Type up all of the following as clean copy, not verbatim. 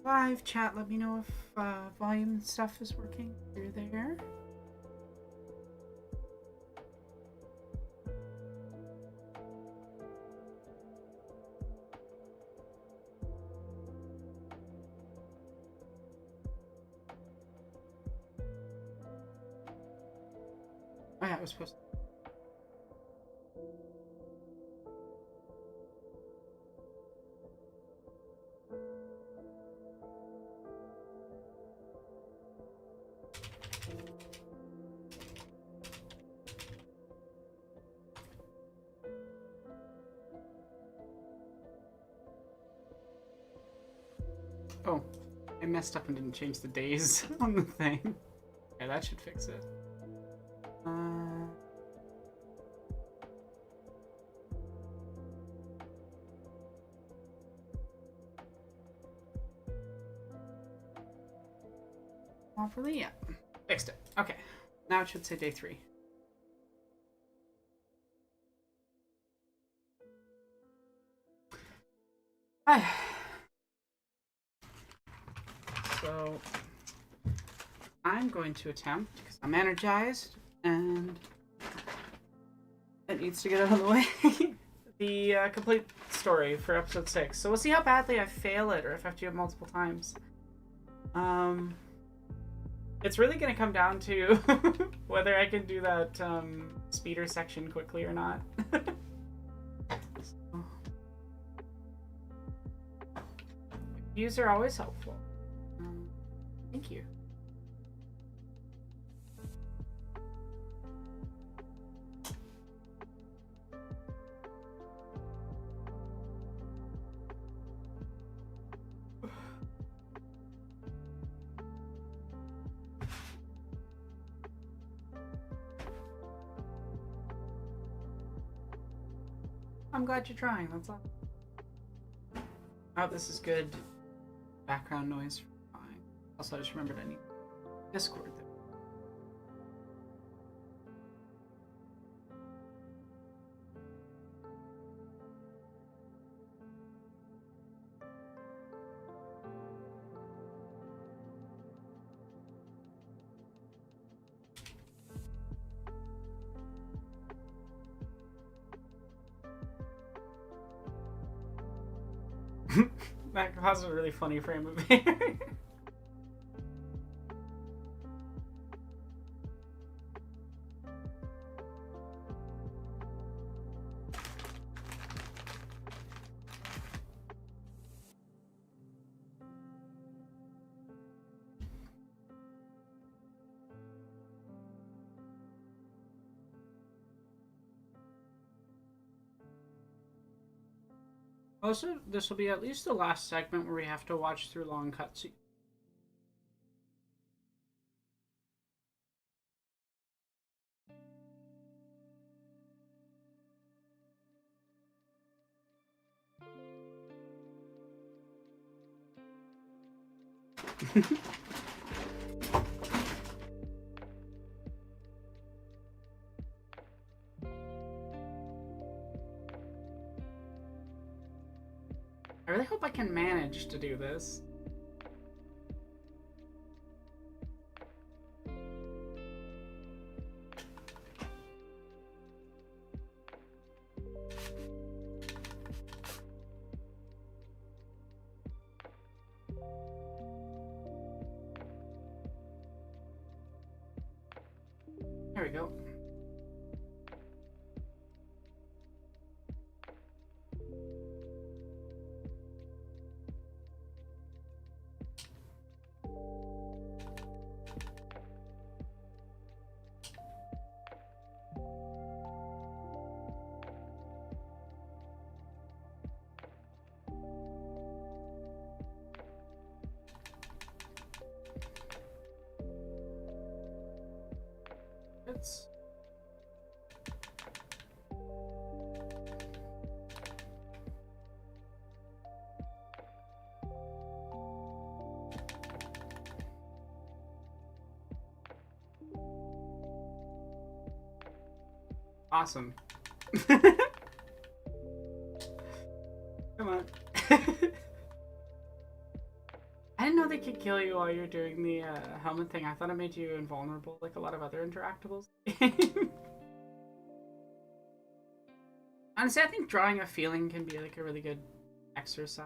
live chat. Let me know if volume stuff is working through there. Oh yeah, I was supposed to. Oh, I messed up and didn't change the days on the thing. Yeah, that should fix it. Properly, yeah. Fixed it. Okay. Now it should say day 3. So I'm going to attempt, because I'm energized, and it needs to get out of the way, the complete story for episode 6. So we'll see how badly I fail it, or if I have to do it multiple times. It's really going to come down to whether I can do that speeder section quickly or not. Reviews are always helpful. Thank you. I'm glad you're trying. That's all. Oh, this is good background noise. Fine. Also, I just remembered I need Discord there. That caused a really funny frame of hair. Also, this will be at least the last segment where we have to watch through long cutscenes. I really hope I can manage to do this. There we go. It's awesome. Come on. I could kill you while you're doing the helmet thing. I thought it made you invulnerable, like a lot of other interactables. Honestly, I think drawing a feeling can be like a really good exercise.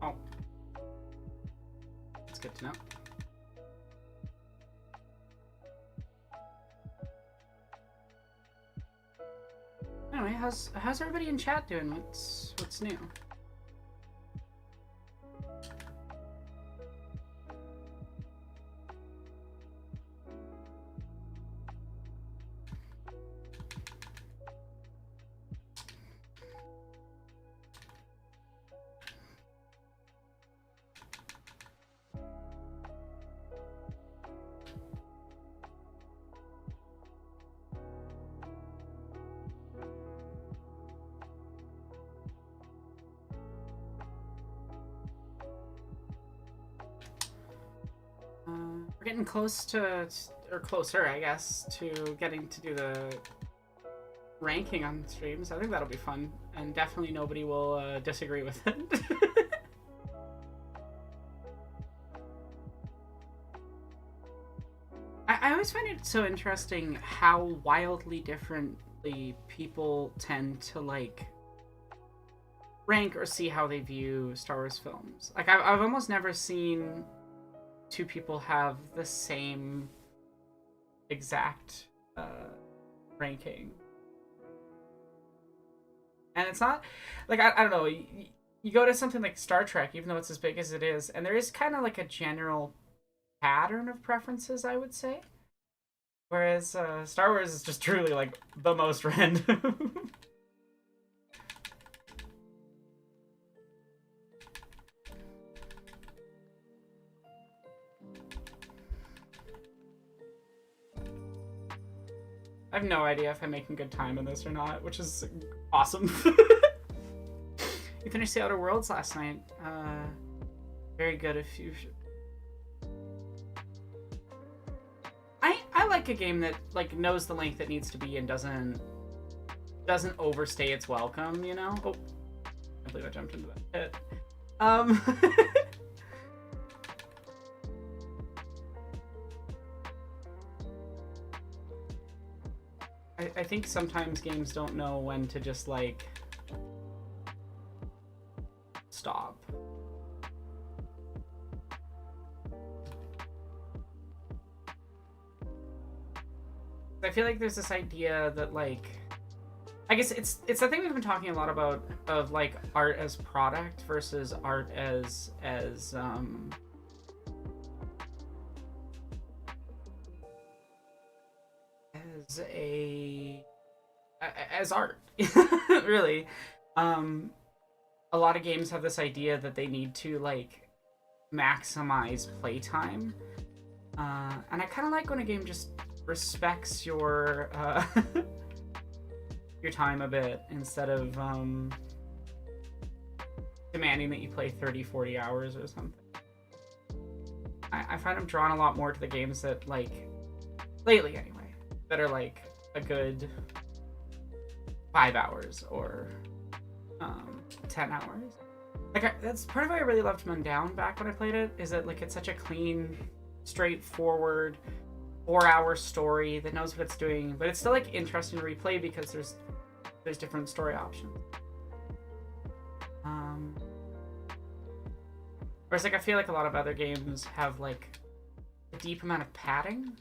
Oh. That's good to know. Anyway, how's everybody in chat doing? What's new? We're getting close to, or closer, I guess, to getting to do the ranking on streams. I think that'll be fun, and definitely nobody will disagree with it. I always find it so interesting how wildly differently people tend to like rank or see how they view Star Wars films. Like I've almost never seen two people have the same exact ranking. And it's not like I don't know, you go to something like Star Trek, even though it's as big as it is, and there is kind of like a general pattern of preferences, I would say. Whereas Star Wars is just truly like the most random. I have no idea if I'm making good time in this or not, which is awesome. You finished the Outer Worlds last night. Very good if you... I like a game that like knows the length it needs to be and doesn't overstay its welcome, you know? Oh, I believe I jumped into that pit. I think sometimes games don't know when to just like stop. I feel like there's this idea that like I guess it's the thing we've been talking a lot about of like art as product versus art as art. Really. A lot of games have this idea that they need to like maximize playtime. And I kind of like when a game just respects your your time a bit instead of demanding that you play 30-40 hours or something. I find I'm drawn a lot more to the games that like lately anyway that are like a good 5 hours or 10 hours. Like that's part of why I really loved Mundown back when I played it, is that like it's such a clean, straightforward 4-hour story that knows what it's doing, but it's still like interesting to replay because there's different story options. Whereas like I feel like a lot of other games have like a deep amount of padding.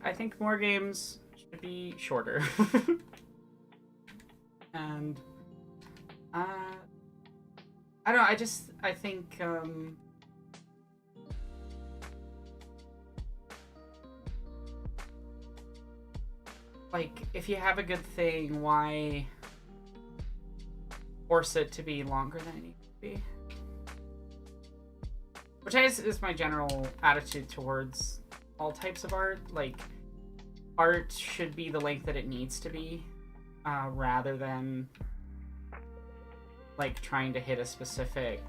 I think more games should be shorter. And I don't know, I think like, if you have a good thing, why force it to be longer than it needs to be? Which is my general attitude towards all types of art. Like, art should be the length that it needs to be, rather than like trying to hit a specific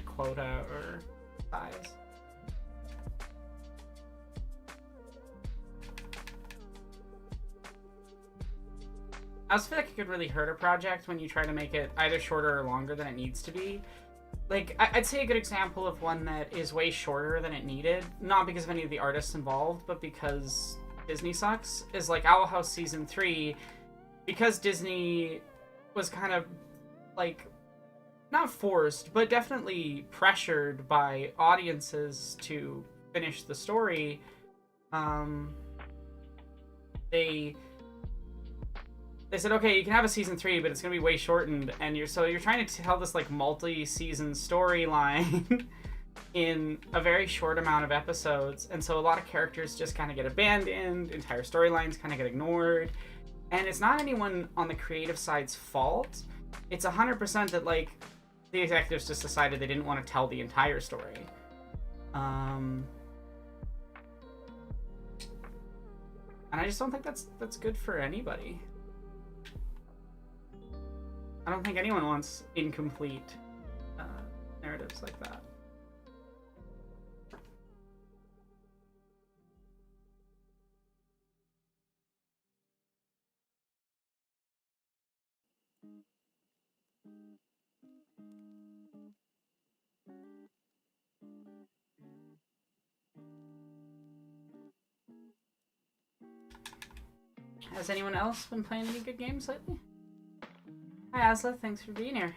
quota or size. I also feel like it could really hurt a project when you try to make it either shorter or longer than it needs to be. Like, I'd say a good example of one that is way shorter than it needed, not because of any of the artists involved, but because Disney sucks, is like Owl House Season 3, because Disney was kind of, like, not forced, but definitely pressured by audiences to finish the story. They said, okay, you can have a season 3, but it's gonna be way shortened, and you're trying to tell this like multi-season storyline in a very short amount of episodes, and so a lot of characters just kind of get abandoned, entire storylines kind of get ignored, and it's not anyone on the creative side's fault. It's 100% that like the executives just decided they didn't want to tell the entire story. And I just don't think that's good for anybody. I don't think anyone wants incomplete narratives like that. Has anyone else been playing any good games lately? Hi Asla, thanks for being here.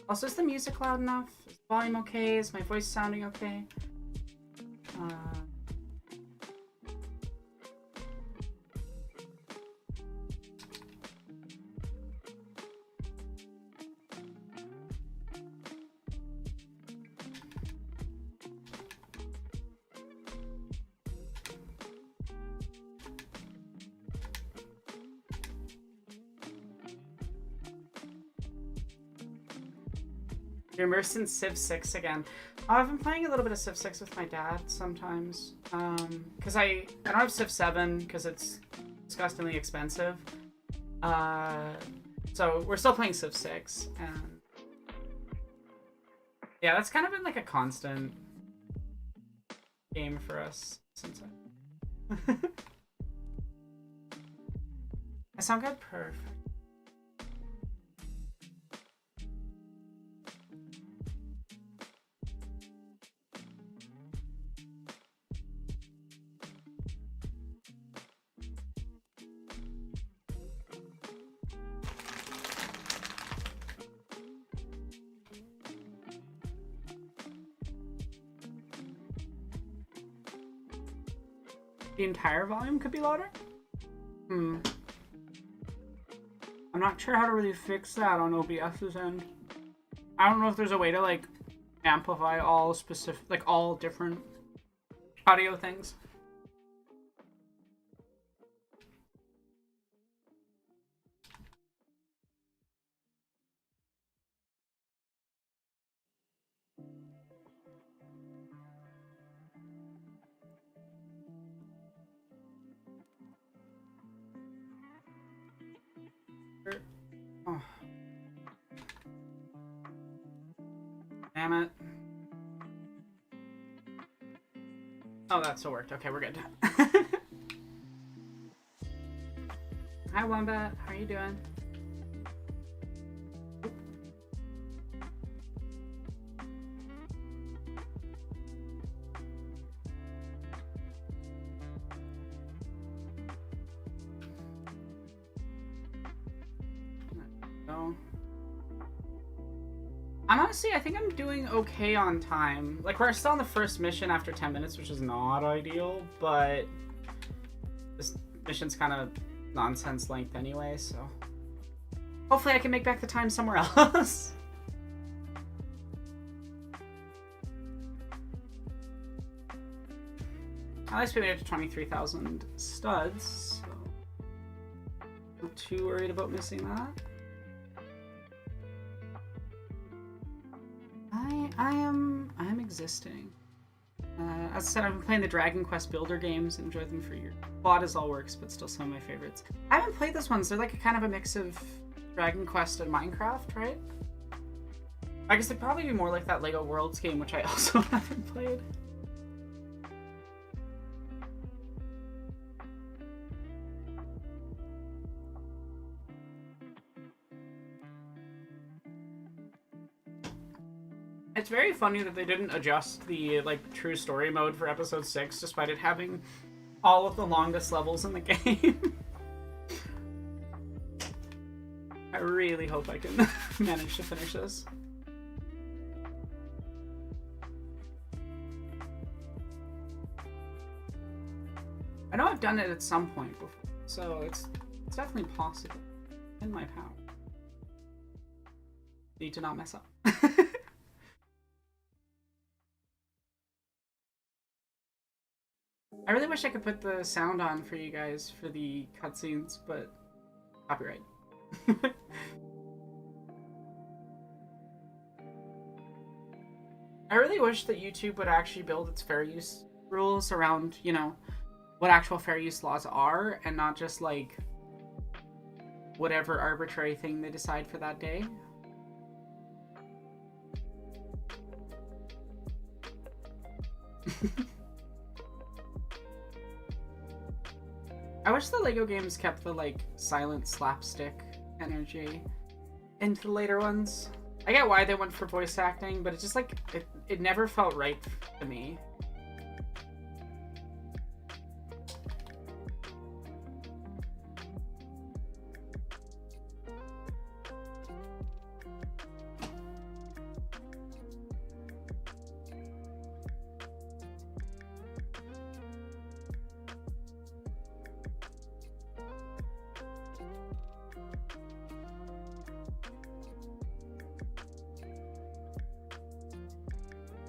Also, is the music loud enough? Is the volume okay? Is my voice sounding okay? You're immersed in Civ 6 again. I've been playing a little bit of Civ 6 with my dad sometimes. Because I don't have Civ 7 because it's disgustingly expensive. So we're still playing Civ 6. And yeah, that's kind of been like a constant game for us since I sound good? Perfect. The entire volume could be louder? I'm not sure how to really fix that on OBS's end. I don't know if there's a way to like amplify all specific, like all different audio things. Oh. Damn it. Oh, that still worked. Okay, we're good. Hi, Wombat. How are you doing? honestly, I think I'm doing okay on time. Like, we're still on the first mission after 10 minutes, which is not ideal, but this mission's kind of nonsense length anyway, so hopefully I can make back the time somewhere else. At least we made it to 23,000 studs, so not too worried about missing that. I am existing. As I said, I've been playing the Dragon Quest Builder games, enjoy them for years. Plot is all works, but still some of my favorites. I haven't played this one, so they're like a kind of a mix of Dragon Quest and Minecraft, right? I guess they'd probably be more like that Lego Worlds game, which I also haven't played. It's very funny that they didn't adjust the like true story mode for episode 6, despite it having all of the longest levels in the game. I really hope I can manage to finish this. I know I've done it at some point before, so it's definitely possible. In my power. Need to not mess up. I really wish I could put the sound on for you guys for the cutscenes, but copyright. I really wish that YouTube would actually build its fair use rules around, you know, what actual fair use laws are, and not just like whatever arbitrary thing they decide for that day. I wish the Lego games kept the, like, silent slapstick energy into the later ones. I get why they went for voice acting, but it just, like, it never felt right to me.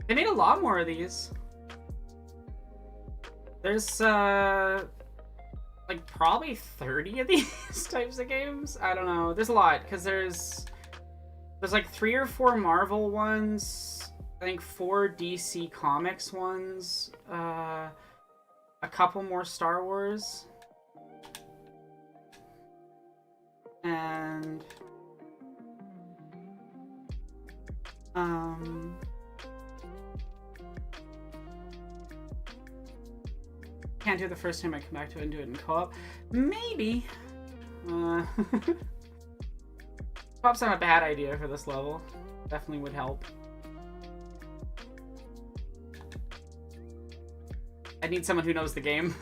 They made a lot more of these. There's, like, probably 30 of these types of games? I don't know. There's a lot, because there's like 3 or 4 Marvel ones, I think 4 DC Comics ones, a couple more Star Wars, and, can't do it the first time I come back to it and do it in co-op. Maybe. Co-op's not a bad idea for this level. Definitely would help. I need someone who knows the game.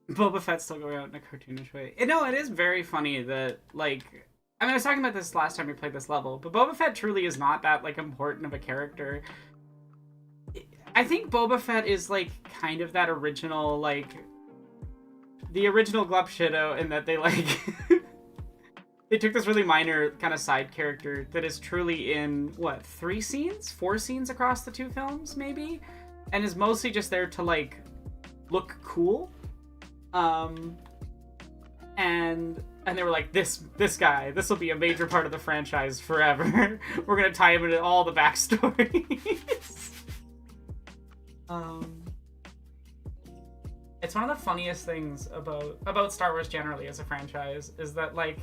Boba Fett's still going out in a cartoonish way. No, it is very funny that, like... I mean, I was talking about this last time we played this level, but Boba Fett truly is not that, like, important of a character. I think Boba Fett is, like, kind of that original, like... The original Glup Shido, in that they, like... they took this really minor kind of side character that is truly in, what, 3 scenes? 4 scenes across the 2 films, maybe? And is mostly just there to, like, look cool. And they were like, this guy, this will be a major part of the franchise forever. We're gonna tie him into all the backstories. It's one of the funniest things about Star Wars generally as a franchise, is that, like,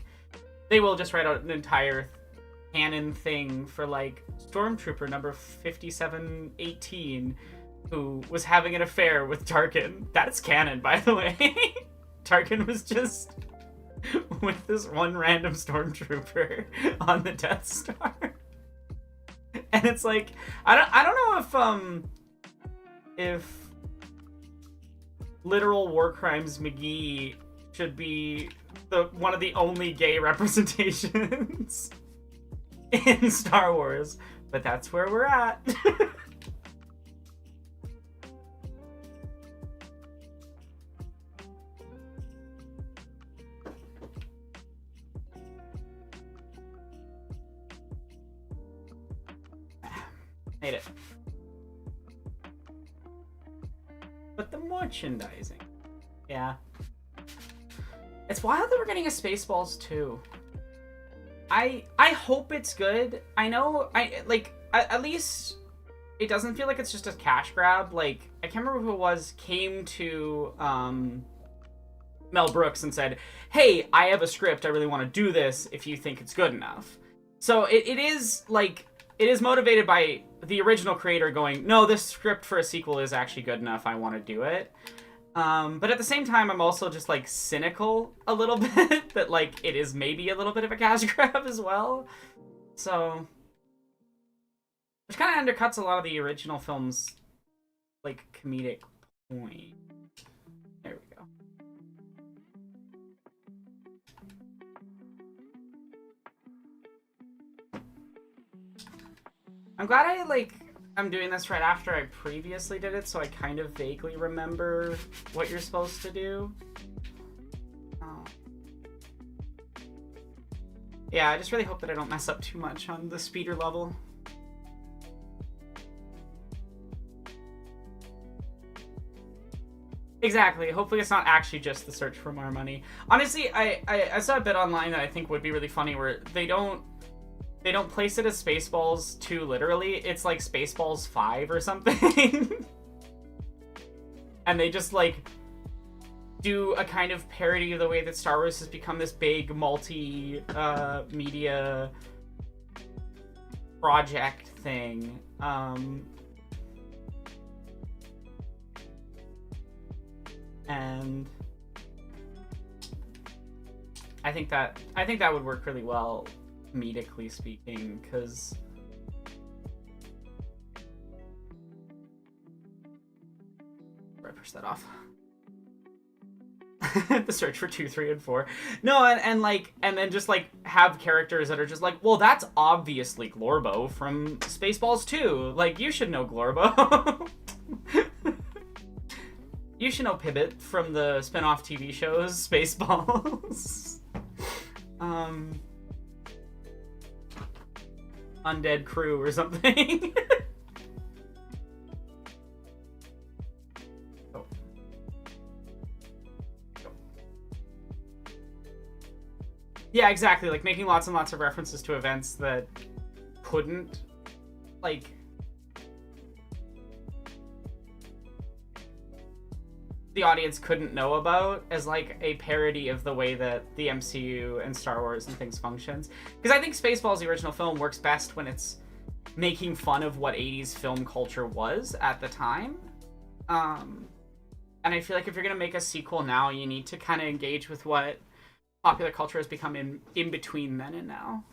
they will just write out an entire canon thing for like Stormtrooper number 5718, who was having an affair with Tarkin. That's canon, by the way. Tarkin was just with this one random Stormtrooper on the Death Star. And it's like, I don't know if literal war crimes McGee should be one of the only gay representations in Star Wars, but that's where we're at. Made it. But the merchandising. Yeah. It's wild that we're getting a Spaceballs too. I hope it's good. I know, at least it doesn't feel like it's just a cash grab. Like, I can't remember who it was, came to Mel Brooks and said, hey, I have a script, I really want to do this if you think it's good enough. So it is, like, it is motivated by the original creator going, no, this script for a sequel is actually good enough, I want to do it. But at the same time, I'm also just, like, cynical a little bit that, like, it is maybe a little bit of a cash grab as well. So, which kind of undercuts a lot of the original film's, like, comedic point. There we go. I'm glad I'm doing this right after I previously did it, so I kind of vaguely remember what you're supposed to do. Oh. Yeah, I just really hope that I don't mess up too much on the speeder level. Exactly. Hopefully it's not actually just the search for more money. Honestly, I saw a bit online that I think would be really funny where they don't place it as Spaceballs 2 literally. It's like Spaceballs 5 or something. And they just, like, do a kind of parody of the way that Star Wars has become this big multi-media project thing. And I think that would work really well, comedically speaking, because I push that off. The search for 2, 3, and 4. No, and then just like have characters that are just like, well, that's obviously Glorbo from Spaceballs 2. Like, you should know Glorbo. You should know Pibit from the spin-off TV shows Spaceballs. Undead Crew or something. Oh. Yeah, exactly. Like, making lots and lots of references to events that couldn't, like, the audience couldn't know about, as like a parody of the way that the MCU and Star Wars and things functions. Because I think Spaceballs, the original film, works best when it's making fun of what 80s film culture was at the time. And I feel like if you're going to make a sequel now, you need to kind of engage with what popular culture has become in between then and now.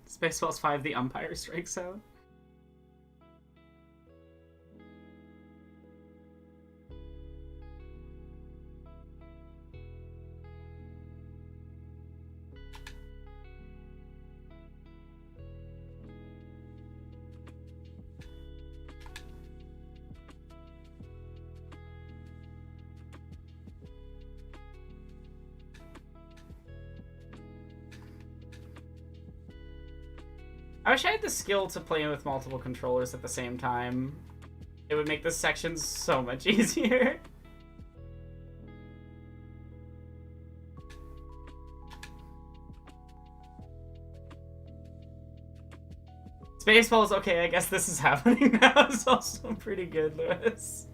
Spaceballs 5, The Umpire Strikes Out. I wish I had the skill to play with multiple controllers at the same time. It would make this section so much easier. Spaceballs, okay, I guess this is happening now. It's also pretty good, Lewis.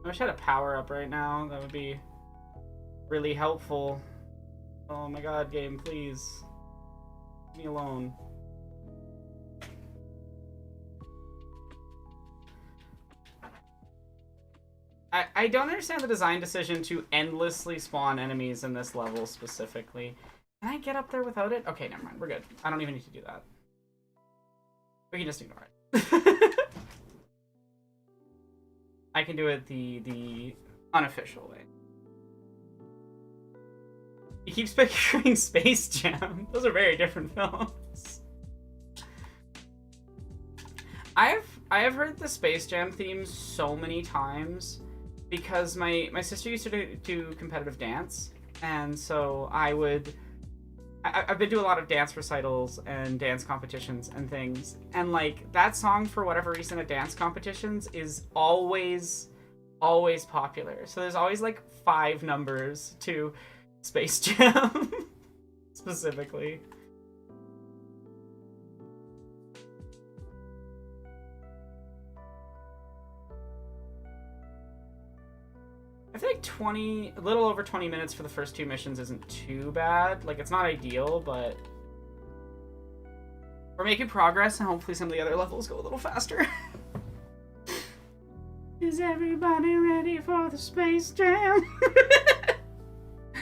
I wish I had a power up right now. That would be really helpful. Oh my god, game, please. Leave me alone. I don't understand the design decision to endlessly spawn enemies in this level specifically. Can I get up there without it? Okay, never mind. We're good. I don't even need to do that. We can just ignore it. I can do it the unofficial way. He keeps picturing Space Jam. Those are very different films. I have heard the Space Jam theme so many times because my sister used to do competitive dance, and so I've been to a lot of dance recitals and dance competitions and things, and like that song for whatever reason at dance competitions is always popular. So there's always like 5 numbers to Space Jam specifically. I feel like a little over 20 minutes for the first 2 missions isn't too bad. Like, it's not ideal, but we're making progress, and hopefully some of the other levels go a little faster. Is everybody ready for the Space Jam?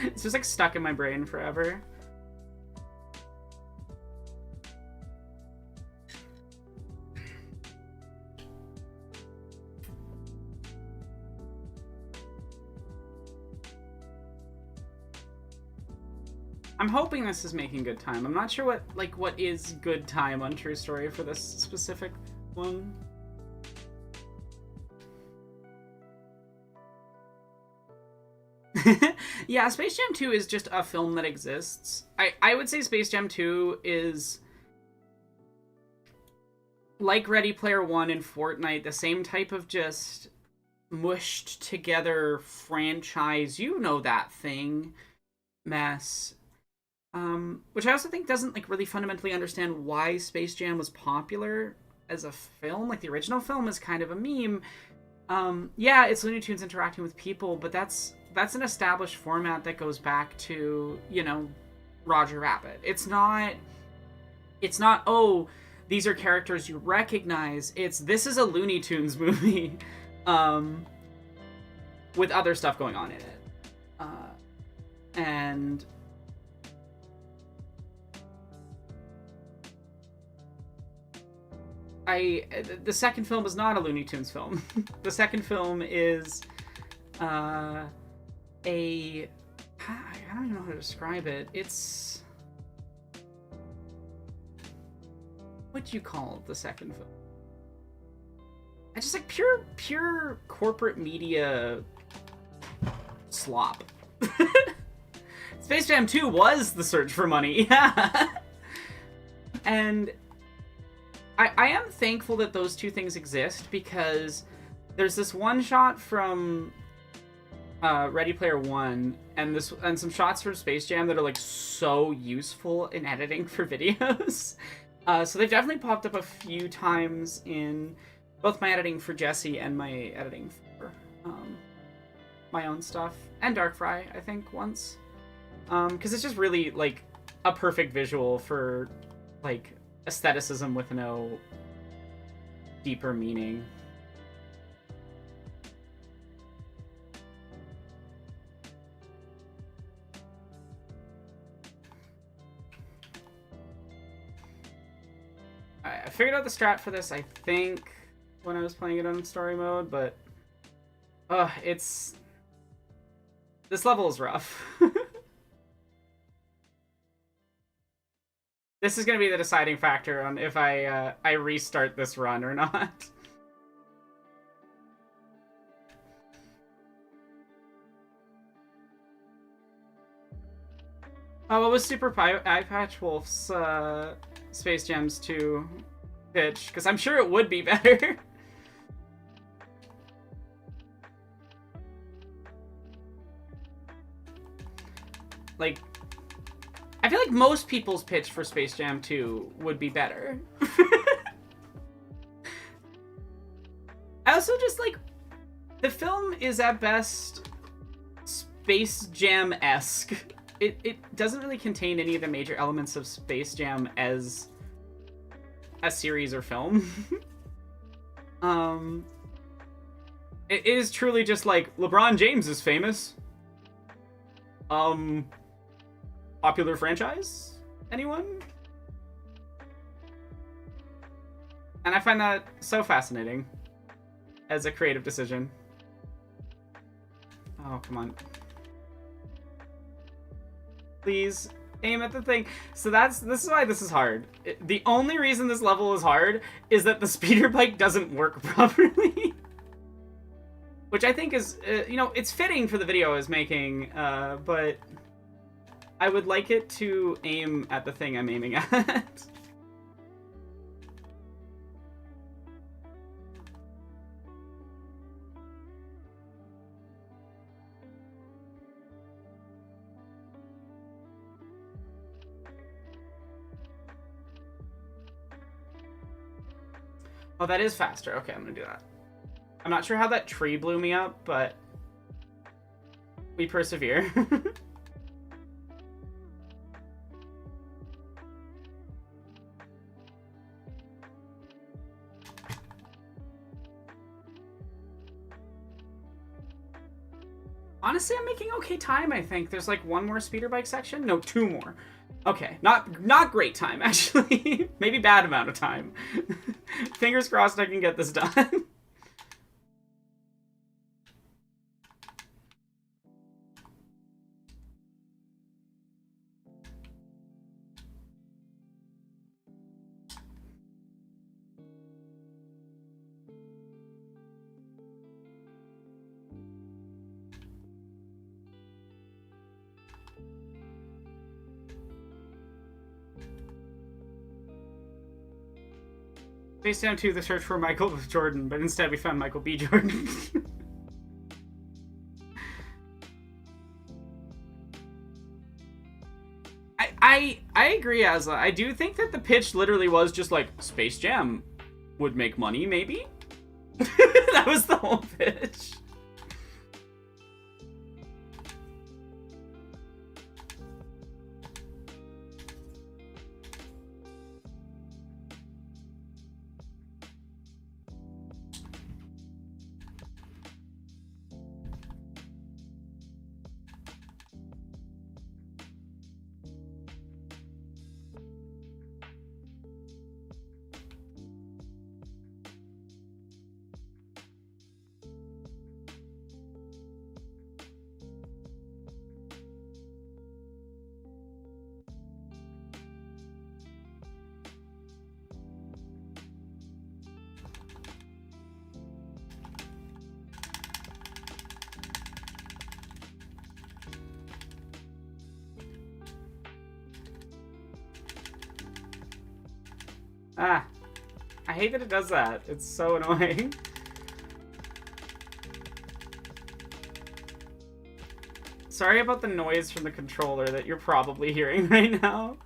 It's just like stuck in my brain forever. I'm hoping this is making good time. I'm not sure what is good time on True Story for this specific one. Yeah, Space Jam 2 is just a film that exists. I would say Space Jam 2 is like Ready Player One and Fortnite, the same type of just mushed together franchise, you know that thing, mess. Which I also think doesn't like really fundamentally understand why Space Jam was popular as a film. Like the original film is kind of a meme. Yeah, it's Looney Tunes interacting with people, but that's an established format that goes back to, you know, Roger Rabbit. It's not, oh, these are characters you recognize. This is a Looney Tunes movie, with other stuff going on in it. And the second film is not a Looney Tunes film. The second film is I don't even know how to describe it. It's, what do you call the second film? I just like pure corporate media slop. Space Jam 2 was the search for money. Yeah. And I am thankful that those two things exist, because there's this one shot from Ready Player One and some shots from Space Jam that are like so useful in editing for videos. So they've definitely popped up a few times in both my editing for Jesse and my editing for my own stuff, and Darkfry, I think, once. Because it's just really like a perfect visual for like aestheticism with no deeper meaning. I figured out the strat for this, I think, when I was playing it on story mode, but this level is rough. This is going to be the deciding factor on if I restart this run or not. Oh, what was Super Eye Patch Wolf's Space Jams 2 pitch? Because I'm sure it would be better. Like, I feel like most people's pitch for Space Jam 2 would be better. I also just, like, The film is at best Space Jam-esque. It doesn't really contain any of the major elements of Space Jam as a series or film. It is truly just like, LeBron James is famous. Popular franchise? Anyone? And I find that so fascinating as a creative decision. Oh, come on. Please aim at the thing. So this is why this is hard. The only reason this level is hard is that the speeder bike doesn't work properly. Which I think is, you know, it's fitting for the video I was making, but I would like it to aim at the thing I'm aiming at. Oh, that is faster. Okay, I'm gonna do that. I'm not sure how that tree blew me up, but we persevere. Honestly, I'm making okay time, I think. There's like one more speeder bike section? No, two more. Okay, not great time, actually. Maybe bad amount of time. Fingers crossed I can get this done. Space Jam 2, the search for Michael Jordan, but instead we found Michael B. Jordan. I agree, Asla. I do think that the pitch literally was just like, Space Jam would make money, maybe? That was the whole pitch. Ah, I hate that it does that. It's so annoying. Sorry about the noise from the controller that you're probably hearing right now.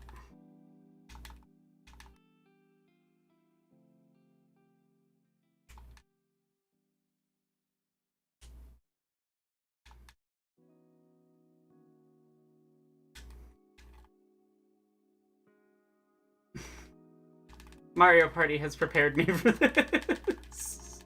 Mario Party has prepared me for this.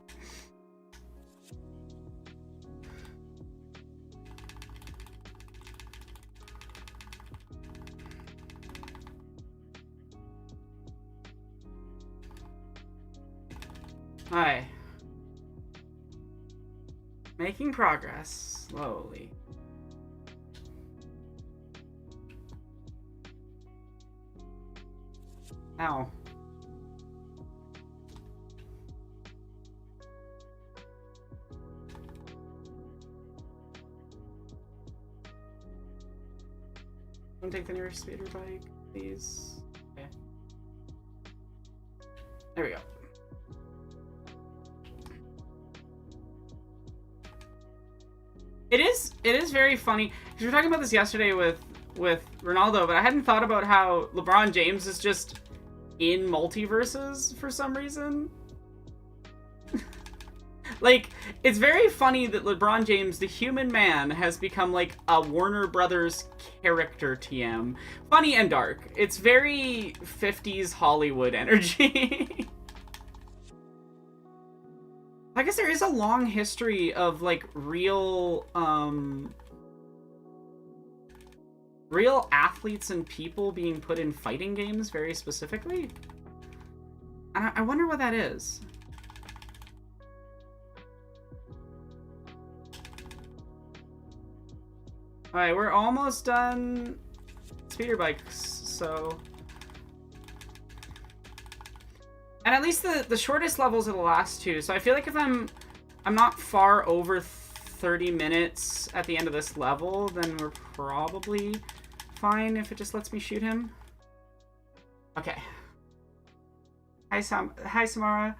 Hi. Making progress, slowly. Ow. Don't take the nearest speeder bike, please. Okay. There we go. It is very funny. We were talking about this yesterday with Ronaldo, but I hadn't thought about how LeBron James is just in multiverses for some reason. Like, it's very funny that LeBron James, the human man, has become like a Warner Brothers character TM. Funny and dark. It's very 50s Hollywood energy. I guess there is a long history of like real real athletes and people being put in fighting games very specifically. And I wonder what that is. Alright, we're almost done speeder bikes, so... And at least the shortest levels are the last two, so I feel like if I'm not far over 30 minutes at the end of this level, then we're probably fine if it just lets me shoot him. Okay. Hi, Samara.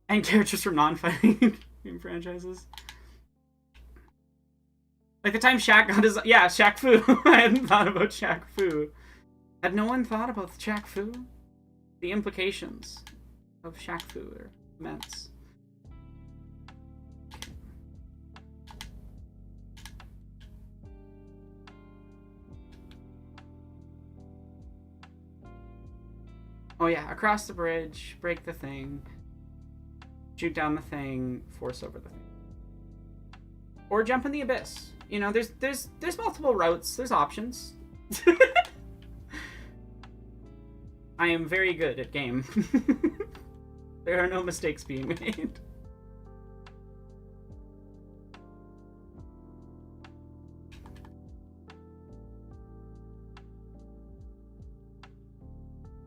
And characters from non-fighting game franchises. Like the time Shaq got his... Yeah, Shaq Fu. I hadn't thought about Shaq Fu. Had no one thought about Shaq Fu? The implications of Shaq Fu are immense. Oh yeah, across the bridge, break the thing, shoot down the thing, force over the thing. Or jump in the abyss. You know, there's multiple routes, there's options. I am very good at game. There are no mistakes being made.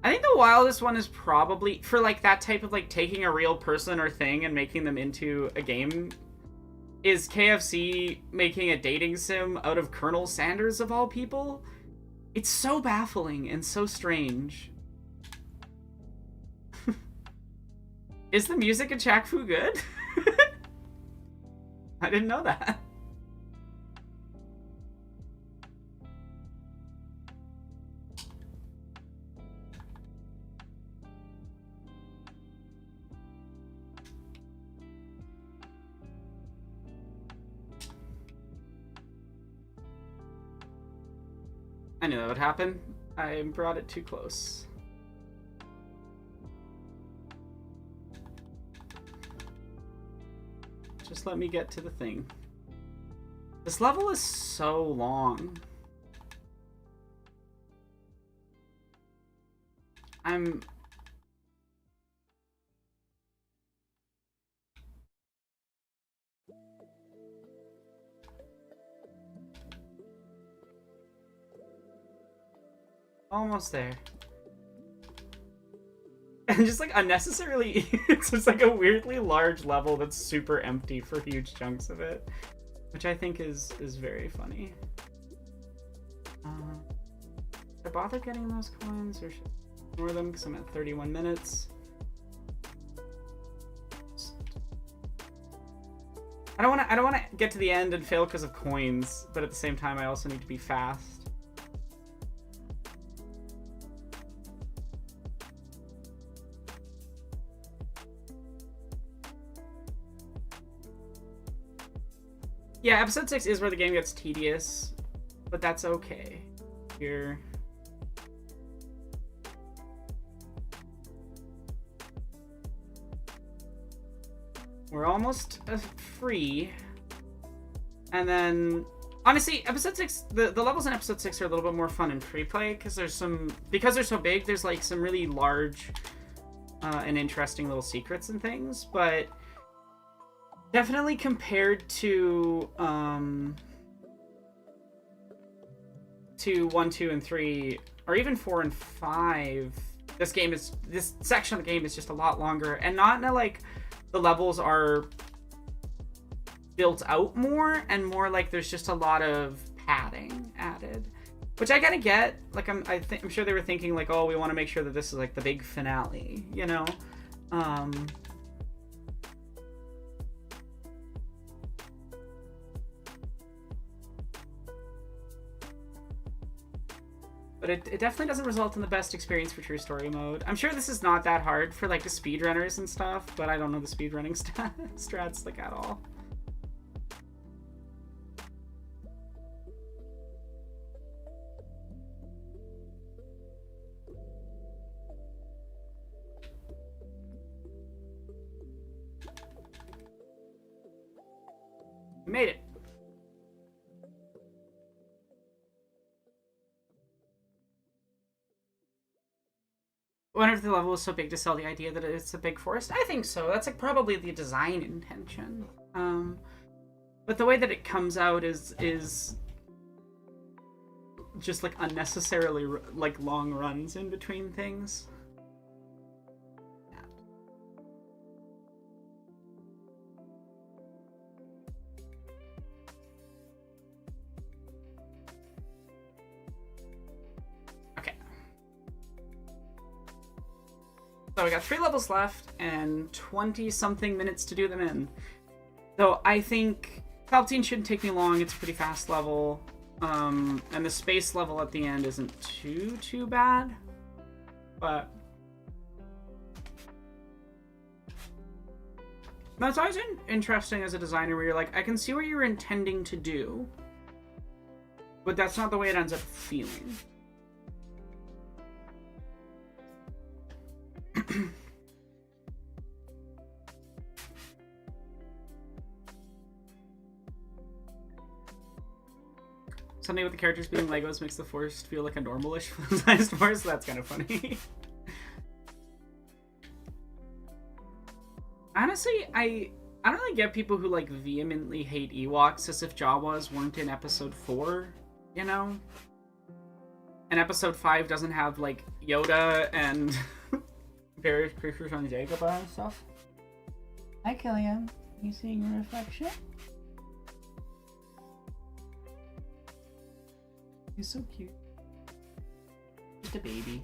I think the wildest one is probably, for like that type of like taking a real person or thing and making them into a game, is KFC making a dating sim out of Colonel Sanders of all people. It's so baffling and so strange. Is the music in Shaq Fu good? I didn't know that. I knew that would happen. I brought it too close. Just let me get to the thing. This level is so long. I'm... almost there. And just like unnecessarily, it's just like a weirdly large level that's super empty for huge chunks of it, which I think is very funny. Should I bother getting those coins or should I ignore them because I'm at 31 minutes? I don't want to get to the end and fail because of coins, but at the same time I also need to be fast. Yeah, episode 6 is where the game gets tedious, but that's okay. We're almost free. And then, honestly, episode 6, the levels in episode 6 are a little bit more fun in free play, because they're so big, there's like some really large and interesting little secrets and things, but definitely compared to 1, 2, and 3, or even 4 and 5, this section of the game is just a lot longer, and not in a like the levels are built out more, and more like there's just a lot of padding added, which I gotta get. Like I'm sure they were thinking like, oh, we want to make sure that this is like the big finale, you know. But but it definitely doesn't result in the best experience for True Story mode. I'm sure this is not that hard for like the speedrunners and stuff, but I don't know the speedrunning strats like at all. We made it. I wonder if the level is so big to sell the idea that it's a big forest. I think so. That's like probably the design intention. But the way that it comes out is just like unnecessarily like long runs in between things. So we got 3 levels left and 20-something minutes to do them in. So I think Palpatine shouldn't take me long. It's a pretty fast level. And the space level at the end isn't too bad. But that's always interesting as a designer where you're like, I can see what you're intending to do, but that's not the way it ends up feeling. Something with the characters being Legos makes the Forest feel like a normal-ish sized forest. That's kind of funny. Honestly, I don't really get people who like vehemently hate Ewoks as if Jawas weren't in episode 4, you know? And episode 5 doesn't have like Yoda and various creatures on Dagobah and stuff. Hi, Killian. You seeing your reflection? He's so cute. Just a baby.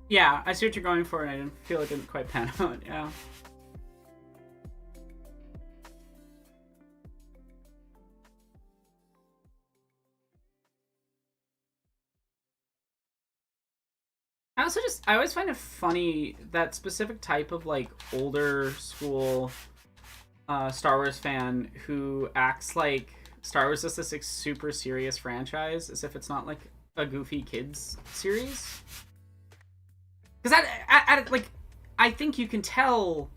Yeah, I see what you're going for, and I didn't feel it didn't quite pan out. Yeah. I always find it funny that specific type of like older school Star Wars fan who acts like Star Wars is this like, super serious franchise as if it's not like a goofy kids series. Because I think you can tell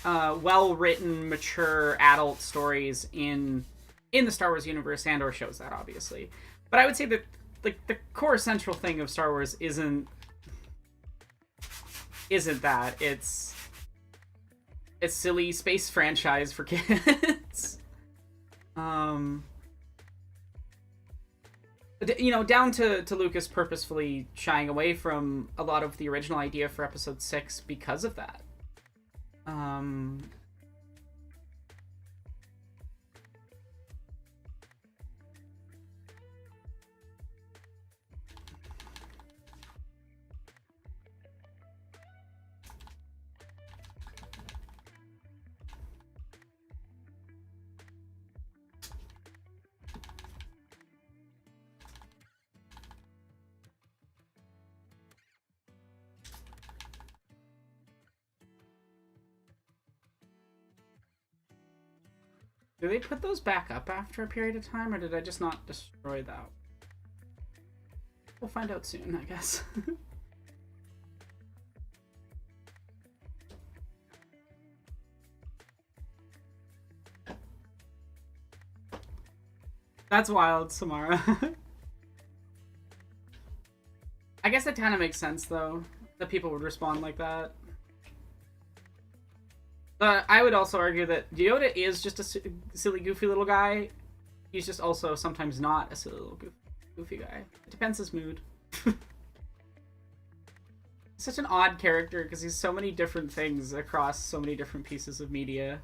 well-written, mature adult stories in the Star Wars universe and or shows that obviously, but I would say that like the core central thing of Star Wars isn't that it's silly space franchise for kids. You know, down to Lucas purposefully shying away from a lot of the original idea for episode 6 because of that. Do they put those back up after a period of time, or did I just not destroy that? We'll find out soon, I guess. That's wild, Samara. I guess that kind of makes sense, though, that people would respond like that. I would also argue that Yoda is just a silly, goofy little guy. He's just also sometimes not a silly little goofy guy. It depends his mood. Such an odd character because he's so many different things across so many different pieces of media.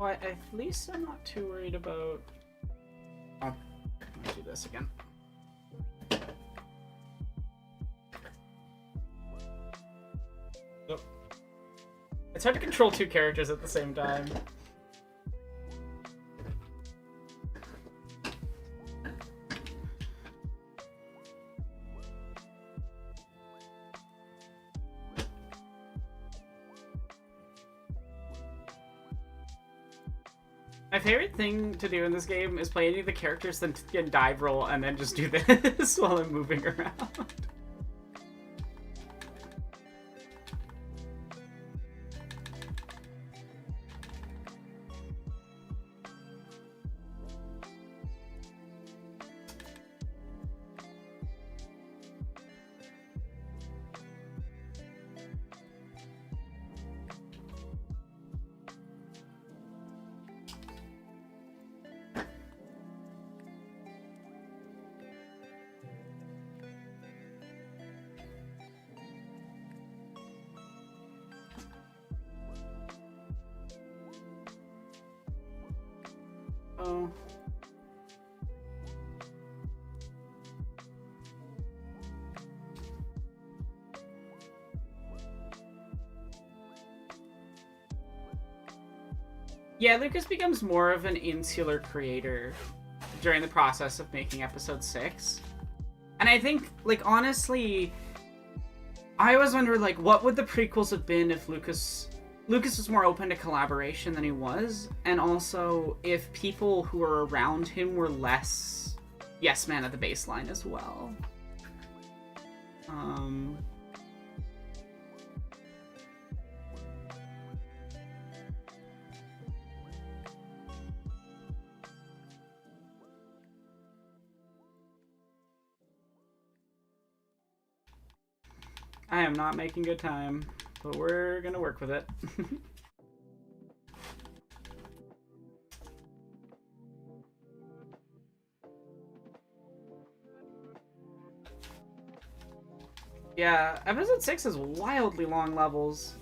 Well, at least I'm not too worried about... Oh, I'll do this again. Nope. It's hard to control two characters at the same time. My favorite thing to do in this game is play any of the characters, then get dive roll, and then just do this while I'm moving around. Oh. Yeah, Lucas becomes more of an insular creator during the process of making episode 6. And I think, like, honestly, I always wonder, like, what would the prequels have been if Lucas was more open to collaboration than he was, and also if people who were around him were less yes man at the baseline as well. I am not making good time, but we're gonna work with it. Yeah, episode 6 is wildly long levels.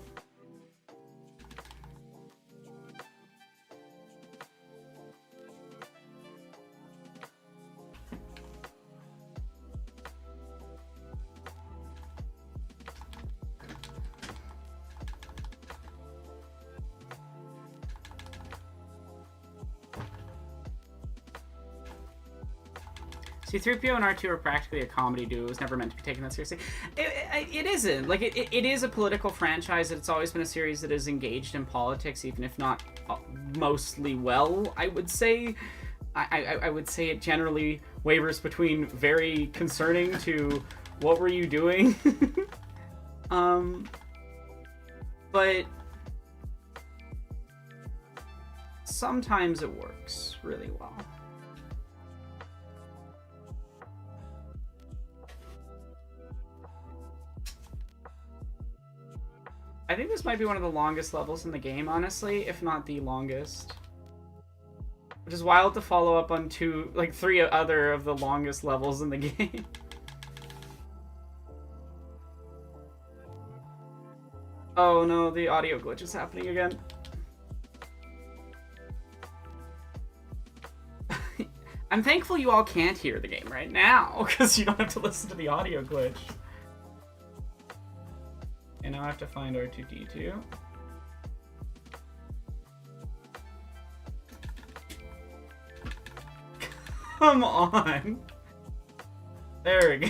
C-3PO and R2 are practically a comedy duo. It was never meant to be taken that seriously. It isn't. Like, it is a political franchise. It's always been a series that is engaged in politics, even if not mostly well, I would say. I would say it generally wavers between very concerning to what were you doing? But sometimes it works really well. I think this might be one of the longest levels in the game, honestly, if not the longest. Which is wild to follow up on 3 other of the longest levels in the game. Oh no, the audio glitch is happening again. I'm thankful you all can't hear the game right now, because you don't have to listen to the audio glitch. And now I have to find R2-D2. Come on! There we go.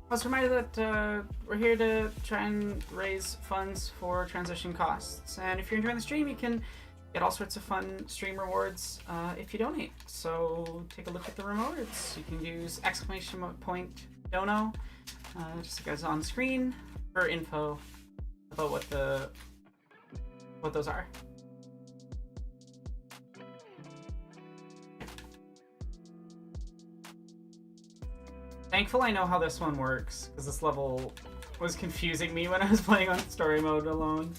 I was reminded that we're here to try and raise funds for transition costs. And if you're enjoying the stream, you can get all sorts of fun stream rewards if you donate. So take a look at the rewards. You can use !dono, just like guys on screen, for info about what those are. Thankful I know how this one works, because this level was confusing me when I was playing on story mode alone.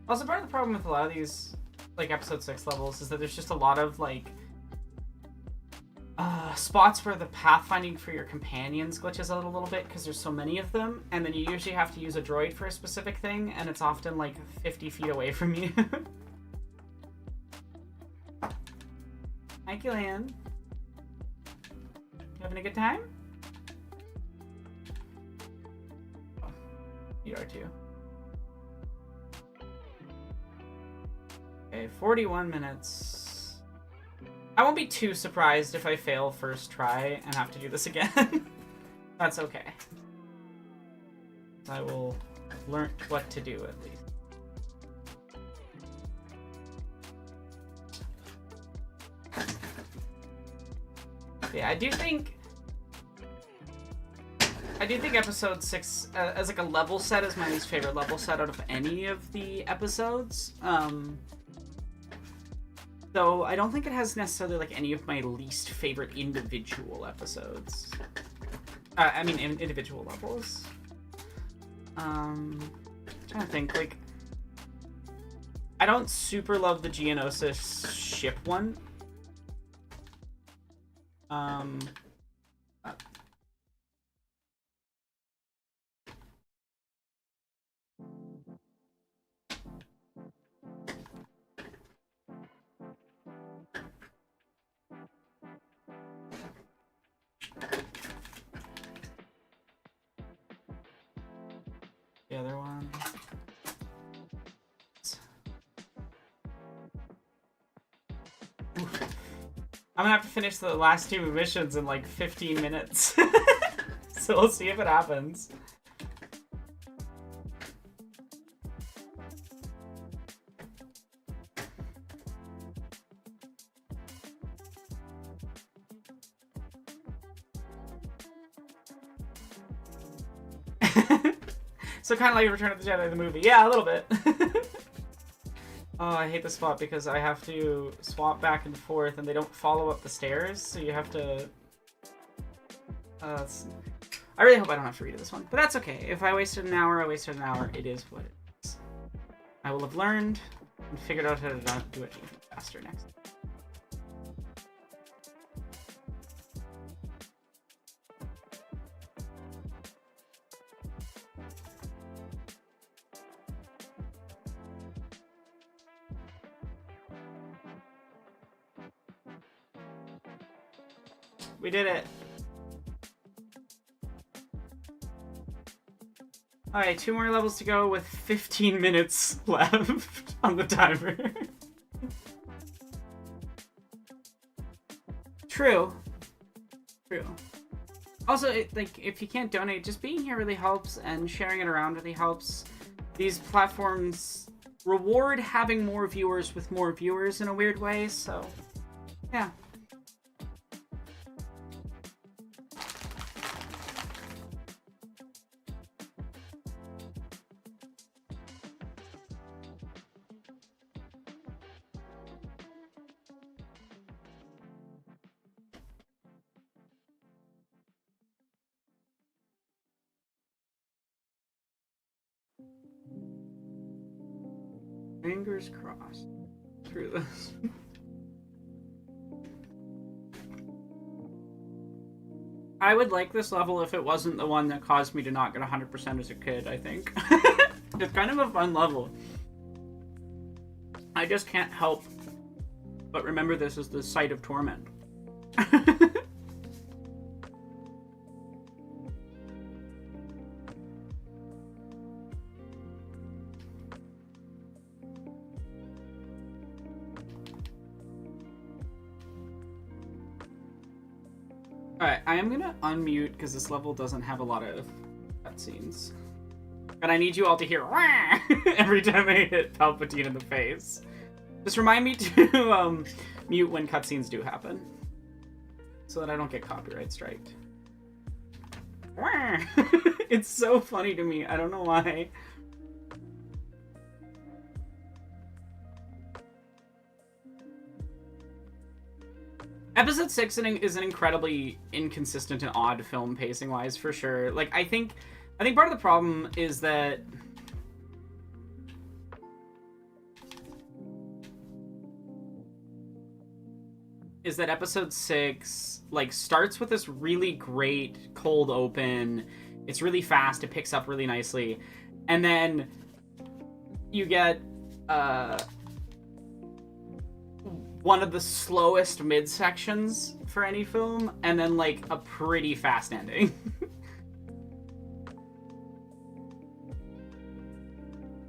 Also, part of the problem with a lot of these, like, episode 6 levels is that there's just a lot of, like, spots where the pathfinding for your companions glitches out a little bit because there's so many of them, and then you usually have to use a droid for a specific thing, and it's often, like, 50 feet away from you. Hi, Gillian. You having a good time? Oh, you are too. Okay, 41 minutes. I won't be too surprised if I fail first try and have to do this again. That's okay. I will learn what to do at least. Yeah, I do think episode 6 as like a level set is my least favorite level set out of any of the episodes. Though I don't think it has necessarily like any of my least favorite individual episodes. I mean, individual levels. I'm trying to think, like, I don't super love the Geonosis ship one. The other one. Oof. I'm gonna have to finish the last 2 missions in like 15 minutes. So we'll see if it happens. So kind of like Return of the Jedi, the movie. Yeah, a little bit. Oh, I hate this spot because I have to swap back and forth and they don't follow up the stairs, so you have to... I really hope I don't have to redo this one, but that's okay. If I wasted an hour, I wasted an hour. It is what it is. I will have learned and figured out how to do it even faster next. We did it. Alright, 2 more levels to go with 15 minutes left on the timer. True. True. Also, like, if you can't donate, just being here really helps, and sharing it around really helps. These platforms reward having more viewers with more viewers in a weird way, so yeah. Fingers crossed through this. I would like this level if it wasn't the one that caused me to not get 100% as a kid, I think. It's kind of a fun level. I just can't help but remember this as the site of torment. Alright, I am gonna unmute because this level doesn't have a lot of cutscenes. But I need you all to hear every time I hit Palpatine in the face. Just remind me to mute when cutscenes do happen. So that I don't get copyright striked. It's so funny to me, I don't know why. Episode 6 is an incredibly inconsistent and odd film pacing-wise, for sure. Like, I think part of the problem is that is that episode 6 like starts with this really great cold open. It's really fast, it picks up really nicely, and then you get one of the slowest mid sections for any film, and then like a pretty fast ending.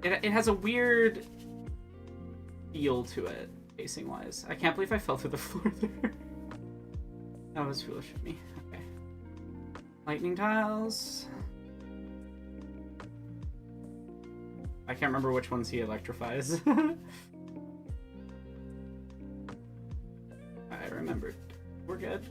It has a weird feel to it, pacing wise. I can't believe I fell through the floor there. That was foolish of me. Okay. Lightning tiles. I can't remember which ones he electrifies. I remembered. We're good.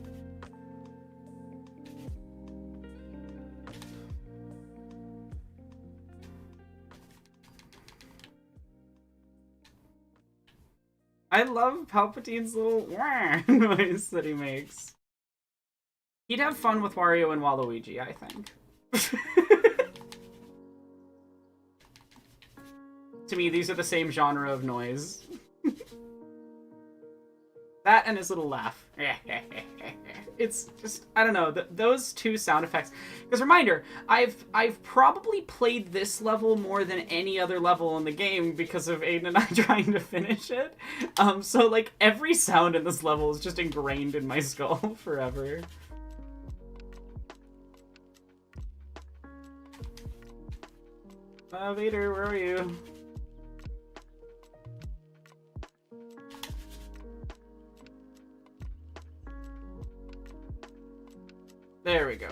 I love Palpatine's little noise that he makes. He'd have fun with Wario and Waluigi, I think. To me, these are the same genre of noise. That and his little laugh. It's just, I don't know, those two sound effects. Because reminder, I've probably played this level more than any other level in the game because of Aiden and I trying to finish it. So like every sound in this level is just ingrained in my skull forever. Vader, where are you? There we go.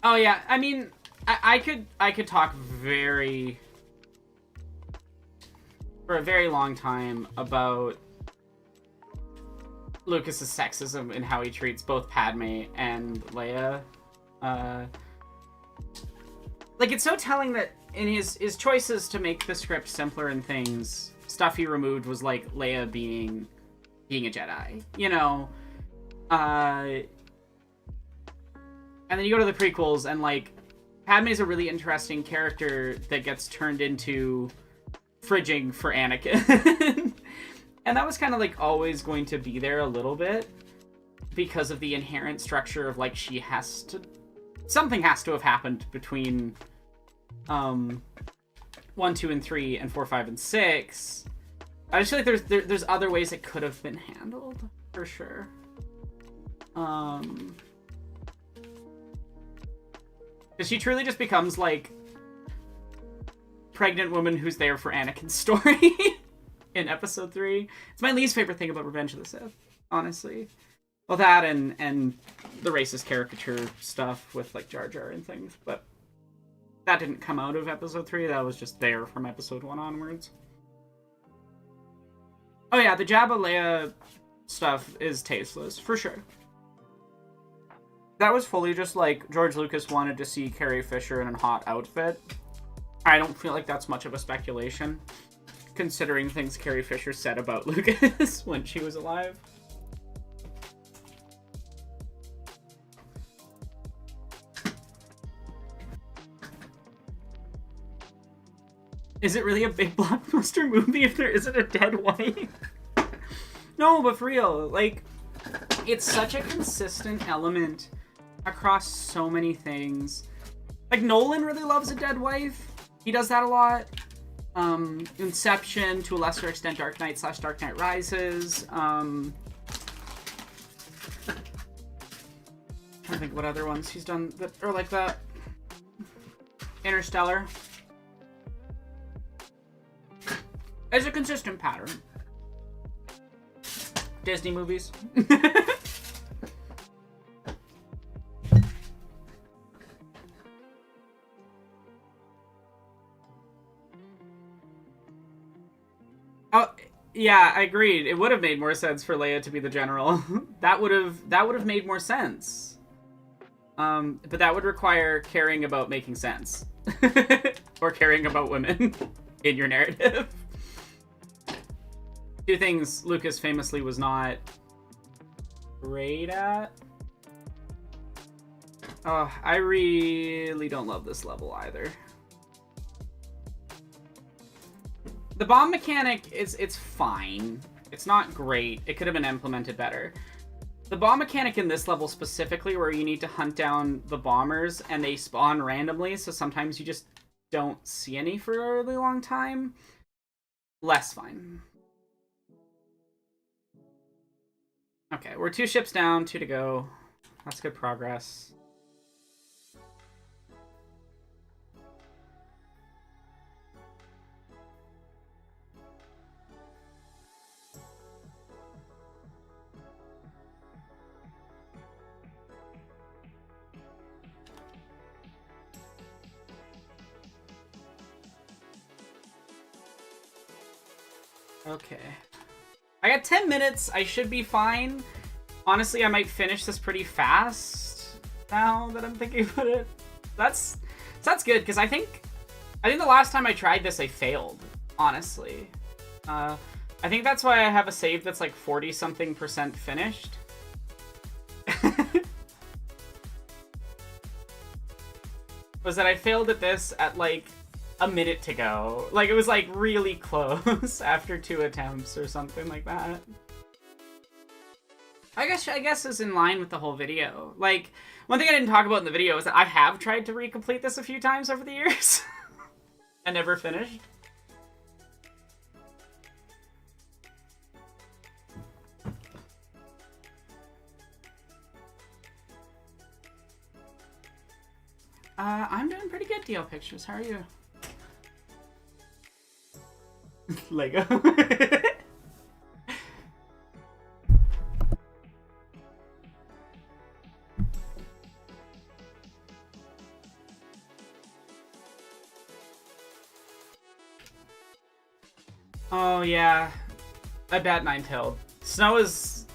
Oh yeah, I mean, I could talk for a very long time about Lucas's sexism and how he treats both Padme and Leia. Like, it's so telling that in his choices to make the script simpler and things, stuff he removed was like Leia being a Jedi, you know? And then you go to the prequels and like Padme's a really interesting character that gets turned into fridging for Anakin. And that was kind of like always going to be there a little bit because of the inherent structure of like something has to have happened between 1, 2, and 3, and 4, 5, and 6. I just feel like there's other ways it could have been handled for sure. Because she truly just becomes like pregnant woman who's there for Anakin's story in episode 3. It's my least favorite thing about Revenge of the Sith, honestly. Well, that and the racist caricature stuff with like Jar Jar and things, but that didn't come out of episode 3. That was just there from episode 1 onwards. Oh yeah, the Jabba Leia stuff is tasteless, for sure. That was fully just like George Lucas wanted to see Carrie Fisher in a hot outfit. I don't feel like that's much of a speculation, considering things Carrie Fisher said about Lucas when she was alive. Is it really a big blockbuster movie if there isn't a dead wife? No, but for real, like, it's such a consistent element across so many things. Like, Nolan really loves a dead wife. He does that a lot. Inception, to a lesser extent, Dark Knight / Dark Knight Rises. I'm trying to think what other ones he's done that are like that. Interstellar. It's a consistent pattern. Disney movies. Oh, yeah, I agreed. It would have made more sense for Leia to be the general. that would have made more sense. But that would require caring about making sense. Or caring about women in your narrative. Two things Lucas famously was not great at. Oh, I really don't love this level either. The bomb mechanic it's fine. It's not great. It could have been implemented better. The bomb mechanic in this level specifically, where you need to hunt down the bombers and they spawn randomly, so sometimes you just don't see any for a really long time, less fine. Okay, we're 2 ships down, 2 to go. That's good progress. Okay. I got 10 minutes. I should be fine. Honestly, I might finish this pretty fast now that I'm thinking about it. That's good, because I think the last time I tried this, I failed, honestly. I think that's why I have a save that's like 40-something% finished. Was that I failed at this at like a minute to go. Like, it was like really close after 2 attempts or something like that. I guess is in line with the whole video. Like, one thing I didn't talk about in the video is that I have tried to recomplete this a few times over the years. And never finished. I'm doing pretty good, DL Pictures. How are you? Lego. Oh yeah, I bet Ninetale. Snow is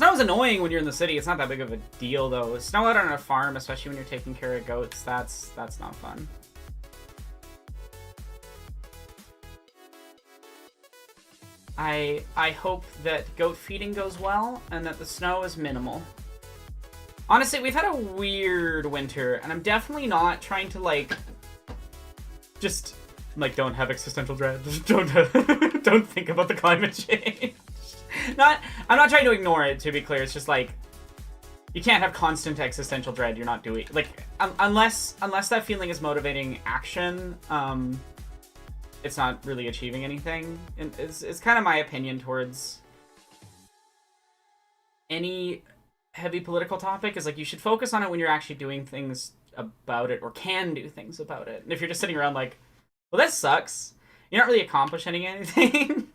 annoying when you're in the city. It's not that big of a deal though. Snow out on a farm, especially when you're taking care of goats, that's not fun. I hope that goat feeding goes well and that the snow is minimal. Honestly, we've had a weird winter, and I'm definitely not trying to like just like don't have existential dread. Don't think about the climate change. I'm not trying to ignore it, to be clear. It's just like you can't have constant existential dread. You're not doing like unless that feeling is motivating action. It's not really achieving anything. And it's kind of my opinion towards any heavy political topic, is like you should focus on it when you're actually doing things about it or can do things about it. And if you're just sitting around like, well, this sucks, you're not really accomplishing anything.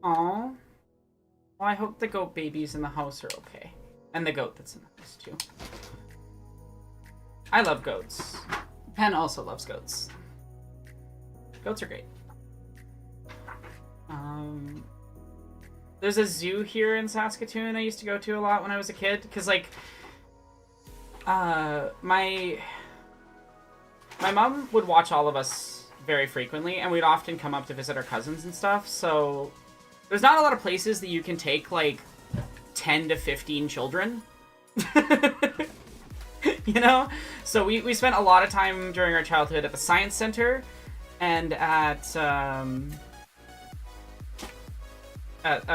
Aww. Well, I hope the goat babies in the house are okay. And the goat that's in the house, too. I love goats. Pen also loves goats. Goats are great. There's a zoo here in Saskatoon I used to go to a lot when I was a kid, because, like, my mom would watch all of us very frequently, and we'd often come up to visit our cousins and stuff, so there's not a lot of places that you can take, like, 10 to 15 children. You know? So we spent a lot of time during our childhood at the Science Center and at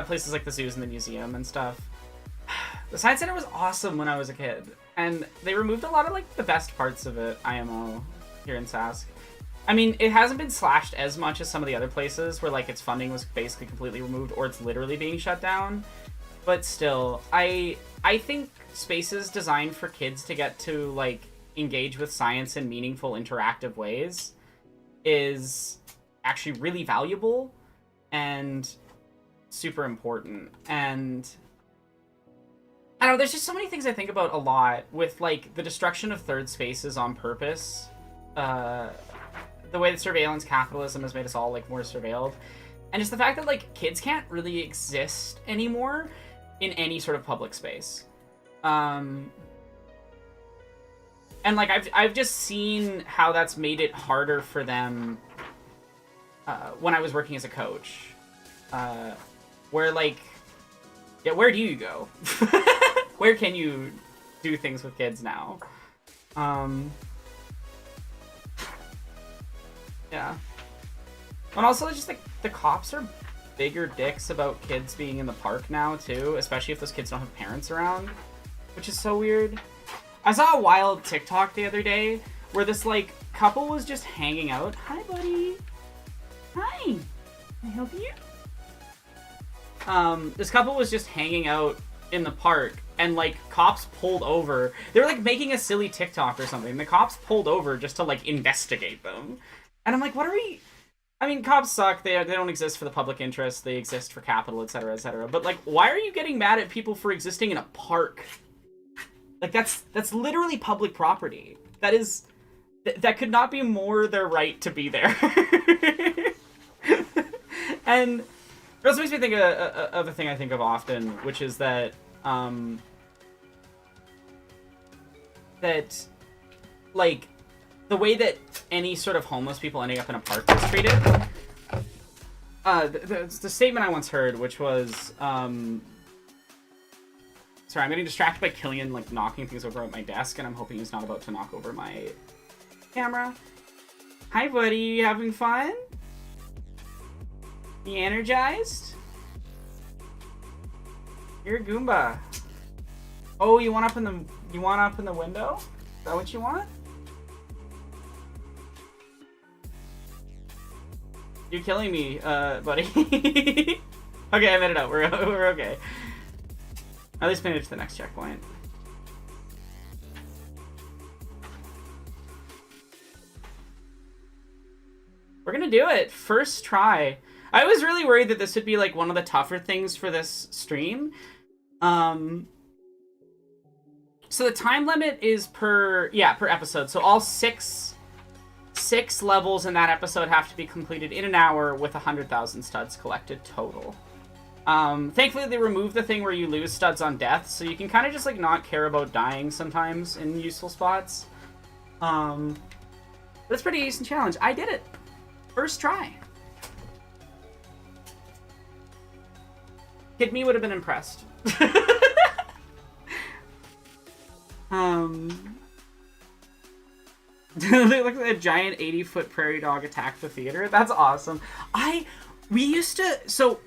places like the zoos and the museum and stuff. The Science Center was awesome when I was a kid, and they removed a lot of like the best parts of it, IMO, here in Sask. I mean, it hasn't been slashed as much as some of the other places where like its funding was basically completely removed or it's literally being shut down. But still, I think spaces designed for kids to get to like engage with science in meaningful, interactive ways is actually really valuable and super important. And I don't know, there's just so many things I think about a lot with like the destruction of third spaces on purpose, the way that surveillance capitalism has made us all like more surveilled, and just the fact that like kids can't really exist anymore in any sort of public space. And like I've just seen how that's made it harder for them when I was working as a coach, where like Yeah, where do you go? Where can you do things with kids now? Yeah. And also, just like the cops are bigger dicks about kids being in the park now too, especially if those kids don't have parents around, which is so weird. I saw a wild TikTok the other day where this like couple was just hanging out. Hi, buddy. Hi. Can I help you? This couple was just hanging out in the park, and like cops pulled over. They were like making a silly TikTok or something. The cops pulled over just to like investigate them, and I'm like, what are we? I mean, cops suck. They don't exist for the public interest. They exist for capital, etc., etc. But like, why are you getting mad at people for existing in a park? Like that's literally public property. That could not be more their right to be there. And it also makes me think of a thing I think of often, which is that like the way that any sort of homeless people ending up in a park is treated. The statement I once heard, which was sorry, I'm getting distracted by Killian like knocking things over at my desk, and I'm hoping he's not about to knock over my camera. Hi, buddy. You having fun? You energized? You're a Goomba. Oh, you want up in the window? Is that what you want? You're killing me, buddy. Okay, I made it out. We're okay. At least made it to the next checkpoint. We're gonna do it. First try. I was really worried that this would be like one of the tougher things for this stream. So the time limit is per episode. So all six levels in that episode have to be completed in an hour with 100,000 studs collected total. Thankfully they removed the thing where you lose studs on death, so you can kind of just like not care about dying sometimes in useful spots. But it's a pretty decent challenge. I did it. First try. Kid me would have been impressed. They look like a giant 80-foot prairie dog attacked the theater. That's awesome. We used to, so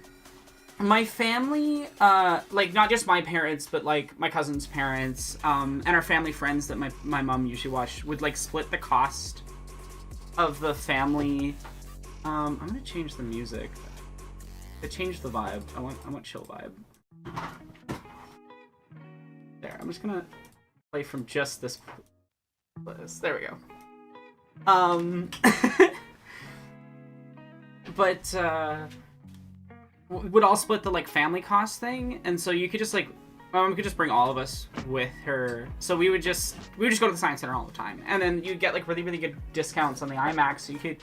my family, like not just my parents, but like my cousin's parents, and our family friends that my mom usually watched would like split the cost of the family. I'm gonna change the music. It changed the vibe. I want chill vibe. There, I'm just gonna play from just this list. There we go. But would all split the like family cost thing, and so you could just like my mom could just bring all of us with her. So we would just go to the Science Center all the time, and then you'd get like really, really good discounts on the IMAX, so you could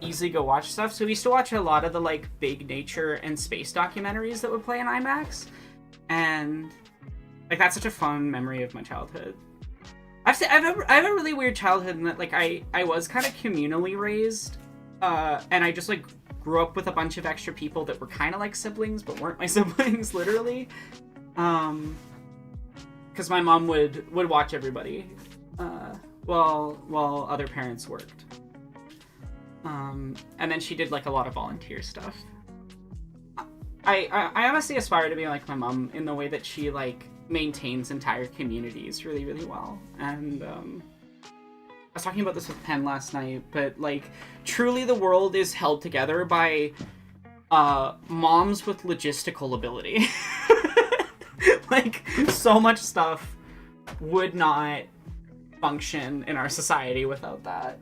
easily go watch stuff. So we used to watch a lot of the like big nature and space documentaries that would play in IMAX, and like that's such a fun memory of my childhood. I have a really weird childhood in that like I was kind of communally raised, and I just like grew up with a bunch of extra people that were kind of like siblings but weren't my siblings literally, because my mom would watch everybody while other parents worked. And then she did like a lot of volunteer stuff. I honestly aspire to be like my mom in the way that she like maintains entire communities really, really well. And I was talking about this with Penn last night, but like truly the world is held together by moms with logistical ability. Like so much stuff would not function in our society without that.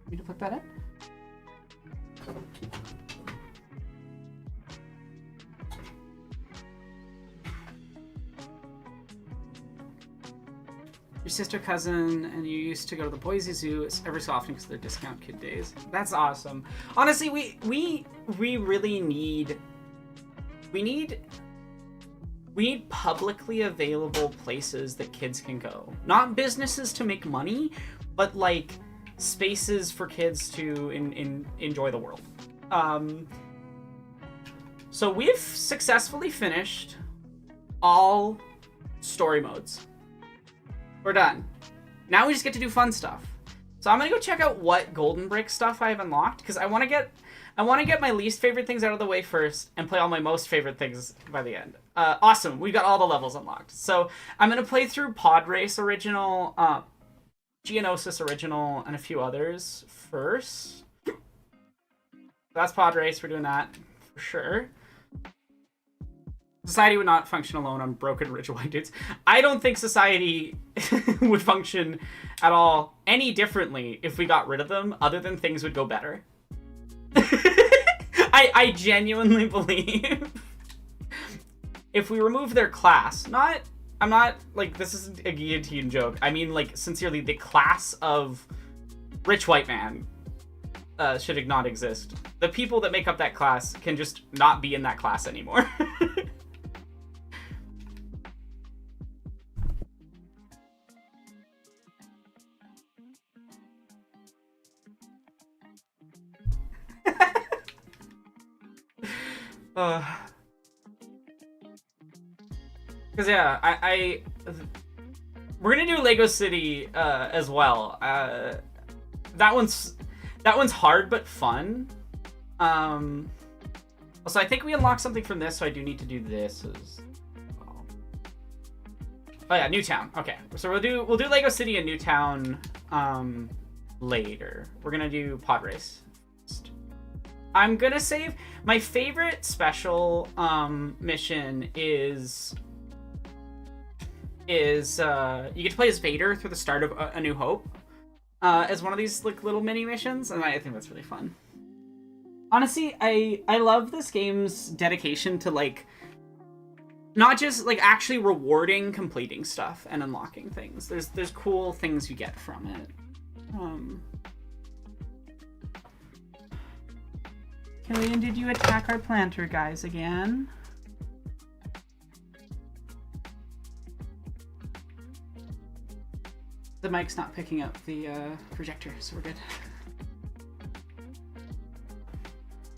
Need to put that in? Your sister, cousin, and you used to go to the Boise Zoo every so often because of their discount kid days. That's awesome. Honestly, we really need publicly available places that kids can go. Not businesses to make money, but like spaces for kids to enjoy the world. So we've successfully finished all story modes. We're done. Now we just get to do fun stuff. So I'm gonna go check out what Golden Brick stuff I have unlocked, because I want to get my least favorite things out of the way first and play all my most favorite things by the end. Awesome, we got all the levels unlocked. So I'm gonna play through Pod Race Original, Geonosis Original, and a few others first. That's Pod Race, we're doing that for sure. Society would not function alone on broken rich white dudes. I don't think society would function at all any differently if we got rid of them, other than things would go better. I genuinely believe if we remove their class, I'm not, like, this isn't a guillotine joke. I mean, like, sincerely, the class of rich white man should not exist. The people that make up that class can just not be in that class anymore. Because yeah, we're gonna do Lego City as well. That one's hard but fun. So I think we unlocked something from this, so I do need to do this as well. Oh yeah, Newtown. Okay, so we'll do Lego City and Newtown later. We're gonna do Pod Race. I'm gonna save my favorite special mission is you get to play as Vader through the start of A New Hope as one of these like little mini missions, and I think that's really fun. Honestly, I love this game's dedication to like not just like actually rewarding completing stuff and unlocking things. There's cool things you get from it. Killian, did you attack our planter guys again? The mic's not picking up the projector, so we're good.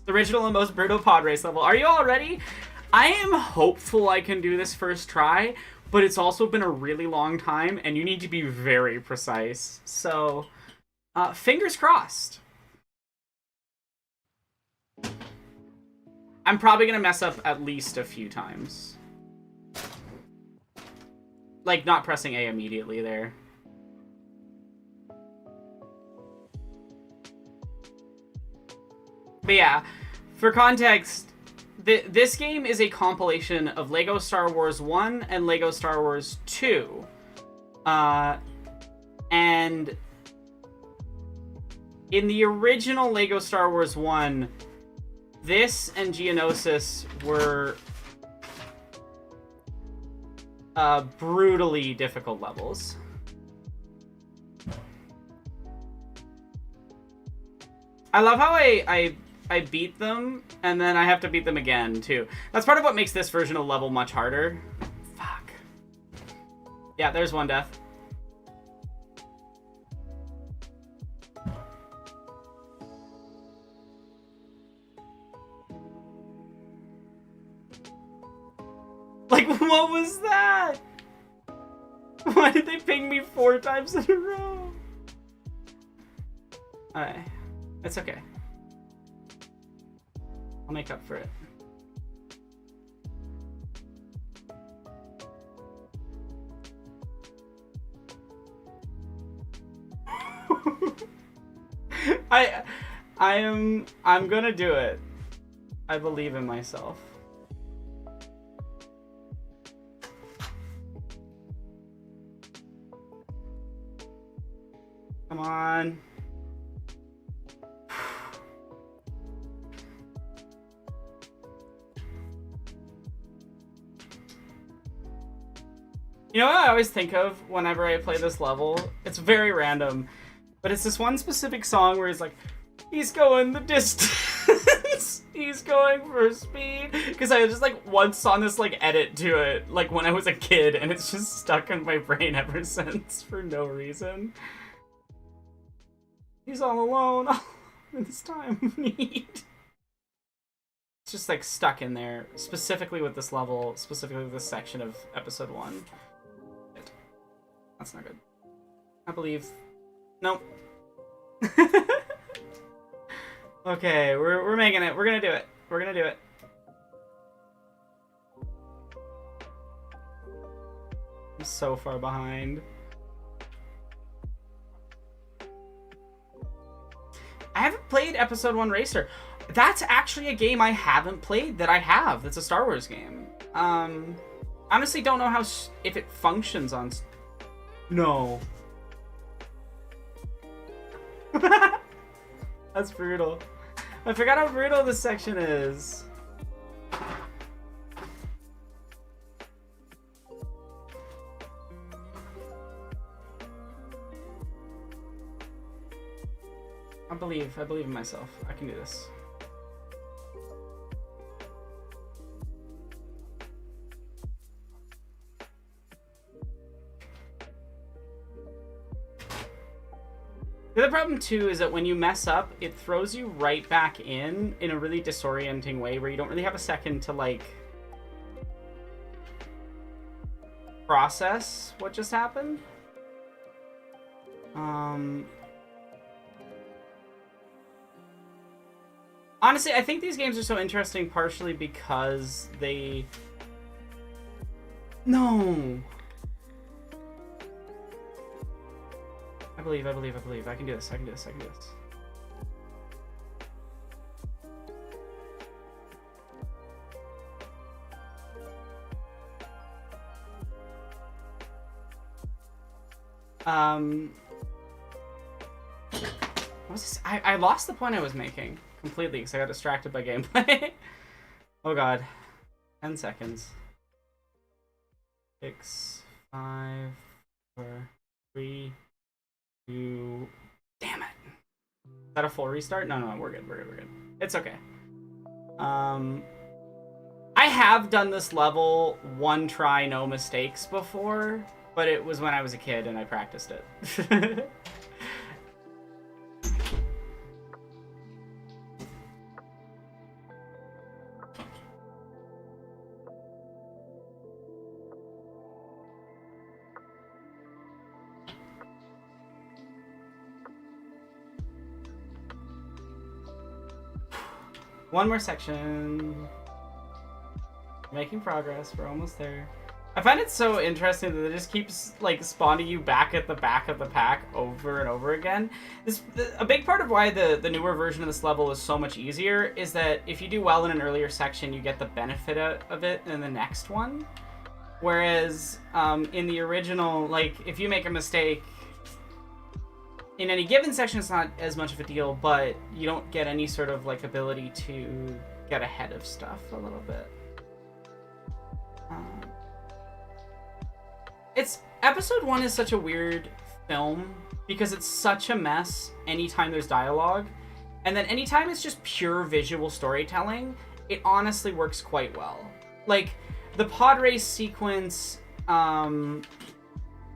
The original and most brutal pod race level. Are you all ready? I am hopeful I can do this first try, but it's also been a really long time, and you need to be very precise. So, fingers crossed. I'm probably gonna mess up at least a few times. Like, not pressing A immediately there. But yeah, for context, this game is a compilation of Lego Star Wars 1 and Lego Star Wars 2. And in the original Lego Star Wars 1, this and Geonosis were brutally difficult levels. I love how I beat them, and then I have to beat them again, too. That's part of what makes this version of the level much harder. Fuck. Yeah, there's one death. Like, what was that? Why did they ping me 4 times in a row? Alright. It's okay. I'll make up for it. I'm gonna do it. I believe in myself. Come on. You know what I always think of whenever I play this level? It's very random, but it's this one specific song where he's like, he's going the distance, he's going for speed. Because I just like once saw this like edit to it, like when I was a kid, and it's just stuck in my brain ever since for no reason. He's all alone in this time of need. It's just like stuck in there, specifically with this level, specifically with this section of episode 1. That's not good. I believe. Nope. Okay, we're making it. We're gonna do it. We're gonna do it. I'm so far behind. I haven't played episode 1 Racer. That's actually a game I haven't played that I have. That's a Star Wars game. Honestly don't know how if it functions on... No. That's brutal. I forgot how brutal this section is. I believe in myself. I can do this. The other problem too is that when you mess up, it throws you right back in a really disorienting way where you don't really have a second to like process what just happened. Honestly, I think these games are so interesting partially because they... No! I believe. I can do this. What was this? I lost the point I was making completely because I got distracted by gameplay. Oh god. 10 seconds. 6, 5, 4, 3, 2... Damn it! Is that a full restart? No, we're good. It's okay. I have done this level one try, no mistakes before, but it was when I was a kid and I practiced it. One more section. Making progress. We're almost there. I find it so interesting that it just keeps like spawning you back at the back of the pack over and over again. A big part of why the newer version of this level is so much easier is that if you do well in an earlier section, you get the benefit of it in the next one. Whereas in the original, like if you make a mistake in any given section, it's not as much of a deal, but you don't get any sort of like ability to get ahead of stuff a little bit. It's episode 1 is such a weird film because it's such a mess anytime there's dialogue, and then anytime it's just pure visual storytelling, it honestly works quite well. Like the pod race sequence,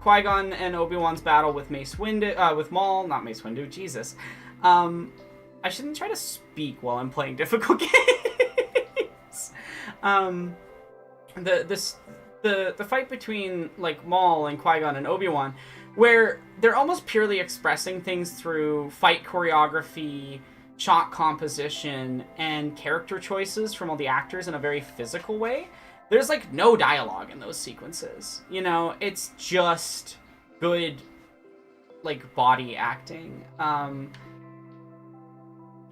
Qui-Gon and Obi-Wan's battle with Mace Windu, with Maul, not Mace Windu, Jesus. I shouldn't try to speak while I'm playing difficult games. The fight between like Maul and Qui-Gon and Obi-Wan, where they're almost purely expressing things through fight choreography, shot composition, and character choices from all the actors in a very physical way. There's like no dialogue in those sequences, you know, it's just good like body acting. I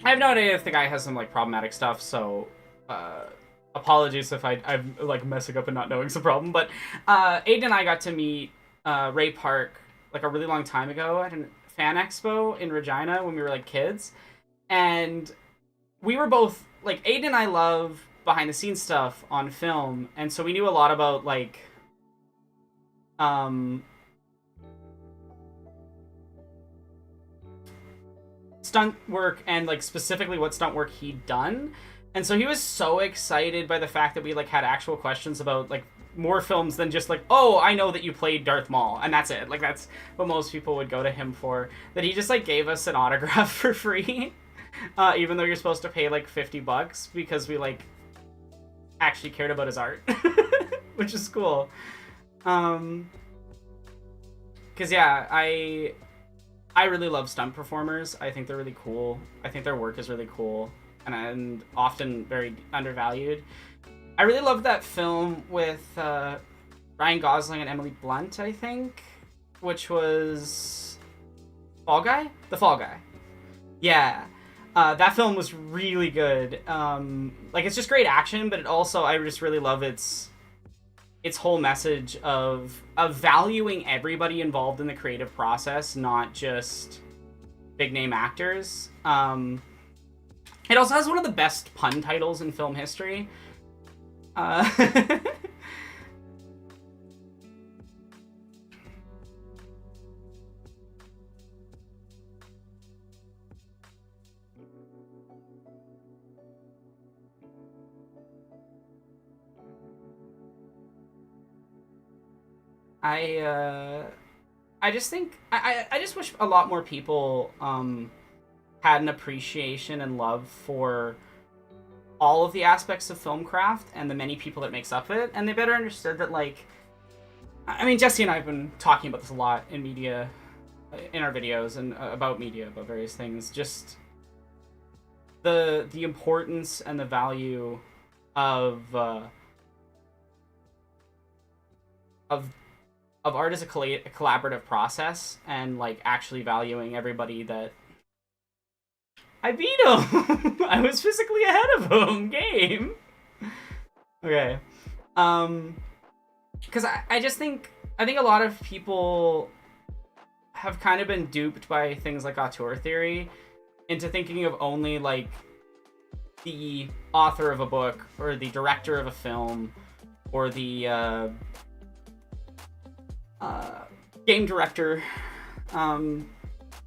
have no idea if the guy has some like problematic stuff, so apologies if I'm like messing up and not knowing it's a problem, but Aiden and I got to meet Ray Park like a really long time ago at a fan expo in Regina when we were like kids, and we were both like, Aiden and I love behind the scenes stuff on film, and so we knew a lot about like stunt work and like specifically what stunt work he'd done. And so he was so excited by the fact that we like had actual questions about like more films than just like, oh, I know that you played Darth Maul and that's it. Like that's what most people would go to him for, that he just like gave us an autograph for free. Even though you're supposed to pay like $50 because we like actually cared about his art, which is cool. Because yeah, I really love stunt performers. I think they're really cool. I think their work is really cool and often very undervalued. I really loved that film with Ryan Gosling and Emily Blunt, I think, which was Fall Guy? The Fall Guy. Yeah. That film was really good. Like, it's just great action, but it also, I just really love its whole message of valuing everybody involved in the creative process, not just big name actors. It also has one of the best pun titles in film history. I just think I just wish a lot more people had an appreciation and love for all of the aspects of film craft and the many people that makes up it, and they better understood that, like, I mean, Jesse and I have been talking about this a lot in media, in our videos, and about media, about various things, just the importance and the value of art as a collaborative process, and like actually valuing everybody that I beat him. I was physically ahead of him. Game. Okay. Because I just think a lot of people have kind of been duped by things like auteur theory into thinking of only like the author of a book or the director of a film or the game director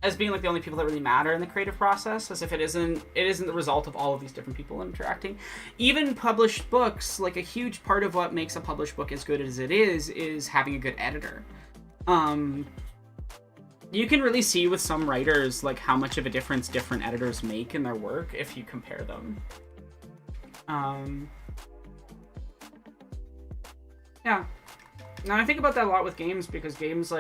as being like the only people that really matter in the creative process, as if it isn't the result of all of these different people interacting. Even published books, like a huge part of what makes a published book as good as it is having a good editor. You can really see with some writers like how much of a difference different editors make in their work if you compare them. Yeah. Now I think about that a lot with games, because games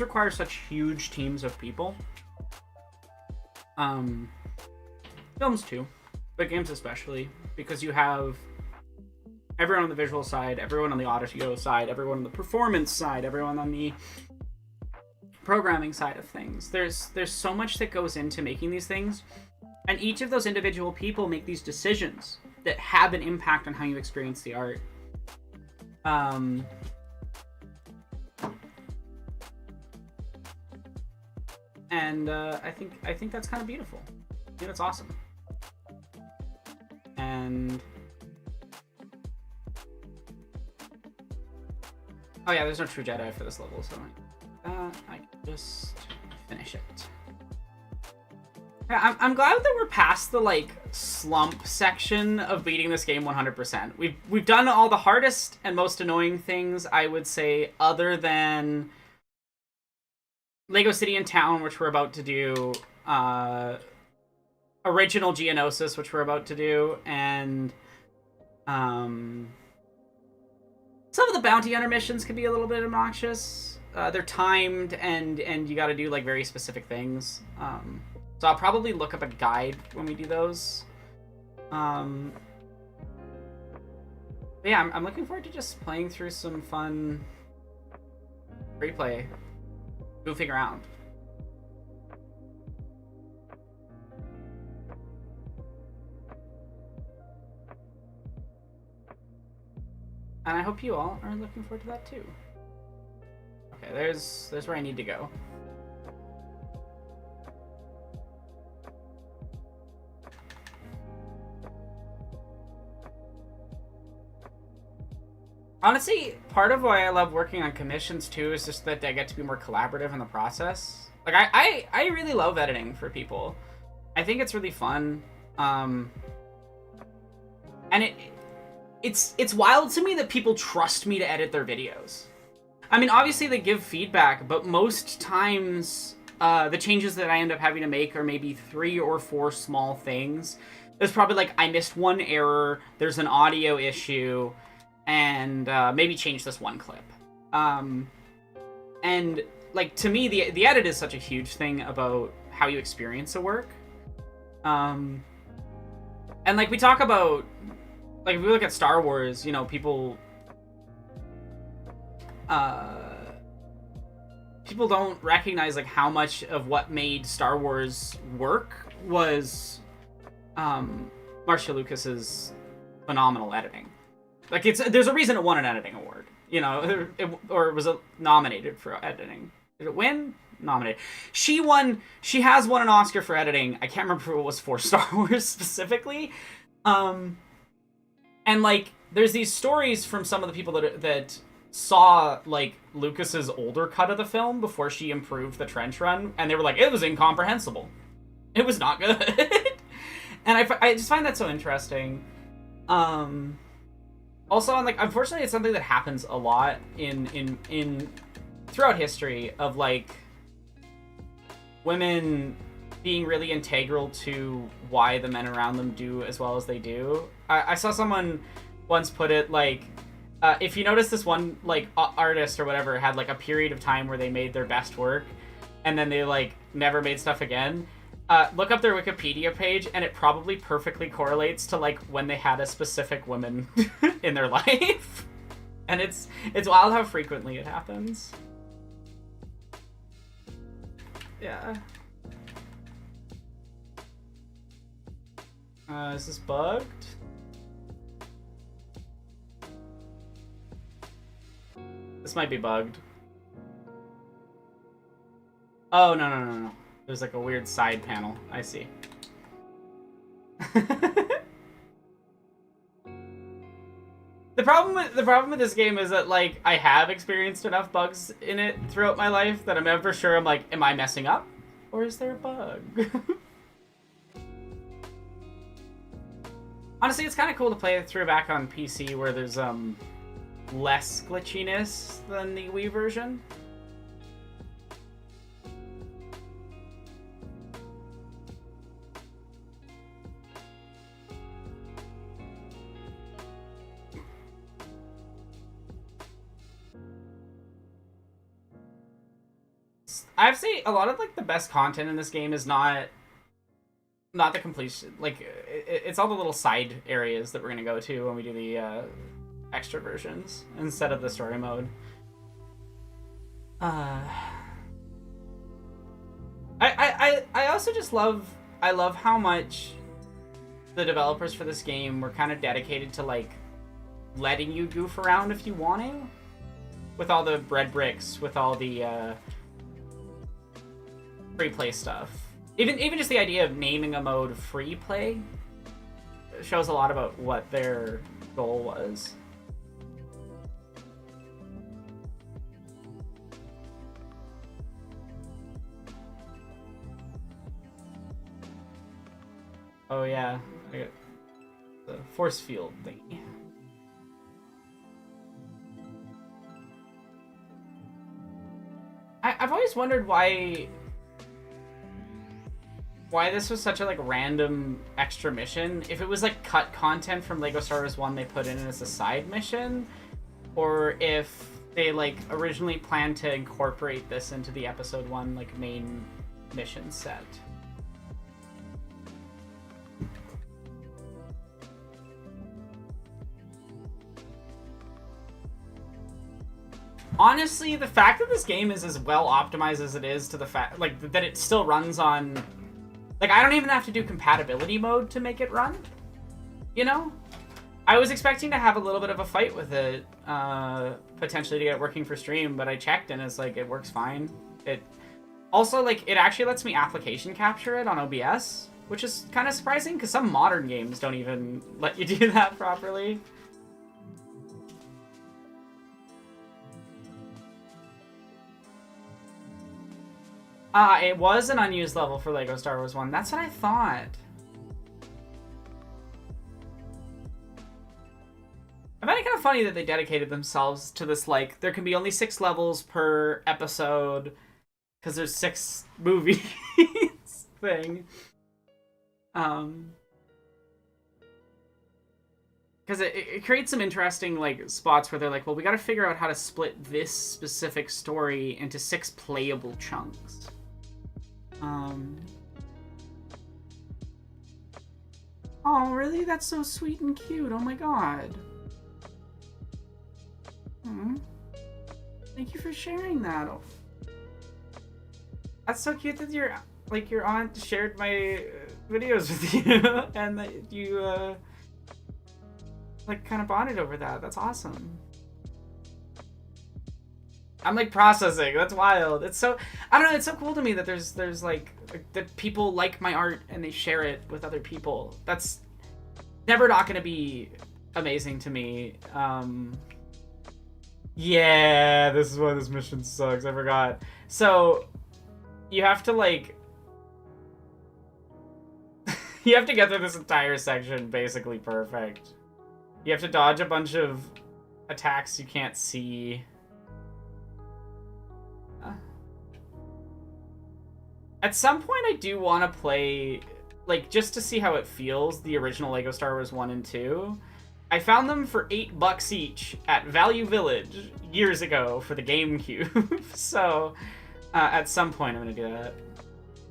require such huge teams of people. Films too, but games especially, because you have everyone on the visual side, everyone on the audio side, everyone on the performance side, everyone on the programming side of things. There's so much that goes into making these things, and each of those individual people make these decisions that have an impact on how you experience the art. And I think that's kind of beautiful. I think that's awesome. And oh yeah, there's no true Jedi for this level, so I can just finish it. Yeah, I'm glad that we're past the like slump section of beating this game 100%. We've done all the hardest and most annoying things, I would say, other than Lego City and Town, which we're about to do, original Geonosis, which we're about to do, and some of the bounty hunter missions can be a little bit obnoxious. They're timed, and you got to do like very specific things. So I'll probably look up a guide when we do those. But yeah, I'm looking forward to just playing through some fun replay, goofing around. And I hope you all are looking forward to that too. Okay, there's where I need to go. Honestly, part of why I love working on commissions too is just that I get to be more collaborative in the process. Like I really love editing for people. I think it's really fun. And it's wild to me that people trust me to edit their videos. I mean, obviously they give feedback, but most times the changes that I end up having to make are maybe 3 or 4 small things. There's probably like, I missed one error, there's an audio issue, and maybe change this one clip. And like, to me, the edit is such a huge thing about how you experience a work. And like, we talk about, like, if we look at Star Wars, you know, people don't recognize like how much of what made Star Wars work was Marcia Lucas's phenomenal editing. Like, there's a reason it won an editing award, you know, or was it nominated for editing? Did it win? Nominated. She has won an Oscar for editing. I can't remember who it was for, Star Wars specifically. And like, there's these stories from some of the people that saw like Lucas's older cut of the film before she improved the trench run, and they were like, it was incomprehensible. It was not good. And I just find that so interesting. Also, like, unfortunately, it's something that happens a lot in throughout history of like women being really integral to why the men around them do as well as they do. I saw someone once put it like, if you notice this one like artist or whatever had like a period of time where they made their best work and then they like never made stuff again, look up their Wikipedia page and it probably perfectly correlates to like when they had a specific woman in their life. And it's wild how frequently it happens. Yeah. Is this bugged? This might be bugged. Oh, no. There's like a weird side panel. I see. The problem with this game is that like I have experienced enough bugs in it throughout my life that I'm never sure. I'm like, am I messing up, or is there a bug? Honestly, it's kind of cool to play it through back on PC where there's less glitchiness than the Wii version. I've seen a lot of like the best content in this game is not the completion. Like it's all the little side areas that we're gonna go to when we do the extra versions instead of the story mode. I also just love how much the developers for this game were kind of dedicated to like letting you goof around if you want to, with all the bread bricks, with all the free play stuff. Even just the idea of naming a mode free play shows a lot about what their goal was. Oh yeah, I got the force field thingy. I've always wondered why this was such a like random extra mission. If it was like cut content from Lego Star Wars 1 they put in as a side mission, or if they like originally planned to incorporate this into the episode 1 like main mission set. Honestly, the fact that this game is as well optimized as it is to the fact like that it still runs on, like, I don't even have to do compatibility mode to make it run, you know? I was expecting to have a little bit of a fight with it, potentially to get it working for stream, but I checked and it's like, it works fine. It also, like, it actually lets me application capture it on OBS, which is kind of surprising because some modern games don't even let you do that properly. It was an unused level for Lego Star Wars 1. That's what I thought. I find it kind of funny that they dedicated themselves to this, like, there can be only 6 levels per episode because there's 6 movies thing. Because it creates some interesting, like, spots where they're like, well, we gotta figure out how to split this specific story into 6 playable chunks. Oh, really? That's so sweet and cute. Oh my god. Thank you for sharing that. That's so cute that your aunt shared my videos with you and that you like kind of bonded over that. That's awesome. I'm like processing. That's wild. It's so, I don't know, it's so cool to me that there's like that people like my art and they share it with other people. That's never not gonna be amazing to me. Yeah, this is why this mission sucks. I forgot. So you have to like you have to get through this entire section basically perfect. You have to dodge a bunch of attacks you can't see. At some point, I do want to play, like, just to see how it feels, the original LEGO Star Wars 1 and 2. I found them for $8 each at Value Village years ago for the GameCube. So, at some point, I'm going to do that.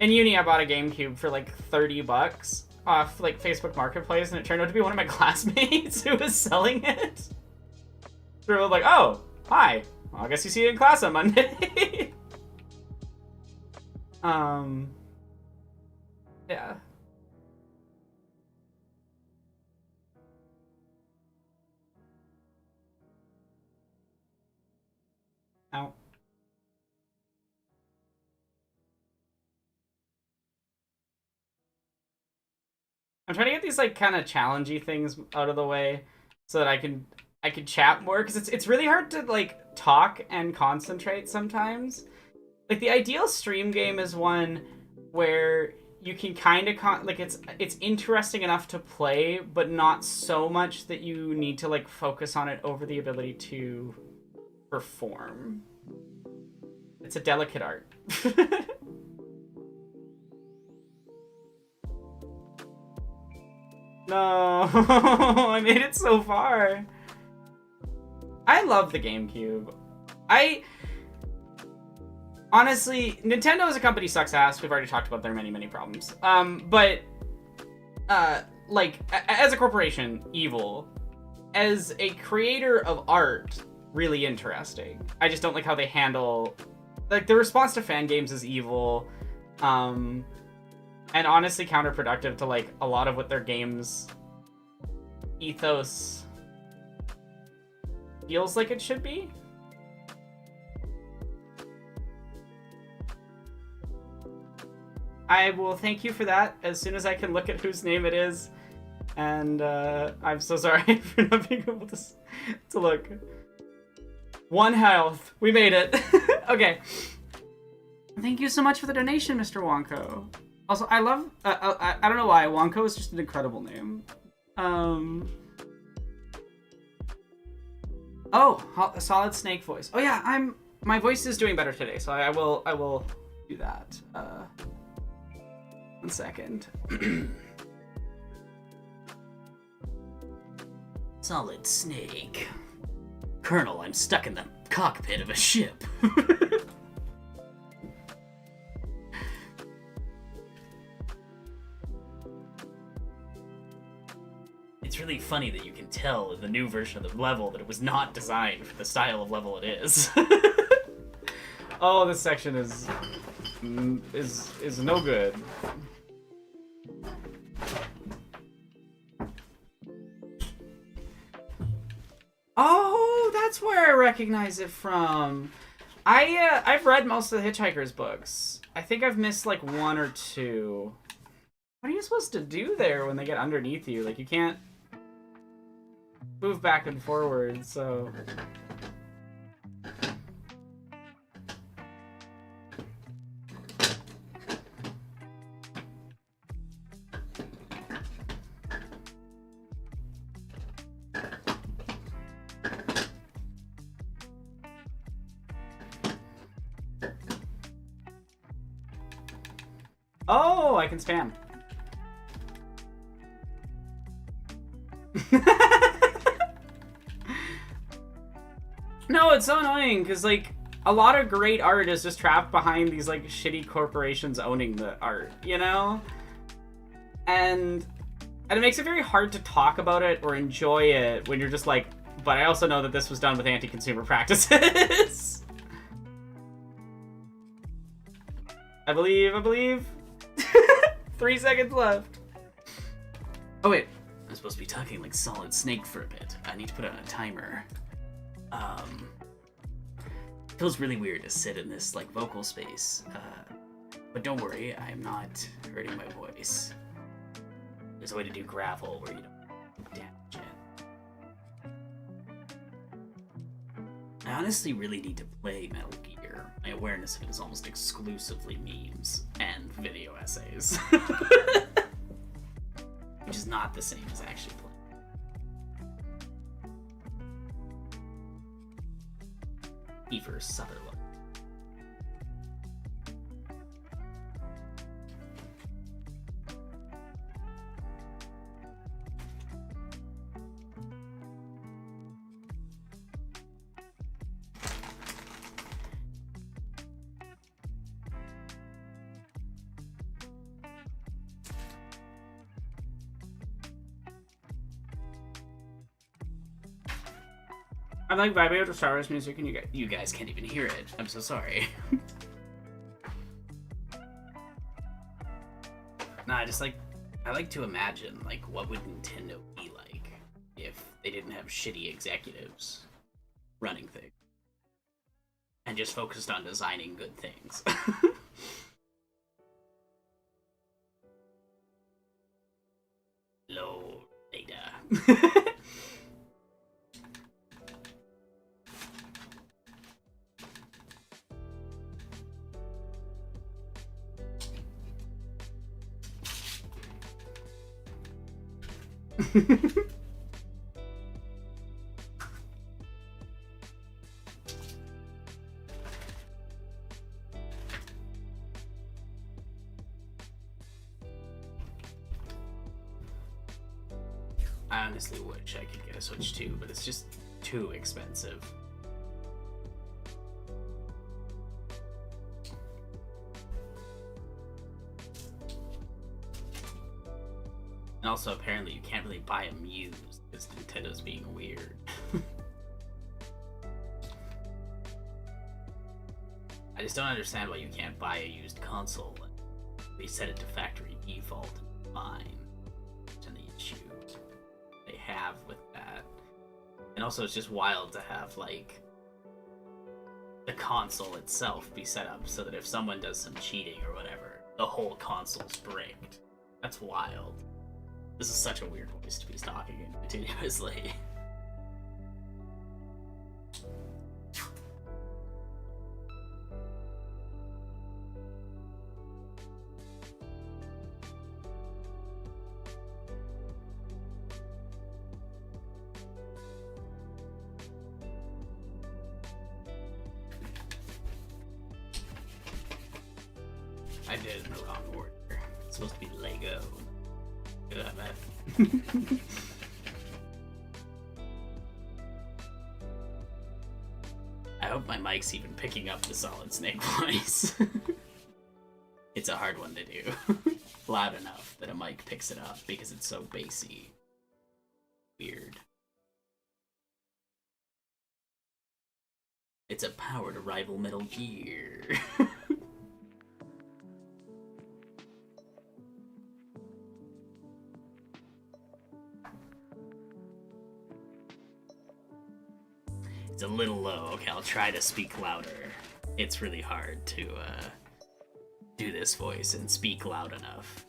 In uni, I bought a GameCube for, like, $30 off, like, Facebook Marketplace, and it turned out to be one of my classmates who was selling it. So we were like, oh, hi. Well, I guess you see it in class on Monday. Yeah. Ow. I'm trying to get these, like, kind of challengey things out of the way so that I can chat more, because it's really hard to, like, talk and concentrate sometimes. Like, the ideal stream game is one where you can kind of like, it's interesting enough to play, but not so much that you need to, like, focus on it over the ability to perform. It's a delicate art. No, I made it so far. I love the GameCube. Honestly, Nintendo as a company sucks ass. We've already talked about their many, many problems. But, like, as a corporation, evil. As a creator of art, really interesting. I just don't like how they handle... Like, the response to fan games is evil. And honestly counterproductive to, like, a lot of what their games ethos feels like it should be. I will thank you for that as soon as I can look at whose name it is. And I'm so sorry for not being able to look. 1 health. We made it. Okay. Thank you so much for the donation, Mr. Wonko. Also, I love... I don't know why. Wonko is just an incredible name. Oh, a solid snake voice. Oh yeah, my voice is doing better today, so I will do that. 1 second. Solid snake. Colonel, I'm stuck in the cockpit of a ship. It's really funny that you can tell in the new version of the level that it was not designed for the style of level it is. Oh, this section is no good. Oh, that's where I recognize it from. I've read most of the Hitchhiker's books. I think I've missed like 1 or 2. What are you supposed to do there when they get underneath you? Like, you can't move back and forward, so... Oh, I can spam. No, it's so annoying, because, like, a lot of great art is just trapped behind these, like, shitty corporations owning the art, you know? And it makes it very hard to talk about it or enjoy it when you're just like, but I also know that this was done with anti-consumer practices. I believe. 3 seconds left. Oh, wait. I'm supposed to be talking like Solid Snake for a bit. I need to put on a timer. It feels really weird to sit in this, like, vocal space. But don't worry, I'm not hurting my voice. There's a way to do gravel where you don't damage it. I honestly really need to play Metal Gear. My awareness of it is almost exclusively memes and video essays. Which is not the same as actually playing. Kiefer Sutherland. I'm like vibing out to Star Wars music and you guys can't even hear it. I'm so sorry. Nah, I like to imagine, like, what would Nintendo be like if they didn't have shitty executives running things and just focused on designing good things. Low data. I honestly wish I could get a Switch 2, but it's just too expensive. And also, apparently, you can't really buy them used because Nintendo's being weird. I just don't understand why you can't buy a used console and reset it to factory default and fine. And the issue they have with that. And also, it's just wild to have, like, the console itself be set up so that if someone does some cheating or whatever, the whole console's bricked. That's wild. This is such a weird voice to be talking in continuously. I did it in the wrong order. It's supposed to be Lego. Look at that. I hope my mic's even picking up the Solid Snake voice. It's a hard one to do. Loud enough that a mic picks it up because it's so bassy. Weird. It's a power to rival Metal Gear. It's a little low. Okay, I'll try to speak louder. It's really hard to do this voice and speak loud enough.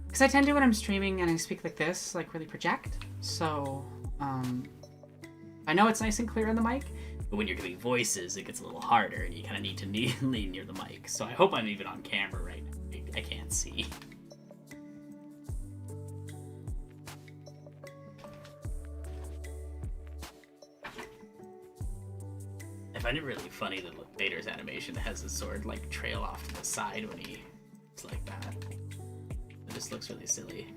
Because I tend to when I'm streaming and I speak like this, like really project. So, I know it's nice and clear on the mic. But when you're doing voices, it gets a little harder and you kind of need to lean near the mic. So I hope I'm even on camera right now. I can't see. I find it really funny that Vader's animation has his sword like trail off to the side when he It's like that. It just looks really silly.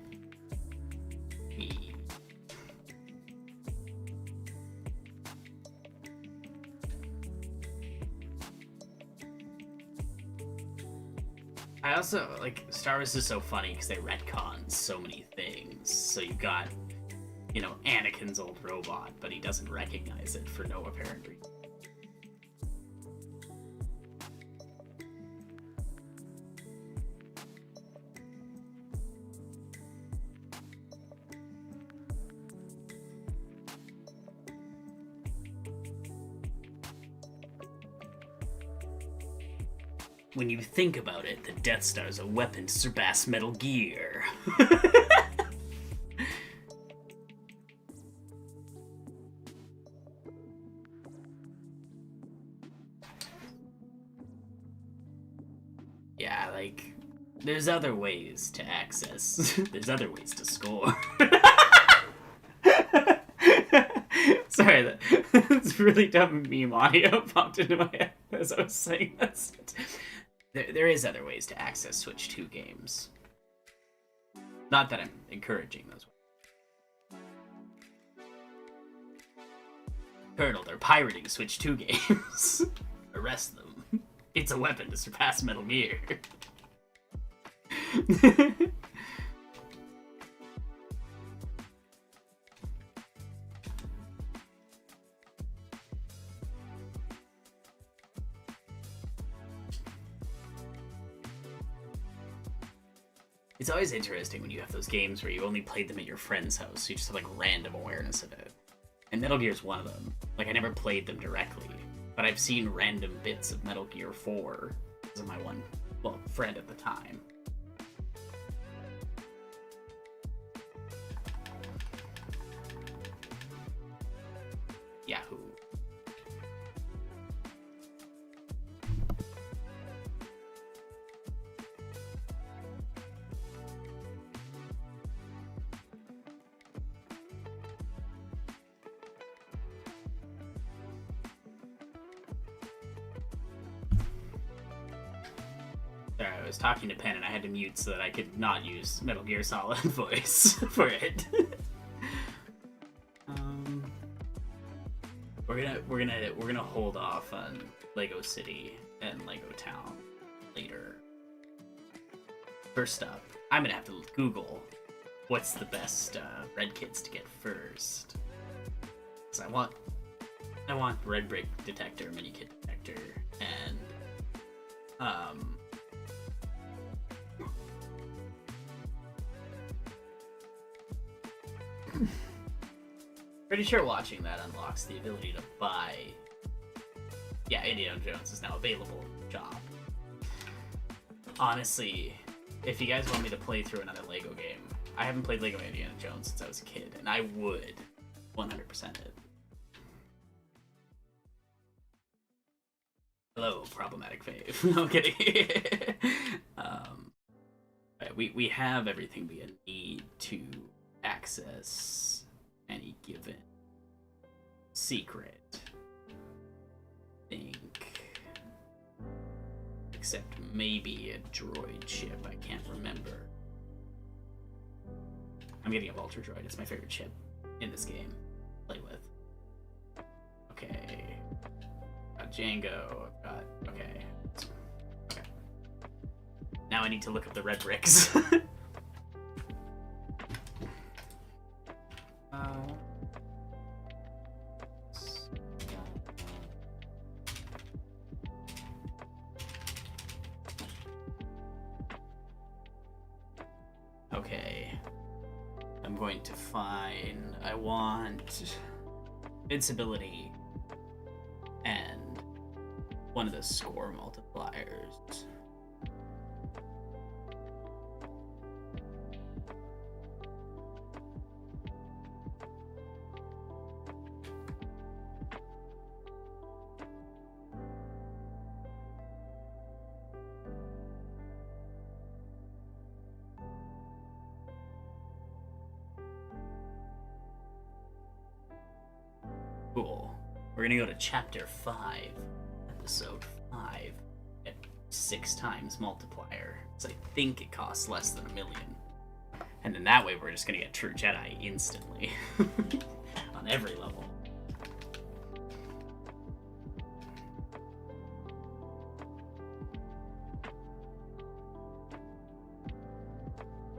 I also, like, Star Wars is so funny because they retcon so many things. So you've got, you know, Anakin's old robot, but he doesn't recognize it for no apparent reason. When you think about it, the Death Star is a weapon to surpass Metal Gear. Yeah, like, there's other ways to access. There's other ways to score. Sorry, that's really dumb meme audio popped into my head as I was saying this. There is other ways to access Switch 2 games. Not that I'm encouraging those ways. Colonel, they're pirating Switch 2 games. Arrest them. It's a weapon to surpass Metal Gear. It's always interesting when you have those games where you only played them at your friend's house, so you just have like random awareness of it. And Metal Gear's one of them. Like, I never played them directly, but I've seen random bits of Metal Gear 4 because of my one, well, friend at the time. Yahoo. Sorry, I was talking to Penn and I had to mute so that I could not use Metal Gear Solid voice for it. We're gonna hold off on Lego City and Lego Town later. First up, I'm gonna have to Google what's the best red kits to get first. Cause I want red brick detector, mini kit detector, and pretty sure watching that unlocks the ability to buy. Yeah, Indiana Jones is now available. Job. Honestly, if you guys want me to play through another Lego game, I haven't played Lego Indiana Jones since I was a kid, and I would 100% it. Hello, problematic fave. No, I'm kidding. We have everything we need to access any given secret think, except maybe a droid chip. I can't remember. I'm getting a Vulture droid. It's my favorite chip in this game to play with. Okay, got Django. Okay. Now I need to look up the red bricks. Okay. I'm going to find... I want invincibility and one of the score multipliers. Cool. We're gonna go to chapter 5, episode 5. 6 times multiplier. So I think it costs less than $1 million. And then that way we're just gonna get True Jedi instantly. On every level.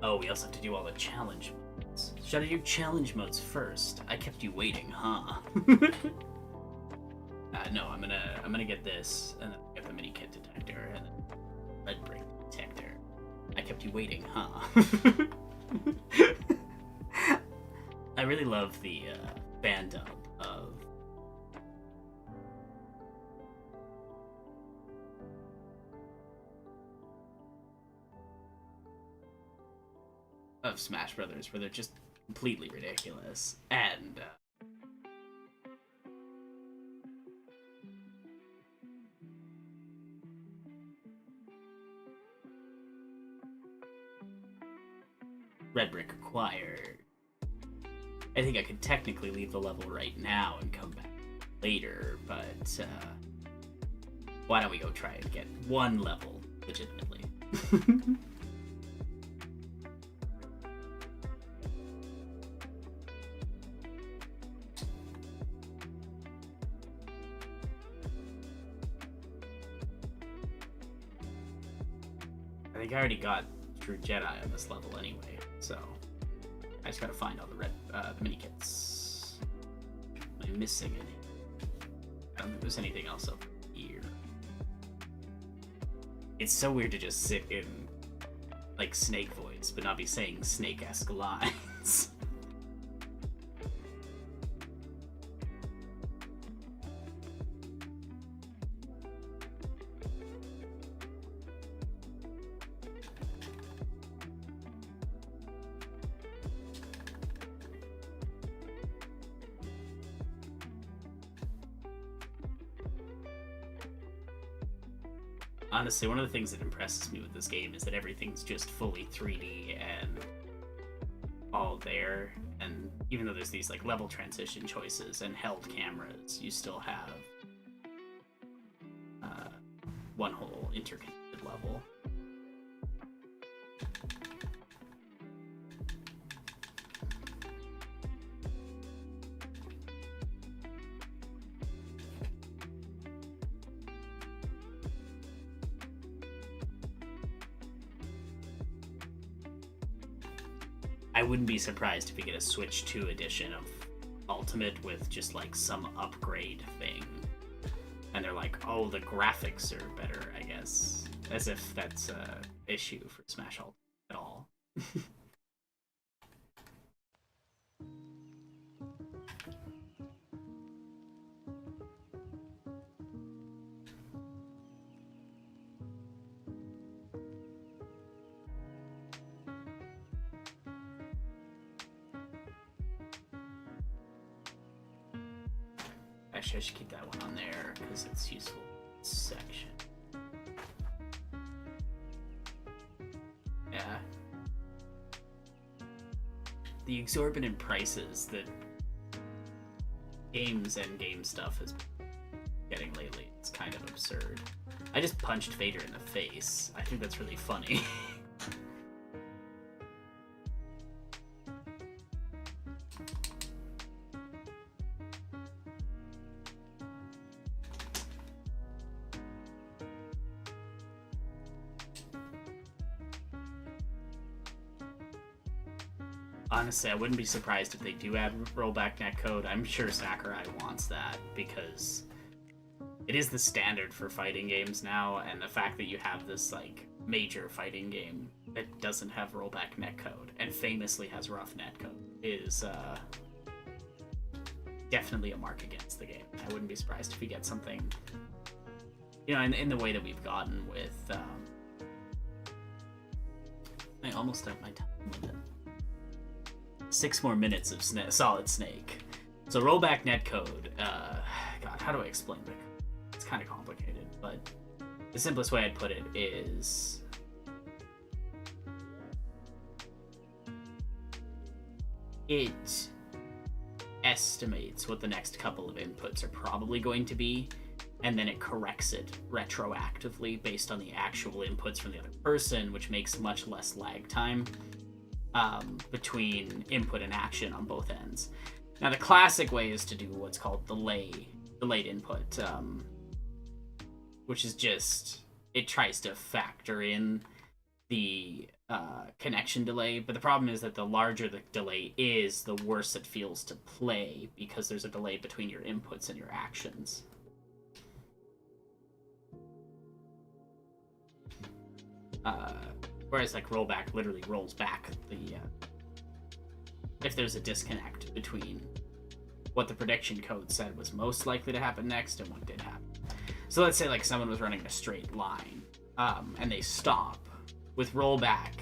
Oh, we also have to do all the challenge modes. Should I do challenge modes first? I kept you waiting, huh? No, I'm gonna get this, and then get the mini kit detector, and then red brick detector. I kept you waiting, huh? I really love the fandom of Smash Brothers, where they're just completely ridiculous, and red brick acquired. I think I could technically leave the level right now and come back later, but why don't we go try and get one level legitimately? I think I already got True Jedi on this level anyway, so I just gotta find all the the mini kits. Am I missing any? I don't think there's anything else up here. It's so weird to just sit in like Snake voice, but not be saying Snake-esque lines. Honestly, one of the things that impresses me with this game is that everything's just fully 3D and all there. And even though there's these like level transition choices and held cameras, you still have one whole interconnected level. I wouldn't be surprised if we get a Switch 2 edition of Ultimate with just like some upgrade thing. And they're like, oh, the graphics are better, I guess. As if that's a issue for Smash Ultimate at all. Actually, I should keep that one on there because it's useful section. Yeah. The exorbitant prices that games and game stuff has been getting lately, it's kind of absurd. I just punched Vader in the face. I think that's really funny. Honestly, I wouldn't be surprised if they do add rollback netcode. I'm sure Sakurai wants that because it is the standard for fighting games now, and the fact that you have this like major fighting game that doesn't have rollback netcode and famously has rough netcode is definitely a mark against the game. I wouldn't be surprised if we get something, you know, in the way that we've gotten with. I almost have my time limit. 6 more minutes of Solid Snake. So rollback netcode. God, how do I explain that? It's kind of complicated, but the simplest way I'd put it is it estimates what the next couple of inputs are probably going to be, and then it corrects it retroactively based on the actual inputs from the other person, which makes much less lag time between input and action on both ends. Now, the classic way is to do what's called delayed input, which is just, it tries to factor in the connection delay, but the problem is that the larger the delay is, the worse it feels to play, because there's a delay between your inputs and your actions. Whereas like rollback literally rolls back the if there's a disconnect between what the prediction code said was most likely to happen next and what did happen. So let's say like someone was running a straight line and they stop. With rollback,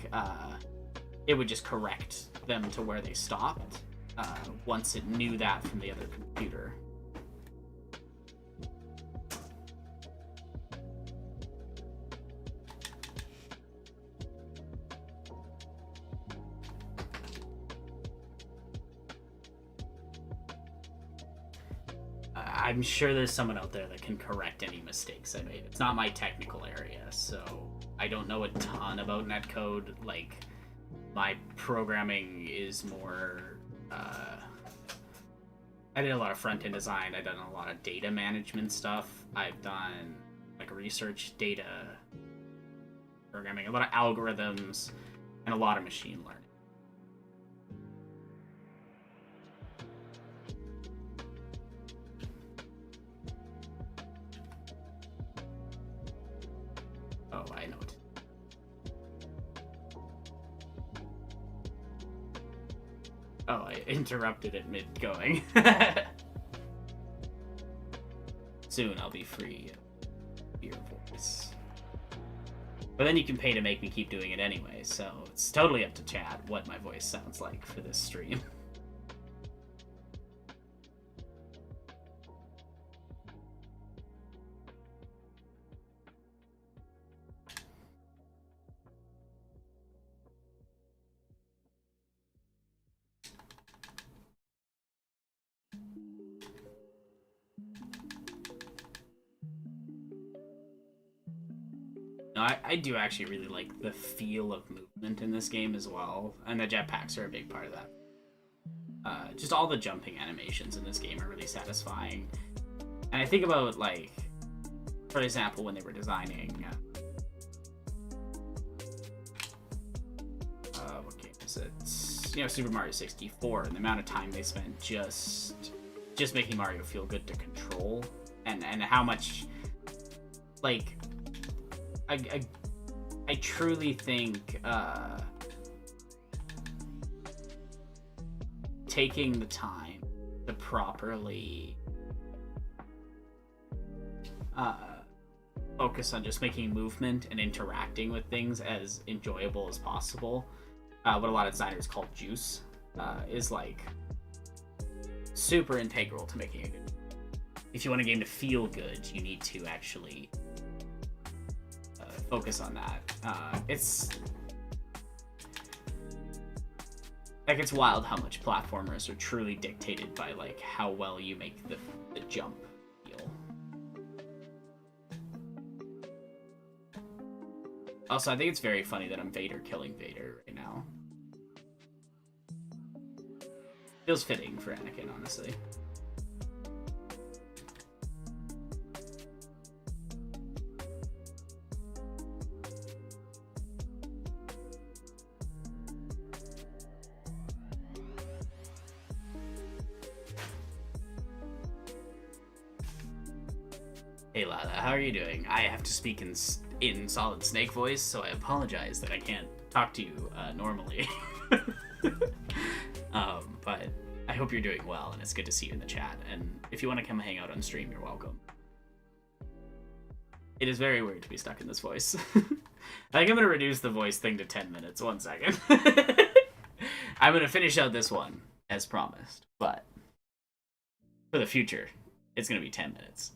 it would just correct them to where they stopped once it knew that from the other computer. I'm sure there's someone out there that can correct any mistakes I made. It's not my technical area, so I don't know a ton about netcode. Like, my programming is more... I did a lot of front-end design. I've done a lot of data management stuff. I've done, like, research data programming, a lot of algorithms, and a lot of machine learning. Oh, I know it. Oh, I interrupted it mid-going. Soon I'll be free of your voice. But then you can pay to make me keep doing it anyway, so it's totally up to Chad what my voice sounds like for this stream. No, I do actually really like the feel of movement in this game as well, and the jetpacks are a big part of that. Just all the jumping animations in this game are really satisfying. And I think about, like, for example, when they were designing... what game is it? You know, Super Mario 64, and the amount of time they spent just making Mario feel good to control, and how much, like... I truly think taking the time to properly focus on just making movement and interacting with things as enjoyable as possible, what a lot of designers call juice, is like super integral to making a good game. If you want a game to feel good, you need to actually focus on that. It's like, it's wild how much platformers are truly dictated by like how well you make the jump feel. Also, I think it's very funny that I'm Vader killing Vader right now. Feels fitting for Anakin, honestly. Hey Lila, how are you doing? I have to speak in Solid Snake voice, so I apologize that I can't talk to you normally. But I hope you're doing well, and it's good to see you in the chat. And if you want to come hang out on stream, you're welcome. It is very weird to be stuck in this voice. I think I'm going to reduce the voice thing to 10 minutes. 1 second. I'm going to finish out this one, as promised. But for the future, it's going to be 10 minutes.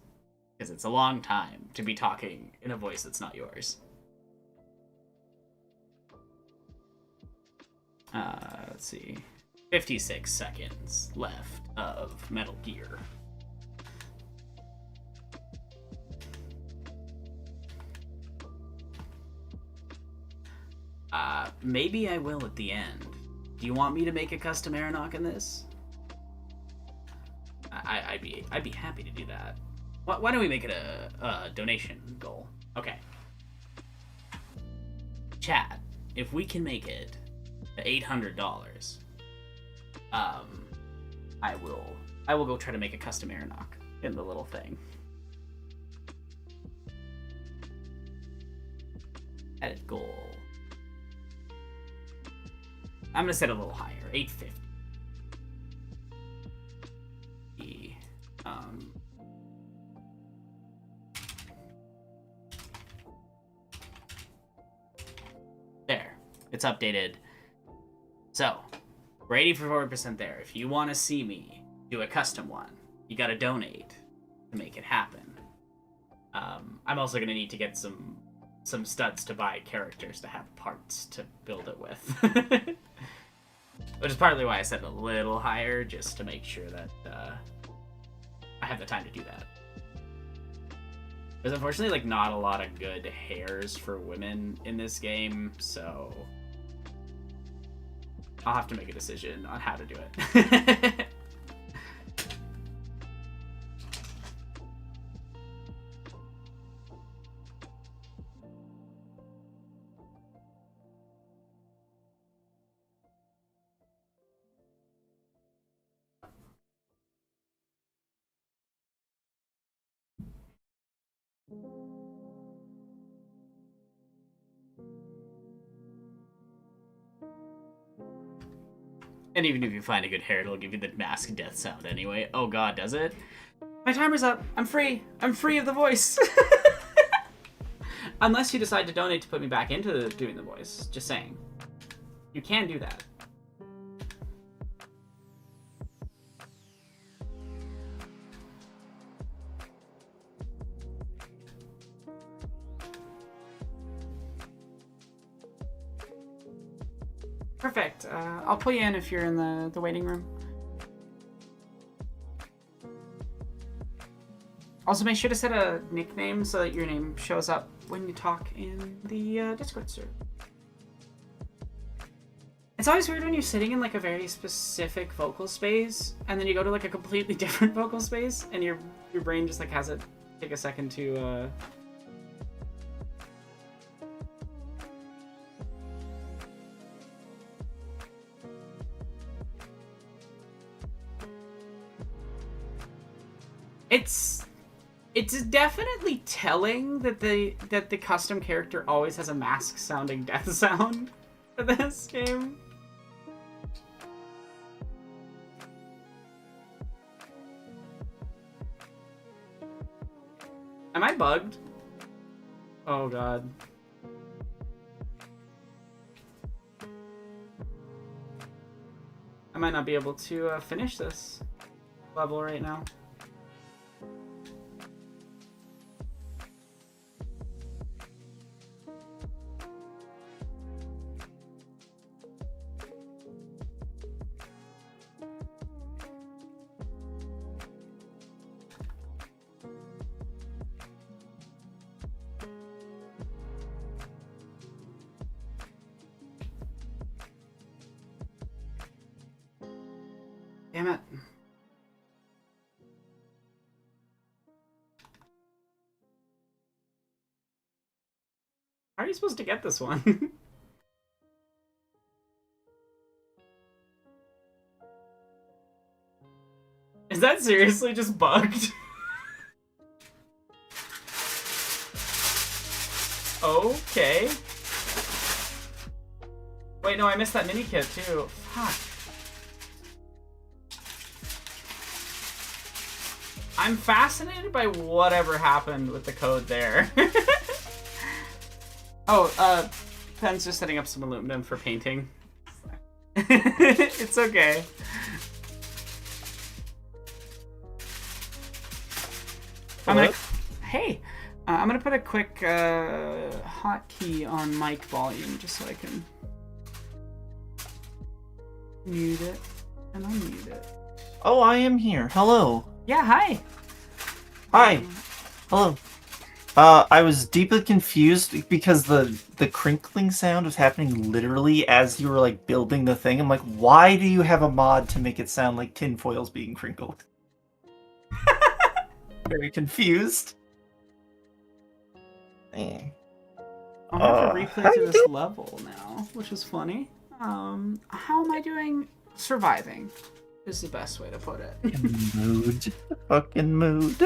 Because it's a long time to be talking in a voice that's not yours. Let's see. 56 seconds left of Metal Gear. Maybe I will at the end. Do you want me to make a custom Aeronauts in this? I'd be happy to do that. Why don't we make it a donation goal? Okay. Chat, if we can make it to $800, I will go try to make a custom Aeronauts in the little thing. Edit goal. I'm gonna set it a little higher, 850. There, it's updated. So, we're 84% there. If you want to see me do a custom one, you gotta donate to make it happen. I'm also gonna need to get some studs to buy characters to have parts to build it with. Which is partly why I set it a little higher, just to make sure that I have the time to do that. There's unfortunately like not a lot of good hairs for women in this game, so I'll have to make a decision on how to do it. And even if you find a good hair, it'll give you the mask death sound anyway. Oh god, does it? My timer's up. I'm free. I'm free of the voice. Unless you decide to donate to put me back into doing the voice. Just saying. You can do that. Perfect. I'll pull you in if you're in the waiting room. Also, make sure to set a nickname so that your name shows up when you talk in the Discord server. It's always weird when you're sitting in like a very specific vocal space, and then you go to like a completely different vocal space, and your brain just like has it take a second to It's definitely telling that the custom character always has a mask sounding death sound for this game. Am I bugged? Oh god. I might not be able to finish this level right now. Damn it. How are you supposed to get this one? Is that seriously just bugged? Okay. Wait, no, I missed that mini kit too. Fuck. I'm fascinated by whatever happened with the code there. Oh, Pen's just setting up some aluminum for painting. It's okay. Hey, I'm gonna put a quick hotkey on mic volume just so I can mute it and unmute it. Oh, I am here. Hello. Yeah, hi. Hi. Hello. I was deeply confused because the crinkling sound was happening literally as you were like building the thing. I'm like, why do you have a mod to make it sound like tinfoil's being crinkled? Very confused. Eh. I'll have to how replay through you this doing? level now, which is funny. How am I doing? Surviving is the best way to put it. Mood. Fucking mood.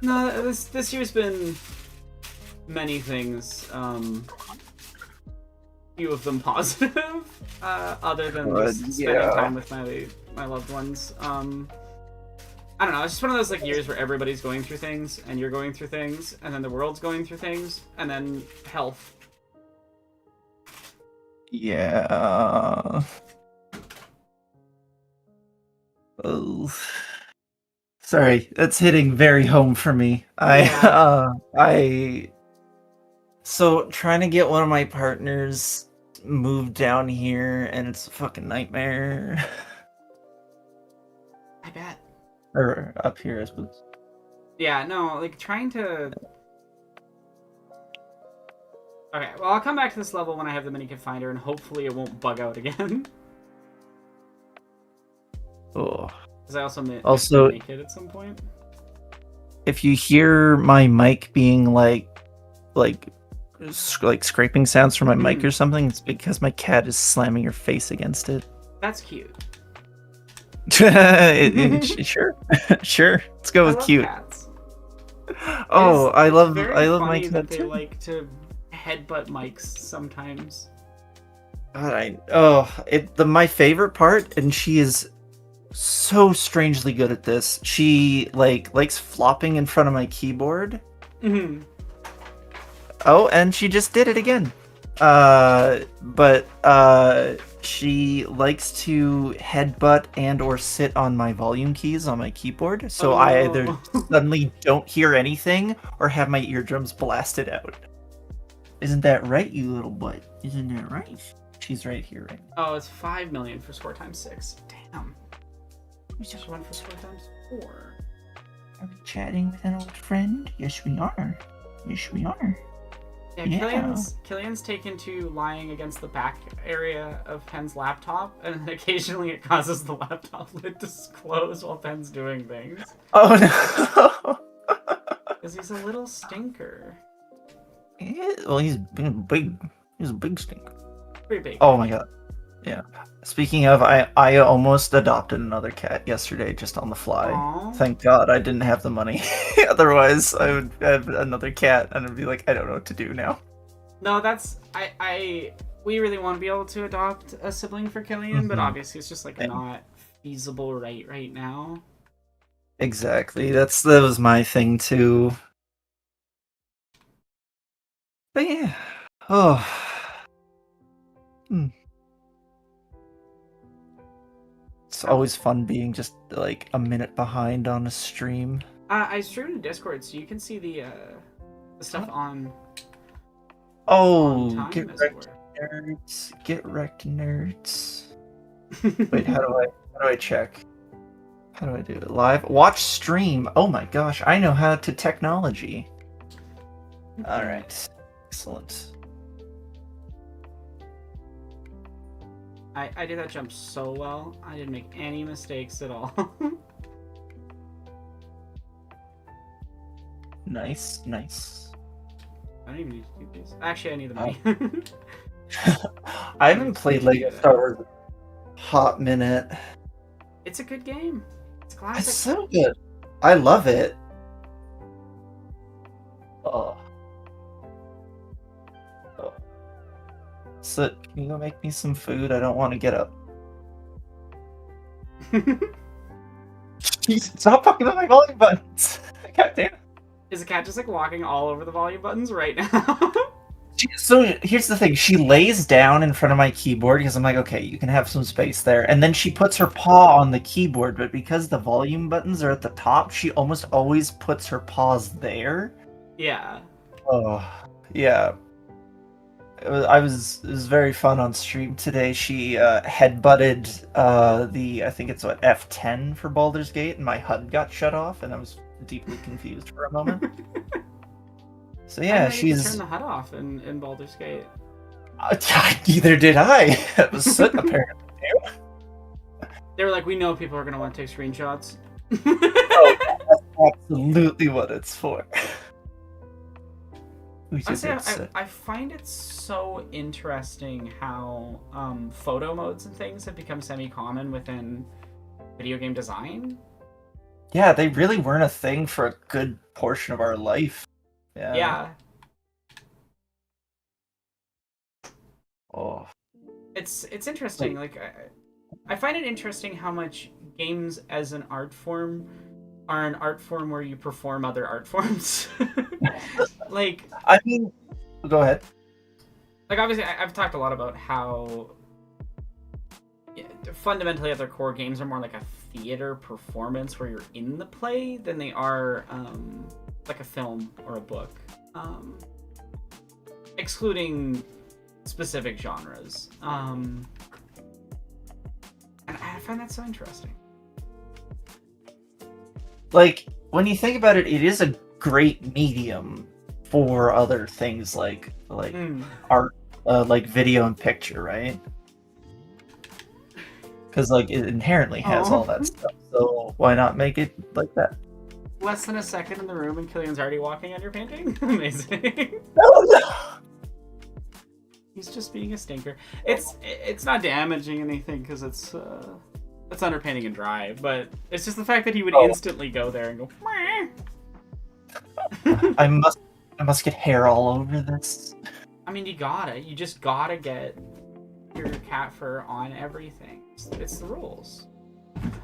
No, this year's been many things. Few of them positive. Other than just spending yeah. time with my loved ones. I don't know. It's just one of those like years where everybody's going through things, and you're going through things, and then the world's going through things, and then health. Yeah. Oh. Sorry, that's hitting very home for me. Yeah. So trying to get one of my partners moved down here, and it's a fucking nightmare. I bet. Or up here, I suppose. Yeah, no, like trying to. Okay, well, I'll come back to this level when I have the minikit finder, and hopefully it won't bug out again. Oh. Because I also missed the Also, minikit at some point. if you hear my mic being like scraping sounds from my mic or something, it's because my cat is slamming her face against it. That's cute. Sure, sure. Let's go I with love cute. cats. Oh, It's I love very my funny that cat they too. like to headbutt mics sometimes. God, my favorite part, and she is so strangely good at this. She likes flopping in front of my keyboard. Mhm. Oh, and she just did it again. But she likes to headbutt and or sit on my volume keys on my keyboard, so I either Oh. suddenly don't hear anything or have my eardrums blasted out. Isn't that right, you little butt? Isn't that right? She's right here, right? Oh, it's 5 million for score times 6. Damn. Just one for score times 4. Are we chatting with an old friend? Yes, we are. Yes, we are. Yeah, Yeah. Killian's taken to lying against the back area of Pen's laptop, and then occasionally it causes the laptop lid to close while Pen's doing things. Oh no! Because he's a little stinker. Well, he's big. He's a big stink. Pretty big. Oh my god. Yeah. Speaking of, I almost adopted another cat yesterday just on the fly. Aw. Thank God I didn't have the money. Otherwise, I would have another cat and I'd be like, I don't know what to do now. No, that's we really want to be able to adopt a sibling for Killian, but Mhm. obviously it's just like Yeah. not feasible right now. Exactly. That was my thing too. But yeah. Oh. Hmm. It's always fun being just like a minute behind on a stream. I streamed in Discord, so you can see the stuff on Oh, time get as wrecked, well. nerds. Get wrecked, nerds. Wait, how do I check? How do I do it? Live? Watch stream. Oh my gosh, I know how to technology. Alright. Excellent. I did that jump so well. I didn't make any mistakes at all. Nice, nice. I don't even need to do these. Actually, I need the money. I haven't played Lego Star Wars in a hot minute. It's a good game. It's classic. It's so good. I love it. Oh. Oh. So, can you go make me some food? I don't want to get up. Jeez, stop fucking with my volume buttons. God damn. Is the cat just like walking all over the volume buttons right now? So here's the thing. She lays down in front of my keyboard because I'm like, okay, you can have some space there. And then she puts her paw on the keyboard, but because the volume buttons are at the top, she almost always puts her paws there. Yeah. Oh, yeah. It was very fun on stream today. She headbutted I think it's what, F10 for Baldur's Gate, and my HUD got shut off, and I was deeply confused for a moment. So I yeah, didn't know you could she's. turn the HUD off in Baldur's Gate. Neither did I. It was Soot apparently. They were like, we know people are gonna want to take screenshots. Oh, that's absolutely what it's for. We just Honestly, did Soot. I find it so interesting how photo modes and things have become semi-common within video game design. Yeah, they really weren't a thing for a good portion of our life. Yeah, Oh. it's interesting. Like I find it interesting how much games as an art form are an art form where you perform other art forms. like I mean, go ahead. obviously I've talked a lot about how fundamentally at their core games are more like a theater performance where you're in the play than they are like a film or a book, excluding specific genres, and I find that so interesting. Like, when you think about it, it is a great medium for other things like art, like video and picture, right? Because like it inherently has all that stuff. So why not make it like that? Less than a second in the room and Killian's already walking on your painting. Amazing. No. He's just being a stinker. It's not damaging anything because it's underpainting and dry, but it's just the fact that he would instantly go there and go. I must get hair all over this. I mean, you just gotta get your cat fur on everything. It's the rules.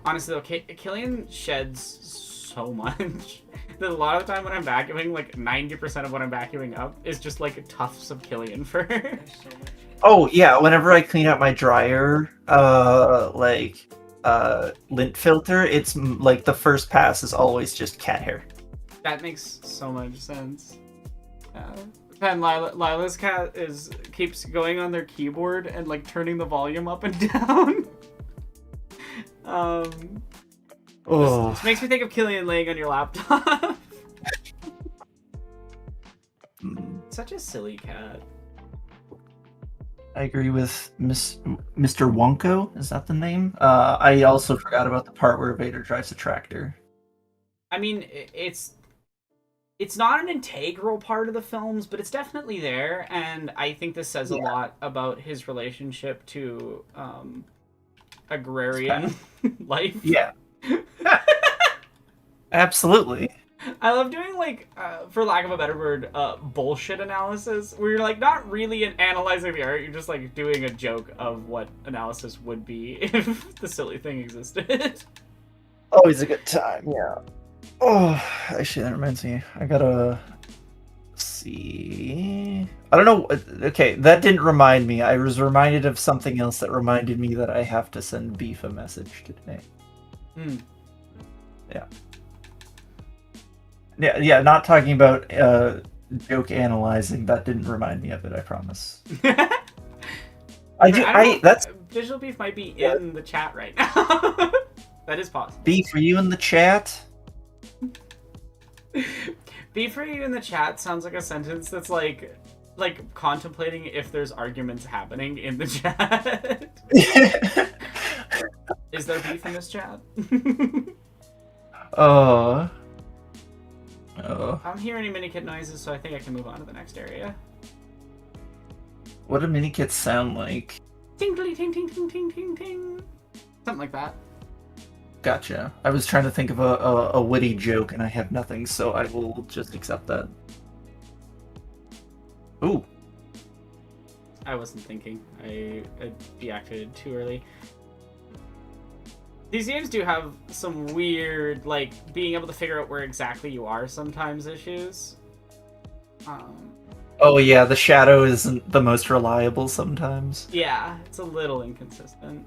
Honestly, though, Killian sheds so much that a lot of the time when I'm vacuuming, like 90% of what I'm vacuuming up is just like tufts of Killian fur. Oh yeah, whenever I clean out my dryer, lint filter, it's like the first pass is always just cat hair. That makes so much sense. And Lila's cat keeps going on their keyboard and like turning the volume up and down. This makes me think of Killian laying on your laptop. Such a silly cat. I agree with Mr. Wonko. Is that the name? I also forgot about the part where Vader drives a tractor. I mean, it's not an integral part of the films, but it's definitely there, and I think this says a lot about his relationship to agrarian life. Yeah. Absolutely. I love doing, like, for lack of a better word, bullshit analysis, where you're, like, not really analyzing the art, you're just, like, doing a joke of what analysis would be if the silly thing existed. Always a good time, yeah. Oh, actually, that reminds me. I gotta see. I don't know. Okay, that didn't remind me. I was reminded of something else that reminded me that I have to send Beef a message today. Yeah. Yeah, not talking about joke analyzing. That didn't remind me of it, I promise. That's Digital Beef might be in the chat right now. That is possible. Beef, are you in the chat? Beef, are you in the chat sounds like a sentence that's like contemplating if there's arguments happening in the chat. Is there beef in this chat? Oh. I don't hear any minikit noises, so I think I can move on to the next area. What do minikits sound like? Ting-tling, ting, ting, ting, ting, ting, ting. Something like that. Gotcha. I was trying to think of a witty joke and I have nothing, so I will just accept that. Ooh. I wasn't thinking. I deactivated too early. These games do have some weird, like, being able to figure out where exactly you are sometimes issues. Oh yeah, the shadow isn't the most reliable sometimes. Yeah, it's a little inconsistent.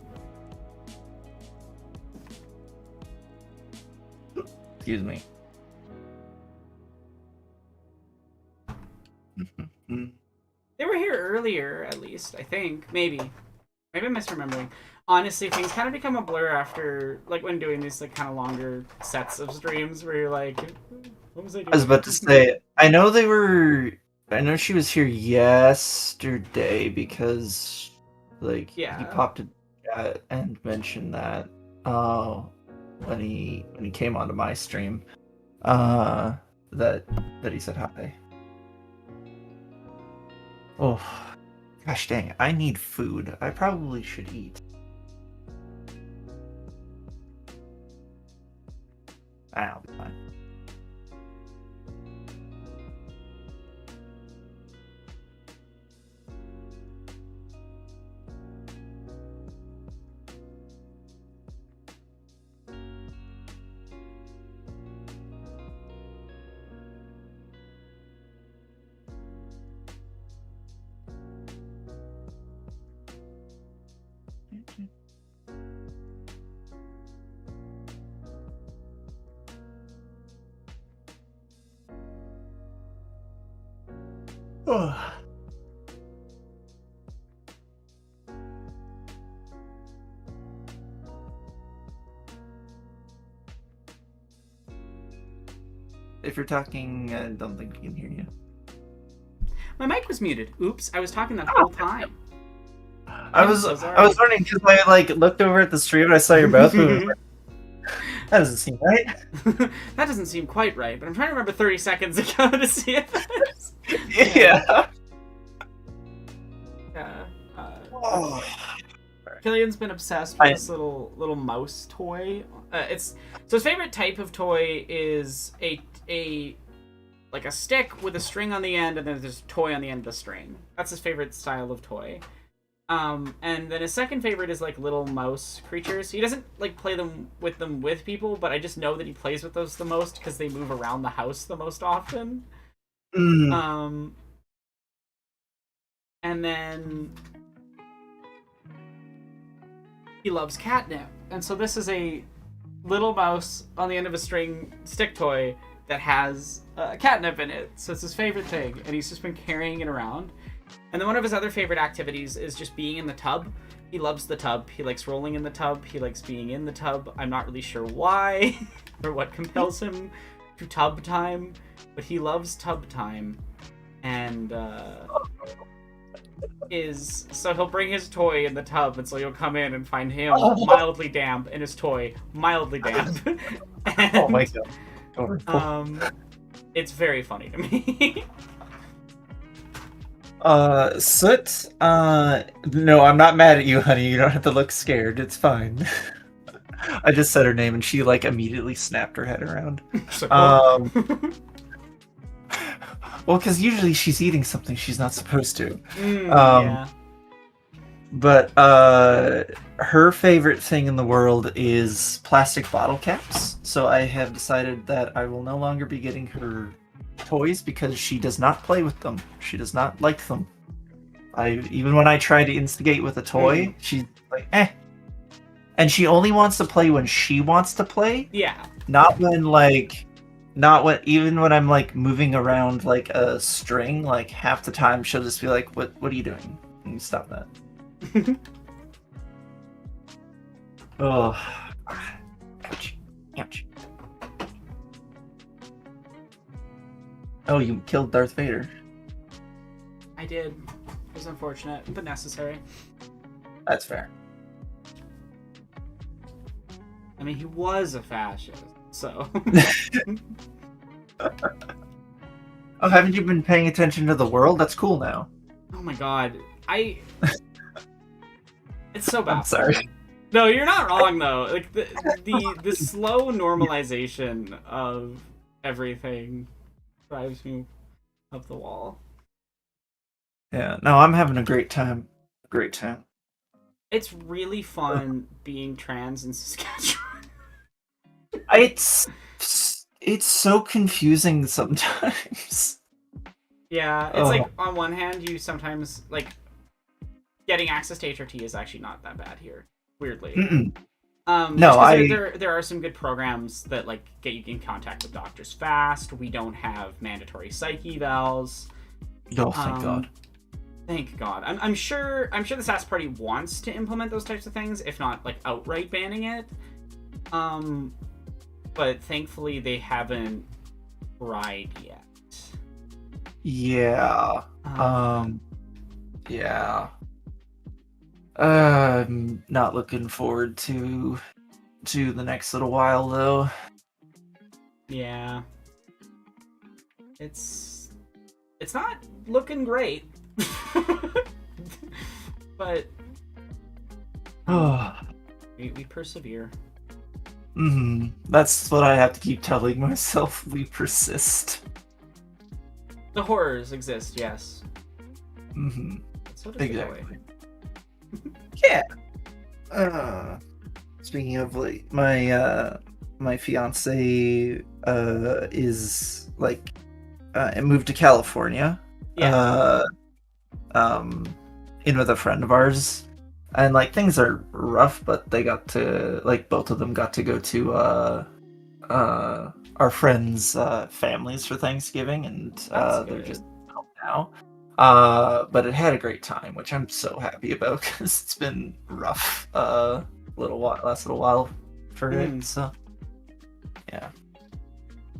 Excuse me. They were here earlier, at least, I think. Maybe I'm misremembering. honestly, things kind of become a blur after, like, when doing these, like, kind of longer sets of streams where you're like, what was I doing? I was about to say, I know she was here yesterday because, like, Yeah. he popped in chat and mentioned that, when he came onto my stream, that he said hi. Oh, gosh dang, I need food. I probably should eat. I'll be fine. Oh. If you're talking, I don't think we can hear you. My mic was muted. Oops, I was talking that whole time. I was wondering because I like looked over at the stream and I saw your mouth move. That doesn't seem right. That doesn't seem quite right, but I'm trying to remember 30 seconds ago to see if it's... Yeah. Yeah. Oh. Killian's been obsessed with this little mouse toy. So his favorite type of toy is a like a stick with a string on the end, and then there's a toy on the end of the string. That's his favorite style of toy. And then his second favorite is like little mouse creatures. He doesn't like play with them with people, but I just know that he plays with those the most because they move around the house the most often. Mm. And then he loves catnip, and so this is a little mouse on the end of a string stick toy that has catnip in it. So it's his favorite thing, and he's just been carrying it around. And then one of his other favorite activities is just being in the tub. He loves the tub. He likes rolling in the tub. He likes being in the tub. I'm not really sure why or what compels him to tub time, but he loves tub time. And so he'll bring his toy in the tub, and so you'll come in and find him mildly damp and his toy mildly damp. And, oh my god. It's very funny to me. Soot, no, I'm not mad at you, honey. You don't have to look scared. It's fine. I just said her name and she like immediately snapped her head around. Well, because usually she's eating something she's not supposed to. Yeah. But her favorite thing in the world is plastic bottle caps. So I have decided that I will no longer be getting her toys because she does not play with them. She does not like them. Even when I try to instigate with a toy, she's like, eh. And she only wants to play when she wants to play. Yeah. Even when I'm like moving around like a string, like half the time she'll just be like, what are you doing? Can you stop that? Oh. Ouch. Ouch. Oh, you killed Darth Vader. I did. It was unfortunate, but necessary. That's fair. I mean, he was a fascist, so... Oh, haven't you been paying attention to the world? That's cool now. Oh my god. It's so bad. I'm sorry. No, you're not wrong, though. Like, the slow normalization of everything drives me up the wall. Yeah, no, I'm having a great time. Great time. It's really fun being trans in Saskatchewan. It's so confusing sometimes. Yeah, it's like, on one hand, you sometimes, like, getting access to HRT is actually not that bad here, weirdly. There are some good programs that, like, get you in contact with doctors fast. We don't have mandatory psych evals. Oh, thank God. Thank God. I'm sure the SAS party wants to implement those types of things, if not like outright banning it. But thankfully they haven't tried yet. Yeah. Yeah. I'm not looking forward to the next little while though. Yeah. It's not looking great. But we persevere. That's what I have to keep telling myself. We persist. The horrors exist, yes. So does Exactly. the Yeah. Speaking of like my fiance is like moved to California. Yeah. In with a friend of ours, and like things are rough, but they got to like both of them got to go to our friends' families for Thanksgiving, and That's they're good. just home now. But it had a great time, which I'm so happy about because it's been rough last little while for it. So yeah.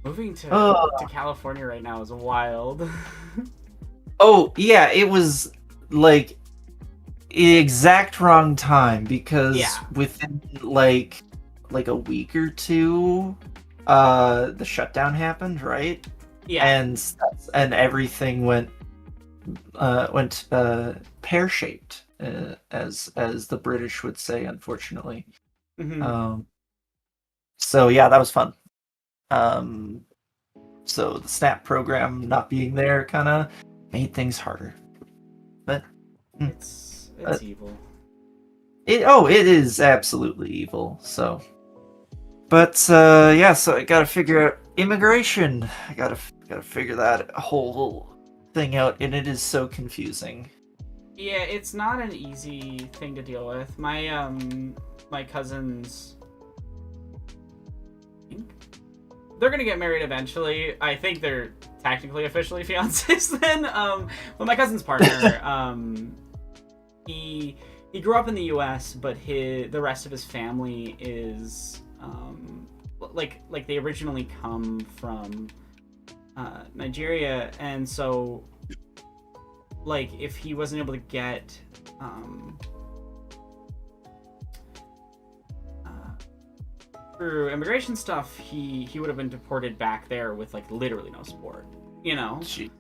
Moving to California right now is wild. Oh yeah, it was like the exact wrong time because within like a week or two, the shutdown happened, right? Yeah. And everything went pear shaped, as the British would say, unfortunately. So yeah, that was fun. So the SNAP program not being there kind of made things harder. But it's evil. It is absolutely evil. So, but yeah, so I gotta figure out immigration. I gotta figure that whole thing out, and it is so confusing. Yeah, it's not an easy thing to deal with. My my cousins, they're gonna get married eventually. I think they're technically officially fiancés then. But my cousin's partner, he grew up in the U.S., but the rest of his family is like they originally come from Nigeria, and so like if he wasn't able to get through immigration stuff, he would have been deported back there with like literally no support, you know. Jeez.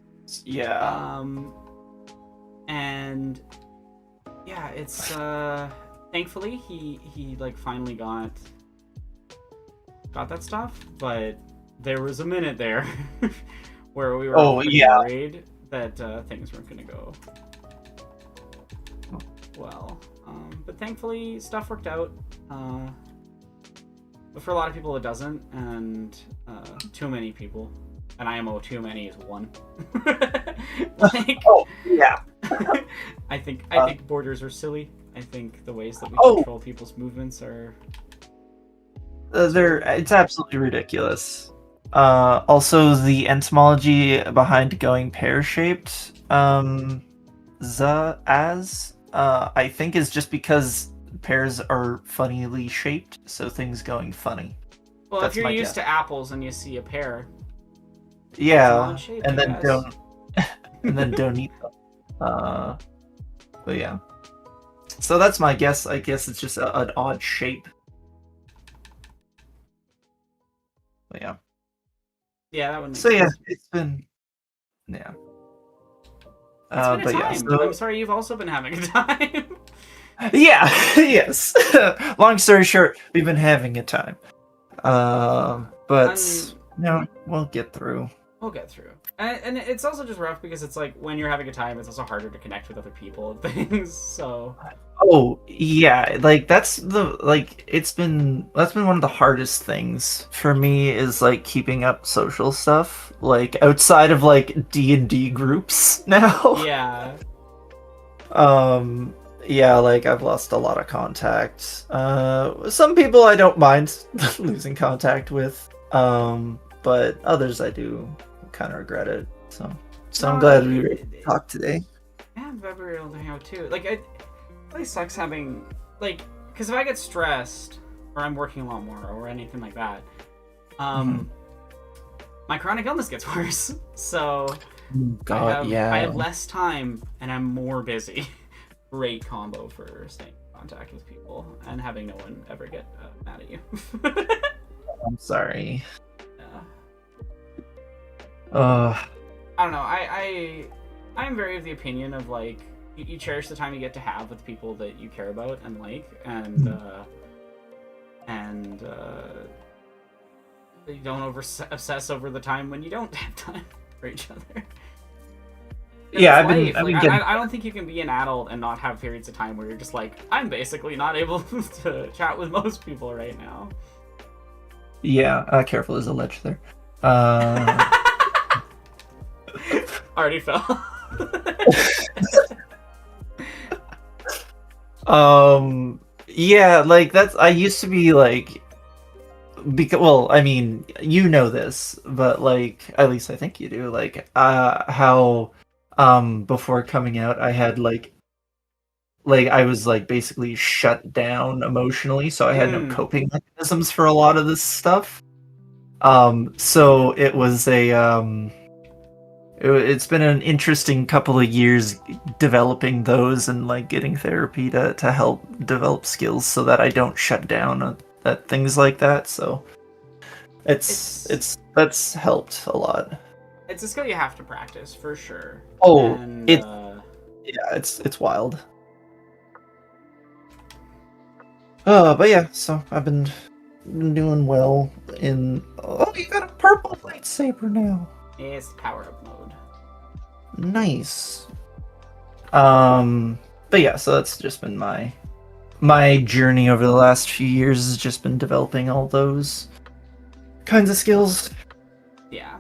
Yeah. And yeah, it's thankfully he like finally got that stuff, but there was a minute there where we were all pretty worried that things weren't gonna go well. But thankfully stuff worked out. But for a lot of people it doesn't, and too many people, and IMO too many is one. Like, I think borders are silly. I think the ways that we control people's movements are it's absolutely ridiculous. Also, the entomology behind going pear-shaped, I think is just because pears are funnily shaped, so things going funny. Well, if you're used to apples and you see a pear, and then don't eat them. But yeah. So that's my guess. I guess it's just an odd shape. But yeah. Yeah, that would make sense. Yeah, it's been a but time. Yeah, so... I'm sorry you've also been having a time. Yeah, yes. Long story short, we've been having a time. But no, we'll get through. We'll get through. And it's also just rough because it's like when you're having a time, it's also harder to connect with other people and things. So. Oh yeah, like that's been one of the hardest things for me is like keeping up social stuff, like outside of like D&D groups now. Yeah. Yeah, like I've lost a lot of contact. Some people I don't mind losing contact with, but others I do kind of regret it. So I'm glad we talked today. Yeah, glad we were able to hang out too. Like, it really sucks having, like, because if I get stressed, or I'm working a lot more, or anything like that, my chronic illness gets worse. So, God, I have less time, and I'm more busy. Great combo for staying in contact with people, and having no one ever get mad at you. I'm sorry. Yeah. I don't know. I'm very of the opinion of like you cherish the time you get to have with people that you care about and like, and you don't obsess over the time when you don't have time for each other. Yeah, I've been getting... I don't think you can be an adult and not have periods of time where you're just like, I'm basically not able to chat with most people right now. Yeah, careful, there's a ledge there. Already fell. Yeah, like that's, I used to be like, because, well, I mean, you know this, but like, at least I think you do, like, how, before coming out, I had like I was like basically shut down emotionally, so I had no coping mechanisms for a lot of this stuff. So it was it's been an interesting couple of years developing those and like getting therapy to help develop skills so that I don't shut down at things like that. So that's helped a lot. It's a skill you have to practice for sure. Oh, and, yeah, it's wild. But yeah, so I've been doing well in. Oh, you got a purple lightsaber now. It's power up mode. Nice. But yeah, so that's just been my journey over the last few years has just been developing all those kinds of skills. Yeah.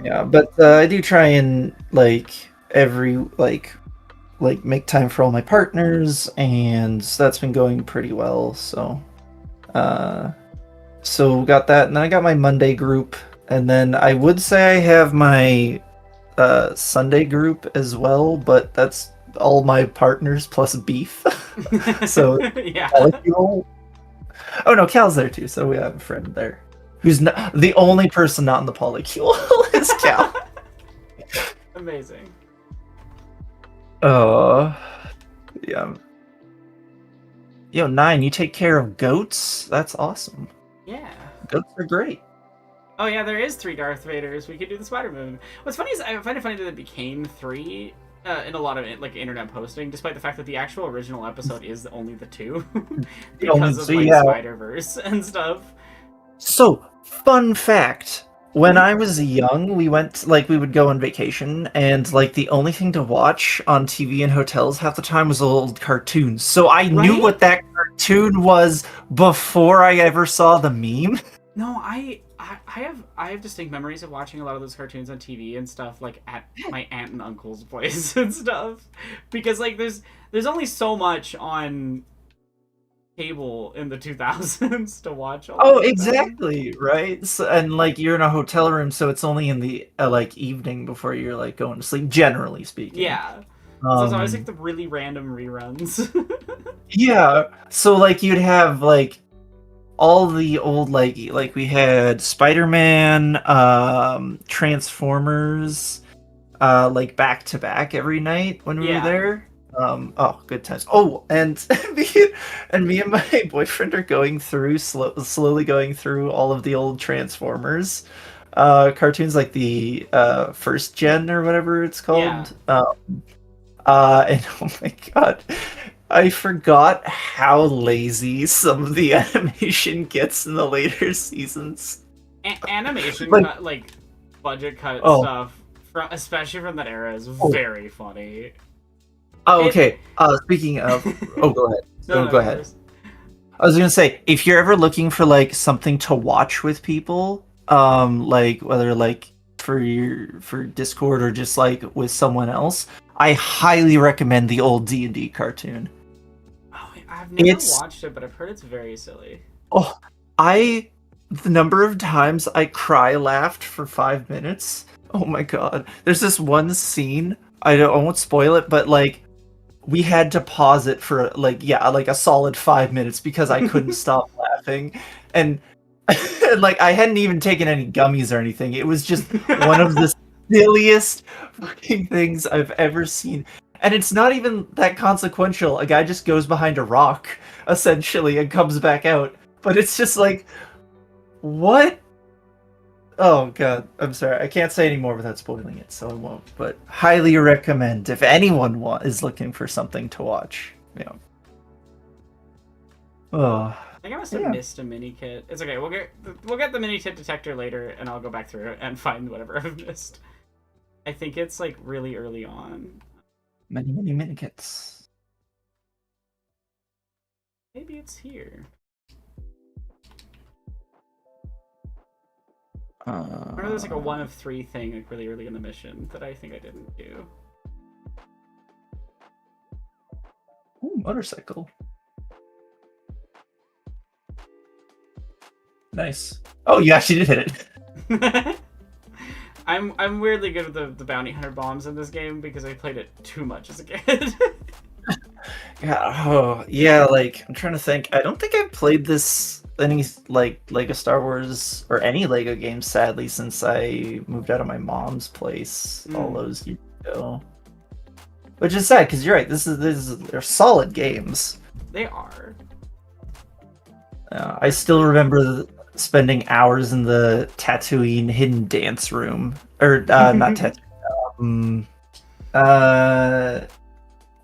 Yeah, but I do try and like make time for all my partners, and that's been going pretty well. So got that, and then I got my Monday group, and then I would say I have my Sunday group as well, but that's all my partners plus beef. So yeah. Molecule. Oh no, Cal's there too, so we have a friend there. Who's not the only person not in the polycule is Cal. Amazing. Yeah. Yo, 9, you take care of goats? That's awesome. Yeah. Goats are great. Oh yeah, there is 3 Darth Vaders. We could do the spider move. What's funny is I find it funny that it became 3 in a lot of like internet posting, despite the fact that the actual original episode is only the 2 because of like Spider-Verse and stuff. So, fun fact. When I was young, we would go on vacation, and like the only thing to watch on TV in hotels half the time was old cartoons. So I knew what that cartoon was before I ever saw the meme. No, I have distinct memories of watching a lot of those cartoons on TV and stuff, like at my aunt and uncle's place and stuff, because like there's only so much on cable in the 2000s to watch all exactly, right? So, and like you're in a hotel room, so it's only in the like evening before you're like going to sleep, generally speaking. Yeah. So it's always like the really random reruns. Yeah. So like you'd have like all the old like we had Spider-Man, Transformers, like back to back every night when we were there. Good times. Oh, and me and my boyfriend are going through slowly going through all of the old Transformers cartoons, like the first gen or whatever it's called. And oh my god, I forgot how lazy some of the animation gets in the later seasons. Animation like budget cut stuff, especially from that era, is very funny. Oh, okay. Speaking of, go ahead. Go ahead. I was gonna say, if you're ever looking for like something to watch with people, like whether like for Discord or just like with someone else, I highly recommend the old D&D cartoon. Oh, I've never watched it, but I've heard it's very silly. Oh, the number of times I laughed for 5 minutes Oh my god. There's this one scene, I won't spoil it, but like we had to pause it for like like a solid 5 minutes because I couldn't stop laughing. And like I hadn't even taken any gummies or anything. It was just one of the silliest fucking things I've ever seen. And it's not even that consequential. A guy just goes behind a rock, essentially, and comes back out. But it's just like, what? Oh god, I'm sorry. I can't say any more without spoiling it, so I won't. But highly recommend if anyone is looking for something to watch. Yeah. Oh, I think I must have missed a mini kit. It's okay. We'll get the mini kit detector later, and I'll go back through it and find whatever I've missed. I think it's like really early on. many mini kits. Maybe it's here. Remember there's like a 1 of 3 thing like really early in the mission that I think I didn't do. Ooh, motorcycle. Nice. Oh, you actually did hit it. I'm weirdly good with the bounty hunter bombs in this game because I played it too much as a kid. Yeah, oh, yeah, like, I'm trying to think. I don't think I've played this, any, like, Lego Star Wars, or any Lego games, sadly, since I moved out of my mom's place all those years ago. Which is sad, because you're right, they're solid games. They are. I still remember spending hours in the Tatooine hidden dance room. Or, not Tatooine,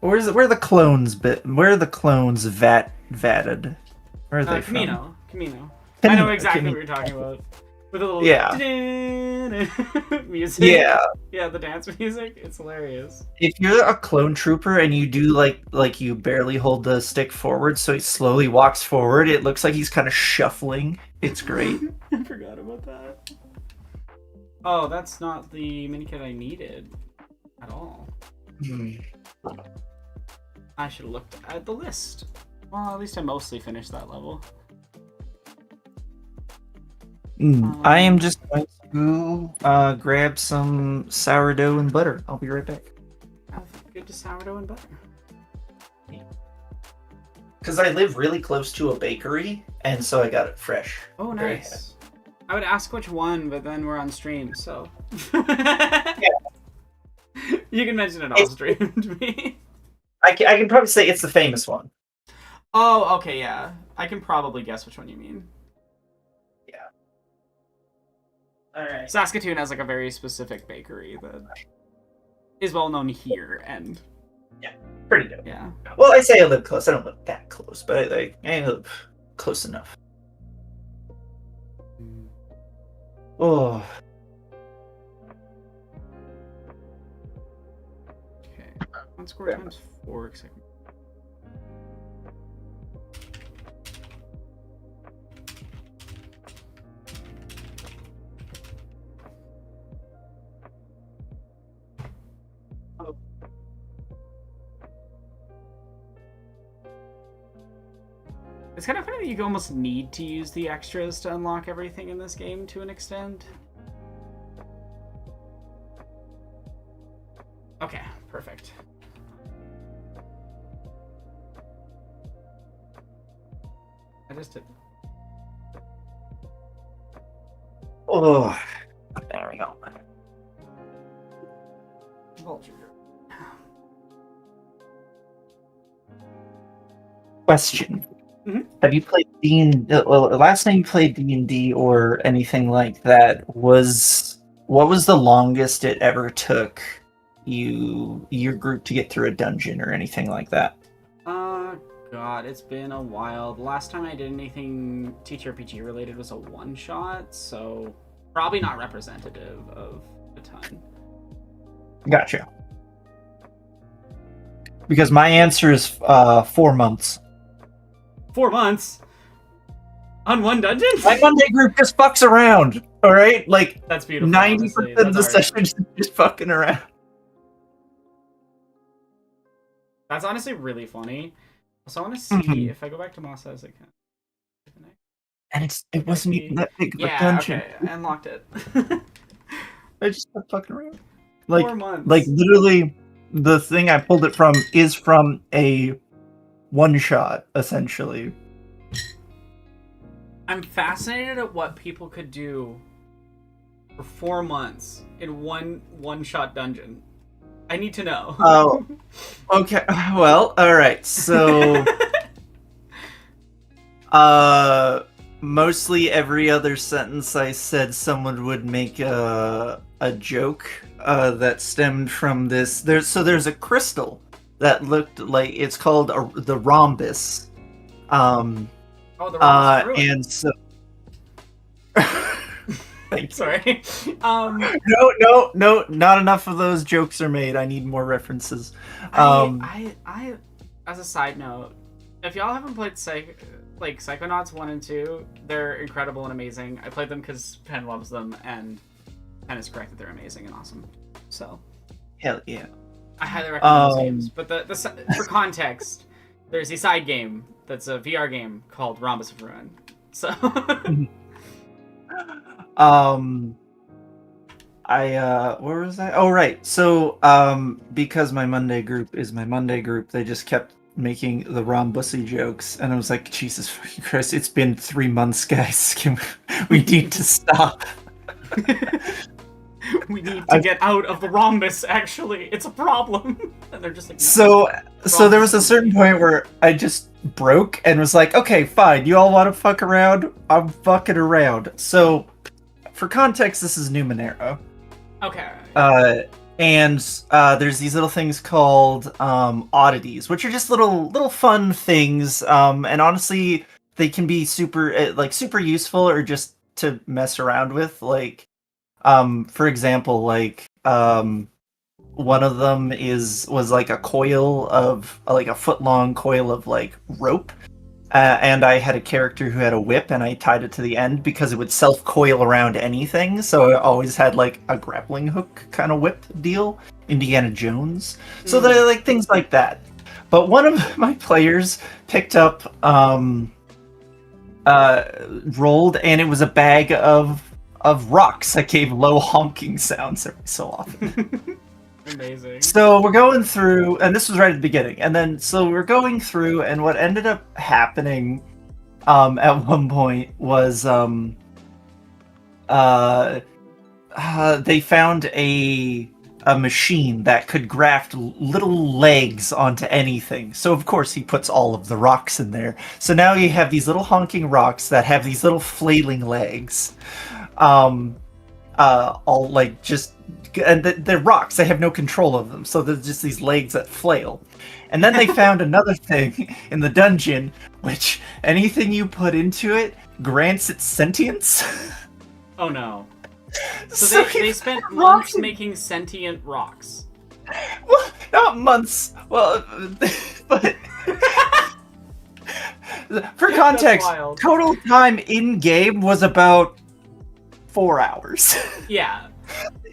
where are the clones where are the clones vatted? Where are they from? Camino. I know exactly what you're talking about. With a little music. Yeah, the dance music. It's hilarious. If you're a clone trooper and you do like you barely hold the stick forward, so he slowly walks forward, it looks like he's kind of shuffling. It's great. I forgot about that. Oh, that's not the minikit I needed at all. I should have looked at the list. Well, at least I mostly finished that level. I am just going to grab some sourdough and butter. I'll be right back. Have good to sourdough and butter. Because I live really close to a bakery, and so I got it fresh. Oh, nice. I would ask which one, but then we're on stream, so. You can mention it off stream to me. I can probably say it's the famous one. Oh, okay, yeah. I can probably guess which one you mean. Yeah. Alright. Saskatoon has like a very specific bakery that is well known here, and yeah, pretty dope. Yeah. Well, I say I live close. I don't live that close, but I live close enough. Oh. Okay. 1 square times 4. It's kind of funny that you almost need to use the extras to unlock everything in this game to an extent. Okay, perfect. I just did. Oh, there we go. Vulture. Question. Mm-hmm. Have you played well, last time you played D&D or anything like that, what was the longest it ever took your group to get through a dungeon or anything like that? God, it's been a while. The last time I did anything TTRPG related was a one-shot, so probably not representative of a ton. Gotcha. Because my answer is 4 months. 4 months? On one dungeon? My Monday group just fucks around, alright? Like, that's beautiful. 90% of the sessions is just fucking around. That's honestly really funny. So I want to see if I go back to Moss as I can. And it wasn't even that big of a yeah, dungeon. okay, I unlocked it. I just not fucking around. Like, 4 months. like literally, the thing I pulled it from is from a one shot, essentially. I'm fascinated at what people could do for 4 months in one shot dungeon. I need to know. Oh, okay. Well, all right. So, mostly every other sentence I said, someone would make a joke that stemmed from this. There's a crystal that looked like it's called the rhombus. Oh, the wrong ruin. And so. Thank you. Sorry. No, not enough of those jokes are made. I need more references. I as a side note, if y'all haven't played Psychonauts 1 and 2, they're incredible and amazing. I played them because Penn loves them, and Penn is correct that they're amazing and awesome. So, Hell yeah. I highly recommend those games. But for context, there's a side game that's a VR game called Rhombus of Ruin. So. Where was I? Oh, right. So, because my Monday group is my Monday group, they just kept making the rhombusy jokes, and I was like, Jesus fucking Christ, it's been 3 months, guys. We need to stop. We need to get out of the rhombus, actually. It's a problem. And they're just like, no. So there was a certain point where I just broke and was like, okay, fine, you all want to fuck around? I'm fucking around. So, for context, this is Numenera. Okay. And there's these little things called oddities, which are just little fun things. And honestly, they can be super useful or just to mess around with. Like, for example, one of them was like a coil of like a foot-long coil of like rope. And I had a character who had a whip, and I tied it to the end because it would self-coil around anything. So I always had like a grappling hook kind of whip deal, Indiana Jones. So they're like things like that. But one of my players picked up, rolled, and it was a bag of rocks that gave low honking sounds every so often. Amazing. So we're going through, and this was right at the beginning, and then so we're going through, and what ended up happening at one point was they found a machine that could graft little legs onto anything. So of course he puts all of the rocks in there. So now you have these little honking rocks that have these little flailing legs. All like just, and they're rocks, they have no control of them, so there's just these legs that flail. And then they found another thing in the dungeon, which anything you put into it grants it sentience. Oh no. So they spent months rocks making sentient rocks. Well, not months. Well, but for context, total time in game was about 4 hours. Yeah.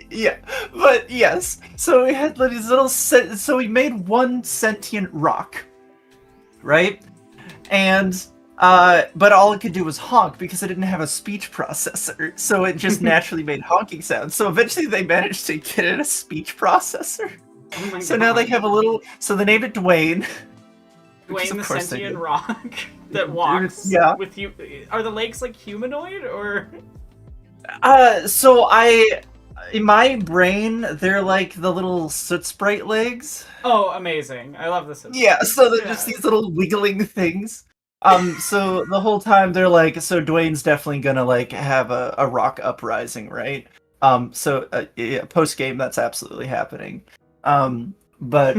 Yeah, but yes. So we had these little so we made one sentient rock, right? And but all it could do was honk because it didn't have a speech processor. So it just naturally made honking sounds. So eventually they managed to get it a speech processor. Oh my So God. now they have a little. So they named it Dwayne. Dwayne the course they sentient did. rock that walks. Yeah. With you, are the legs like humanoid or? So in my brain, they're like the little soot sprite legs. Oh, amazing! I love this. Yeah, so they're just these little wiggling things. So the whole time they're like, so Dwayne's definitely gonna like have a rock uprising, right? So yeah, post game that's absolutely happening. But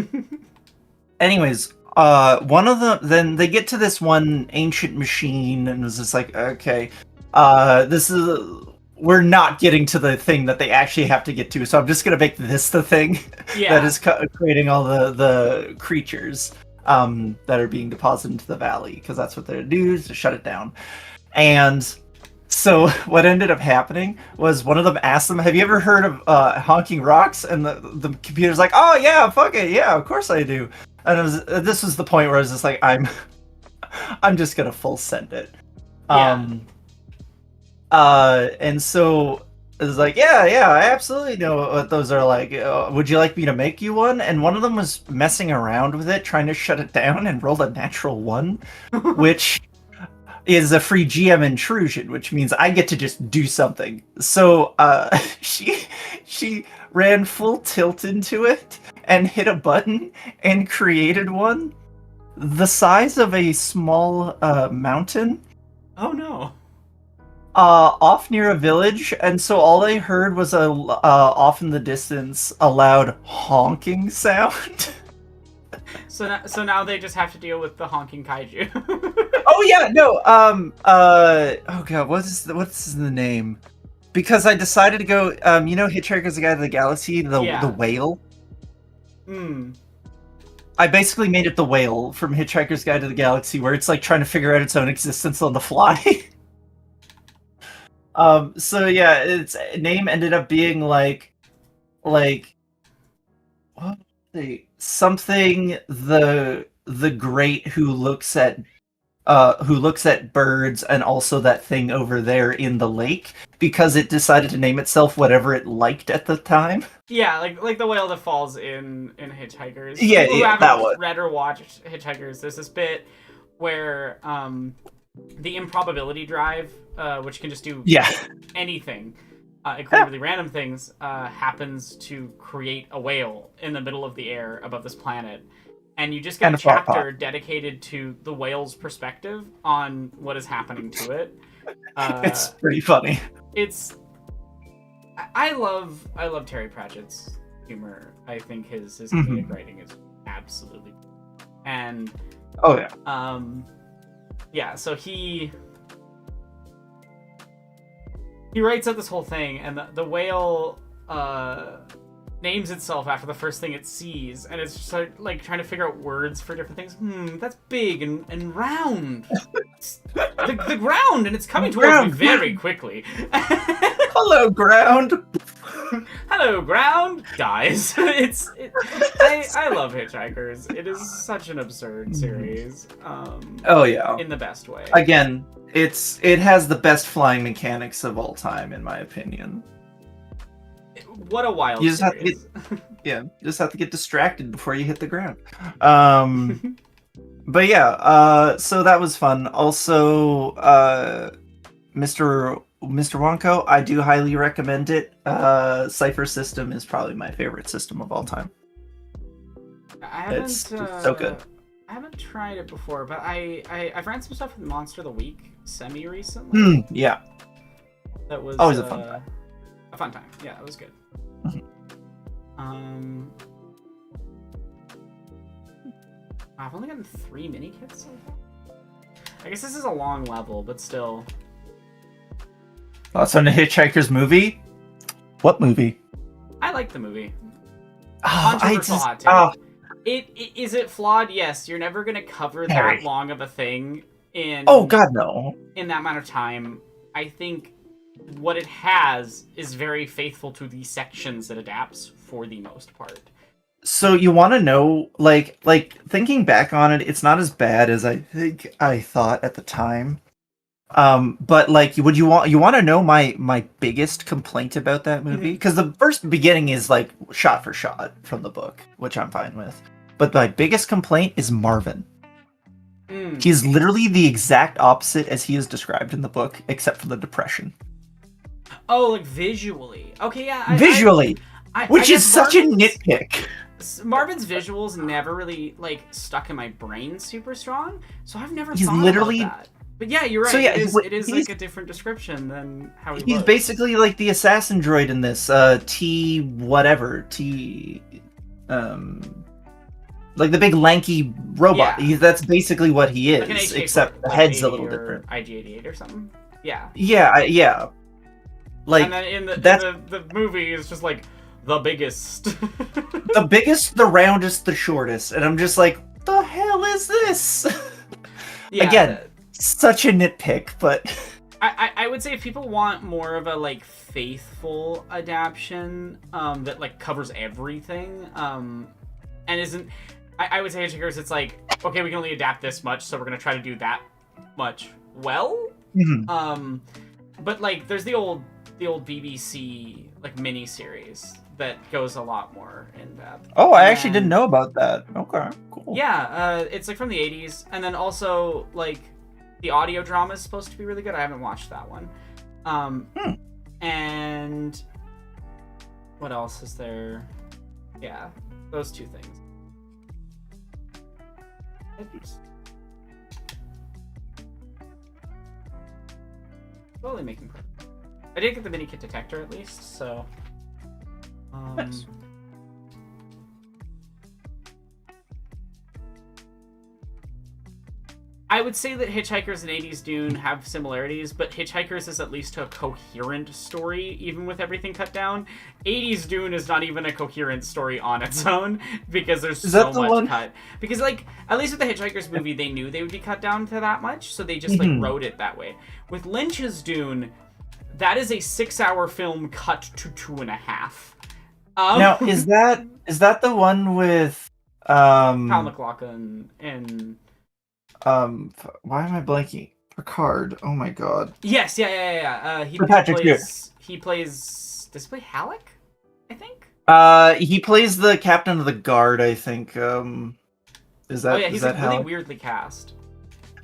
anyways, one of them, then they get to this one ancient machine, and it's just like, okay, we're not getting to the thing that they actually have to get to, so I'm just gonna make this the thing that is creating all the creatures that are being deposited into the valley, because that's what they're do to shut it down. And so what ended up happening was one of them asked them, "Have you ever heard of honking rocks?" And the computer's like, "Oh yeah, fuck it, yeah, of course I do." And this was the point where I was just like, I'm just gonna full send it. And so It's like, yeah, I absolutely know what those are like. Would you like me to make you one? And one of them was messing around with it, trying to shut it down, and rolled a natural one, which is a free GM intrusion, which means I get to just do something. So she ran full tilt into it and hit a button and created one the size of a small mountain Oh no. off near a village, and so all they heard was off in the distance a loud honking sound. So now they just have to deal with the honking kaiju. Oh yeah, no. Oh god, what's the name? Because I decided to go. Hitchhiker's Guide to the Galaxy, the whale. Hmm. I basically made it the whale from Hitchhiker's Guide to the Galaxy, where it's like trying to figure out its own existence on the fly. So yeah, its name ended up being like what was it? Something the great who looks at birds, and also that thing over there in the lake, because it decided to name itself whatever it liked at the time. Yeah, like the whale that falls in Hitchhikers. Yeah, People who yeah, haven't that one. read or watched Hitchhikers, there's this bit where the improbability drive, which can just do Yeah. anything, including really random things, happens to create a whale in the middle of the air above this planet. And you just get And a a frog chapter dedicated to the whale's perspective on what is happening to it. It's pretty funny. I love Terry Pratchett's humor. I think his comedic writing is absolutely, and Oh yeah. yeah. So he writes out this whole thing, and the whale names itself after the first thing it sees, and it's just like trying to figure out words for different things. That's big and round. the ground, and it's coming towards me very quickly. Hello, ground. Hello, ground. Dies. I love Hitchhikers. It is such an absurd series. Oh yeah. In the best way. Again, it has the best flying mechanics of all time, in my opinion. What a wild You just have series. You just have to get distracted before you hit the ground. But yeah, so that was fun. Also, Mr. Wonko, I do highly recommend it. Cypher System is probably my favorite system of all time. It's so good. I haven't tried it before, but I've ran some stuff with Monster of the Week semi recently. Yeah. That was always a fun time. A fun time. Yeah, it was good. I've only gotten 3 mini kits so far. I guess this is a long level, but still. Thoughts on the Hitchhiker's movie? What movie? I like the movie. Oh, Controversial hot take. Is it flawed? Yes. You're never gonna cover Harry. that long of a thing in. Oh God, no. In that amount of time. I think what it has is very faithful to the sections it adapts for the most part. So you want to know, like thinking back on it, it's not as bad as I think I thought at the time. But like, you want to know my biggest complaint about that movie? Because the first beginning is like shot for shot from the book, which I'm fine with. But my biggest complaint is Marvin. He's literally the exact opposite as he is described in the book, except for the depression. Oh, like visually. Okay, yeah. Visually, which is such a nitpick. Marvin's visuals never really like stuck in my brain super strong, so I've never He's thought literally about that. But yeah, you're right. So, yeah, it is like a different description than how he He's looks. basically like the assassin droid in this. T whatever. Like the big lanky robot. Yeah. That's basically what he Like an is, HK except the like head's a 80 little or different. IG-88 or something. Yeah. Yeah. Like And then in that's the movie is just like the biggest. the biggest, the roundest, the shortest, and I'm just like, the hell is this? Yeah, Again, such a nitpick, but I would say if people want more of a like faithful adaptation that like covers everything and isn't, I would say Hitchhikers, it's like, okay, we can only adapt this much, so we're gonna try to do that much well. Mhm. But like there's the old the old BBC like mini series that goes a lot more in depth. Oh, I actually didn't And- know about that. Okay, cool. Yeah, it's like from the 80s, and then also like the audio drama is supposed to be really good. I haven't watched that one. And what else is there? Yeah, those two things. Oops. Slowly making progress. I did get the mini kit detector at least, so. Nice. I would say that Hitchhikers and 80s Dune have similarities, but Hitchhikers is at least a coherent story, even with everything cut down. 80s Dune is not even a coherent story on its own, because there's Is so that the much one- cut. Because, like, at least with the Hitchhikers movie, they knew they would be cut down to that much, so they just, like, wrote it that way. With Lynch's Dune, that is a 6-hour film cut to 2.5. Now, is that the one with Kyle MacLachlan and... why am I blanking? Picard. Oh my god. Yes, yeah. He For Patrick plays. He plays. Does he play Halleck? I think. He plays the captain of the guard, I think. Is that Oh yeah, is he's that like really how? weirdly cast.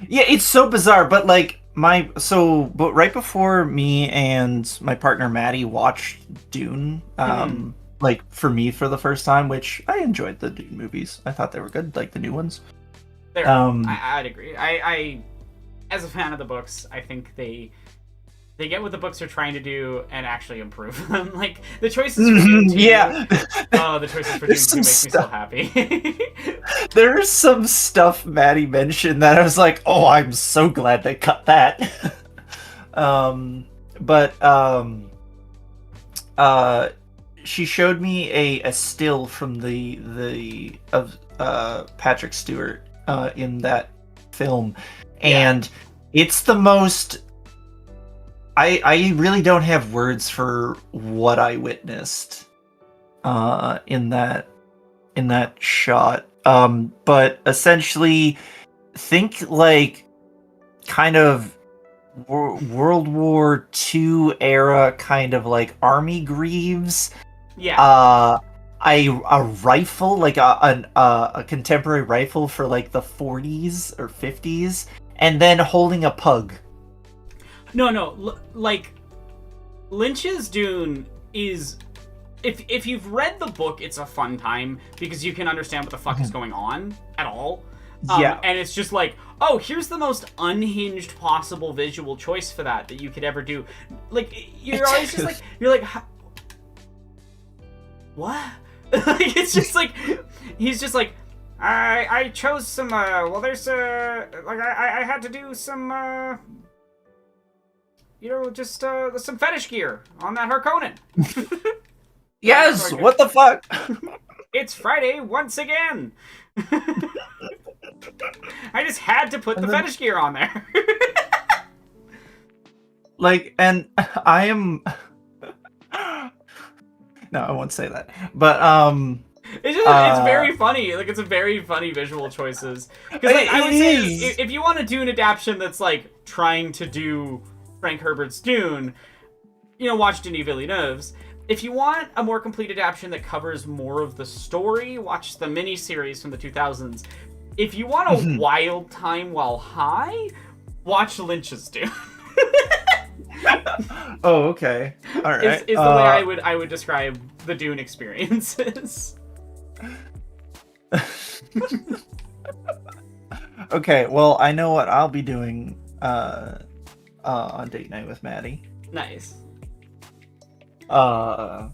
Yeah, it's so bizarre, but like but right before me and my partner Maddie watched Dune, like for me for the first time, which I enjoyed the Dune movies. I thought they were good, like the new ones. There, Um, I'd agree. I, as a fan of the books, I think they get what the books are trying to do and actually improve them. Like the choices for Dune 2, yeah. Oh, the choices for Dune There's 2 some makes me so stuff. happy. There's some stuff Maddie mentioned that I was like, oh, I'm so glad they cut that. She showed me a still from the of Patrick Stewart in that film, and it's the most. I really don't have words for what I witnessed in that shot. But essentially, think like kind of World War II era, kind of like army greaves. yeah. A rifle, like a contemporary rifle for like the 40s or 50s, and then holding a pug. No. Like Lynch's Dune is. If you've read the book, it's a fun time because you can understand what the fuck is going on at all. Yeah. And it's just like, oh, here's the most unhinged possible visual choice for that you could ever do. Like, you're always just like, you're like, what? Like, it's just like, he's just like, I chose some, well, there's, like, I had to do some, just, some fetish gear on that Harkonnen. Yes. Okay. What the fuck? It's Friday once again. I just had to put the fetish gear on there. Like, and I am. No, I won't say that. But It's just, it's very funny. Like, it's a very funny visual choices. Because like, I would say if you want to do an adaptation that's like trying to do Frank Herbert's Dune, watch Denis Villeneuve's. If you want a more complete adaptation that covers more of the story, watch the miniseries from the 2000s. If you want a wild time while high, watch Lynch's Dune. Oh, okay. All right. Is the way I would describe the Dune experiences. Okay, well, I know what I'll be doing on date night with Maddie. Nice. I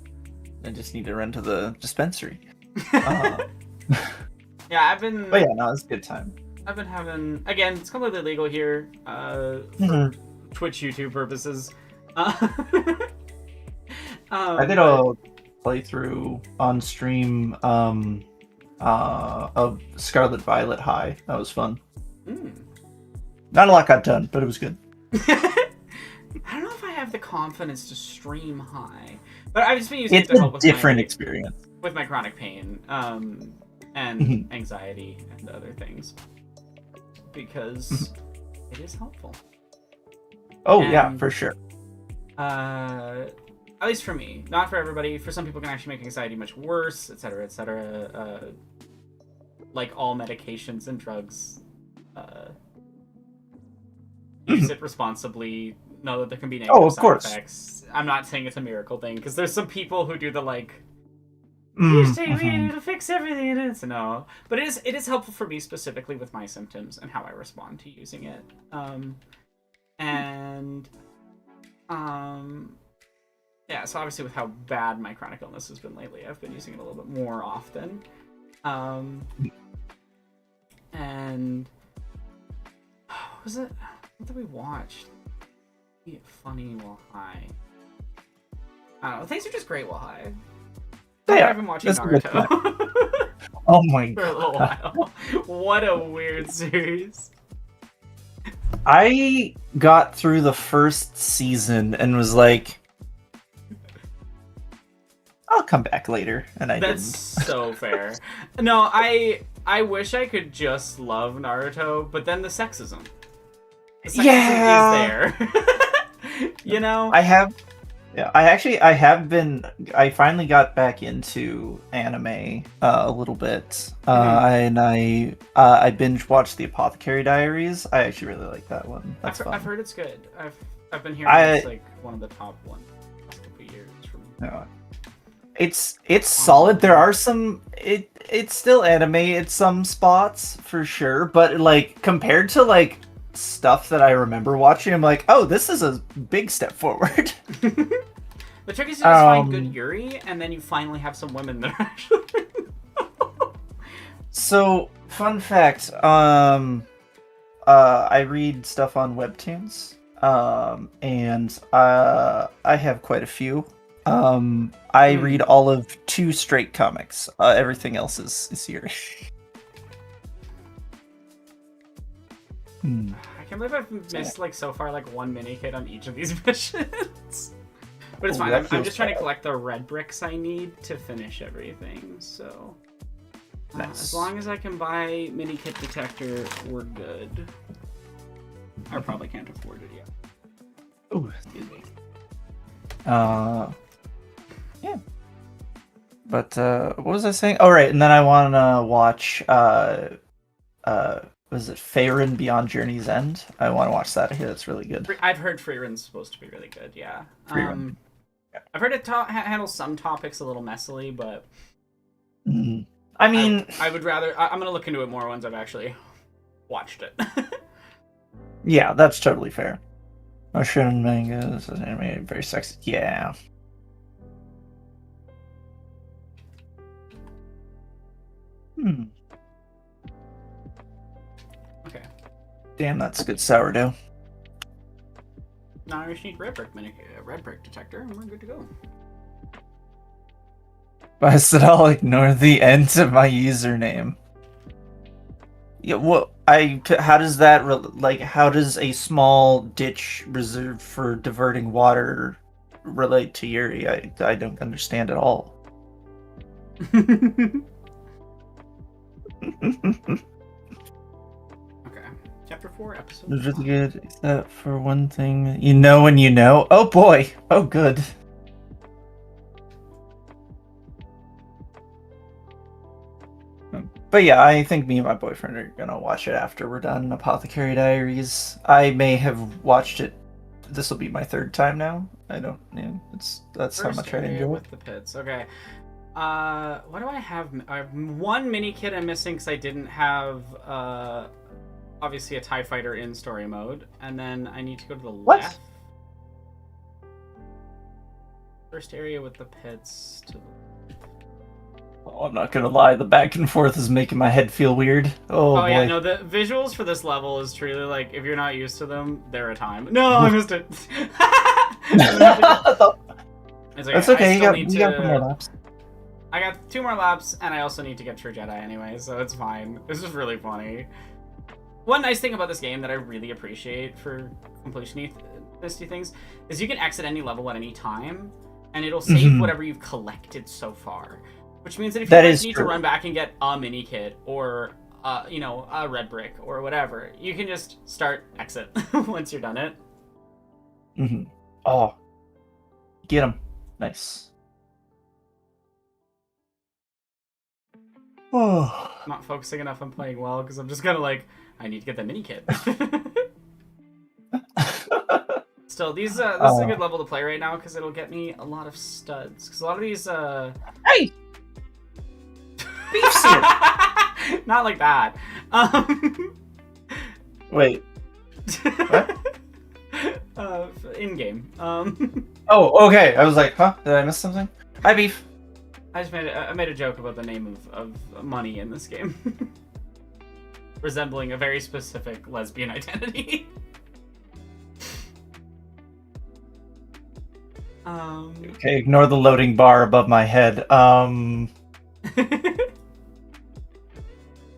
just need to run to the dispensary. Yeah, I've been. But yeah, no, it's a good time. I've been having. Again, it's completely legal here. Twitch, YouTube purposes. I did a playthrough on stream of Scarlet Violet High. That was fun. Not a lot got done, but it was good. I don't know if I have the confidence to stream high, but I've just been using It's it to a help with different experience. with my chronic pain, and anxiety and other things, because it is helpful. Oh yeah, And- for sure. At least for me, not for everybody. For some people, it can actually make anxiety much worse, etc., etc. Like all medications and drugs, use it responsibly. Know that there can be negative Oh, of side course. effects. I'm not saying it's a miracle thing because there's some people who do the like, you just take weed and it'll fix everything. And it's no, but it is helpful for me specifically with my symptoms and how I respond to using it. Yeah, so obviously with how bad my chronic illness has been lately, I've been using it a little bit more often. And what was it? What did we watch? Be funny while high. I don't know. Things are just great while high. Yeah, I've been watching that's a good Naruto Oh my for a little god. while. What a weird series. I got through the first season and was like, I'll come back later, and I That's didn't. so fair. No, I wish I could just love Naruto, but then the sexism. The sexism Yeah. is there. You know? I finally got back into anime a little bit, and I binge watched the Apothecary Diaries. I actually really like that one. That's fun. I've heard it's good. I've been hearing it's like one of the top ones the last couple of years from. Yeah. It's solid. There are some. It's still anime at some spots for sure, but like compared to like stuff that I remember watching, I'm like, oh, this is a big step forward. The trick is to just find good Yuri, and then you finally have some women that are actually. So, fun fact, I read stuff on Webtoons, and I have quite a few. I read all of 2 straight comics. Everything else is Yuri. I can't believe I've missed like so far like one mini kit on each of these missions. But it's fine. I'm just trying to collect the red bricks I need to finish everything. So as long as I can buy mini kit detector, we're good. I probably can't afford it yet. Ooh, excuse me. Yeah. But what was I saying? Oh right, and then I want to watch was it Faerun Beyond Journey's End? I want to watch that. I hear that's really good. I've heard Freerun's supposed to be really good. Yeah. Freerun. I've heard it handle some topics a little messily, but I mean, I would rather. I'm gonna look into it more once I've actually watched it. yeah, that's totally fair. Oh, shonen manga, this is anime, very sexy. Yeah. Okay. Damn, that's good sourdough. Now I just need red brick detector, and we're good to go. I said I'll ignore the end of my username. Yeah, well, how does that how does a small ditch reserved for diverting water relate to Yuri? I don't understand at all. Okay. Chapter 4, episode It's really 5. good, except for one thing. You know when you know. Oh boy. Oh good. But yeah, I think me and my boyfriend are gonna watch it after we're done Apothecary Diaries. I may have watched it. This will be my 3rd time now. I don't. Yeah, that's how much I area enjoy it. with the pits. Okay. What do I have? I have one mini kit I'm missing because I didn't have obviously a TIE fighter in story mode, and then I need to go to the left. First area with the pits to the. Oh, I'm not gonna lie, the back and forth is making my head feel weird. Oh boy. Yeah, no, the visuals for this level is truly like, if you're not used to them, they're a time. No, I missed it. That's okay. You got 2 more laps. I got 2 more laps, and I also need to get True Jedi anyway, so it's fine. This is really funny. One nice thing about this game that I really appreciate for completionisty things is you can exit any level at any time, and it'll save whatever you've collected so far. Which means that if you need to run back and get a mini kit or a red brick or whatever, you can just start exit once you're done it. Oh, Get him. Nice. Oh. Not focusing enough on playing well because I'm just gonna like, I need to get that mini kit. Still, this is a good level to play right now because it'll get me a lot of studs. Because a lot of these, Hey! Beef soup! not like that. Wait. What? In game. Oh, okay. I was like, huh? Did I miss something? Hi, Beef. I made a joke about the name of money in this game, resembling a very specific lesbian identity. Okay, ignore the loading bar above my head.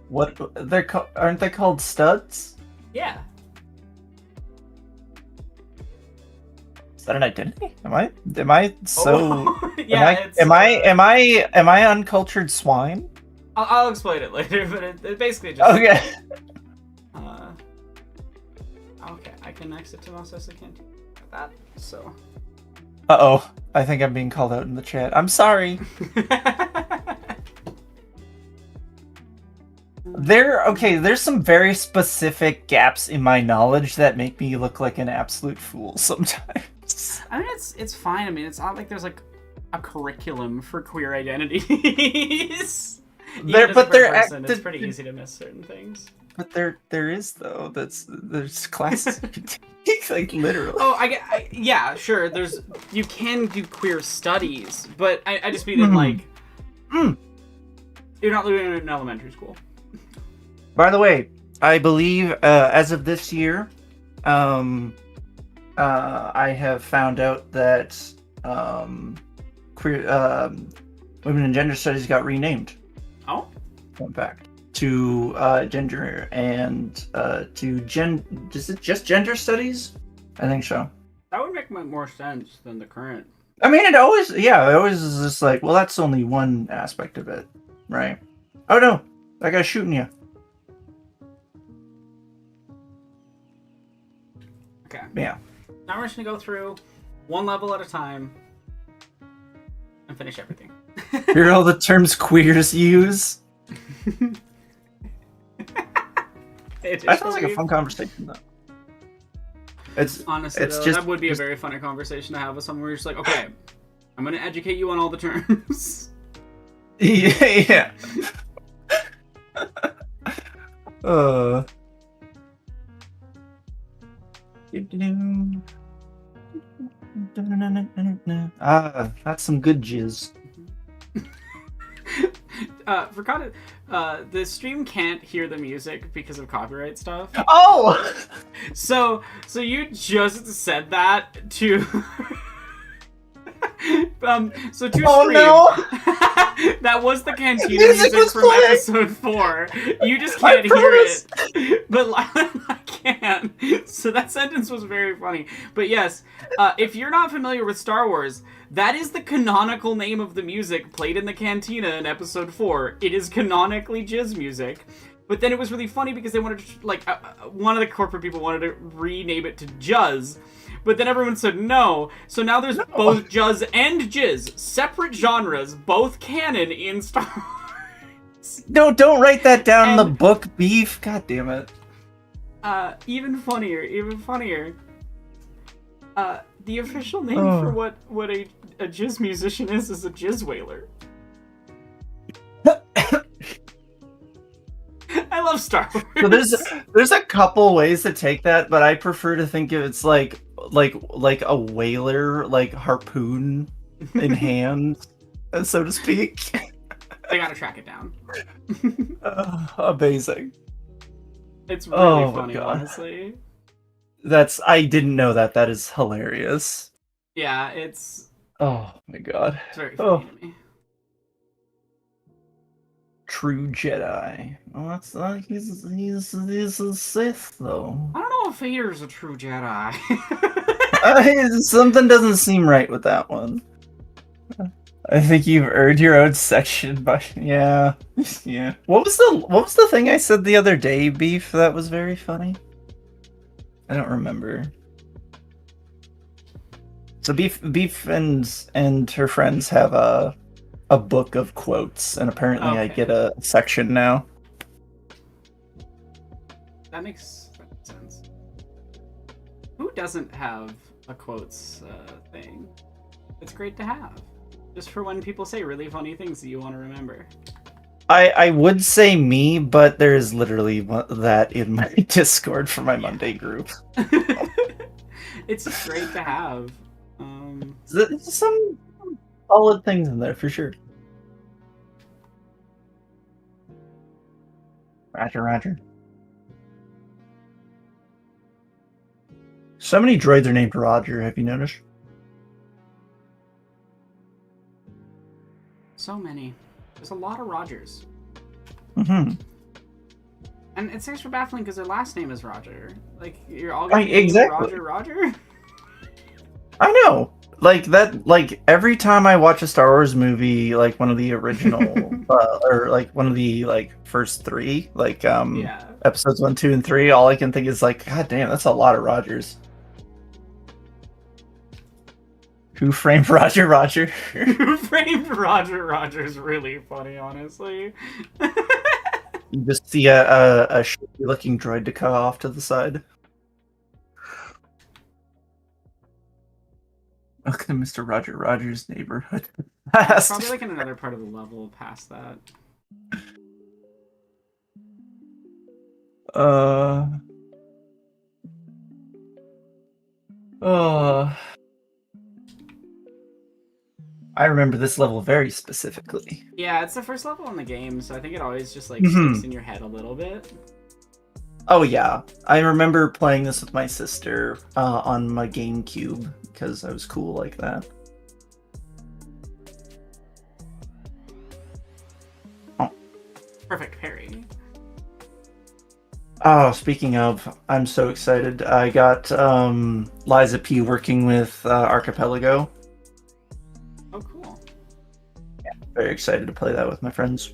What aren't they called studs? Yeah. Is that an identity? Am I so? Oh, yeah. Am I uncultured swine? I'll explain it later, but it basically just. Okay. Okay, I can exit to Moses. I can't do that. So. Uh-oh. I think I'm being called out in the chat. I'm sorry. There's some very specific gaps in my knowledge that make me look like an absolute fool sometimes. I mean, it's fine. I mean, it's not like there's like a curriculum for queer identities. It's pretty easy to miss certain things. But there is though. There's classes like literally. Oh, yeah, sure. You can do queer studies, but I just mean in like you're not doing it in elementary school. By the way, I believe as of this year, I have found out that queer women and gender studies got renamed. Oh, fun fact. To gender and to is it just gender studies? I think so. That would make more sense than the current. I mean, it always is just like, well, that's only one aspect of it, right? Oh no, that guy's shooting you. Okay. Yeah. Now we're just gonna go through one level at a time and finish everything. Hear all the terms queers use. That sounds like a fun conversation, though. It's honestly, it's though, just, that would be a very funny conversation to have with someone where you're just like, okay, I'm gonna educate you on all the terms. Yeah. That's some good jizz. For content, the stream can't hear the music because of copyright stuff. Oh! So you just said that to so to oh, stream. No. That was the Cantina music from playing. Episode 4. You just can't hear it. But I can. So that sentence was very funny. But yes, if you're not familiar with Star Wars, that is the canonical name of the music played in the Cantina in Episode 4. It is canonically jizz music. But then it was really funny because they wanted to, like, one of the corporate people wanted to rename it to Juzz. But then everyone said no. So now there's both Juzz and Jizz. Separate genres, both canon in Star Wars. No, don't write that down in the book, Beef. God damn it. Even funnier. The official name for what a jizz musician is a jizz whaler. I love Star Wars. So there's a couple ways to take that, but I prefer to think of it's like a whaler, like harpoon in hand, so to speak. They gotta track it down. Amazing. It's really funny, honestly. I didn't know that. That is hilarious. Yeah, it's. Oh my god. It's very funny to me. True Jedi. Well, that's he's a Sith though. I don't know if Vader's a true Jedi. Something doesn't seem right with that one. I think you've earned your own section, but yeah. What was the thing I said the other day, Beef? That was very funny. I don't remember. So Beef and her friends have a book of quotes, and apparently I Okay. get a section now. That makes sense. Who doesn't have a quotes thing? It's great to have. Just for when people say really funny things that you want to remember. I would say me, but there's literally that in my Discord for my Monday group. It's just great to have. There's some solid things in there for sure. Roger. So many droids are named Roger, have you noticed? So many. There's a lot of Rogers. Mm-hmm. And it's extra baffling because their last name is Roger. Like, you're all Right, going to be exactly. Roger? I know. Like that. Like every time I watch a Star Wars movie, like one of the original, or like one of the like first three, like Yeah. episodes 1, 2, and 3, all I can think is like, God damn, that's a lot of Rogers. Who framed Roger? Who framed Roger is really funny, honestly. You just see a shitty looking droid to cut off to the side. Okay, Mr. Roger Rogers' neighborhood. It's probably like in another part of the level past that. I remember this level very specifically. Yeah, it's the first level in the game, so I think it always just like Mhm. sticks in your head a little bit. Oh yeah, I remember playing this with my sister on my GameCube because I was cool like that. Perfect parry. Oh, speaking of, I'm so excited. I got Liza P working with Archipelago. Oh, cool. Very excited to play that with my friends.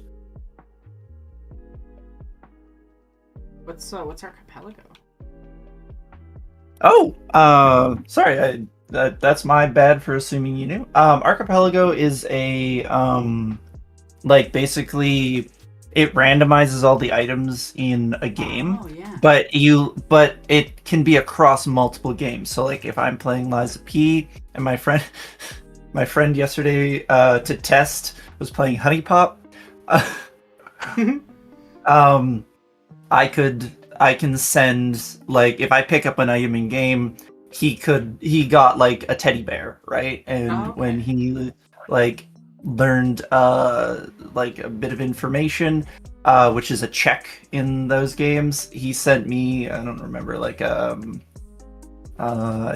What's Archipelago? Oh, sorry, that's my bad for assuming you knew. Archipelago is a like basically it randomizes all the items in a game. Oh, yeah. But it can be across multiple games. So like if I'm playing Liza P and my friend yesterday to test was playing Honey Pop, I can send, like, if I pick up an item in game, he got like a teddy bear, right? And Oh, okay. when he like learned like a bit of information, which is a check in those games, he sent me, I don't remember, like I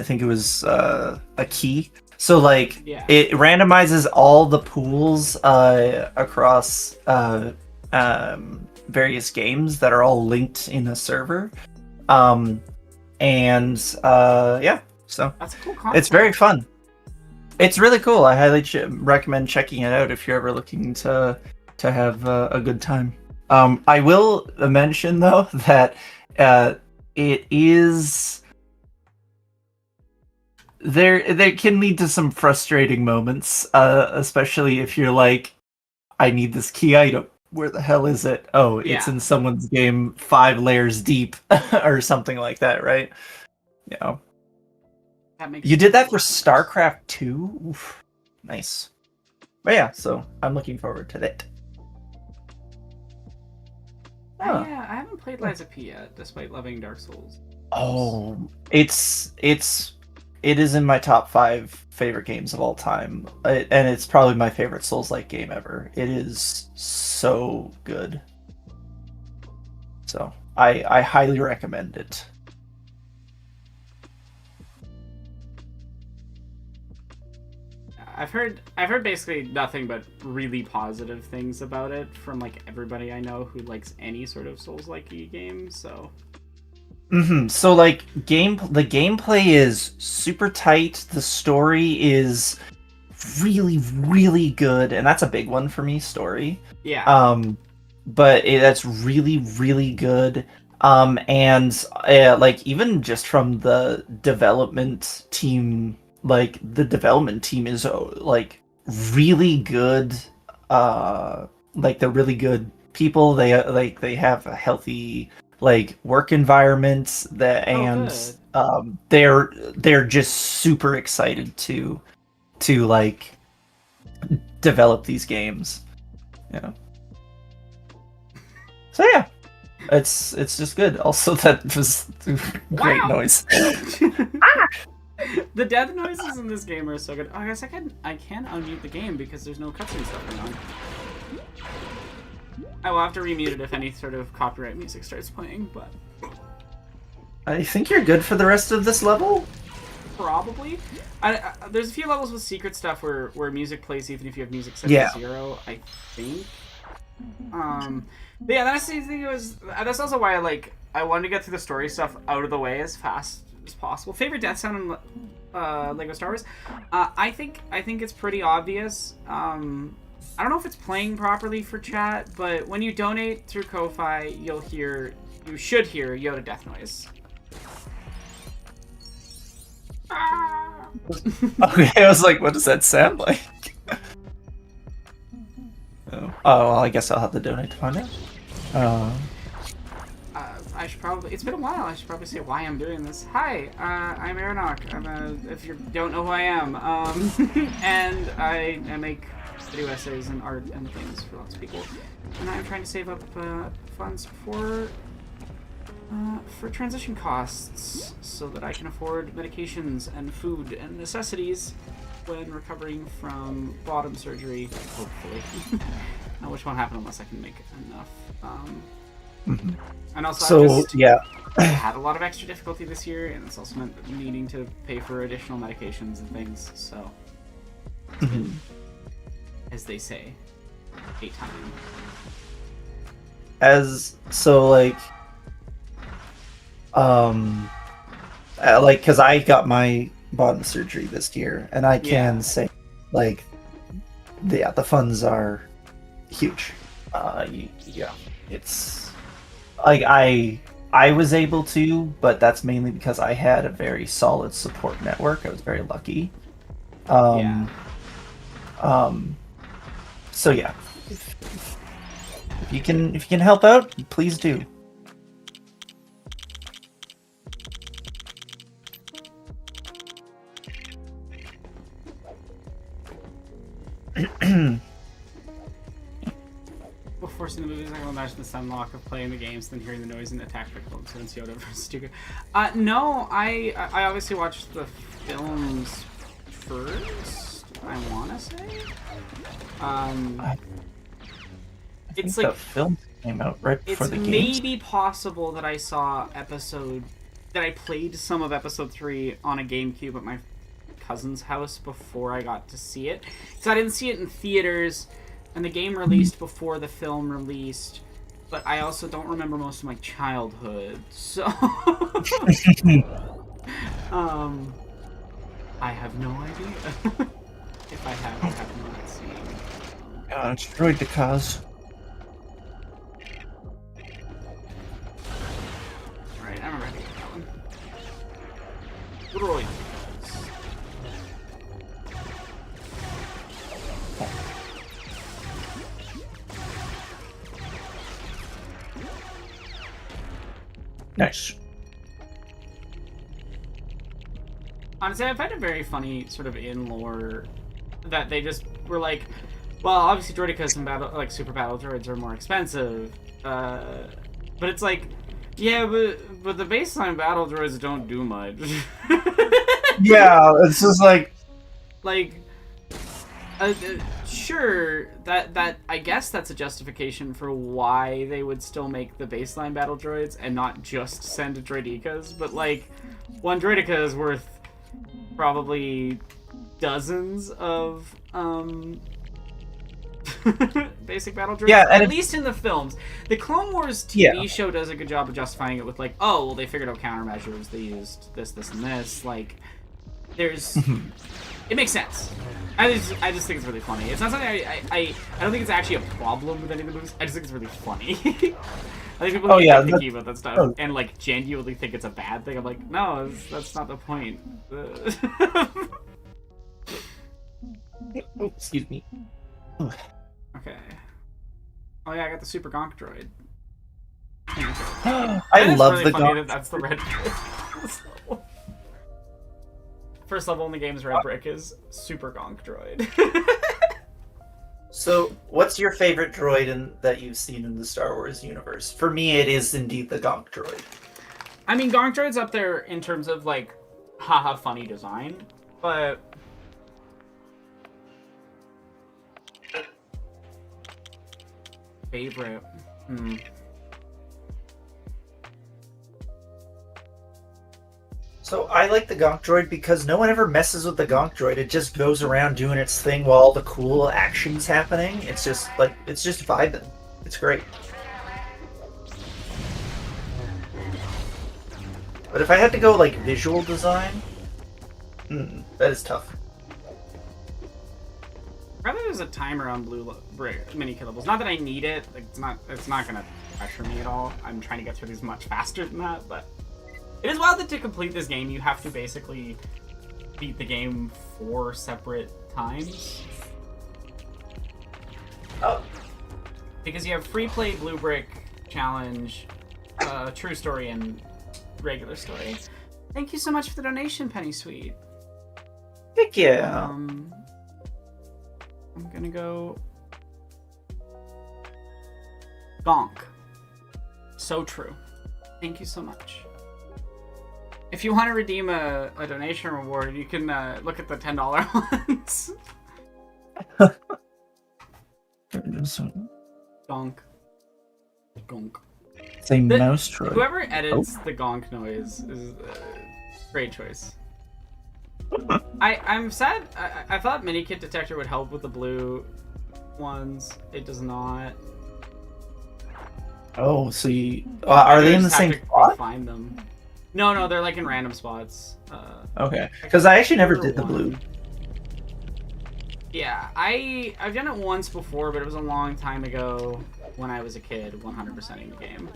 think it was a key. So like Yeah. it randomizes all the pools across various games that are all linked in a server. Yeah, so That's a cool concept. it's very fun. It's really cool. I highly recommend checking it out if you're ever looking to have a good time. I will mention though that it is there can lead to some frustrating moments, especially if you're like, I need this key item. Where the hell is it? Oh, it's Yeah. in someone's game 5 layers deep or something like that, right? Yeah. That makes You did that for StarCraft 2? Oof, nice. But yeah, so I'm looking forward to that. Yeah, I haven't played Liza P yet, despite loving Dark Souls. Oh, it is in my top 5 favorite games of all time, and it's probably my favorite Souls-like game ever. It is so good. So I highly recommend it. I've heard basically nothing but really positive things about it from like everybody I know who likes any sort of Souls-like game. So So like the gameplay is super tight. The story is really, really good, and that's a big one for me. Story. yeah, But that's really, really good. And like even just from the development team like the development team is like really good. Like they're really good people. They have a healthy like work environment that Oh, and good. they're just super excited to like develop these games. Yeah. So yeah, it's just good. Also, that was great Wow! noise. The death noises in this game are so good. Oh, I guess I can unmute the game because there's no cutscene stuff going on. I will have to remute it if any sort of copyright music starts playing, but I think you're good for the rest of this level. probably. There's a few levels with secret stuff where music plays even if you have music set Yeah. to 0, I think. But yeah, that's the thing. That's also why I wanted to get through the story stuff out of the way as fast as possible. Favorite death sound in Lego Star Wars? I think it's pretty obvious. I don't know if it's playing properly for chat, but when you donate through Ko-Fi, you should hear Yoda death noise. Okay, I was like, what does that sound like? Oh, well, I guess I'll have to donate to find out. I should probably. It's been a while. I should probably say why I'm doing this. Hi, I'm Aeronok. If you don't know who I am, and I make video essays and art and things for lots of people. And I'm trying to save up funds for transition costs so that I can afford medications and food and necessities when recovering from bottom surgery, hopefully. Which won't happen unless I can make enough. And also, I had a lot of extra difficulty this year, and it's also meant needing to pay for additional medications and things, so... As they say, a time. Because I got my bottom surgery this year, and I can say, like, the funds are huge. Yeah, it's like I was able to, but that's mainly because I had a very solid support network. I was very lucky. So yeah, if you can help out, please do. Before seeing the movies, I can imagine the sunlock of playing the games, then hearing the noise and the attack pickle since Yoda versus Dooku. No, I obviously watched the films first. I want to say. It's like the film came out right before the games. It's maybe possible that I played some of Episode 3 on a GameCube at my cousin's house before I got to see it. Because I didn't see it in theaters, and the game released before the film released, but I also don't remember most of my childhood, so... I have no idea. If I have not seen. It's Droid to cause. Right, I remember having that one. Droid. Nice. Honestly, I find it very funny, sort of in lore, that they just were like, well, obviously Droidekas and super battle droids are more expensive, but it's like, yeah, but the baseline battle droids don't do much. Yeah, it's just like sure, that I guess that's a justification for why they would still make the baseline battle droids and not just send droidekas, but like, one droideka is worth probably dozens of basic battle droids. Yeah, and at least in the films. The Clone Wars TV show does a good job of justifying it with like, oh, well, they figured out countermeasures. They used this, and this. Like, there's, it makes sense. I just think it's really funny. It's not something I don't think it's actually a problem with any of the movies. I just think it's really funny. I think people are picky about that stuff and like genuinely think it's a bad thing. I'm like, no, that's not the point. Oh, excuse me. Okay. Oh yeah, I got the Super Gonk Droid. I And it's love really the funny Gonk. that that's the red brick. First level in the game's red brick is Super Gonk Droid. So, what's your favorite droid that you've seen in the Star Wars universe? For me, it is indeed the Gonk droid. I mean, Gonk Droid's up there in terms of like, haha, funny design, but favorite. So I like the Gonk droid because no one ever messes with the Gonk droid. It just goes around doing its thing while all the cool action's happening. It's just vibing. It's great. But if I had to go like visual design, that is tough. Rather, there's a timer on blue mini killables. Not that I need it. Like, it's not gonna pressure me at all. I'm trying to get through these much faster than that, but it is wild that to complete this game, you have to basically beat the game 4 separate times. Oh. Because you have free play, blue brick, challenge, true story, and regular story. Thank you so much for the donation, Penny Sweet. Heck yeah. I'm gonna go Gonk. So true. Thank you so much. If you want to redeem a donation reward, you can look at the $10 ones. Gonk. Gonk. It's a mouse droid. Whoever edits the gonk noise is great choice. I'm sad. I thought Minikit Detector would help with the blue ones. It does not. Oh, so you are they in the same spot? Find them. No, they're like in random spots. Okay, because I actually never did the blue. Yeah, I've done it once before, but it was a long time ago when I was a kid, 100%ing the game.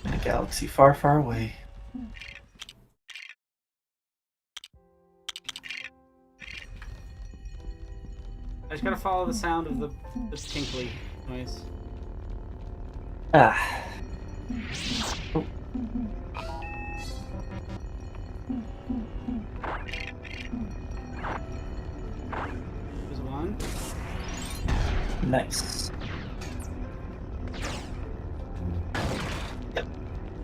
In a galaxy far, far away. I just gotta follow the sound of the tinkly noise. Ah. Oh. There's one. Nice.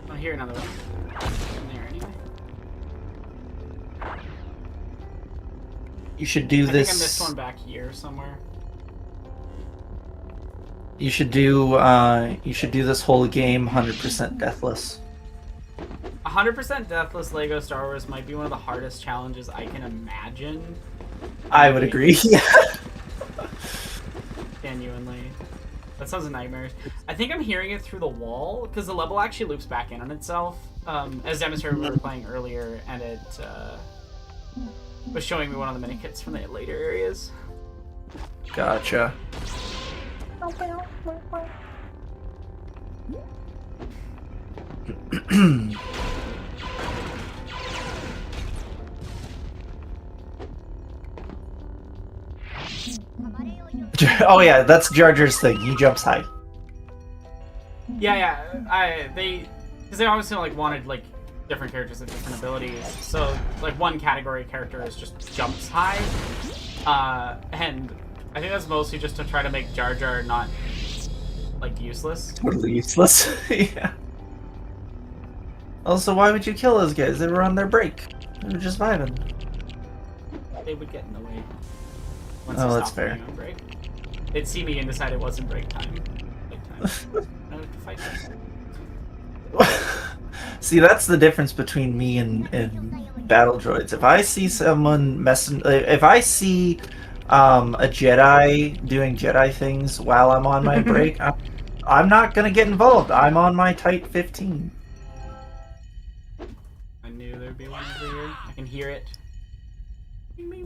I hear another one. In there anyway. You should do I this. think I missed one back here somewhere. You should do this whole game 100% deathless. 100% deathless Lego Star Wars might be one of the hardest challenges I can imagine. I would agree. Yeah. Genuinely. That sounds a nightmare. I think I'm hearing it through the wall, because the level actually loops back in on itself. As demonstrated when we were playing earlier, and it was showing me one of the mini-kits from the later areas. Gotcha. Oh yeah, that's Jar Jar's thing. He jumps high. Yeah. Because they obviously like wanted like different characters with different abilities. So like one category character is just jumps high, and I think that's mostly just to try to make Jar Jar not like useless. Totally useless. Yeah. Also, why would you kill those guys? They were on their break. They were just vibing. They would get in the way. Oh, that's fair. On break. They'd see me and decide it wasn't break time. I would fight them. See, that's the difference between me and battle droids. If I see someone messing, if I see a Jedi doing Jedi things while I'm on my break, I'm not gonna get involved. I'm on my tight 15. I knew there'd be one over here. I can hear it. Me.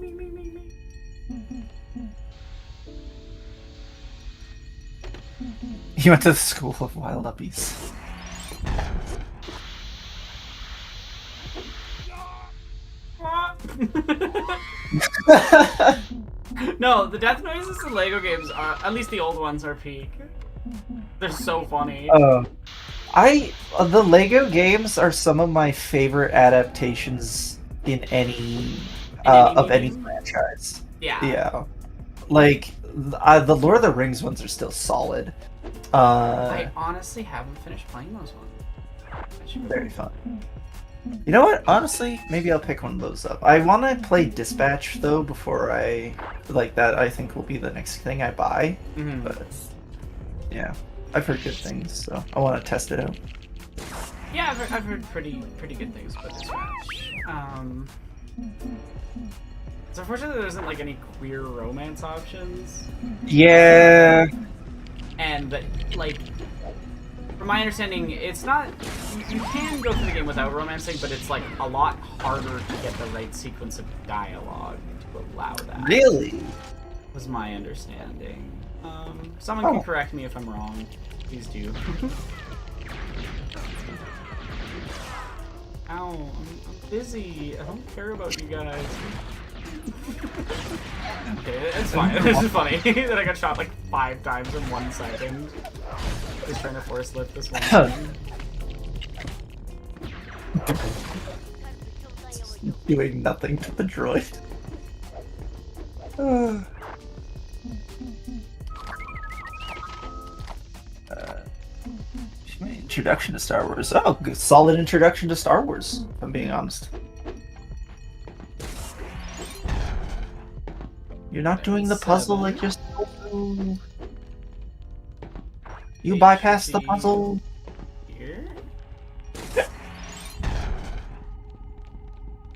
He went to the School of Wild Uppies. No, the death noises in Lego games are, at least the old ones, are peak. They're so funny. The Lego games are some of my favorite adaptations in any of any game? franchise. Yeah. Yeah, like the Lord of the Rings ones are still solid. I honestly haven't finished playing those ones. I should Very fun. You know what? Honestly, maybe I'll pick one of those up. I want to play Dispatch though before I like that. I think will be the next thing I buy. Mhm. But yeah, I've heard good things, so I want to test it out. Yeah, I've heard pretty good things about Dispatch. It's unfortunate there isn't like any queer romance options, Yeah. and like from my understanding, it's not. You can go through the game without romancing, but it's like a lot harder to get the right sequence of dialogue to allow that. Really? Was my understanding. Someone can correct me if I'm wrong. Please do. Ow, I'm busy. I don't care about you guys. Okay, it's fine. It's funny that I got shot like 5 times in 1 second. Just trying to force lift this one thing. Doing nothing to the droid. Introduction to Star Wars. Oh, good, solid introduction to Star Wars, if I'm being honest. You're not doing the puzzle like you're supposed to. You bypassed the puzzle. Here?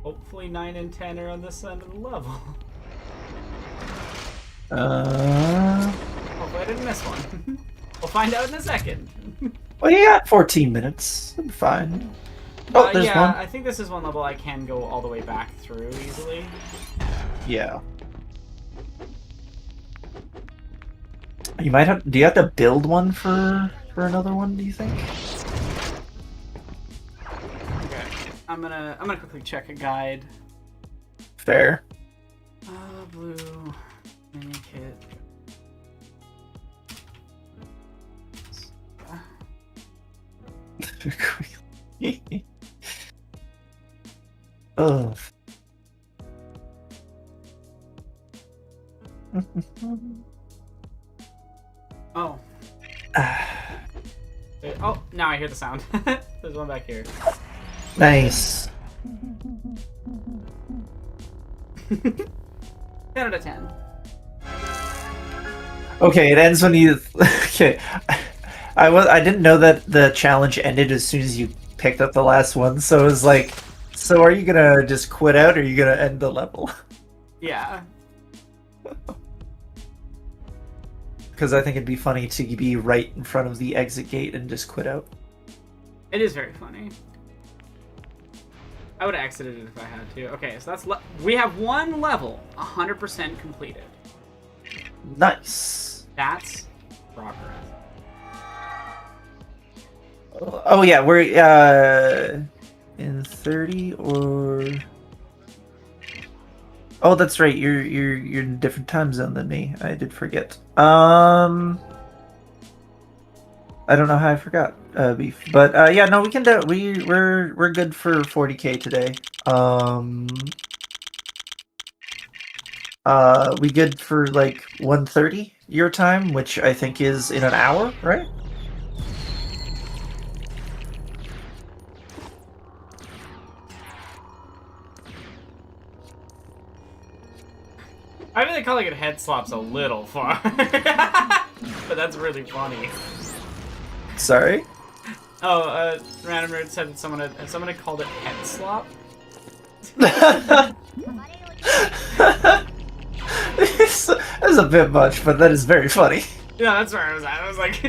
Hopefully 9 and 10 are on this end of the level. Hopefully I didn't miss one. We'll find out in a second. Well, you got 14 minutes. I'm fine. Oh, there's yeah, one. I think this is one level I can go all the way back through easily. Yeah. You might have. Do you have to build one for another one? Do you think? Okay, I'm gonna quickly check a guide. Fair. Blue mini kit. Ugh. Oh. Oh, now I hear the sound. There's one back here. Nice. 10 out of 10. Okay, it ends when you. Okay, I didn't know that the challenge ended as soon as you picked up the last one. So it was like, so are you gonna just quit out, or are you gonna end the level? Yeah. Because I think it'd be funny to be right in front of the exit gate and just quit out. It is very funny. I would have exited it if I had to. Okay, so that's we have one level 100% completed. Nice. That's progress. Oh yeah, we're in 30 or. Oh, that's right. You're in a different time zone than me. I did forget. I don't know how I forgot. Beef, but yeah, no, we can do. We're good for 40K today. We good for like 1:30 your time, which I think is in an hour, right? I really calling it head slops a little far. But that's really funny. Sorry. Oh, Random Nerd said that someone had called it head slop. It's a bit much, but that is very funny. Yeah, that's where I was at. I was like...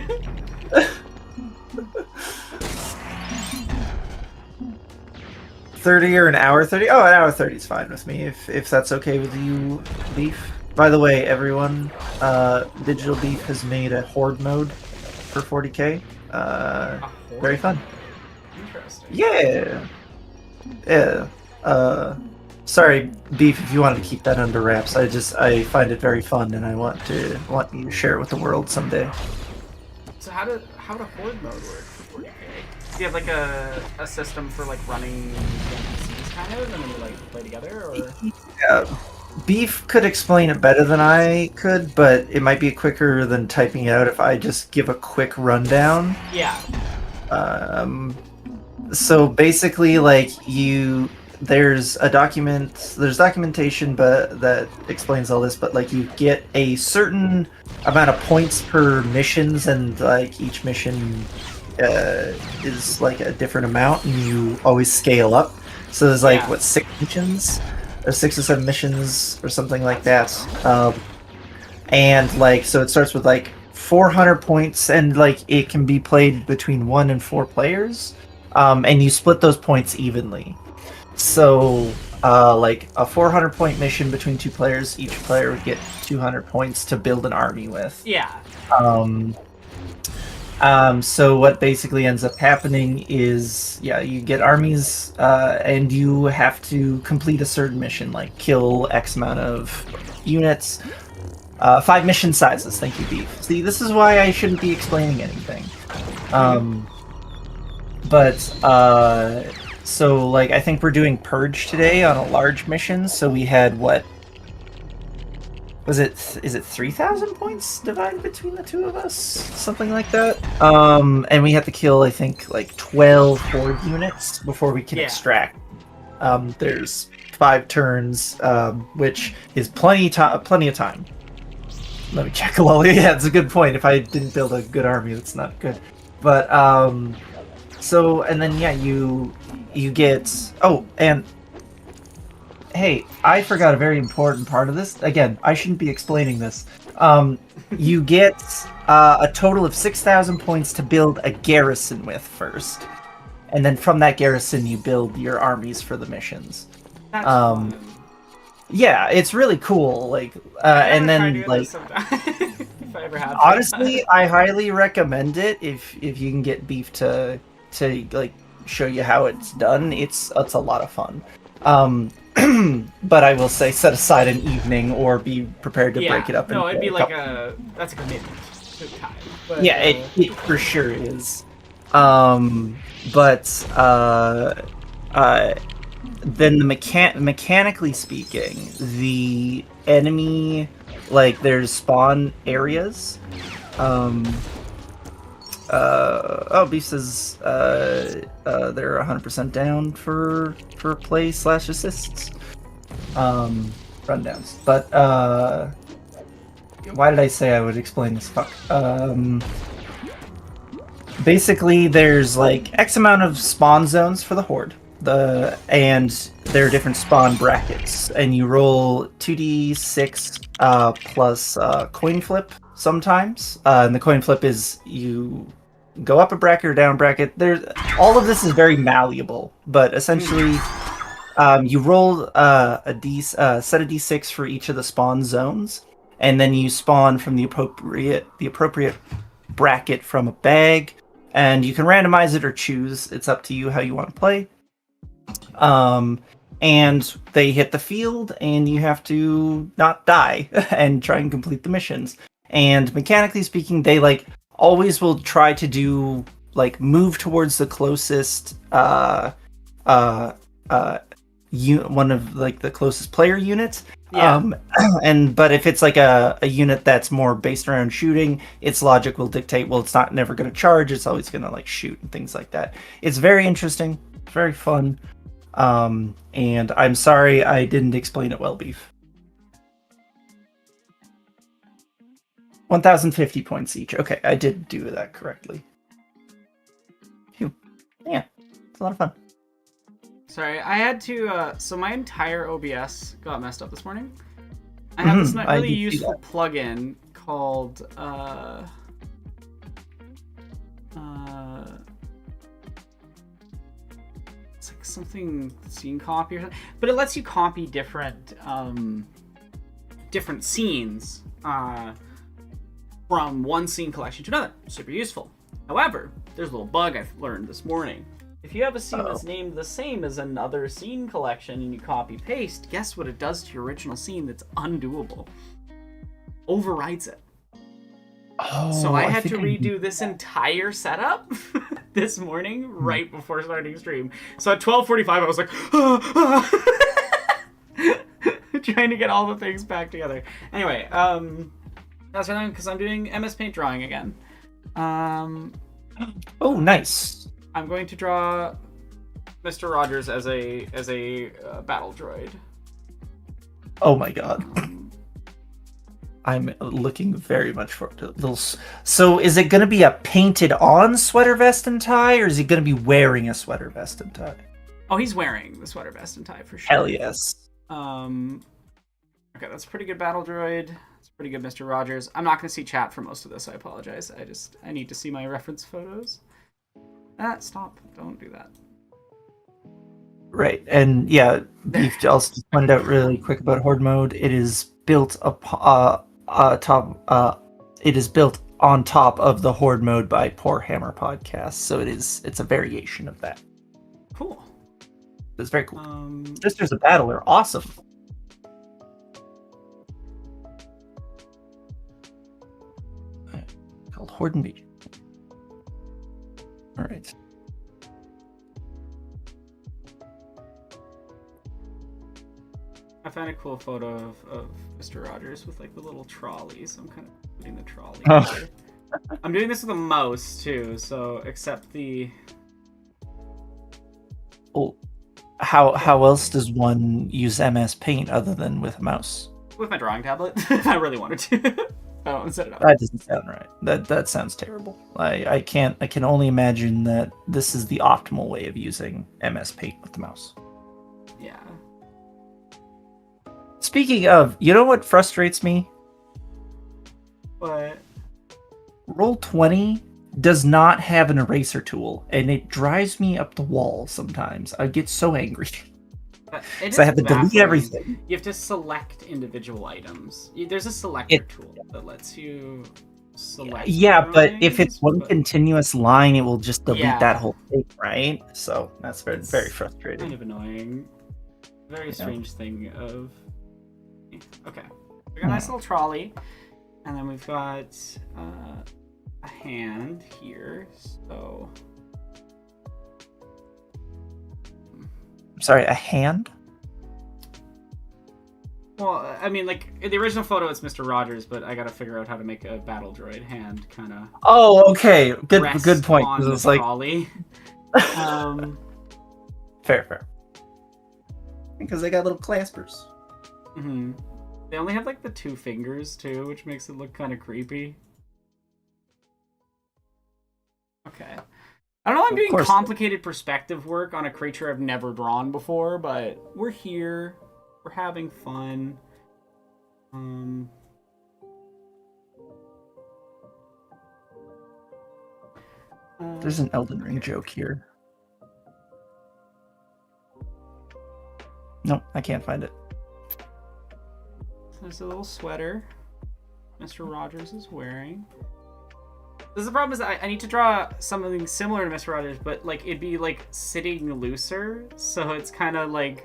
30 or an hour 30? Oh, an hour 30 is fine with me, if that's okay with you, Beef. By the way, everyone, Digital Beef has made a Horde mode for 40K. Very fun. Interesting. Yeah. Yeah. Sorry, Beef, if you wanted to keep that under wraps. I find it very fun, and I want you to share it with the world someday. So how would a horde mode work for 40k? Do you have like a system for like running NPCs kind of, and then you like play together, or? Yeah, Beef could explain it better than I could, but it might be quicker than typing out if I just give a quick rundown. Yeah. So basically, like there's documentation, but that explains all this. But like, you get a certain amount of points per missions, and like each mission is like a different amount, and you always scale up. So there's like what, 6 missions, or 6 or 7 missions, or something like that. And like, so it starts with like 400 points, and like it can be played between 1 and 4 players, and you split those points evenly. So like a 400 point mission between 2 players, each player would get 200 points to build an army with. Yeah. So what basically ends up happening is, you get armies, and you have to complete a certain mission, like kill X amount of units. 5 mission sizes, thank you, Beef. See, this is why I shouldn't be explaining anything. So, like, I think we're doing Purge today on a large mission, so we had, what? Is it 3,000 points divided between the 2 of us? Something like that? And we had to kill, I think, like 12 horde units before we can extract. There's 5 turns, which is plenty of time. Let me check. Well, yeah, it's a good point. If I didn't build a good army, that's not good. But, so, and then, you get... Oh, and... Hey, I forgot a very important part of this. Again, I shouldn't be explaining this. You get a total of 6,000 points to build a garrison with first. And then from that garrison, you build your armies for the missions. That's fun. Yeah, it's really cool. Like, and then, like... if I ever have honestly, I highly recommend it if you can get Beef to like show you how it's done. It's a lot of fun. But I will say, set aside an evening or be prepared to break it up. No, it'd be like that's a commitment to time. But, yeah, it for sure is. Then mechanically speaking, the enemy, like, there's spawn areas. Beef says they're 100% down for play/assists. Rundowns. But why did I say I would explain this? Fuck. Basically, there's like X amount of spawn zones for the horde. And there are different spawn brackets, and you roll 2d6 plus coin flip sometimes. And the coin flip is you go up a bracket or down a bracket. All of this is very malleable, but essentially, you roll set of d6 for each of the spawn zones, and then you spawn from the appropriate bracket from a bag, and you can randomize it or choose. It's up to you how you want to play. And they hit the field, and you have to not die and try and complete the missions. And mechanically speaking, they like always will try to do like move towards the closest one of like the closest player units. Yeah. But if it's like a unit that's more based around shooting, its logic will dictate, well, it's never going to charge. It's always going to like shoot and things like that. It's very interesting. It's very fun. And I'm sorry I didn't explain it well, Beef. 1,050 points each. Okay, I did do that correctly. Phew. Yeah, it's a lot of fun. Sorry, I had to, so my entire OBS got messed up this morning. I have this not really useful plugin called, it's like something scene copy or something, but it lets you copy different scenes, from one scene collection to another. Super useful. However, there's a little bug I've learned this morning. If you have a scene Uh-oh. that's named the same as another scene collection and you copy paste, guess what it does to your original scene that's undoable? Overrides it. Oh, So I had think to redo this entire setup this morning right before starting stream. So at 12:45 I was like trying to get all the things back together. Anyway, that's right because I'm doing MS Paint drawing again. Oh, nice. I'm going to draw Mr. Rogers as a battle droid. Oh my god. I'm looking very much forward to those. So is it going to be a painted on sweater vest and tie, or is he going to be wearing a sweater vest and tie? Oh, he's wearing the sweater vest and tie for sure. Hell yes. Okay, that's a pretty good battle droid. It's pretty good, Mr. Rogers. I'm not going to see chat for most of this. I apologize. I need to see my reference photos. Stop! Don't do that. Right, and yeah, Beef also just pointed out really quick about Horde mode. It is built it is built on top of the Horde mode by Poor Hammer podcast, so it's a variation of that. Cool. It's very cool. Sisters of Battle are awesome. Called Horde Invasion. All right. I found a cool photo of Mr. Rogers with like the little trolley, so I'm kind of putting the trolley. Oh. I'm doing this with a mouse too, so except the. Well, how else does one use MS Paint other than with a mouse? With my drawing tablet, if I really wanted to. I don't want to set it up. That doesn't sound right. That sounds terrible. I can only imagine that this is the optimal way of using MS Paint with the mouse. Yeah. Speaking of, you know what frustrates me? But Roll20 does not have an eraser tool, and it drives me up the wall sometimes. I get so angry. So I have to delete everything. You have to select individual items. There's a selector tool that lets you select. Yeah, but if drawings, it's one but continuous line, it will just delete Yeah. that whole thing, right? So that's very, It's very frustrating. kind of annoying. Very Yeah. strange thing of. Okay, we got a nice little trolley, and then we've got a hand here. So I'm sorry, a hand? well, I mean, like in the original photo, it's Mr. Rogers, but I gotta figure out how to make a battle droid hand kind of. Oh, okay. Good point. On 'Cause the it's like trolley. fair. Because they got little claspers. Mm-hmm. They only have like the 2 fingers too, which makes it look kind of creepy. Okay. I don't know. I'm doing course. complicated perspective work on a creature I've never drawn before, but we're here. We're having fun. There's an Elden Ring joke here. Nope, I can't find it. There's a little sweater Mr. Rogers is wearing. This is the problem is that I need to draw something similar to Mr. Rogers, but like it'd be like sitting looser, so it's kind of like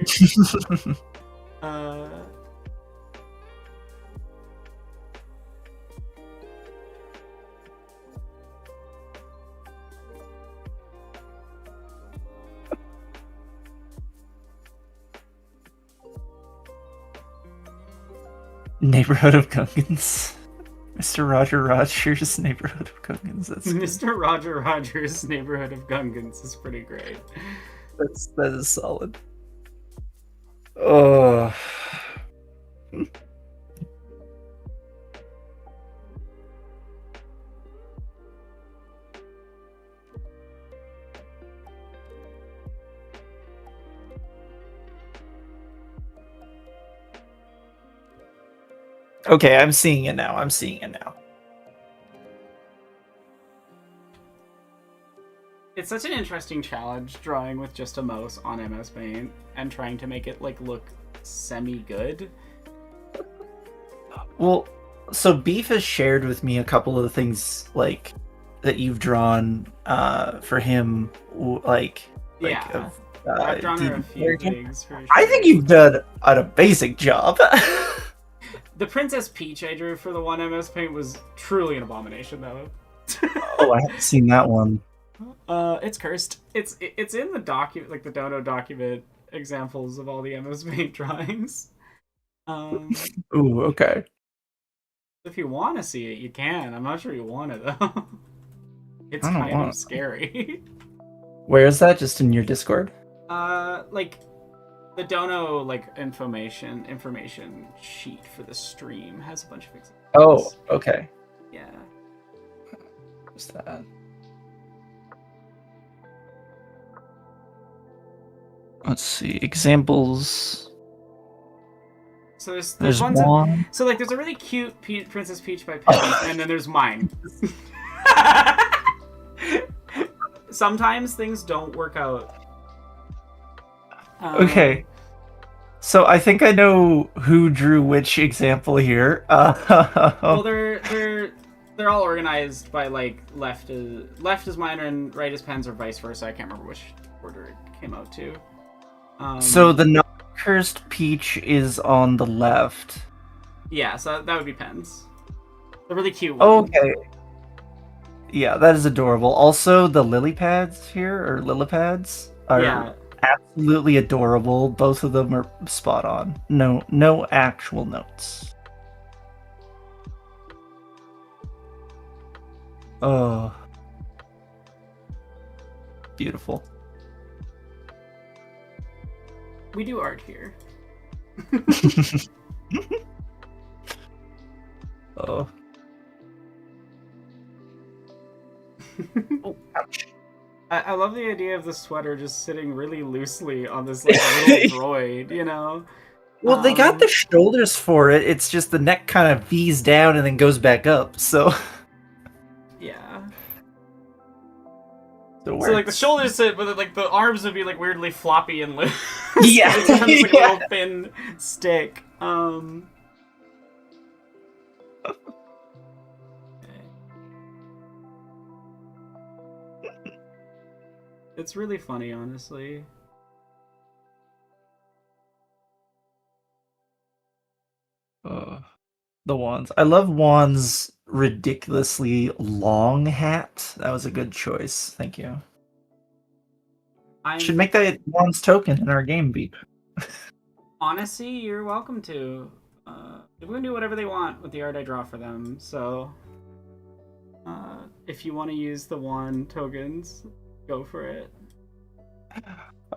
Neighborhood of Gungans. Mr. Roger Rogers' Neighborhood of Gungans. That's good. Mr. Roger Rogers' Neighborhood of Gungans is pretty great. That is solid. Oh. Okay, I'm seeing it now. It's such an interesting challenge drawing with just a mouse on MS Paint and trying to make it like look semi-good. Well, so Beef has shared with me a couple of the things like that you've drawn for him, like like Yeah. of I've drawn her a DB few again. things for sure. I think you've done a basic job. The Princess Peach I drew for the one MS Paint was truly an abomination, though. Oh, I haven't seen that one. It's cursed. It's in the document, like the Dono document examples of all the MS Paint drawings. Ooh, okay. If you want to see it, you can. I'm not sure you want it though. It's I don't kind want of it. scary. Where is that? Just in your Discord? Like the Dono like information sheet for the stream has a bunch of examples. Oh, okay. Yeah. What's that? Let's see. Examples. So there's There's ones that, one. so like there's a really cute Princess Peach by Penny, and then there's mine. Sometimes things don't work out. Okay. So I think I know who drew which example here. Well, they're all organized by like left is mine and right is Pen's, or vice versa. I can't remember which order it came out to. So the non-cursed peach is on the left. Yeah, so that would be Pen's. The really cute one. Okay. Yeah, that is adorable. Also, the lily pads here, or lilipads, are Yeah. absolutely adorable. Both of them are spot on. No actual notes. Oh. Beautiful. We do art here. Oh. Oh, ouch. I love the idea of the sweater just sitting really loosely on this like little droid, you know? Well, they got Um, the shoulders for it. It's just the neck kind of V's down and then goes back up. So, Yeah. so So like the shoulders sit, but like the arms would be like weirdly floppy and loose. Yeah. It's kind of just, like Yeah. a little thin stick. It's really funny, honestly. The Wands. I love Wands' ridiculously long hat. That was a good choice. Thank you. I'm Should make that Wands token in our game, Beep. honestly, you're welcome to. People can do whatever they want with the art I draw for them. So, if you want to use the wand tokens, go for it.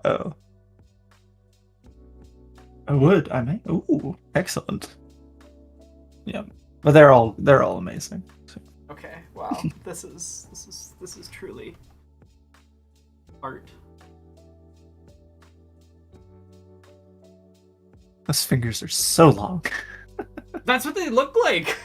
Oh. I would. I may. Ooh, excellent. Yeah, but they're all amazing. So. Okay. Wow. This is truly art. Those fingers are so long. That's what they look like.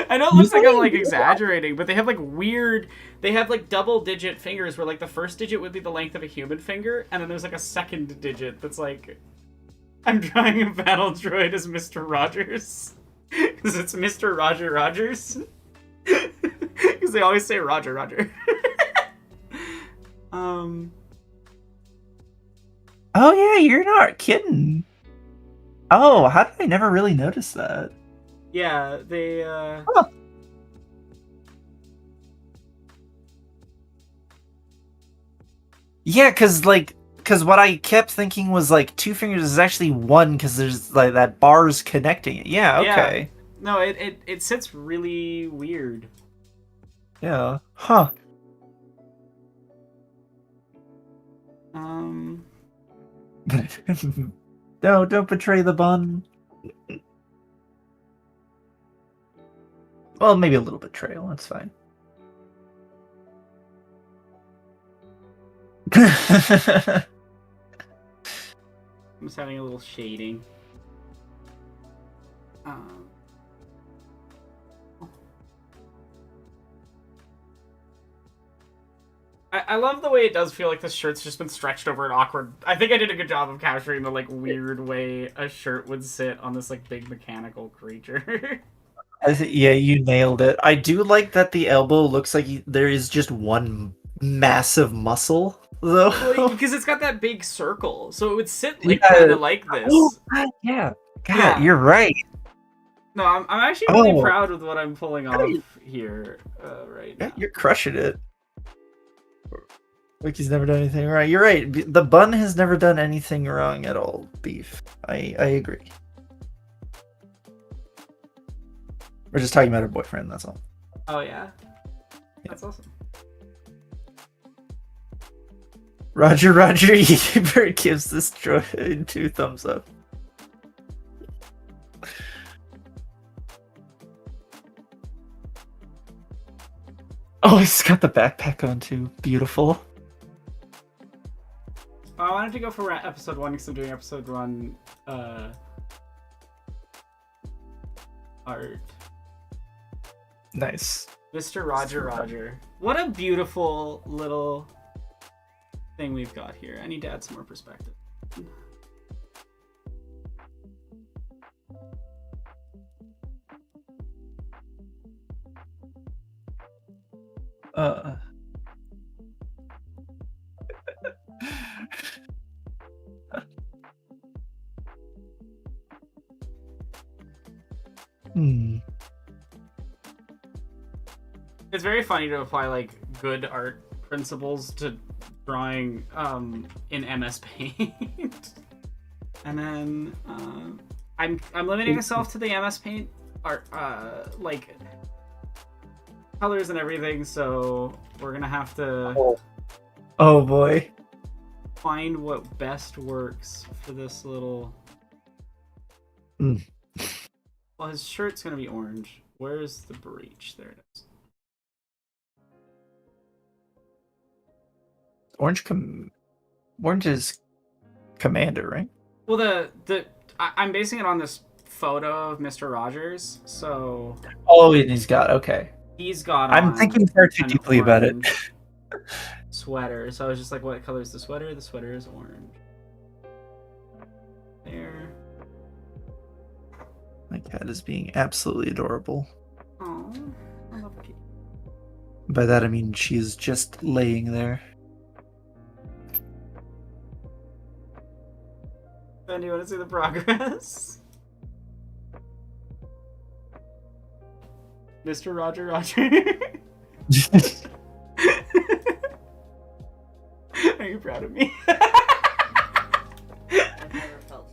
I know it looks like I'm like exaggerating, but they have like weird. They have like double-digit fingers, where like the first digit would be the length of a human finger, and then there's like a second digit that's like. I'm drawing a battle droid as Mr. Rogers. Because it's Mr. Roger Rogers. Because they always say Roger Roger. Oh yeah, you're not kidding. Oh, how did I never really notice that? Yeah, they Huh. Yeah, because what I kept thinking was like two fingers is actually one, because there's like that bar's connecting it. Yeah, okay. No, it sits really weird. Yeah. Huh. No, don't betray the bun. Well, maybe a little betrayal. That's fine. I'm just having a little shading. I love the way it does feel like this shirt's just been stretched over an awkward. I think I did a good job of capturing the like weird way a shirt would sit on this like big mechanical creature. Yeah, you nailed it. I do like that the elbow looks like there is just one massive muscle. Though. Because it's got that big circle, so it would sit like Yeah. kind of like this. Oh, God, yeah. God, Yeah. you're right. No, I'm actually really Oh. proud with what I'm pulling off Hey. here right Yeah, now. you're crushing it. Wiki's never done anything right. You're right. The bun has never done anything wrong at all, Beef. I agree. We're just talking about her boyfriend, that's all. Oh yeah, that's awesome. Roger Ebert gives this droid 2 thumbs up. Oh, he's got the backpack on too. Beautiful. I wanted to go for episode 1 because I'm doing episode 1 art. Nice. Mr. Roger. What a beautiful little thing we've got here. I need to add some more perspective. It's very funny to apply like good art principles to drawing in MS Paint. And then I'm limiting myself to the MS Paint art like colors and everything, so we're gonna have to Oh boy. find what best works for this little. Mm. Well, his shirt's gonna be orange. Where's the breach? There it is. Orange is Commander, right? Well, I'm basing it on this photo of Mr. Rogers, so Oh, and he's got he's got. I'm on thinking far too an deeply about it. orange sweater. So I was just like, what color is the sweater? The sweater is orange. There. My cat is being absolutely adorable. Oh, I love Kate. By that I mean she's just laying there. Ben, do you want to see the progress? Mr. Roger. Are you proud of me? I've never felt.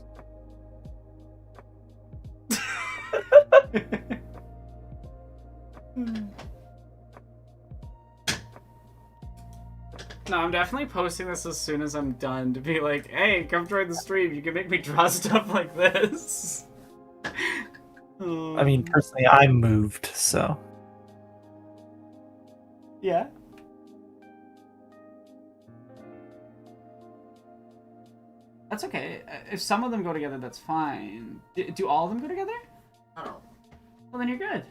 No, I'm definitely posting this as soon as I'm done to be like, hey, come join the stream. You can make me draw stuff like this. I mean, personally, I'm moved, so. Yeah. That's okay. If some of them go together, that's fine. Do all of them go together? Oh. Well, then you're good.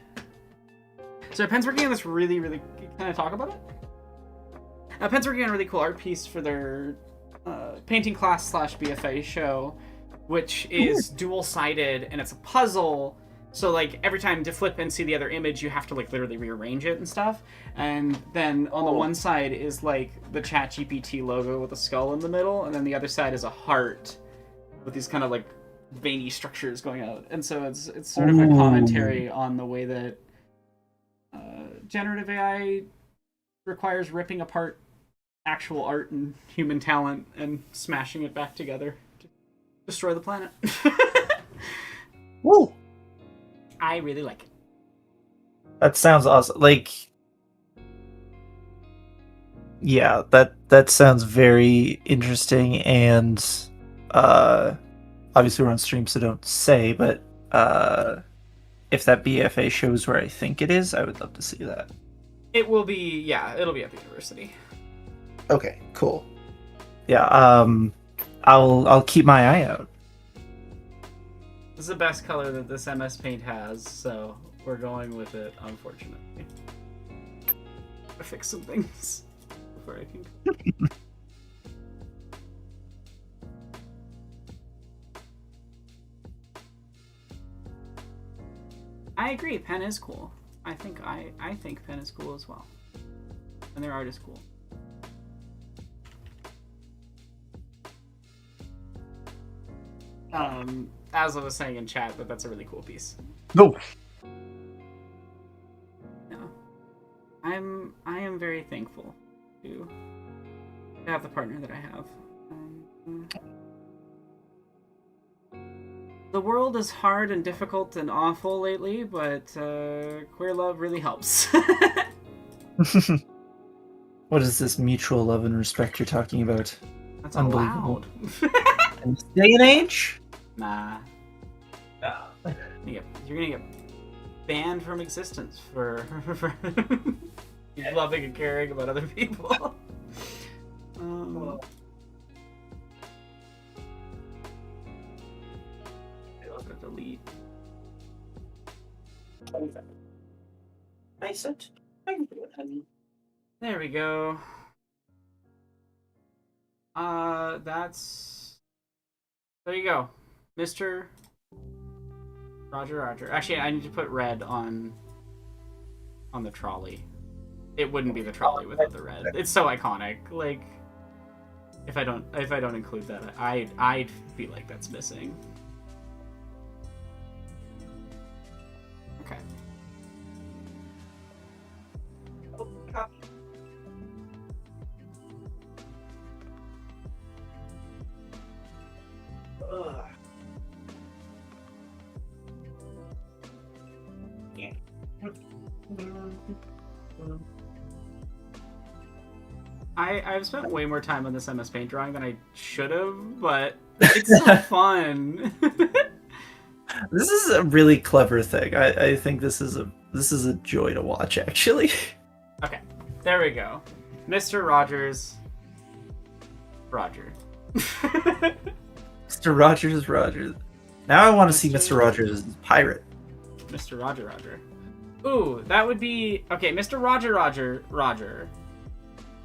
So Penn's working on this really... Can I talk about it? Penn's working on a really cool art piece for their painting class / BFA show, which is dual-sided, and it's a puzzle. So, like, every time to flip and see the other image, you have to, like, literally rearrange it and stuff. And then on the one side is, like, the ChatGPT logo with a skull in the middle, and then the other side is a heart with these kind of, like, veiny structures going out. And so it's sort of a commentary on the way that generative AI requires ripping apart actual art and human talent and smashing it back together to destroy the planet. Woo! I really like it. That sounds awesome. Like, yeah, that sounds very interesting, and obviously we're on stream, so don't say, but if that BFA shows where I think it is, I would love to see that. It will be, yeah, it'll be at the university. Okay, cool. Yeah, I'll keep my eye out. This is the best color that this MS Paint has, so we're going with it, unfortunately. I'll fix some things before I can. I agree, Pen is cool. I think Pen is cool as well. And their art is cool. As I was saying in chat, that's a really cool piece. No. Yeah. I am very thankful to have the partner that I have. The world is hard and difficult and awful lately, but queer love really helps. What is this mutual love and respect you're talking about? That's Unbelievable. allowed. In this day and age? Nah. You're gonna get banned from existence for loving and caring about other people. I'll delete. There we go. There you go. Mr. Roger. Actually, I need to put red on the trolley. It wouldn't be the trolley without the red. It's so iconic. Like, if I don't include that, I'd feel like that's missing. Okay. I've spent way more time on this MS Paint drawing than I should have, but it's so fun. This is a really clever thing. I think this is a joy to watch, actually. Okay, there we go. Mr. Rogers. Roger. Mr. Rogers. Now I want to see Mr. Rogers as a pirate. Mr. Roger. Ooh, that would be... Okay, Mr. Roger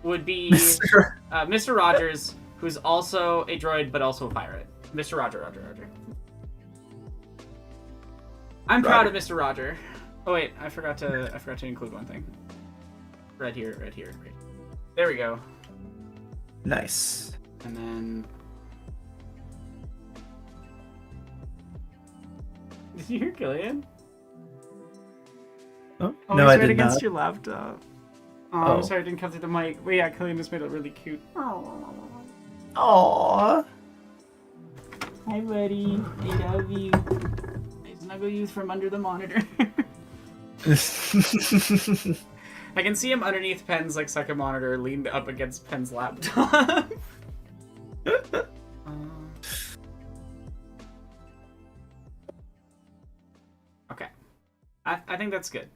would be Mr. Rogers, who's also a droid but also a pirate. Mr. Roger. I'm proud of Mr. Roger. Oh wait, I forgot to include one thing. Right here. There we go. Nice. And then... Did you hear Killian? Oh, Oh, no, he's I right did against not. your laptop. Oh, Oh. I'm sorry, I didn't come through the mic. But yeah, Killian just made it really cute. Aww. Hi, buddy. I love you. I snuggle you from under the monitor. I can see him underneath Pen's like second monitor, leaned up against Pen's laptop. Okay, I think that's good.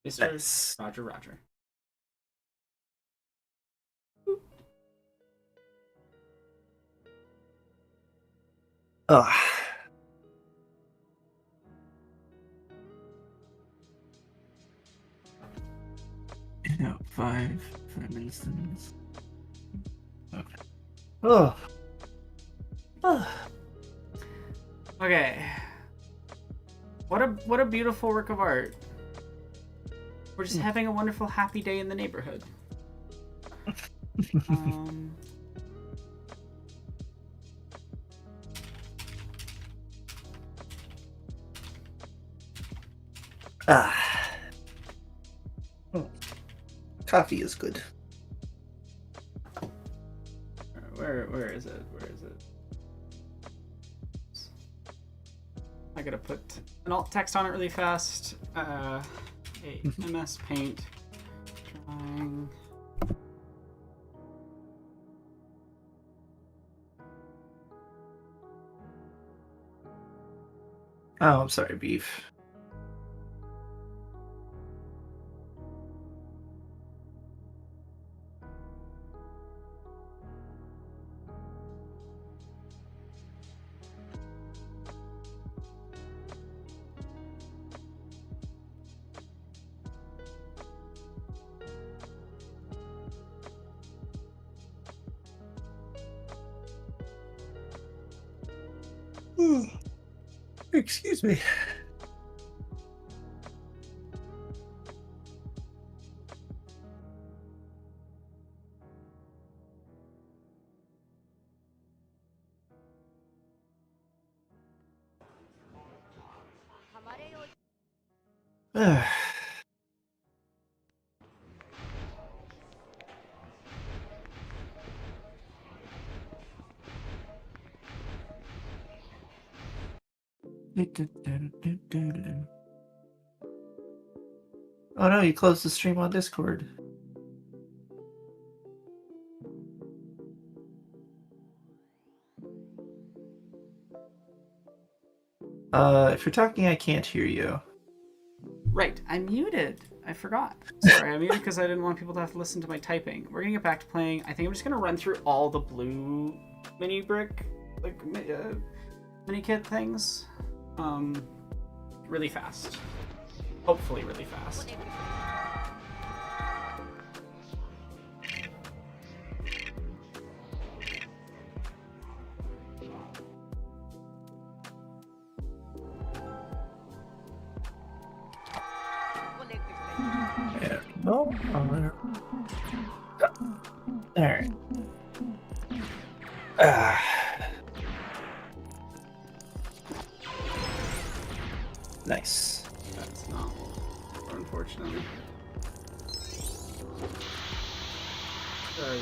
Mr. Nice. Roger. Ugh. No, 5 instance. Okay. Oh. Okay. What a beautiful work of art. We're just having a wonderful, happy day in the neighborhood. Coffee is good. Where is it? I gotta put an alt text on it really fast. MS Paint drawing. Oh, I'm sorry, Beef. Excuse me. Oh no, you closed the stream on Discord. If you're talking, I can't hear you. Right, I muted. I forgot. Sorry, I muted because I didn't want people to have to listen to my typing. We're gonna get back to playing. I think I'm just gonna run through all the blue mini brick, like mini kit things, really fast. Hopefully, really fast. Yeah. Oh, alright. Nice. That's not, unfortunately. Sorry,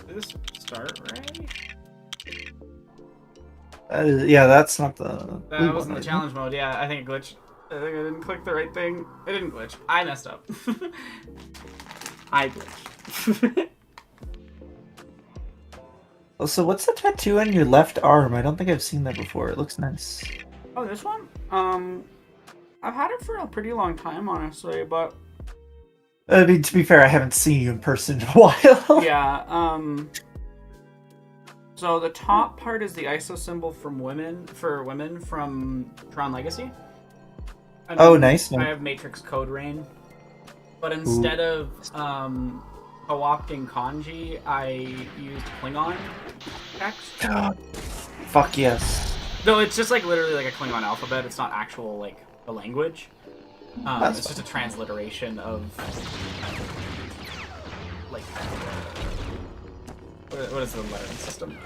did this start right? Yeah, that's not the. That wasn't the challenge mode. Yeah, I think it glitched. I think I didn't click the right thing. It didn't glitch. I messed up. I glitched. Oh, so what's the tattoo on your left arm? I don't think I've seen that before. It looks nice. Oh, this one? I've had it for a pretty long time, honestly, but I mean, to be fair, I haven't seen you in person in a while. yeah, so the top part is the ISO symbol from women from Tron Legacy. And Oh, nice. I have Matrix Code Rain, but instead of co-opting kanji, I used Klingon text. Fuck yes. Though it's just like literally like a Klingon alphabet. It's not actual like a language. That's It's just a transliteration of like what is the lettering system?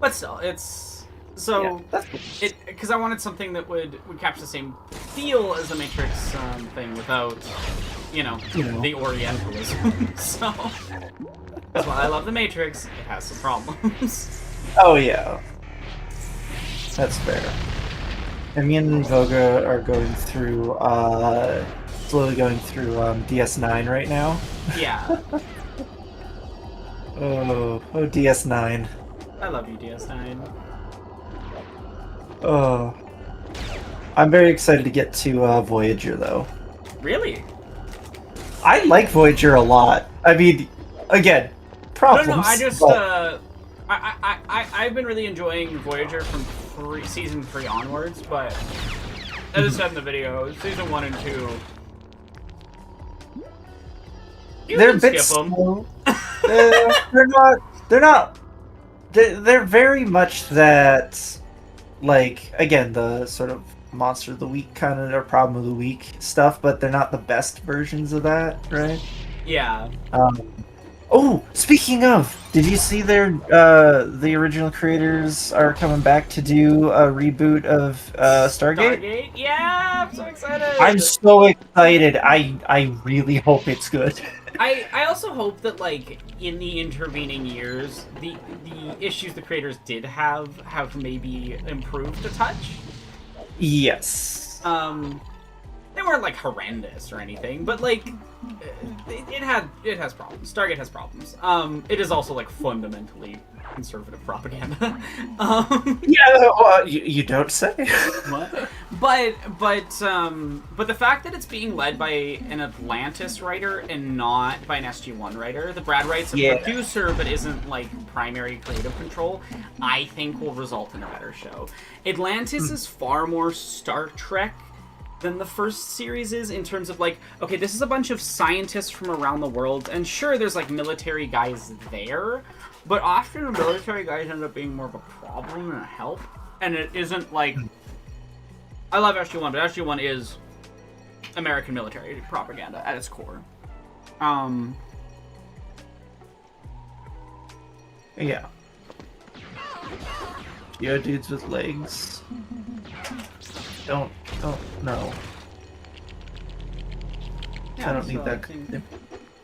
But still, it's so Yeah, that's cool. it because I wanted something that would capture the same feel as the Matrix thing without the Orientalism. So that's why I love the Matrix. It has some problems. Oh yeah, that's fair. And me and Voga are going through, slowly going through DS9 right now. Yeah, Oh, DS9. I love you, DS9. Oh, I'm very excited to get to Voyager though. Really? I like Voyager a lot. I mean, again, problems. No, I just but- I've been really enjoying Voyager from season 3 onwards, but as I said in the video, season 1 and 2. You they're can a bit skip them. slow. They're not. They're not. They're very much that, like, again, the sort of monster of the week kind of or problem of the week stuff, but they're not the best versions of that, right? Yeah. Oh, speaking of, did you see the original creators are coming back to do a reboot of Stargate? Stargate? Yeah, I'm so excited. I'm so excited. I really hope it's good. I also hope that like in the intervening years, the issues the creators did have maybe improved a touch. Yes. They weren't like horrendous or anything, but like it has problems. Stargate has problems. It is also like fundamentally conservative propaganda. Yeah, you don't say. What? But the fact that it's being led by an Atlantis writer and not by an SG-1 writer, the Brad Wright's a producer but isn't like primary creative control, I think will result in a better show. Atlantis is far more Star Trek than the first series is in terms of like, okay, this is a bunch of scientists from around the world, and sure, there's like military guys there, but often the military guys end up being more of a problem than a help, and it isn't like. I love SG-1, but SG-1 is American military propaganda at its core. Yeah. Geo dudes with legs. Don't Oh no. Yeah, I don't need so that. I think-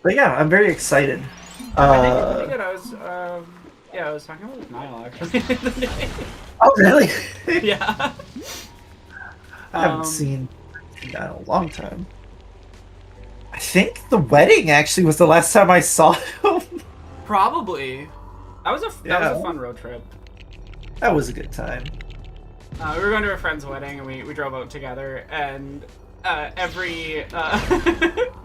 But yeah, I'm very excited. I think it's pretty good. I was talking with Niall actually. Oh really? Yeah. I haven't seen that in a long time. I think the wedding actually was the last time I saw him. Probably. That was a fun road trip. That was a good time. We were going to a friend's wedding, and we drove out together, and every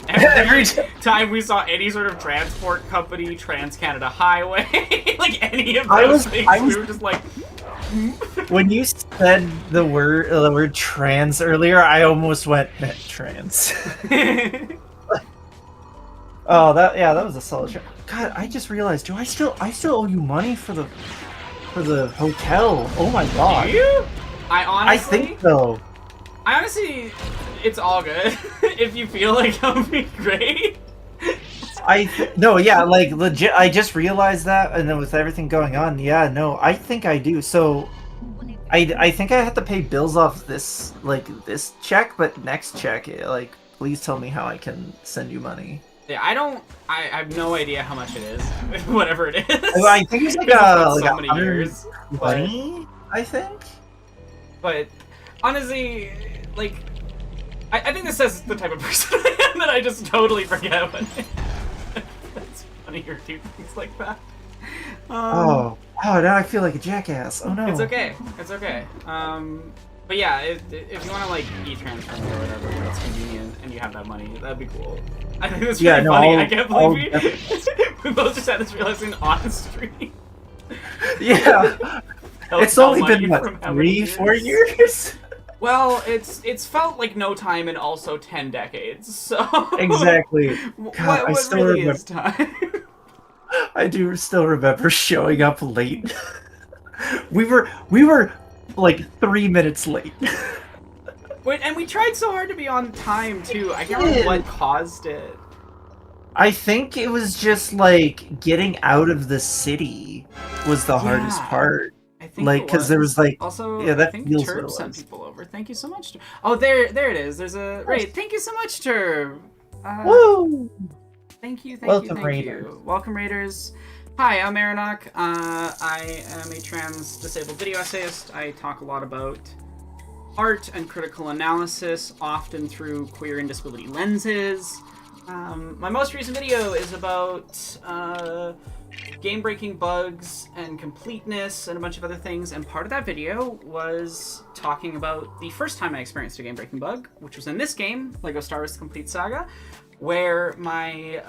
Every time we saw any sort of transport company, Trans-Canada Highway, like any of I those was- things, I we was- were just like... When you said the word trans earlier, I almost went trans. Oh, that was a solid shot. God, I just realized, I still owe you money for the hotel. Oh my god. Do you? I I think so. honestly, it's all good. If you feel like that would be great. No, yeah, like legit. I just realized that, and then with everything going on, yeah, no, I think I do. So, I think I have to pay bills off this check, but next check, like, please tell me how I can send you money. Yeah, I have no idea how much it is. Whatever it is. Well, I think it's like Because it's been a so many years. 120, I think. But honestly, like, I think this says the type of person I am that I just totally forget when that's funny or do things like that. Oh, now I feel like a jackass. Oh no. It's okay. It's okay. But yeah, if you want to like e-transfer me or whatever, when it's convenient and you have that money, that'd be cool. I think that's Yeah, really no, funny. I'll- I can't I'll believe we both just had this realization on stream. Yeah. It's only been what, From how many 3-4 years? Well, it's felt like no time and also 10 decades. So Exactly. what God, I what still really remember. is time? I do still remember showing up late. we were like 3 minutes late. And we tried so hard to be on time too. I can't remember what caused it. I think it was just like getting out of the city was the hardest Yeah. part. I think Like, it because there was like, Also, yeah, that I think feels what Turb it sent was. people over. Thank you so much. Oh, there it is. There's a raid. Thank you so much, Turb. woo! Thank you. Welcome, thank Raiders. you. Welcome, Raiders. Hi, I'm Aranok. I am a trans disabled video essayist. I talk a lot about art and critical analysis, often through queer and disability lenses. My most recent video is about game-breaking bugs and completeness and a bunch of other things, and part of that video was talking about the first time I experienced a game-breaking bug, which was in this game, LEGO Star Wars: The Complete Saga, where my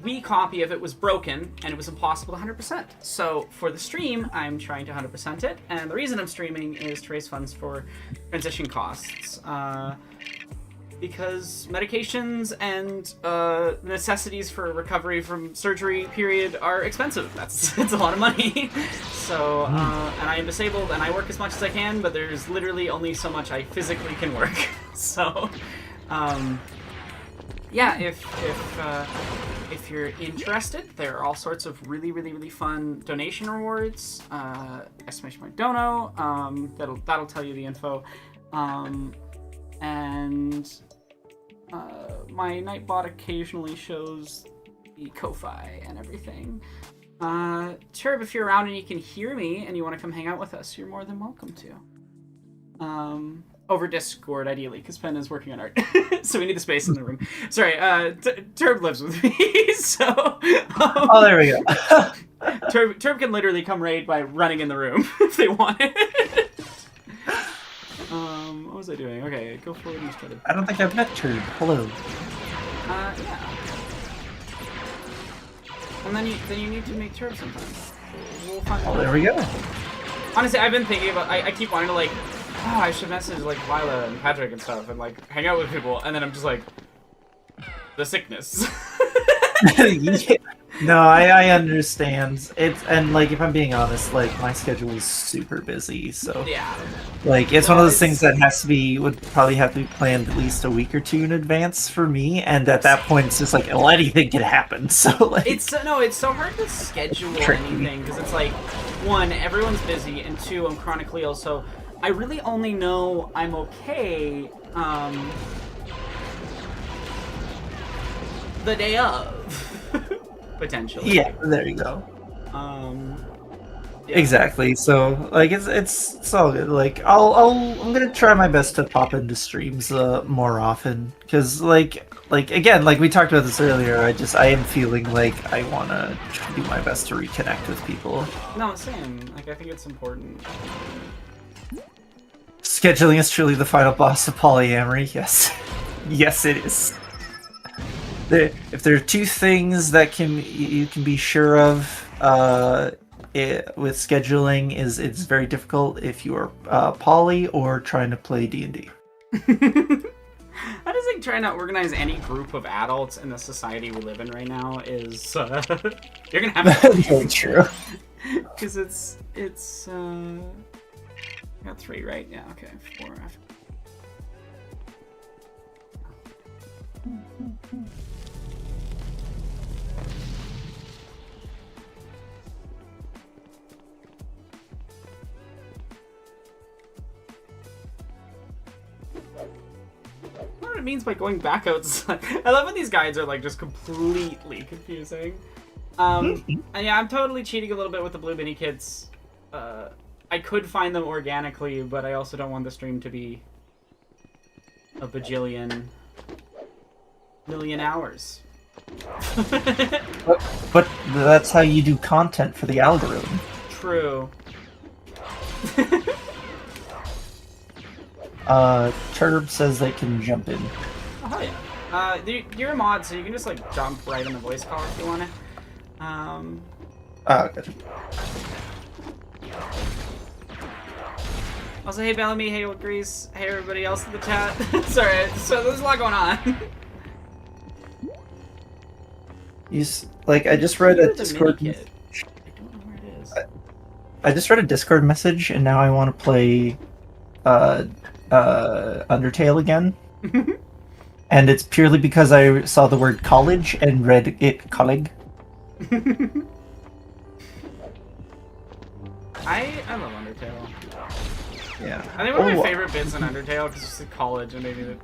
Wii copy of it was broken and it was impossible to 100%. So for the stream, I'm trying to 100% it, and the reason I'm streaming is to raise funds for transition costs. Because medications and necessities for recovery from surgery period are expensive. It's a lot of money. So, and I am disabled and I work as much as I can, but there's literally only so much I physically can work. So, yeah, if you're interested, there are all sorts of really fun donation rewards. Exclamation point dono. That'll tell you the info. And my Nightbot occasionally shows the Ko-Fi and everything. Turb, if you're around and you can hear me and you want to come hang out with us, you're more than welcome to. Over Discord, ideally, because Pen is working on art. So we need the space in the room. Sorry, Turb lives with me, so... Oh, there we go. Turb can literally come raid by running in the room if they want it. What was I doing? Okay, go forward and try to... I don't think I've met Turd. Hello. Yeah. And then you need to make Turb sometimes. We'll find Oh, there we go. Honestly, I've been thinking about... I keep wanting to, like... Oh, I should message, like, Lila and Patrick and stuff and, like, hang out with people. And then I'm just like... The sickness. Yeah. No, I understand. And like, if I'm being honest, like, my schedule is super busy, so Yeah. like, it's one of those things that would probably have to be planned at least a week or two in advance for me, and at that point it's just like, well, anything can happen. So like, It's so hard to schedule Tricky. anything because it's like, one, everyone's busy, and two, I'm chronically ill, so I really only know I'm okay the day of, potentially. Yeah, there you go. Yeah. Exactly. So like it's all good. Like I'm gonna try my best to pop into streams more often because like again like we talked about this earlier. I am feeling like I wanna do my best to reconnect with people. No, same. Like, I think it's important. Scheduling is truly the final boss of polyamory. Yes, yes it is. If there are two things that you can be sure of with scheduling is it's very difficult if you are poly or trying to play D&D. I just think trying to organize any group of adults in the society we live in right now is you're gonna have to Very true. because it's I got 3 right. Yeah, okay, 4 after. What it means by going back outside. I love when these guides are like just completely confusing. And yeah, I'm totally cheating a little bit with the Blue Mini Kits. I could find them organically, but I also don't want the stream to be a bajillion million hours. But that's how you do content for the algorithm. True. Turb says they can jump in. Oh, hell yeah. You're a mod, so you can just like jump right in the voice call if you want to. Good. Also, hey Bellamy, hey Old Grease, hey everybody else in the chat. Sorry, so there's a lot going on. I just read a Where's the Discord. mini kit? I don't know where it is. I just read a Discord message, and now I want to play Undertale again. And it's purely because I saw the word college and read it colleague. I love Undertale. Yeah. I think one of my favorite bits in Undertale, because it's college and maybe it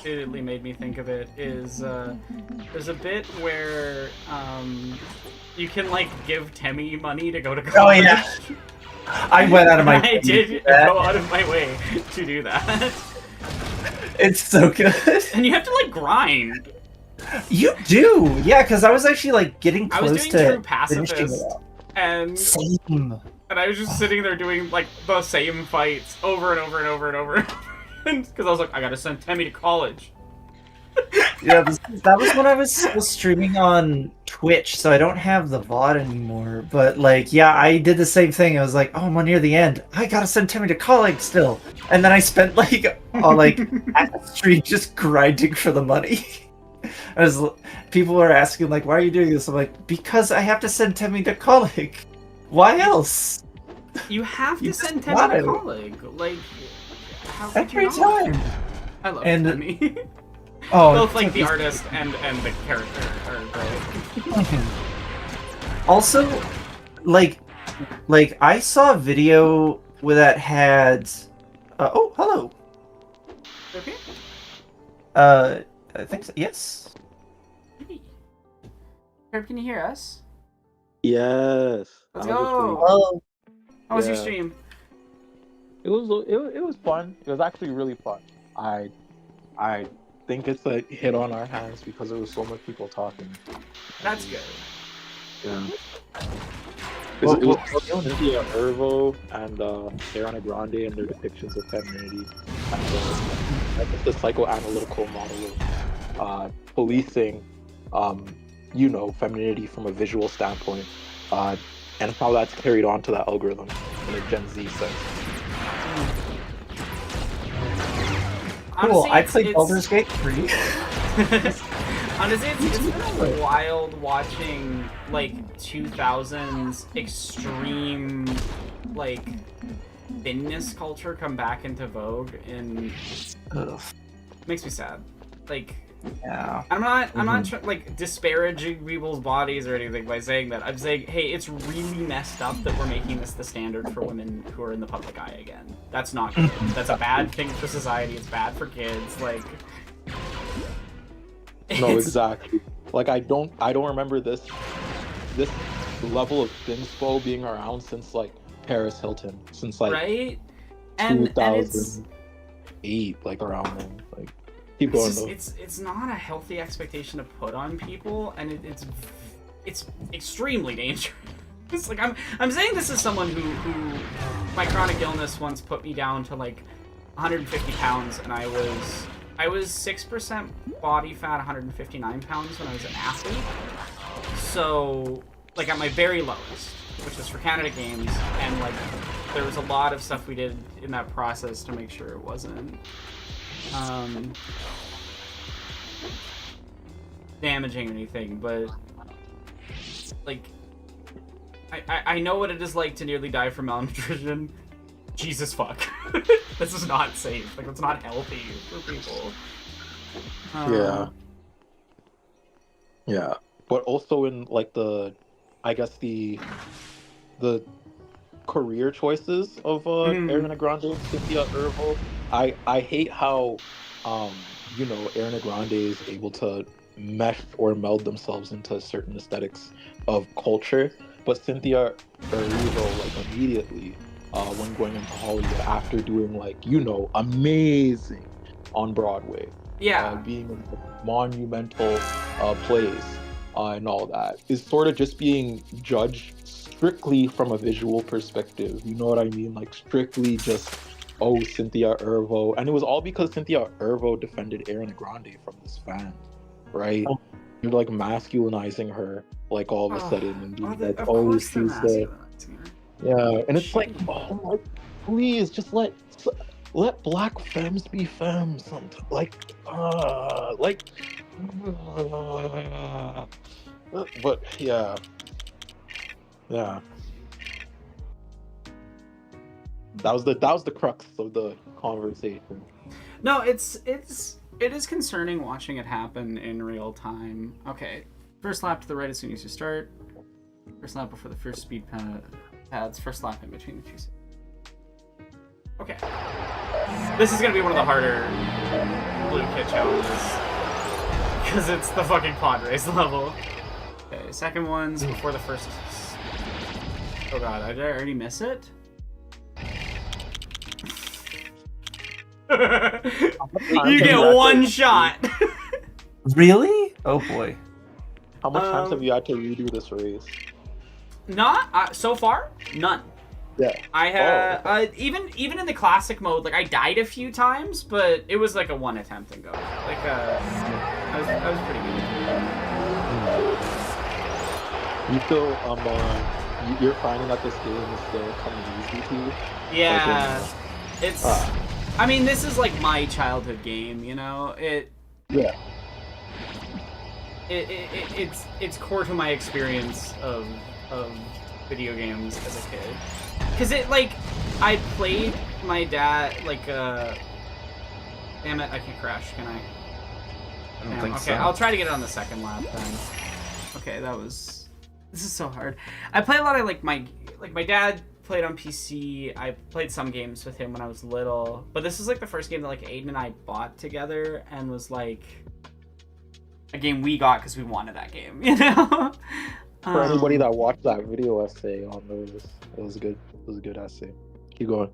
immediately made me think of it, is there's a bit where you can like give Temmie money to go to college. Oh yeah. I went out of my I did go out of my way to do that. It's so good. And you have to like grind. You do, yeah, because I was actually like getting I was close doing to True Pacifist, finishing it. and Same. I was just sitting there doing like the same fights over and over and over and over, because I was like, I gotta send Temmie to college. Yeah, that was when I was streaming on Twitch, so I don't have the VOD anymore. But like, yeah, I did the same thing. I was like, oh, I'm near the end. I gotta send Temmie to college still. And then I spent like at the stream just grinding for the money. People were asking like, why are you doing this? I'm like, because I have to send Temmie to college. Why else? You have to You send just Temmie to want college. Like, how could you Every not? time. I love And- Temmie. Oh, Both like it's- the artist and the character are great. Also, like I saw a video where that had. Oh, hello. Okay. I think so. Yes. Hey. Herb, can you hear us? Yes. Let's I was go. Oh. How was your Yeah. stream? It was fun. It was actually really fun. I think it's a hit on our hands because there was so much people talking. That's good. Yeah. Well, It was Cynthia Ervo and Ariana Grande and their depictions of femininity. And the psychoanalytical model of policing, femininity from a visual standpoint, and how that's carried on to that algorithm in a Gen Z sense. Cool. Honestly, I it's- played it's- Baldur's Gate 3. Honestly, it's been wild watching like 2000s extreme like thinness culture come back into vogue, and Ugh. makes me sad. Like Yeah. I'm not like disparaging people's bodies or anything by saying that. I'm saying, hey, it's really messed up that we're making this the standard for women who are in the public eye again. That's not good. That's a bad thing for society. It's bad for kids. Like, No, it's- exactly. Like I don't remember this level of thinspo being around since like Paris Hilton, since like right? And it's 2008, like around then. Like keep going though. it's not a healthy expectation to put on people, and it's extremely dangerous. It's like I'm saying this as someone who my chronic illness once put me down to like 150 pounds, and I was 6% body fat, 159 pounds when I was an athlete. So like at my very lowest, which was for Canada Games, and like there was a lot of stuff we did in that process to make sure it wasn't damaging or anything, but like I know what it is like to nearly die from malnutrition. Jesus fuck. This is not safe. Like, it's not healthy for people. Yeah. But also in like I guess the career choices of Ariana Grande and Cynthia Erivo. I hate how Ariana Grande is able to mesh or meld themselves into certain aesthetics of culture, but Cynthia Erivo like immediately when going into Hollywood after doing like amazing on Broadway, Yeah. being in monumental plays and all that, is sort of just being judged strictly from a visual perspective. You know what I mean? Like strictly just, oh, Cynthia Erivo, and it was all because Cynthia Erivo defended Ariana Grande from this fan, right? You're like masculinizing her, like all of a sudden, and being like, oh, she's the yeah, and it's like, oh my, please just let black femmes be femmes sometimes. But yeah. That was the crux of the conversation. No, it is concerning watching it happen in real time. Okay, first lap to the right as soon as you start. First lap before the first speed pads. First lap in between the two. Okay. This is gonna be one of the harder blue kit challenges because it's the fucking pod race level. Okay, second one's before the first. Oh god, did I already miss it? You get one shot. Really? Oh boy. How much times have you had to redo this race? Not so far. None. Yeah. I had even in the classic mode, like I died a few times, but it was like a one attempt and go. Like I was pretty good. You feel you're finding that this game is still coming easy to you? Yeah. It's. I mean, this is like my childhood game. You know it. Yeah. It's core to my experience of video games as a kid. Cause I played my dad like damn it, I can't crash, can I? I don't think okay, so. I'll try to get it on the second lap then. Okay, this is so hard. I play a lot of my dad played on PC. I played some games with him when I was little, but this is like the first game that like Aiden and I bought together and was like a game we got because we wanted that game, you know? For anybody that watched that video essay on those, it was good. It was a good essay. Keep going.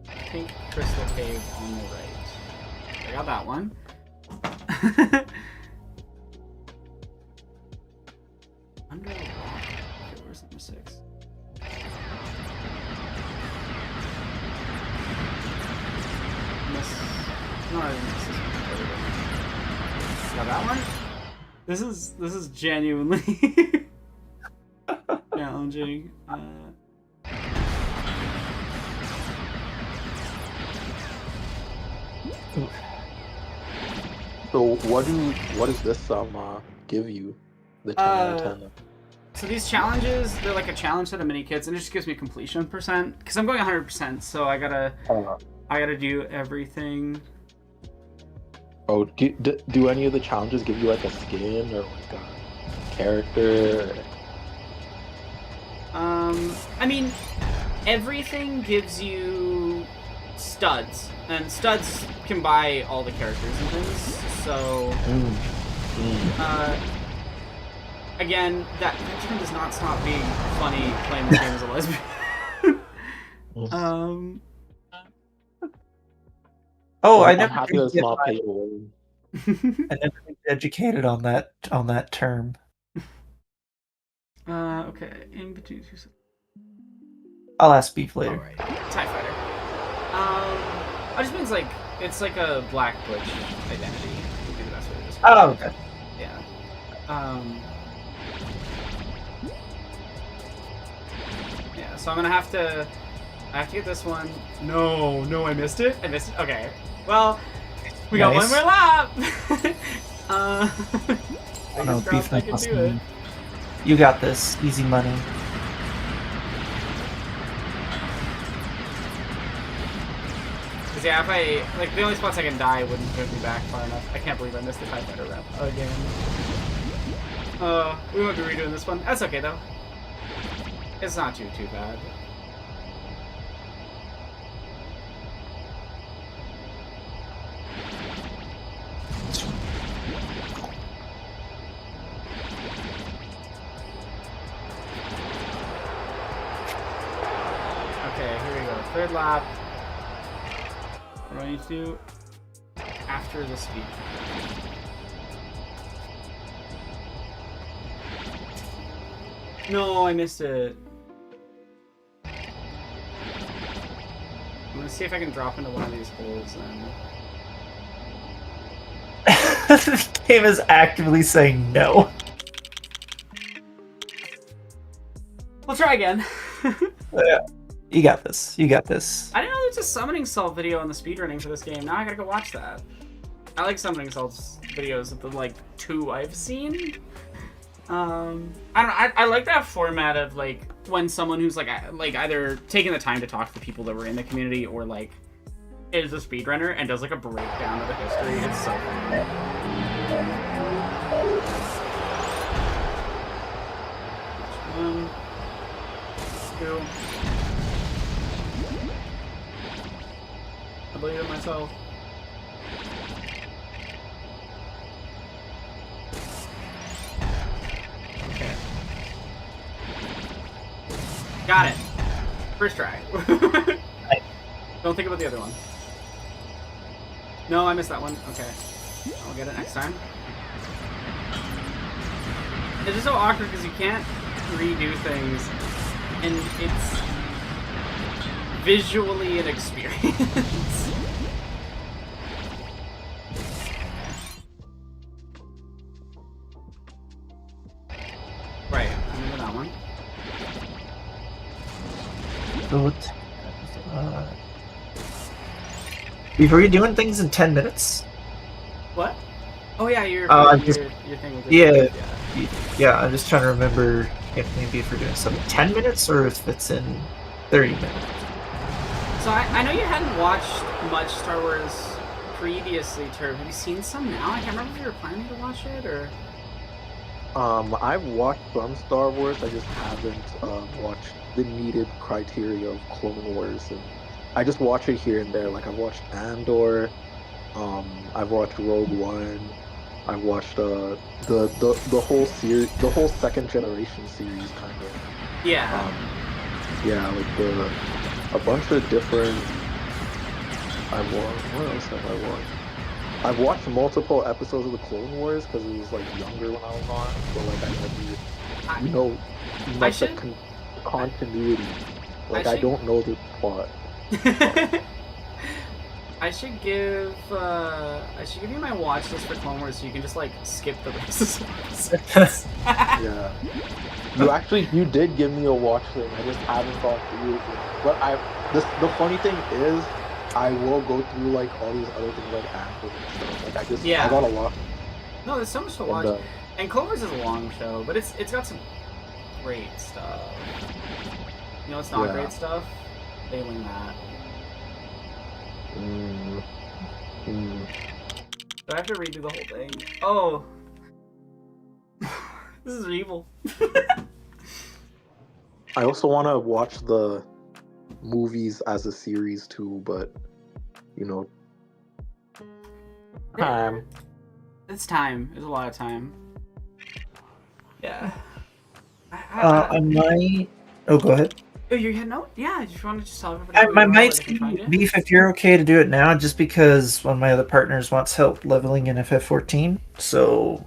I think Crystal Cave on the right. I got that one. Under the rock. Okay, where's number 6? No, I didn't miss this one. Got that one? This is genuinely challenging. So what does this give you? The 10 out of 10. So these challenges, they're like a challenge set of mini kits, and it just gives me completion percent because I'm going 100%. So I gotta do everything. Oh, do any of the challenges give you like a skin or like a character? I mean, everything gives you studs, and studs can buy all the characters and things. So, again, that term does not stop being funny playing this game as a lesbian. Oh, I I'm never happy did that it's get not my- paid away. I never been educated on that term. Okay, in between two. I'll ask Beef later. Alright, TIE Fighter. It just means like, it's like a black butch identity, would be the best way to describe Oh, it. okay. Yeah. Yeah, so I'm gonna have to, I have to get this one. No, I missed it? I missed it? Okay. Well, we got one Nice. more lap! Oh no, Fingers Beef crossed I can must do it. be- You got this. Easy money. Cause yeah, if I, like, the only spots I can die wouldn't move me back far enough. I can't believe I missed the TIE Fighter rep again. We won't be redoing this one. That's okay, though. It's not too bad. Okay, here we go. Third lap. What do I need to do? After the speed. No, I missed it. I'm gonna see if I can drop into one of these holes then. The game is actively saying no. We'll try again. You got this. You got this. I didn't know there's a Summoning Salt video on the speedrunning for this game. Now I gotta go watch that. I like Summoning Salt's videos of the, like, 2 I've seen. I don't know, I like that format of, like, when someone who's, like either taking the time to talk to the people that were in the community or, like, is a speedrunner and does, like, a breakdown of the history. It's so fun. One, two. I believe in myself. Okay. Got it. First try. Don't think about the other one. No, I missed that one. Okay. I'll get it next time. It's just so awkward because you can't redo things, and it's visually an experience. Right, I'm into that one. Beef, are you doing things in 10 minutes? What? Oh yeah, your just- your thing with the yeah. yeah. Yeah, I'm just trying to remember if maybe if we're doing something 10 minutes or if it's in 30 minutes. So I know you hadn't watched much Star Wars previously, Turb. Have you seen some now? I can't remember if you were planning to watch it or. I've watched some Star Wars. I just haven't watched the needed criteria of Clone Wars, and I just watch it here and there. Like I've watched Andor, I've watched Rogue One, I've watched the whole series, the whole second generation series, kind of. Yeah. Yeah, like a bunch of different. What else have I watched? I've watched multiple episodes of the Clone Wars because it was like younger when I was on, but like I never, I the should- continuity. Like I I should- don't know the plot. I should give you my watch list for Clone Wars so you can just like skip the rest of the episodes. Yeah. You did give me a watch thing. I just haven't gone through it yet. But the funny thing is, I will go through like all these other things like Andor and stuff. Like Yeah. I got a lot. No, there's so much to watch. And Clone Wars is a long show, but it's got some great stuff. You know, it's not Yeah. great stuff. Failing that. Do I have to redo the whole thing? Oh. This is evil. I also want to watch the movies as a series too, but you know, It's time. It's a lot of time. Yeah. I might. Oh, go ahead. Oh, you had no? Yeah, I just wanted to just tell everybody. I who you are, might where they can find you. beef if you're okay to do it now, just because one of my other partners wants help leveling in FF14. So,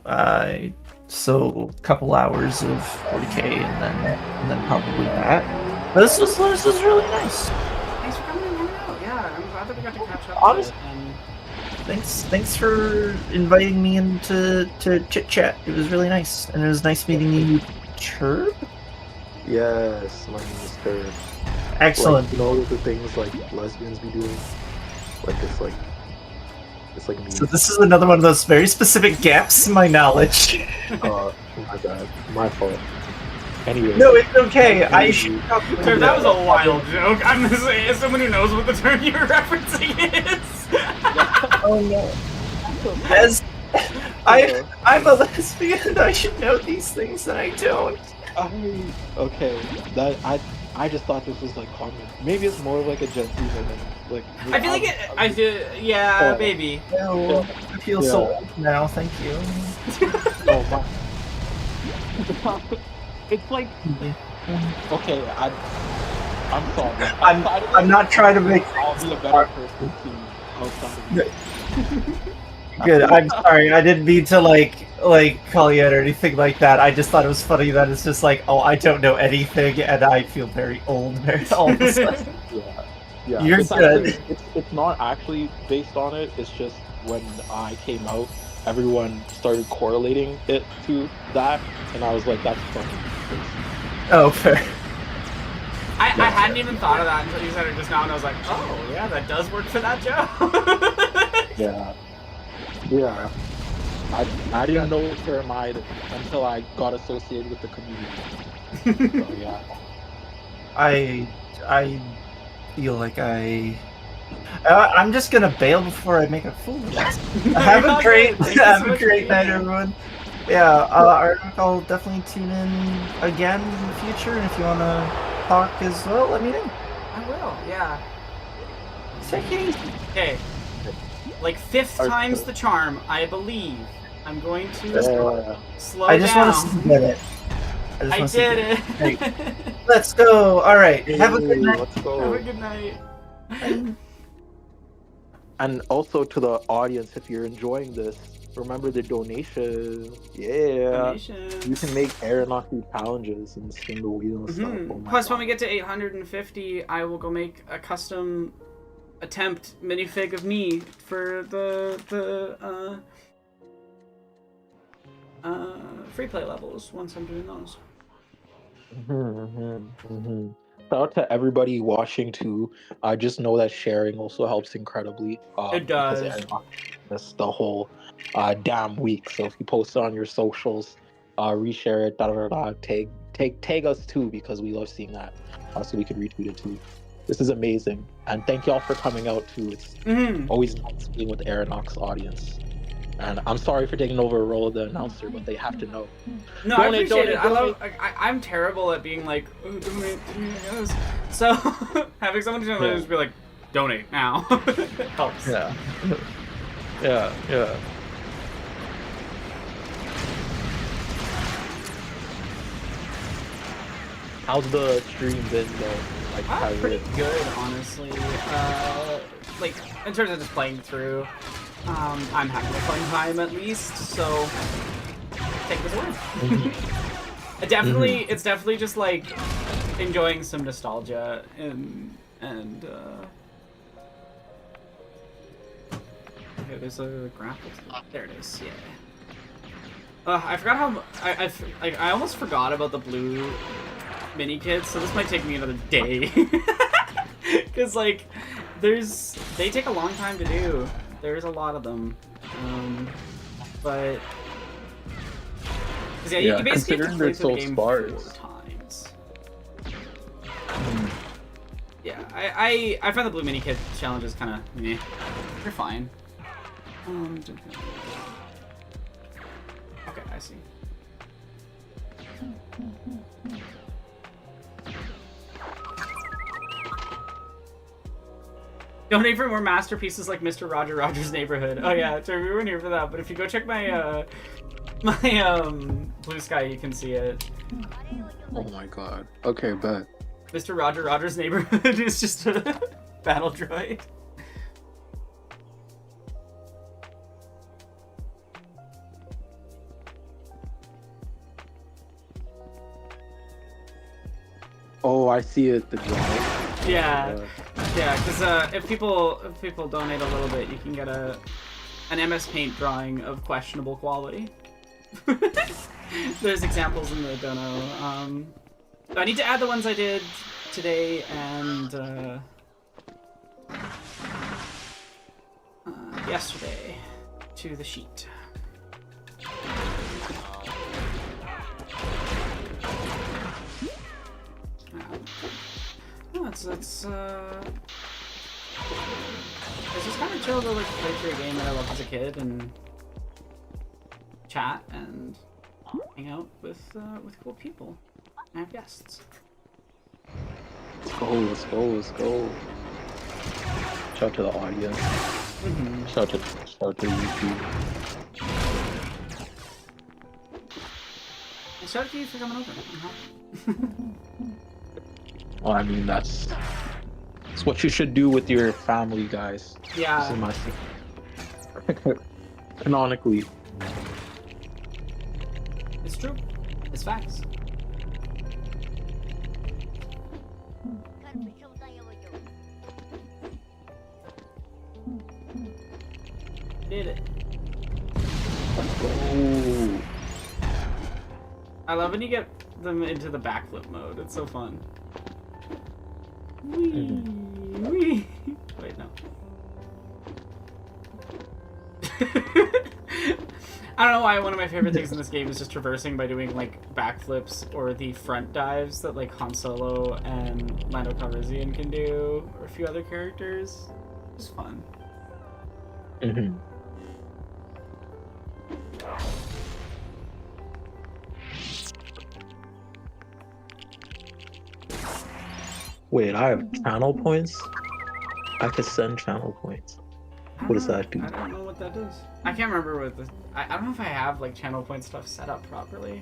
so a couple hours of 40k, and then probably that. But this was really nice. Thanks for coming and hanging out. Yeah, I'm glad that we got to catch up. Honest- And Thanks for inviting me in to chit chat. It was really nice, and it was nice meeting you, Chirp. yes, my name is Kurt. Excellent. Like, you know the things like lesbians be doing, like it's like me. So this is another one of those very specific gaps in my knowledge. My bad, my fault. Anyway, No, it's okay. I should Dude, that was a wild joke. I'm gonna say, as someone who knows what the term you're referencing is. Oh no. As I'm a lesbian, I should know these things, and I don't. okay, that I just thought this was like common. Maybe it's more of like a Gen Z thing. Like I feel like it. I feel. Yeah, Oh. maybe. No, I feel so old now. Thank you. Oh my. It's like okay, I'm sorry. I'm not trying to make I'll be a better person to outside of it. good. I'm sorry. I didn't mean to like call you out or anything like that. I just thought it was funny that it's just like, oh, I don't know anything, and I feel very old all of a sudden. Yeah. You're it's good. Actually, it's not actually based on it. It's just when I came out, everyone started correlating it to that, and I was like, that's funny. Oh, fair. I hadn't even thought of that until you said it just now, and I was like, oh yeah, that does work for that joke. Yeah. I didn't know Pyramid until I got associated with the community. So yeah. I feel like I'm just gonna bail before I make a fool of myself. Have a great night, everyone. Yeah, I'll definitely tune in again in the future, and if you wanna talk as well, let me know. I will. Yeah. Take it easy. Okay. Like fifth time's the charm, I believe. I'm going to slow I just down. want to see it. I did it. Hey, let's go. All right. Have a good night. Let's Have go. a good night. And also to the audience, if you're enjoying this, remember the donation. Yeah. Donations. You can make Aeronauty challenges and spin the wheel and stuff. Oh my Plus, when God. we get to 850, I will go make a custom attempt minifig of me for the free play levels once I'm doing those. Shout out to everybody watching too. I just know that sharing also helps incredibly. It does. Because Aeronauty missed the whole damn week. So if you post it on your socials, reshare it, tag us too, because we love seeing that. So we can retweet it too. This is amazing, and thank y'all for coming out too. It's always nice being with Aeronox audience. And I'm sorry for taking over a role of the announcer, but they have to know. No, I Donate, appreciate it. donate, I'm terrible at being like, oh, donate, yes. So having someone to just be like, donate now helps. Yeah. How's the stream been though? Like, how's Pretty it? good, honestly. Like in terms of just playing through, I'm having a fun time at least. So take this away. It's definitely just like enjoying some nostalgia and okay, there's a grapple. There it is. Yeah. I forgot how I almost forgot about the blue mini kits, so this might take me another day. Cause like they take a long time to do. There's a lot of them. But cause you basically have to considering play they're through the so game sparse. 4 times. Yeah, I find the blue mini kit challenges kind of meh. They're fine. Okay, I see. Donate for more masterpieces like Mr. Roger Rogers' Neighborhood. Oh yeah, sorry, we weren't here for that, but if you go check my Blue Sky, you can see it. Oh my god. Okay, bet. Mr. Roger Rogers' Neighborhood is just a battle droid. Oh, I see it. The drive. Yeah, yeah, because if people donate a little bit, you can get an MS Paint drawing of questionable quality. There's examples in the dono. I need to add the ones I did today and yesterday to the sheet. No, it's just kind of chill to like play through a game that I loved as a kid and chat and hang out with cool people and have guests. Let's go, let's go, let's go. Shout out to the audience. Mm-hmm. Shout out to YouTube. And shout out to you for coming over. I'm happy. Well, I mean, that's what you should do with your family, guys. This Yeah, is my canonically. it's true. It's facts. Did it. Oh, I love when you get them into the backflip mode. It's so fun. Wee, wee. Wait, no. I don't know why one of my favorite things in this game is just traversing by doing like backflips or the front dives that like Han Solo and Lando Calrissian can do, or a few other characters. It's fun. mhm. Wait, I have channel points? I could send channel points. What does that do? I don't know what that is. I can't remember what the. I don't know if I have like channel point stuff set up properly.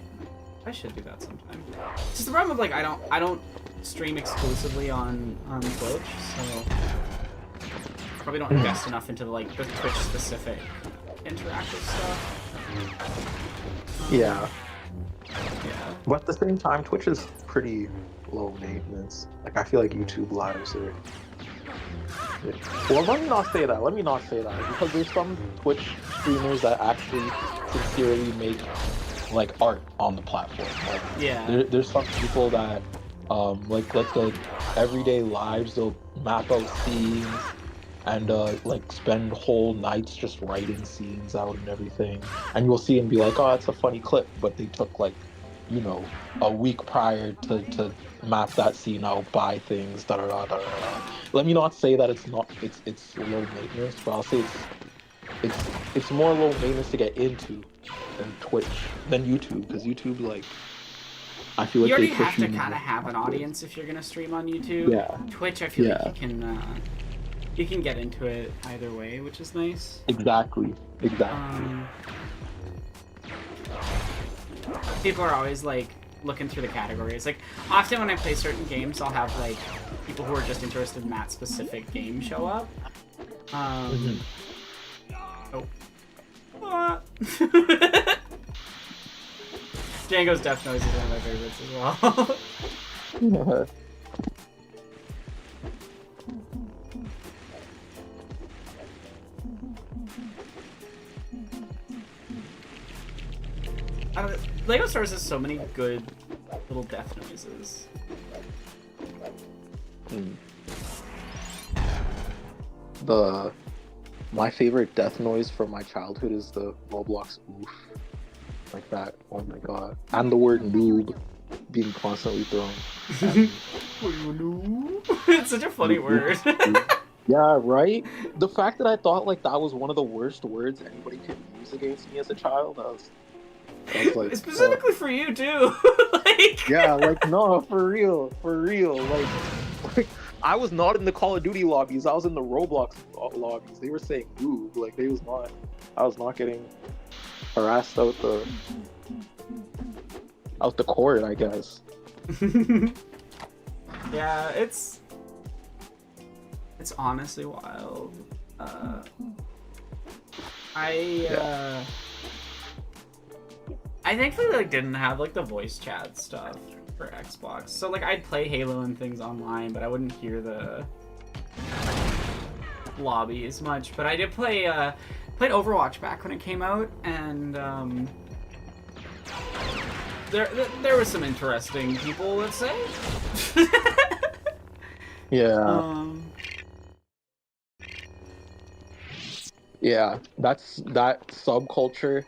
I should do that sometime. It's just the problem with like I don't stream exclusively on Twitch, so probably don't invest enough into like the Twitch specific interactive stuff. Yeah. Yeah. But at the same time, Twitch is pretty low maintenance. Like, I feel like YouTube lives are. Well, let me not say that. Because there's some Twitch streamers that actually sincerely make like art on the platform. Like, Yeah. there's some people that like everyday lives, they'll map out scenes and like spend whole nights just writing scenes out and everything. And you'll see and be like, oh, it's a funny clip, but they took like, you know, a week prior to map that scene out, buy things, da da da da da. Let me not say that it's low maintenance, but I'll say it's more low maintenance to get into than YouTube, because YouTube, like, I feel like You already they have push to you kind of have an audience if you're gonna stream on YouTube. Yeah. Twitch, I feel Yeah. like you can get into it either way, which is nice. Exactly. People are always like looking through the categories. Like often when I play certain games, I'll have like people who are just interested in that specific game show up. Oh. Ah. Django's Death Noise is one of my favorites as well. Lego Star Wars has so many good little death noises. My favorite death noise from my childhood is the Roblox oof. Like that. Oh my god. And the word noob being constantly thrown. It's such a funny word. Yeah, right? The fact that I thought like that was one of the worst words anybody could use against me as a child, I was like, Specifically for you too. Like, yeah, like no, for real, like I was not in the Call of Duty lobbies. I was in the Roblox lobbies. They were saying "ooh," like I was not getting harassed out the court, I guess. Yeah, it's honestly wild. I thankfully like didn't have like the voice chat stuff for Xbox, so like I'd play Halo and things online, but I wouldn't hear the lobby as much. But I did play played Overwatch back when it came out, and there was some interesting people, let's say. Yeah. Yeah, that subculture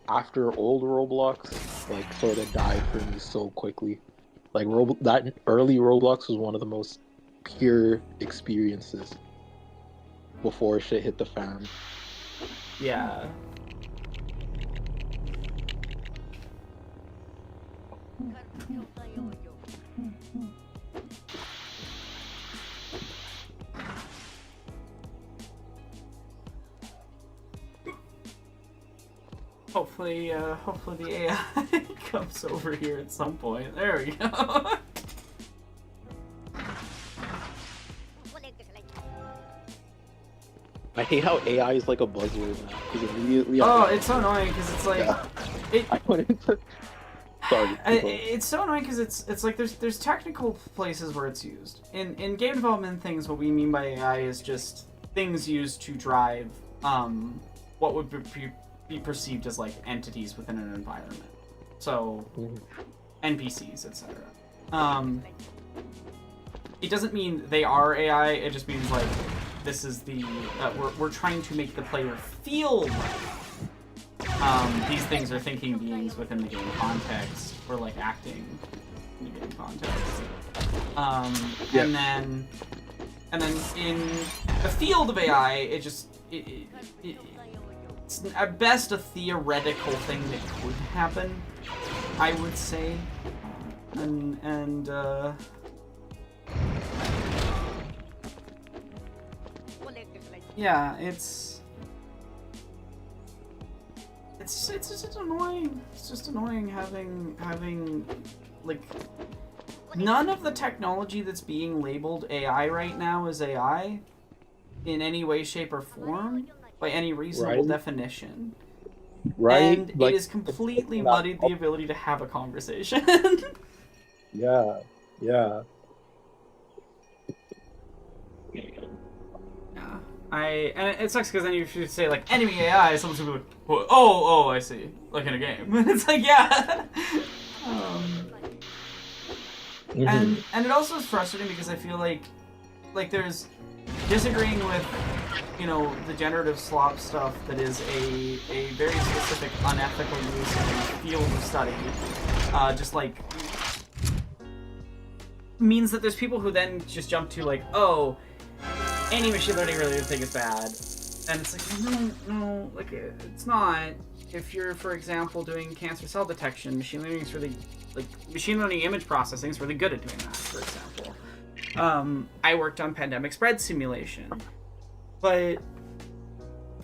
after old Roblox like sort of died for me so quickly. Like that early Roblox was one of the most pure experiences before shit hit the fan. Yeah. Hopefully the AI comes over here at some point. There we go. I hate how AI is like a buzzword now because immediately. It's so annoying because it's like I went into. Sorry. It's so annoying because it's like there's technical places where it's used. In game development things, what we mean by AI is just things used to drive what would be perceived as like entities within an environment. So NPCs, etc. It doesn't mean they are AI. It just means like this is the we're trying to make the player feel like these things are thinking beings within the game context, or like acting in the game context. And then in the field of AI, it's at best a theoretical thing that could happen, I would say. Yeah, it's just annoying. It's just annoying having like none of the technology that's being labeled AI right now is AI in any way, shape, or form by any reasonable definition. Right? And like, it has completely muddied the ability to have a conversation. Yeah. Yeah. And it sucks because then you should say like enemy AI, someone's gonna be like, oh, I see, like in a game. It's like, yeah. And it also is frustrating because I feel like there's disagreeing with, you know, the generative slop stuff that is a very specific unethical use in the field of study. Just like means that there's people who then just jump to like, oh, any machine learning related thing is bad, and it's like, no, like it's not. If you're, for example, doing cancer cell detection, machine learning is really, like, machine learning image processing is really good at doing that. For example, I worked on pandemic spread simulation, but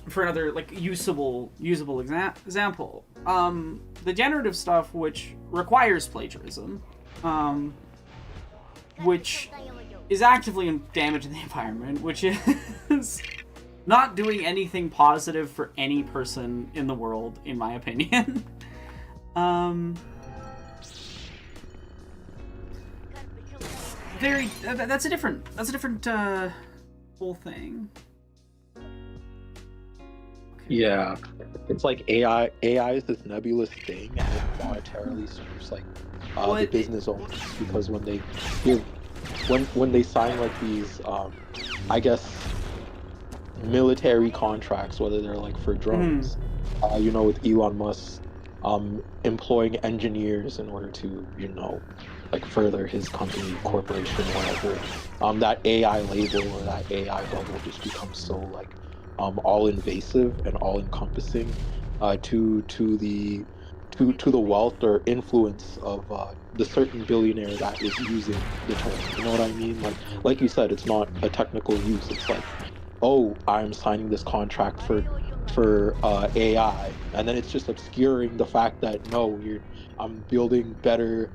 for another like usable example, the generative stuff, which requires plagiarism, which is actively damaging the environment, which is not doing anything positive for any person in the world, in my opinion. That's a different whole thing. Yeah, it's like AI is this nebulous thing, and it monetarily serves like the business owners, because when they give when they sign like these I guess military contracts, whether they're like for drones, you know, with Elon Musk employing engineers in order to, you know, like further his company, corporation, whatever. That AI label or that AI bubble just becomes so like all invasive and all encompassing to the wealth or influence of the certain billionaire that is using the term. You know what I mean? Like you said, it's not a technical use. It's like, oh, I'm signing this contract for AI, and then it's just obscuring the fact that no, I'm building better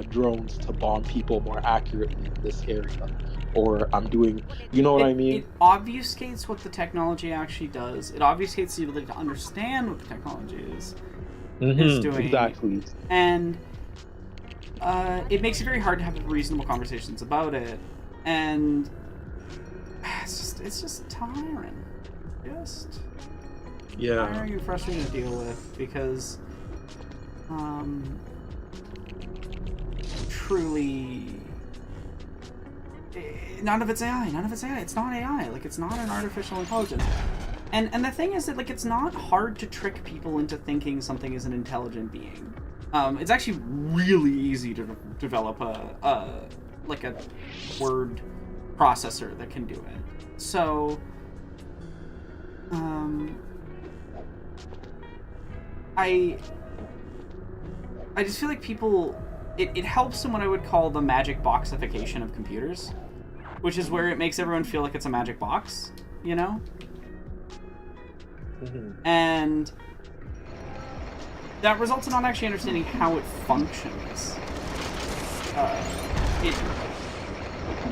drones to bomb people more accurately in this area, or I'm doing, you know what I mean? It obfuscates what the technology actually does. It obfuscates the ability to understand what the technology is doing. Exactly. And it makes it very hard to have reasonable conversations about it. And it's just tiring. Just tiring and frustrating to deal with because truly none of it's AI. It's not AI. Like, it's not an artificial intelligence. And the thing is that, like, it's not hard to trick people into thinking something is an intelligent being. It's actually really easy to develop a word processor that can do it. So, I just feel like people, it helps in what I would call the magic boxification of computers, which is where it makes everyone feel like it's a magic box, you know? And that results in not actually understanding how it functions.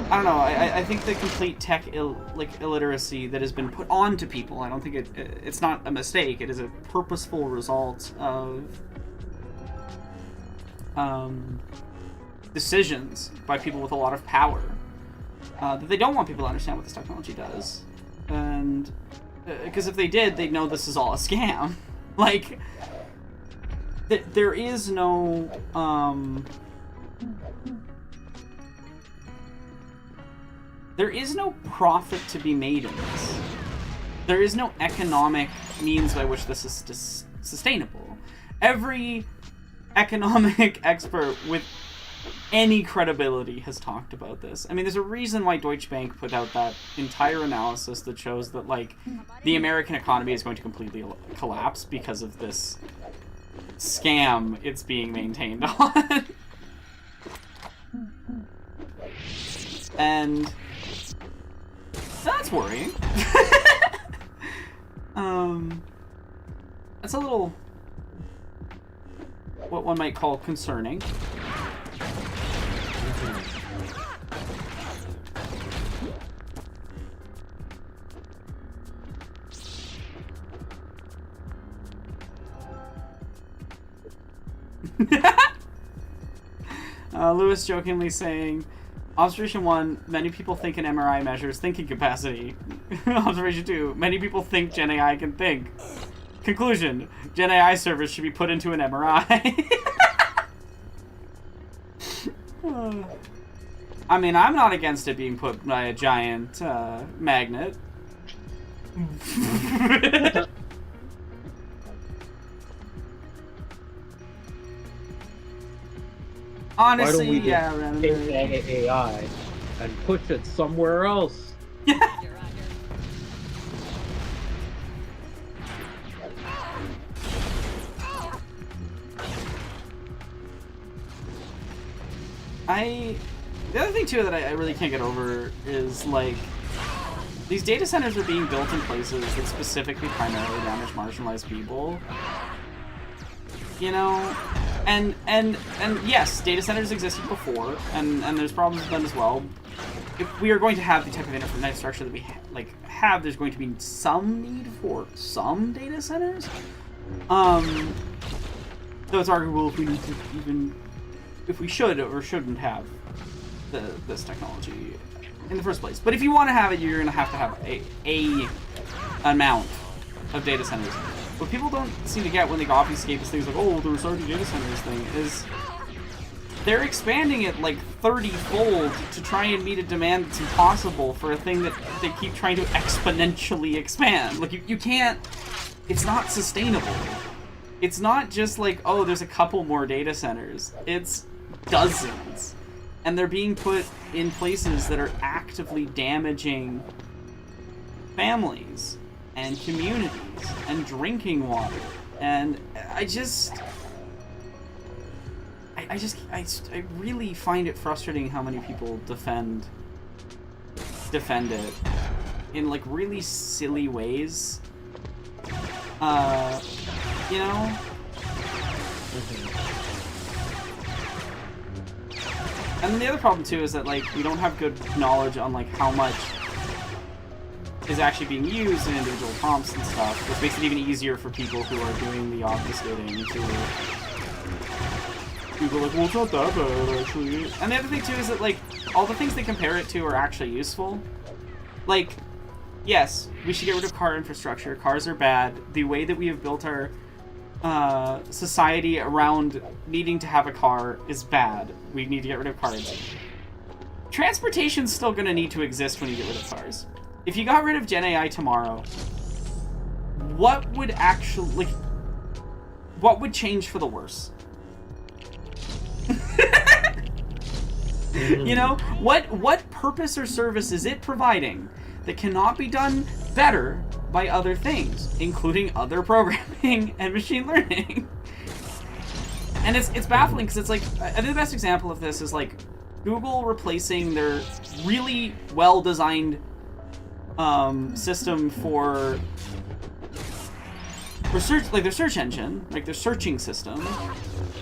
I don't know. I think the complete tech illiteracy that has been put onto people, I don't think it's not a mistake. It is a purposeful result of decisions by people with a lot of power that they don't want people to understand what this technology does, and because if they did, they'd know this is all a scam. Like, there is no profit to be made in this. There is no economic means by which this is sustainable. Every economic expert with any credibility has talked about this. I mean, there's a reason why Deutsche Bank put out that entire analysis that shows that, like, the American economy is going to completely collapse because of this scam it's being maintained on. And that's worrying. That's a little, what one might call, concerning. Lewis jokingly saying, Observation 1, many people think an MRI measures thinking capacity. Observation 2, many people think Gen AI can think. Conclusion, Gen AI servers should be put into an MRI. I mean, I'm not against it being put by a giant magnet. Honestly, yeah. Why don't we just take AI and push it somewhere else? The other thing too that I really can't get over is, like, these data centers are being built in places that specifically primarily damage marginalized people. You know? And yes, data centers existed before, and there's problems with them as well. If we are going to have the type of internet structure that we have, there's going to be some need for some data centers. Though it's arguable if we need to if we should or shouldn't have this technology in the first place. But if you want to have it, you're going to have a amount of data centers. What people don't seem to get when they obfuscate this things like, oh, there's already data centers thing, is they're expanding it like 30-fold to try and meet a demand that's impossible for a thing that they keep trying to exponentially expand. Like, you can't, it's not sustainable. it's not just like, oh, there's a couple more data centers. It's dozens. And they're being put in places that are actively damaging families and communities and drinking water. And I really find it frustrating how many people defend it in like really silly ways. You know? And then the other problem too is that like we don't have good knowledge on like how much is actually being used in individual prompts and stuff, which makes it even easier for people who are doing the obfuscating to people like, well, it's not that bad actually. And the other thing too is that like all the things they compare it to are actually useful. Like, yes, we should get rid of car infrastructure. Cars are bad. The way that we have built our society around needing to have a car is bad. We need to get rid of cars. Transportation's still gonna need to exist when you get rid of cars. If you got rid of Gen AI tomorrow, what would actually, like, what would change for the worse? You know, what purpose or service is it providing that cannot be done better by other things, including other programming and machine learning? And it's baffling because it's like, I think the best example of this is like Google replacing their really well-designed system for search, like their search engine, like their searching system,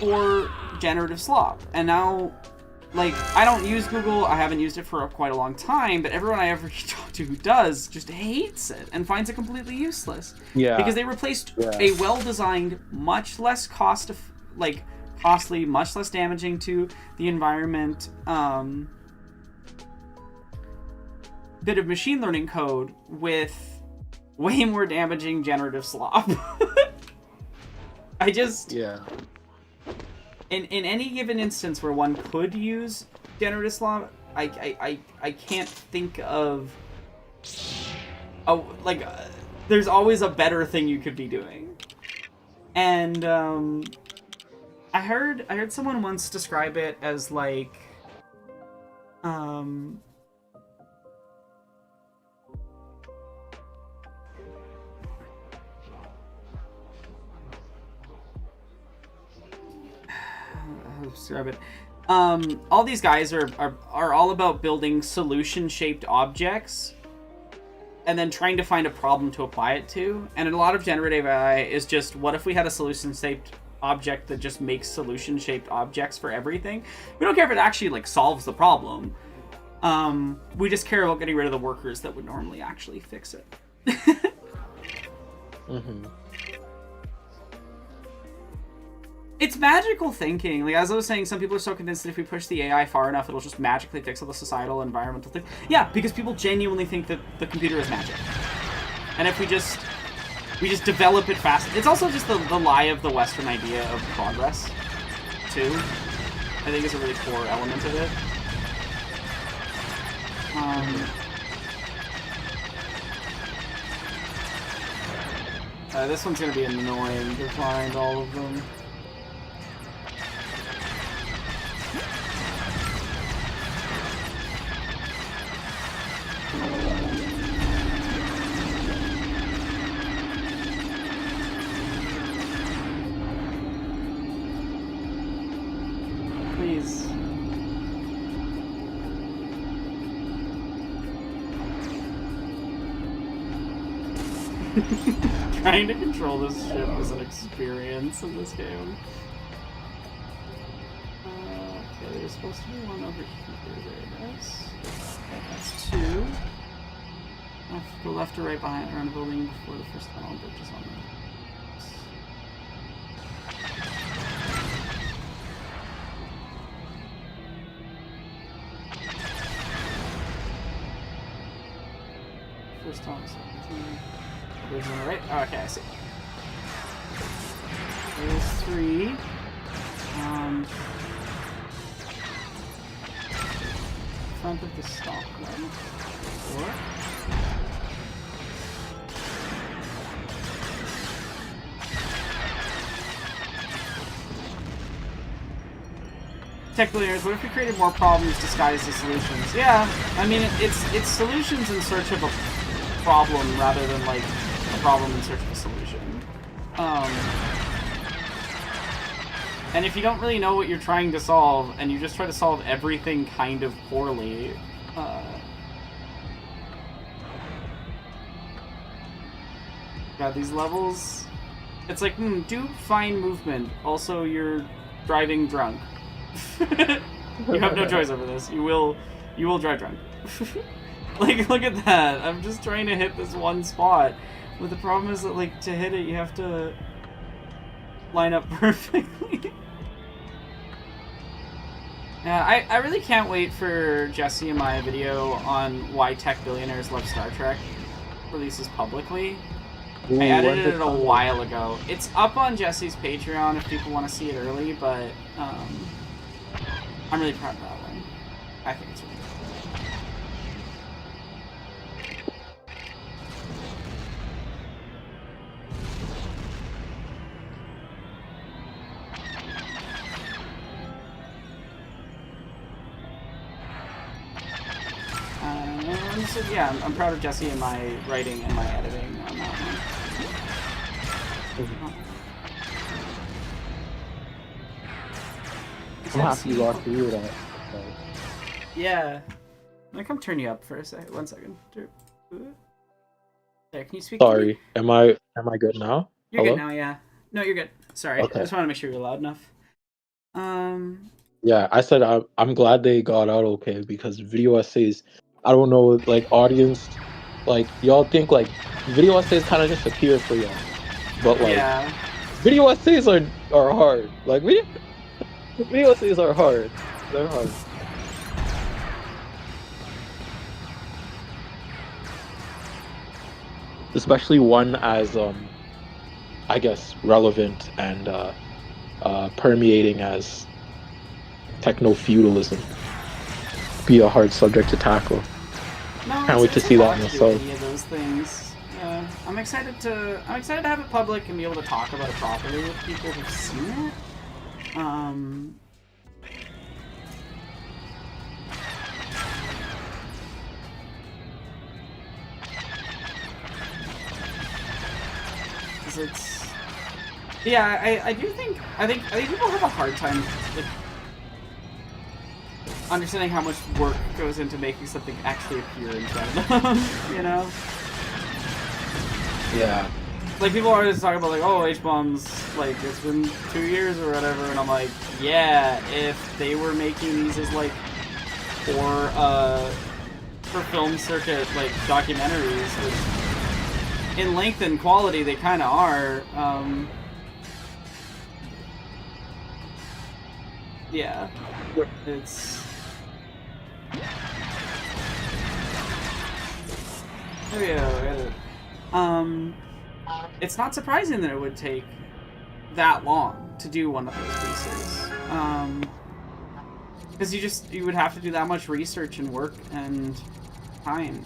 for generative slop. And now, like, I don't use Google, I haven't used it for quite a long time, but everyone I ever talk to who does just hates it and finds it completely useless. Yeah. Because they replaced a well-designed, much less costly, much less damaging to the environment, bit of machine learning code with way more damaging generative slop. I just... Yeah. In any given instance where one could use generative slop, I can't think of... there's always a better thing you could be doing. And, I heard someone once describe it as, like, describe it. All these guys are all about building solution-shaped objects and then trying to find a problem to apply it to. And a lot of generative AI is just, what if we had a solution-shaped object that just makes solution-shaped objects for everything? We don't care if it actually like solves the problem. We just care about getting rid of the workers that would normally actually fix it. It's magical thinking. Like, as I was saying, some people are so convinced that if we push the AI far enough, it'll just magically fix all the societal and environmental things. Yeah, because people genuinely think that the computer is magic. And if we just develop it fast. It's also just the lie of the Western idea of progress, too. I think is a really core element of it. This one's gonna be annoying to find all of them. Please. Trying to control this ship is an experience in this game. Okay, there's supposed to be one over here. There it is. Okay, that's two. I have to go left or right behind around the building before the first tunnel bridge is on there. First tunnel is 17. There's one right. Oh, okay, I see. There's three. Front of the stock one. Four. tech billionaires, what if we created more problems disguised as solutions? Yeah, I mean, it's solutions in search of a problem rather than, like, a problem in search of a solution. And if you don't really know what you're trying to solve, and you just try to solve everything kind of poorly, God, these levels, it's like, do fine movement, also you're driving drunk. You have no choice over this. You will drive drunk. Like, look at that. I'm just trying to hit this one spot. But the problem is that, like, to hit it, you have to line up perfectly. Yeah, I really can't wait for Jesse and my video on why tech billionaires love Star Trek releases publicly. Ooh, I edited when's it a while ago. It's up on Jesse's Patreon if people want to see it early, but I'm really proud of that one. I think it's really cool. So yeah, I'm proud of Jesse and my writing and my editing on that one. I'm happy you got through that. Yeah. Let me come turn you up for a second. 1 second. There, can you speak? Sorry, am I good now? You're Hello? good now, yeah. No, you're good. Sorry. Okay. I just want to make sure you're loud enough. Yeah, I said I'm glad they got out okay because video essays, I don't know, like audience, like y'all think like video essays kind of just appear for y'all, but like Yeah. video essays are hard. Like video essays are hard. They're hard. Especially one as I guess relevant and permeating as techno-feudalism. Be a hard subject to tackle. No, Can't wait to see that myself. Any of those things. I'm excited to have it public and be able to talk about it properly with people who've seen it. Because it's, yeah, I think people have a hard time like understanding how much work goes into making something actually appear in front of them, you know? Yeah. Like, people always talk about, like, oh, H-Bombs, like, it's been 2 years or whatever, and I'm like, yeah, if they were making these as, like, for film circuit, like, documentaries, which, in length and quality, they kind of are, yeah, it's... There we go. It's not surprising that it would take that long to do one of those pieces. Because you would have to do that much research and work and time.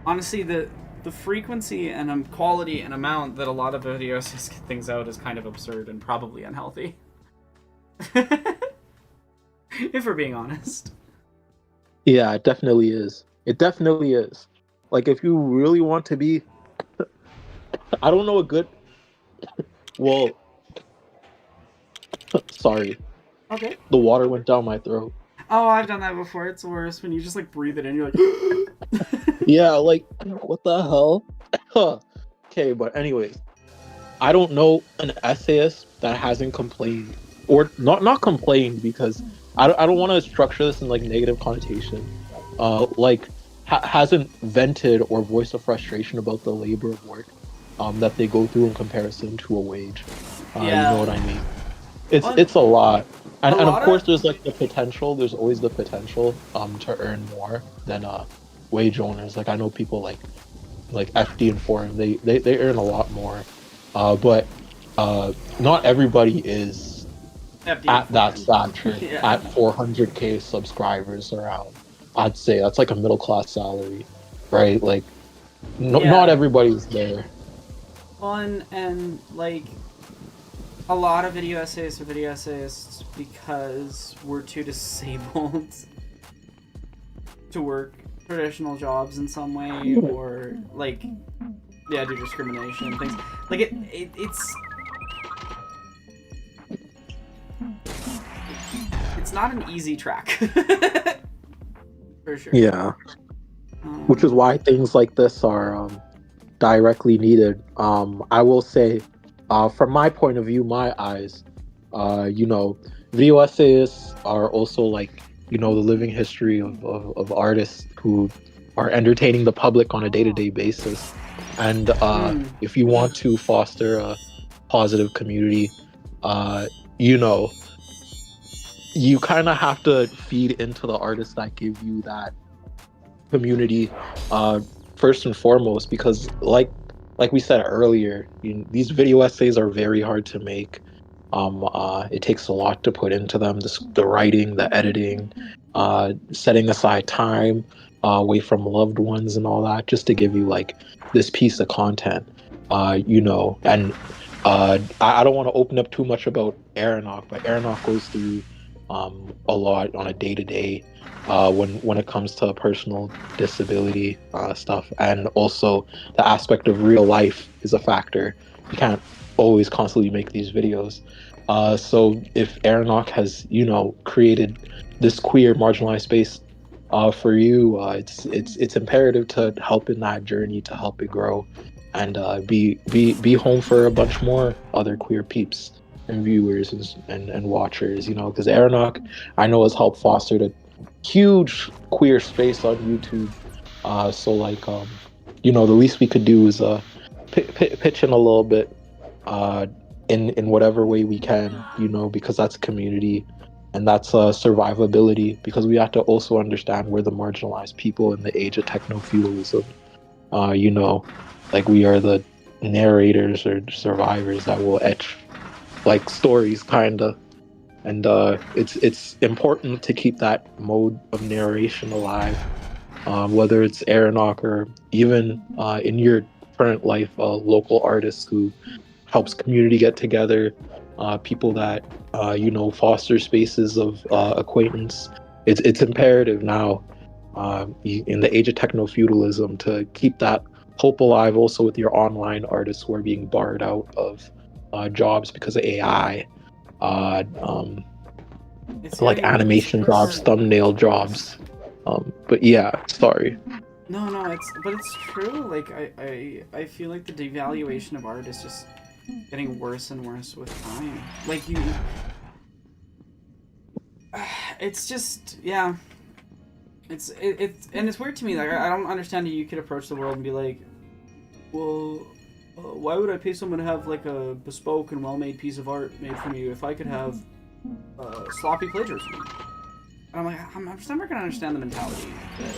Honestly, the frequency and quality and amount that a lot of videos get things out is kind of absurd and probably unhealthy. If we're being honest. Yeah, it definitely is. It definitely is. Like, if you really want to be... I don't know a good... Well... Sorry. Okay. The water went down my throat. Oh, I've done that before. It's worse when you just, like, breathe it in. You're like... Yeah, like, what the hell? Okay, but anyways. I don't know an essayist that hasn't complained. Or not complained, because I don't want to structure this in, like, negative connotation. Hasn't vented or voiced a frustration about the labor of work that they go through in comparison to a wage. You know what I mean? It's a lot. And of course there's like the potential, there's always the potential to earn more than wage owners. Like I know people like FD and Forum, they earn a lot more. But not everybody is FD at that stature, Yeah. at 400k subscribers around. I'd say that's like a middle class salary, right? Like, not everybody's there. Well, and like, a lot of video essayists are video essayists because we're too disabled to work traditional jobs in some way, or like, yeah, do discrimination and things. Like it's not an easy track. For sure. Yeah, which is why things like this are directly needed. I will say, from my point of view, my eyes, video essayists are also like, the living history of artists who are entertaining the public on a day-to-day basis. And if you want to foster a positive community, you kind of have to feed into the artists that give you that community first and foremost, because like we said earlier, these video essays are very hard to make. It takes a lot to put into them, the writing, the editing, setting aside time away from loved ones and all that, just to give you like this piece of content. And I don't want to open up too much about Aeronok, but Aeronok goes through a lot on a day-to-day when it comes to personal disability stuff, and also the aspect of real life is a factor. You can't always constantly make these videos. So if Aeronok has created this queer marginalized space for you, it's imperative to help in that journey, to help it grow, and be home for a bunch more other queer peeps and viewers and watchers, because Aeronok, I know, has helped foster a huge queer space on YouTube. So like, the least we could do is pitch in a little bit in whatever way we can, because that's community and that's survivability, because we have to also understand we're the marginalized people in the age of techno-feudalism. Like we are the narrators or survivors that will etch like stories, kinda, and it's important to keep that mode of narration alive, whether it's Aeronok or even in your current life, local artists who helps community get together, people that foster spaces of acquaintance. It's imperative now, in the age of techno-feudalism, to keep that hope alive also with your online artists who are being barred out of jobs because of AI, like animation jobs, thumbnail jobs. But yeah, sorry. No, it's true. Like I feel like the devaluation of art is just getting worse and worse with time. Like it's just, yeah. It's and it's weird to me. Like I don't understand how you could approach the world and be like, well, why would I pay someone to have like a bespoke and well-made piece of art made for me if I could have sloppy plagiarism? And I'm like, I'm just never gonna understand the mentality that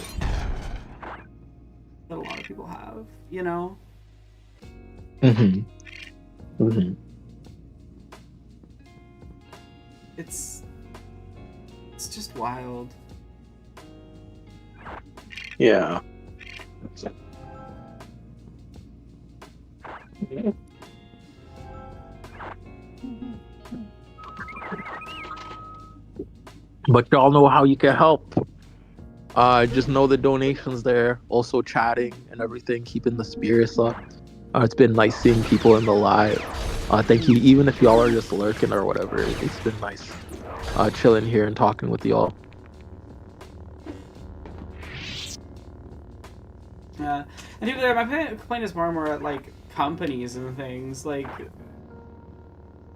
a lot of people have, It's just wild. Yeah. But y'all know how you can help. Just know the donations there. Also chatting and everything, keeping the spirits up. It's been nice seeing people in the live. Thank you, even if y'all are just lurking or whatever. It's been nice chilling here and talking with y'all. Yeah, and people, my complaint is more and more at like companies and things, like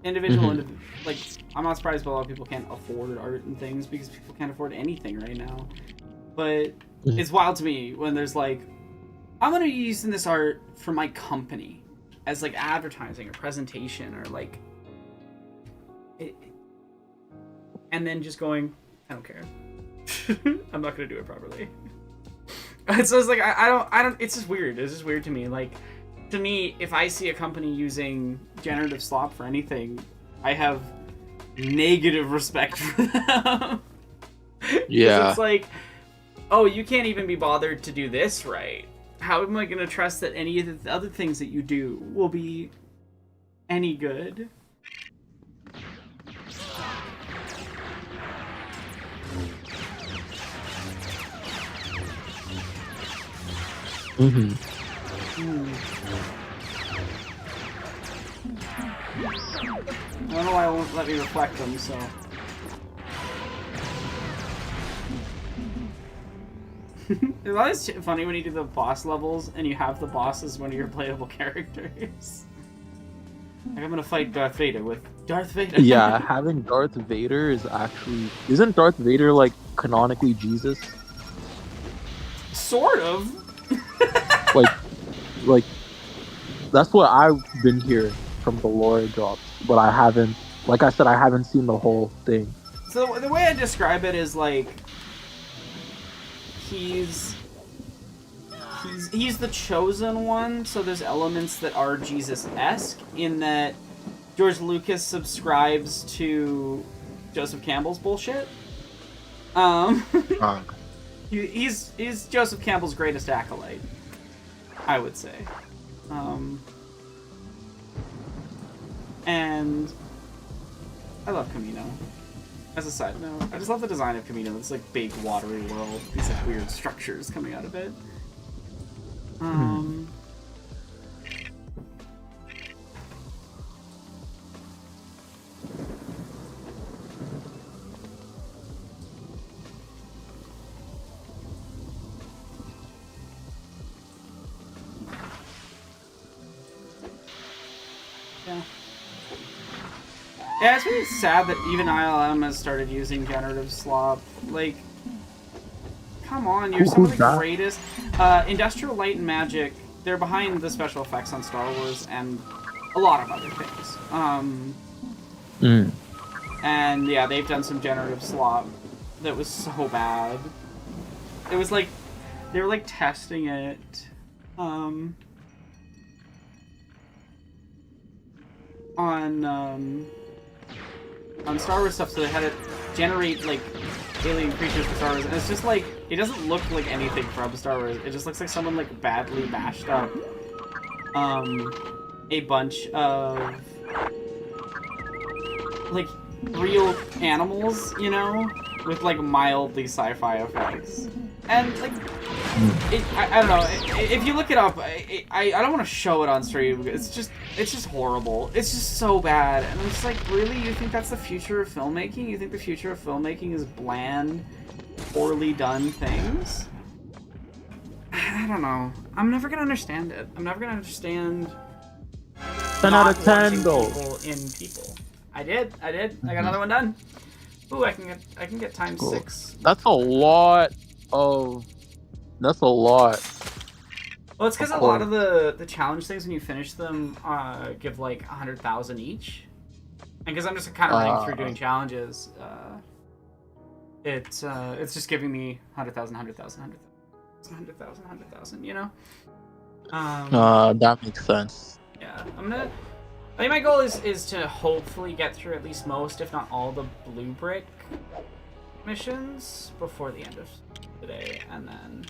individual. Like, I'm not surprised, but a lot of people can't afford art and things because people can't afford anything right now. But it's wild to me when there's like, I'm gonna be using this art for my company as like advertising or presentation or like it, and then just going, I don't care. I'm not gonna do it properly. So it's like I don't. It's just weird. It's just weird to me. Like, to me, if I see a company using generative slop for anything, I have negative respect for them. Yeah. It's like, oh, you can't even be bothered to do this right. How am I going to trust that any of the other things that you do will be any good? Mm-hmm. Hmm. I don't know why it won't let me reflect them, so... It's always funny when you do the boss levels and you have the boss as one of your playable characters. Like, I'm gonna fight Darth Vader with Darth Vader. Yeah, having Darth Vader is actually... Isn't Darth Vader, like, canonically Jesus? Sort of. Like, that's what I've been hearing from the lore drops, but I haven't... Like I said, I haven't seen the whole thing. So the way I describe it is like he's the chosen one, so there's elements that are Jesus-esque in that George Lucas subscribes to Joseph Campbell's bullshit. He's Joseph Campbell's greatest acolyte, I would say. And I love Camino. As a side note, I just love the design of Camino. It's like big watery world, these like weird structures coming out of it. Yeah. Yeah, it's really sad that even ILM has started using generative slop. Like, come on, you're some of the greatest. Industrial Light and Magic, they're behind the special effects on Star Wars and a lot of other things. And yeah, they've done some generative slop that was so bad. It was like, they were like testing it. On Star Wars stuff, so they had it generate like alien creatures for Star Wars, and it's just like it doesn't look like anything from Star Wars. It just looks like someone like badly mashed up a bunch of like real animals, you know, with like mildly sci-fi effects. And like I don't know, if you look it up, I don't want to show it on stream. It's just horrible. It's just so bad. And I'm just like, really? You think that's the future of filmmaking? You think the future of filmmaking is bland, poorly done things? I don't know. I'm never gonna understand it. I'm never gonna understand 10 out of 10 though. People in people. I did. I got another one done. Ooh, I can get times Cool. 6. That's a lot. That's a lot. Well, it's because a lot of the challenge things, when you finish them, give like 100,000 each. And because I'm just kind of running through doing challenges, it's just giving me 100,000, 100,000, you know? That makes sense. Yeah, I think my goal is to hopefully get through at least most, if not all, the blue brick missions before the end of today, and then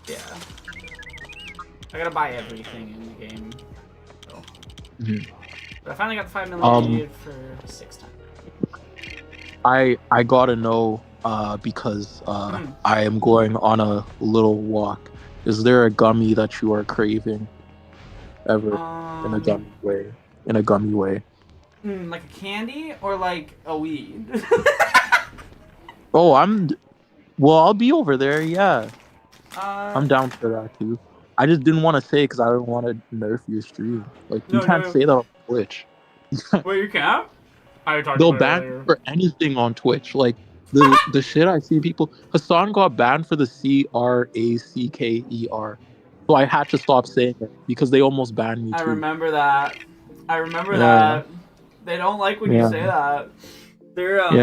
yeah, I gotta buy everything in the game. So. But I finally got the 5 million needed for 6 times. I gotta know because I am going on a little walk. Is there a gummy that you are craving ever in a gummy way? In a gummy way. Like a candy or like a weed? Oh, I'll be over there. Yeah, I'm down for that too. I just didn't want to say because I don't want to nerf your stream. Like you can't say that on Twitch. Wait, you can't? They'll ban you for anything on Twitch. Like the shit I see people. Hassan got banned for the CRACKER, so I had to stop saying it because they almost banned me too. I remember that. That. They don't like when you say that. They're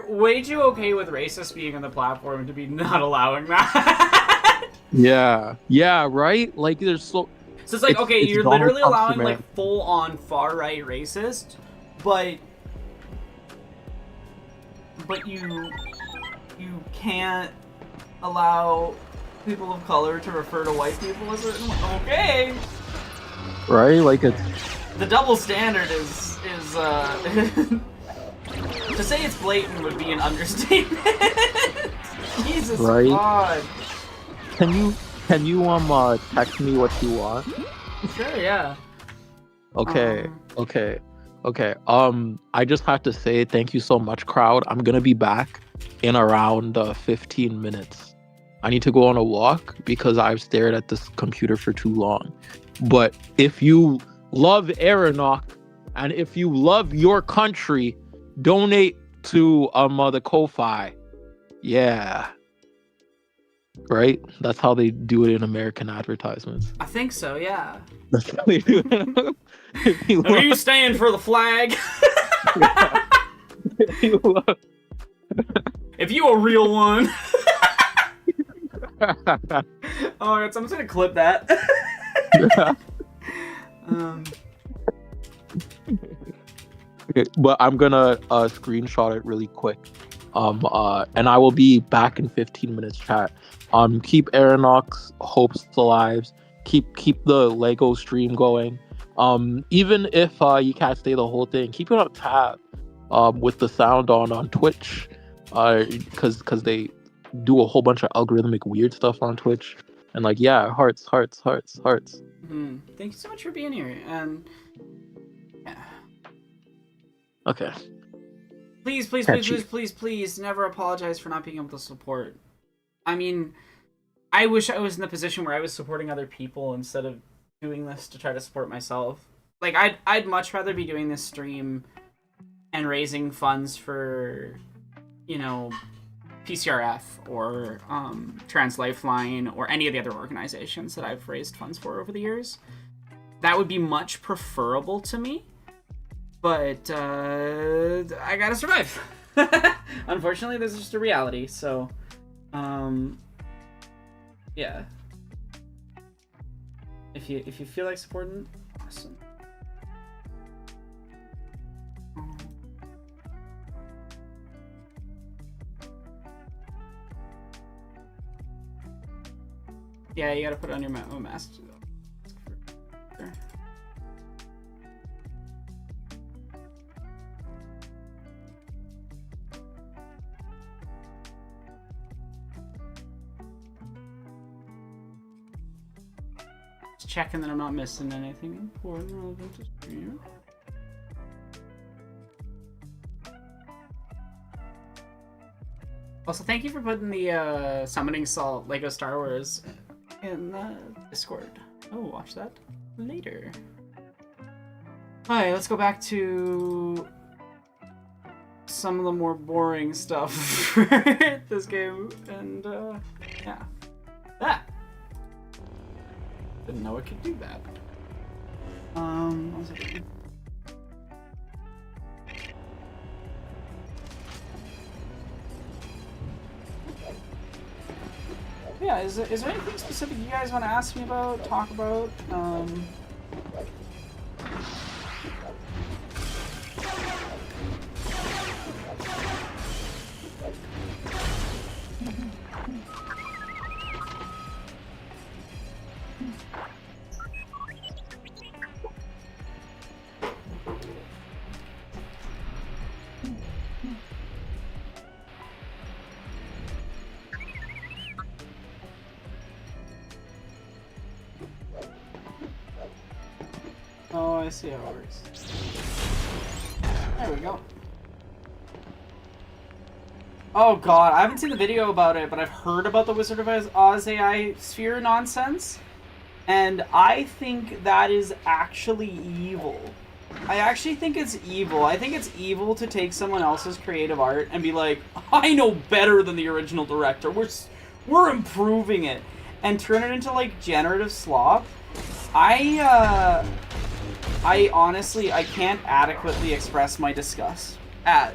way too okay with racists being on the platform to be not allowing that. Yeah, right. Like there's so it's like okay, you're literally allowing like full on far right racist, but you can't allow people of color to refer to white people as certain. Okay. Right, like it's the double standard is To say it's blatant would be an understatement. Jesus Right? God. Can you text me what you want? Sure, yeah. Okay, okay, okay. I just have to say thank you so much, crowd. I'm gonna be back in around 15 minutes. I need to go on a walk because I've stared at this computer for too long. But if you love Aeronauts and if you love your country, donate to the Ko-Fi. Yeah. Right? That's how they do it in American advertisements. I think so, yeah. That's how they do it. If you Are you staying for the flag? love- If you a real one. Alright, so I'm just gonna clip that. Okay, but I'm gonna screenshot it really quick. And I will be back in 15 minutes, chat. Keep Aeronauts hopes alive. Keep the Lego stream going. Even if you can't stay the whole thing, keep it on tab. With the sound on Twitch. Because they do a whole bunch of algorithmic weird stuff on Twitch. And like, yeah, hearts. Thank you so much for being here, and yeah. Okay. Please, never apologize for not being able to support. I mean, I wish I was in the position where I was supporting other people instead of doing this to try to support myself. Like, I'd much rather be doing this stream and raising funds for, you know, PCRF or Trans Lifeline or any of the other organizations that I've raised funds for over the years. That would be much preferable to me. But I gotta survive. Unfortunately, this is just a reality. So, yeah. If you feel like supporting, awesome. Yeah, you gotta put it on your mask. Sure. Just checking that I'm not missing anything important relevant to stream. Also, thank you for putting the Summoning Salt Lego Star Wars in the Discord. Oh, watch that later. Alright, let's go back to some of the more boring stuff for this game, and yeah. That! Didn't know it could do that. One second. Yeah, is there anything specific you guys want to ask me about, talk about? Oh, I see how it works. There we go. Oh god, I haven't seen the video about it, but I've heard about the Wizard of Oz AI sphere nonsense. And I think that is actually evil. I actually think it's evil. I think it's evil to take someone else's creative art and be like, I know better than the original director. We're improving it. And turn it into, like, generative slop. I honestly, I can't adequately express my disgust at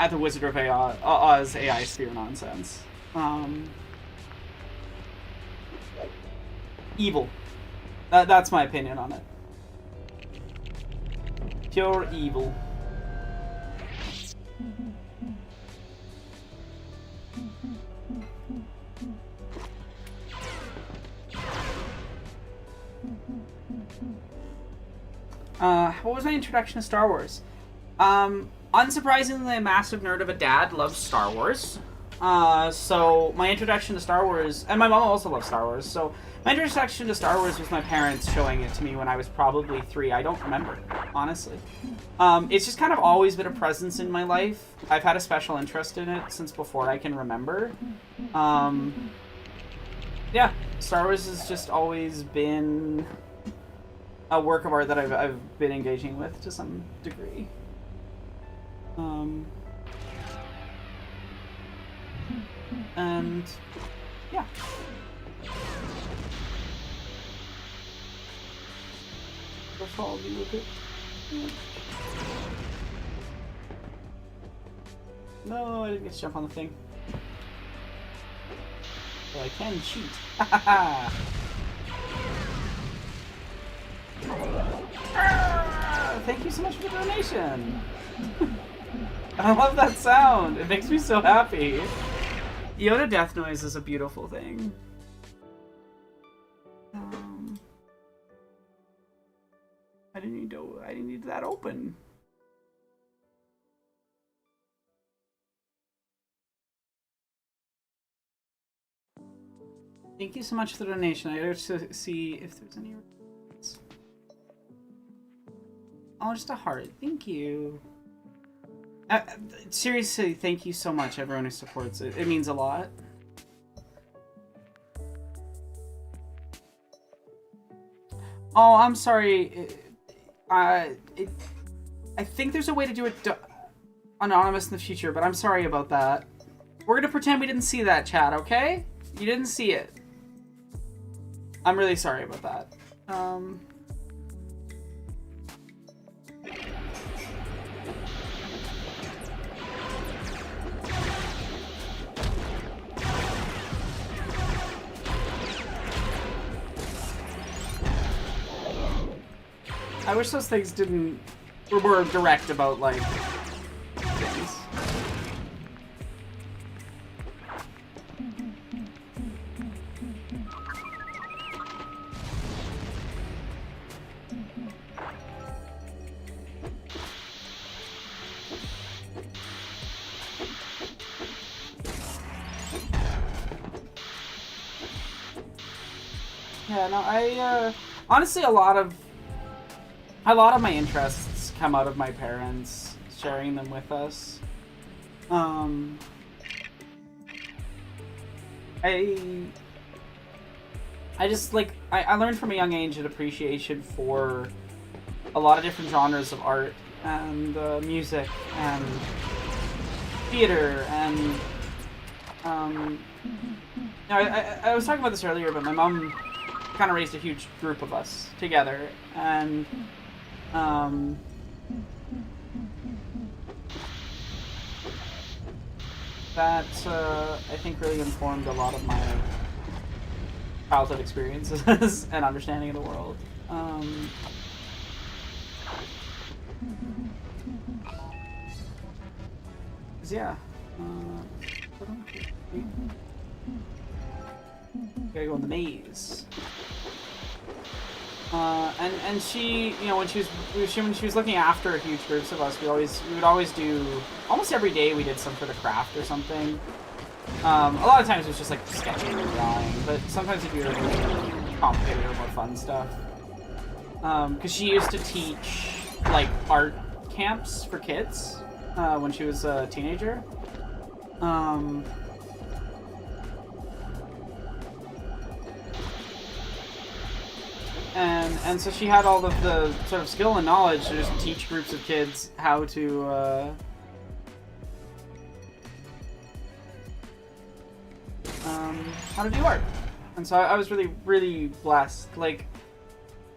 the Wizard of Oz AI sphere nonsense. Evil. That's my opinion on it. Pure evil. What was my introduction to Star Wars? unsurprisingly, a massive nerd of a dad, loves Star Wars. So my introduction to Star Wars, and my mom also loves Star Wars, so my introduction to Star Wars was my parents showing it to me when I was probably 3. I don't remember, honestly. It's just kind of always been a presence in my life. I've had a special interest in it since before I can remember. Yeah, Star Wars has just always been a work of art that I've been engaging with to some degree. And yeah. I'll follow you with it. No, I didn't get to jump on the thing. Well, I can cheat. Thank you so much for the donation. I love that sound. It makes me so happy. Yoda death noise is a beautiful thing. I didn't need that open. Thank you so much for the donation. I gotta see if there's any. Oh, just a heart. Thank you. Seriously, thank you so much, everyone who supports it. It means a lot. Oh, I'm sorry. I think there's a way to do it anonymous in the future, but I'm sorry about that. We're gonna pretend we didn't see that, chat, okay? You didn't see it. I'm really sorry about that. I wish those things were more direct about, like, things. Yeah, no, honestly, a lot of my interests come out of my parents sharing them with us. I just, like, I learned from a young age an appreciation for a lot of different genres of art and music and theater and I was talking about this earlier, but my mom kind of raised a huge group of us together, and that I think really informed a lot of my childhood experiences and understanding of the world. 'Cause yeah, gotta go in the maze. And she, you know, when she was looking after huge groups of us, we would always do, almost every day we did some sort of craft or something. A lot of times it was just like sketching or drawing, but sometimes we do really complicated or more fun stuff. Because she used to teach like art camps for kids when she was a teenager. And so she had all of the sort of skill and knowledge to just teach groups of kids how to do art. And so I was really, really blessed. Like,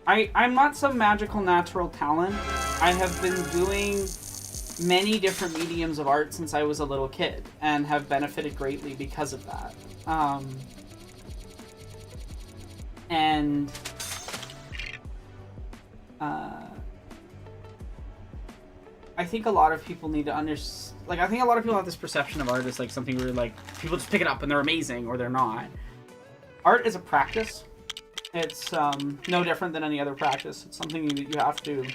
I'm not some magical natural talent. I have been doing many different mediums of art since I was a little kid and have benefited greatly because of that. I think a lot of people need to understand. Like, I think a lot of people have this perception of art as like something where like people just pick it up and they're amazing or they're not. Art is a practice. It's no different than any other practice. It's something that you have to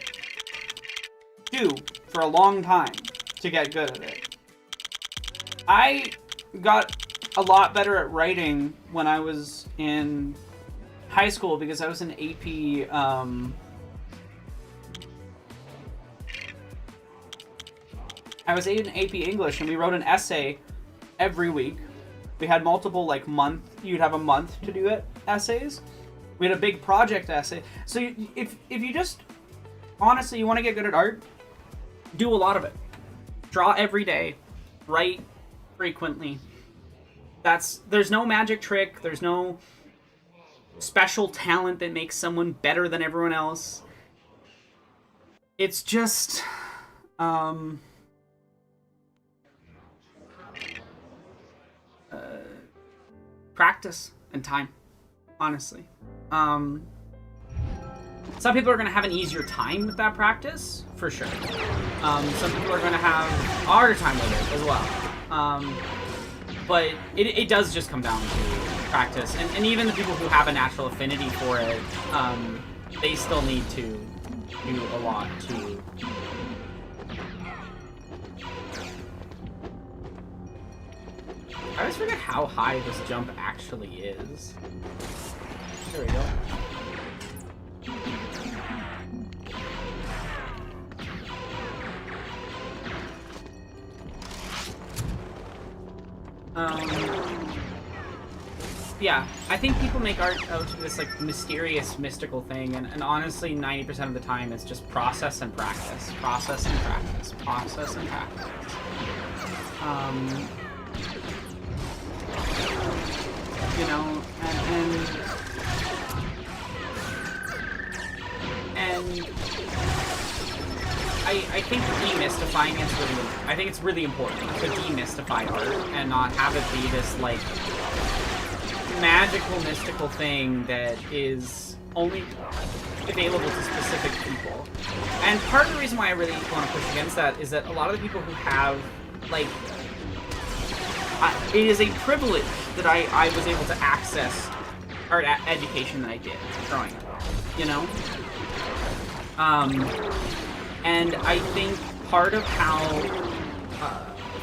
do for a long time. to get good at it. I got a lot better at writing when I was in high school because I was in AP. I was in AP English, and we wrote an essay every week. We had multiple you'd have a month to do it essays. We had a big project essay. So if you just honestly you want to get good at art, do a lot of it. Draw every day, write frequently. There's no magic trick. There's no special talent that makes someone better than everyone else. It's just practice and time, honestly. Some people are going to have an easier time with that practice, for sure. Some people are going to have a harder time with it as well. But it does just come down to practice. And even the people who have a natural affinity for it, they still need to do a lot to... I always forget how high this jump actually is. There we go. Yeah, I think people make art out to this mysterious, mystical thing, and honestly, 90% of the time, it's just process and practice, process and practice, process and practice. You know, and I think demystifying is really, I think it's really important to demystify art and not have it be this magical, mystical thing that is only available to specific people. And part of the reason why I really want to push against that is that a lot of the people who have it is a privilege that I was able to access art education that I did growing up, you know? And I think part of how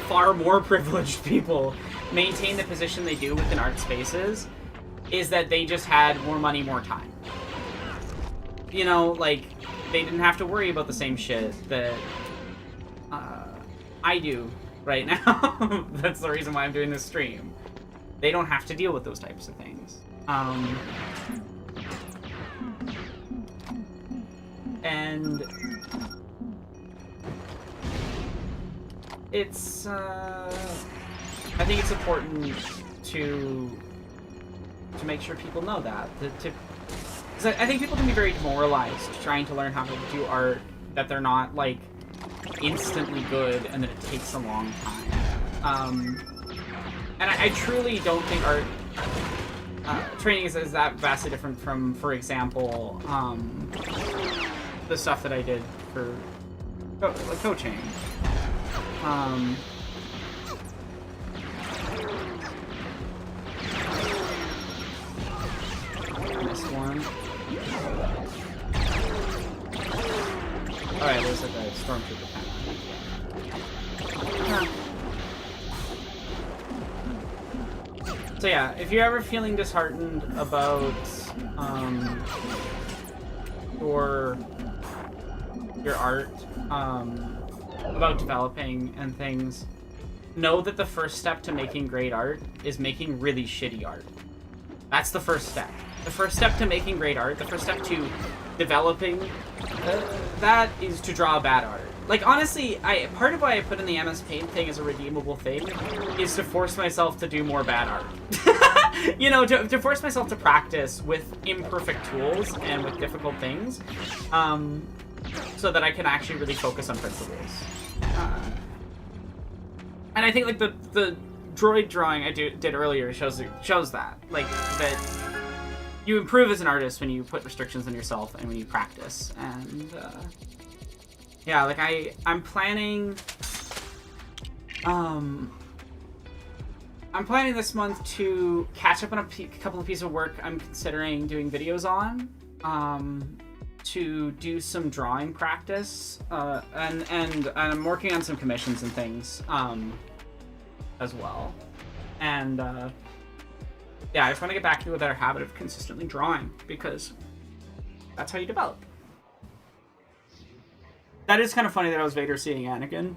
far more privileged people maintain the position they do within art spaces is that they just had more money, more time. You know, they didn't have to worry about the same shit that I do right now. That's the reason why I'm doing this stream. They don't have to deal with those types of things. And it's I think it's important to make sure people know that. Because I think people can be very demoralized trying to learn how to do art, that they're not instantly good and that it takes a long time. And I truly don't think art training is that vastly different from, for example, the stuff that I did for coaching. Missed one. Alright, there's a stormtrooper kind. So yeah, if you're ever feeling disheartened about your art, about developing and things, know that the first step to making great art is making really shitty art. That's the first step. The first step to making great art, the first step to developing that is to draw bad art. Honestly, part of why I put in the MS Paint thing as a redeemable thing is to force myself to do more bad art. You know, to force myself to practice with imperfect tools and with difficult things, so that I can actually really focus on principles. And I think the droid drawing I did earlier shows that. That you improve as an artist when you put restrictions on yourself and when you practice. And yeah, I'm planning this month to catch up on a couple of pieces of work I'm considering doing videos on, to do some drawing practice, and I'm working on some commissions and things as well. And yeah, I just want to get back into a better habit of consistently drawing, because that's how you develop. That is kind of funny that I was Vader seeing Anakin.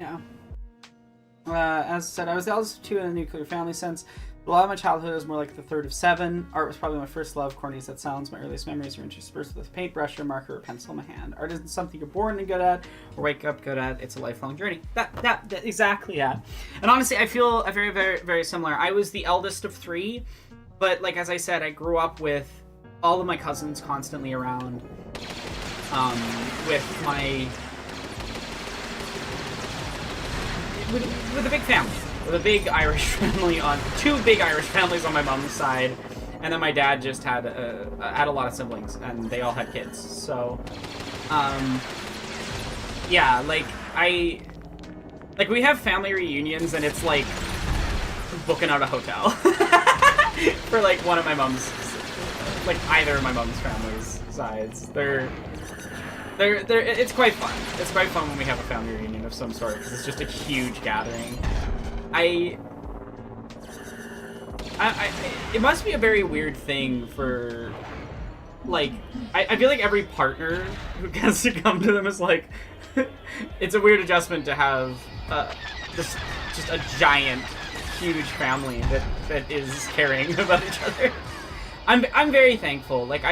Yeah. As I said, I was the eldest of two in a nuclear family sense. A lot of my childhood was more like the third of seven. Art was probably my first love, corny as that sounds. My earliest memories are interspersed with a paintbrush or marker or pencil in my hand. Art isn't something you're born and good at or wake up good at. It's a lifelong journey. That exactly, yeah. And honestly, I feel very, very, very similar. I was the eldest of three, but like as I said, I grew up with all of my cousins constantly around. With a big family. With a big Irish family on two big Irish families on my mom's side, and then my dad just had a lot of siblings, and they all had kids. So, yeah, like we have family reunions, and it's like booking out a hotel for like one of my mom's, like either of my mom's family's sides. It's quite fun. It's quite fun when we have a family reunion of some sort, because it's just a huge gathering. It must be a very weird thing for, like, I feel like every partner who gets to come to them is like, it's a weird adjustment to have just a giant, huge family that is caring about each other. I'm very thankful. Like,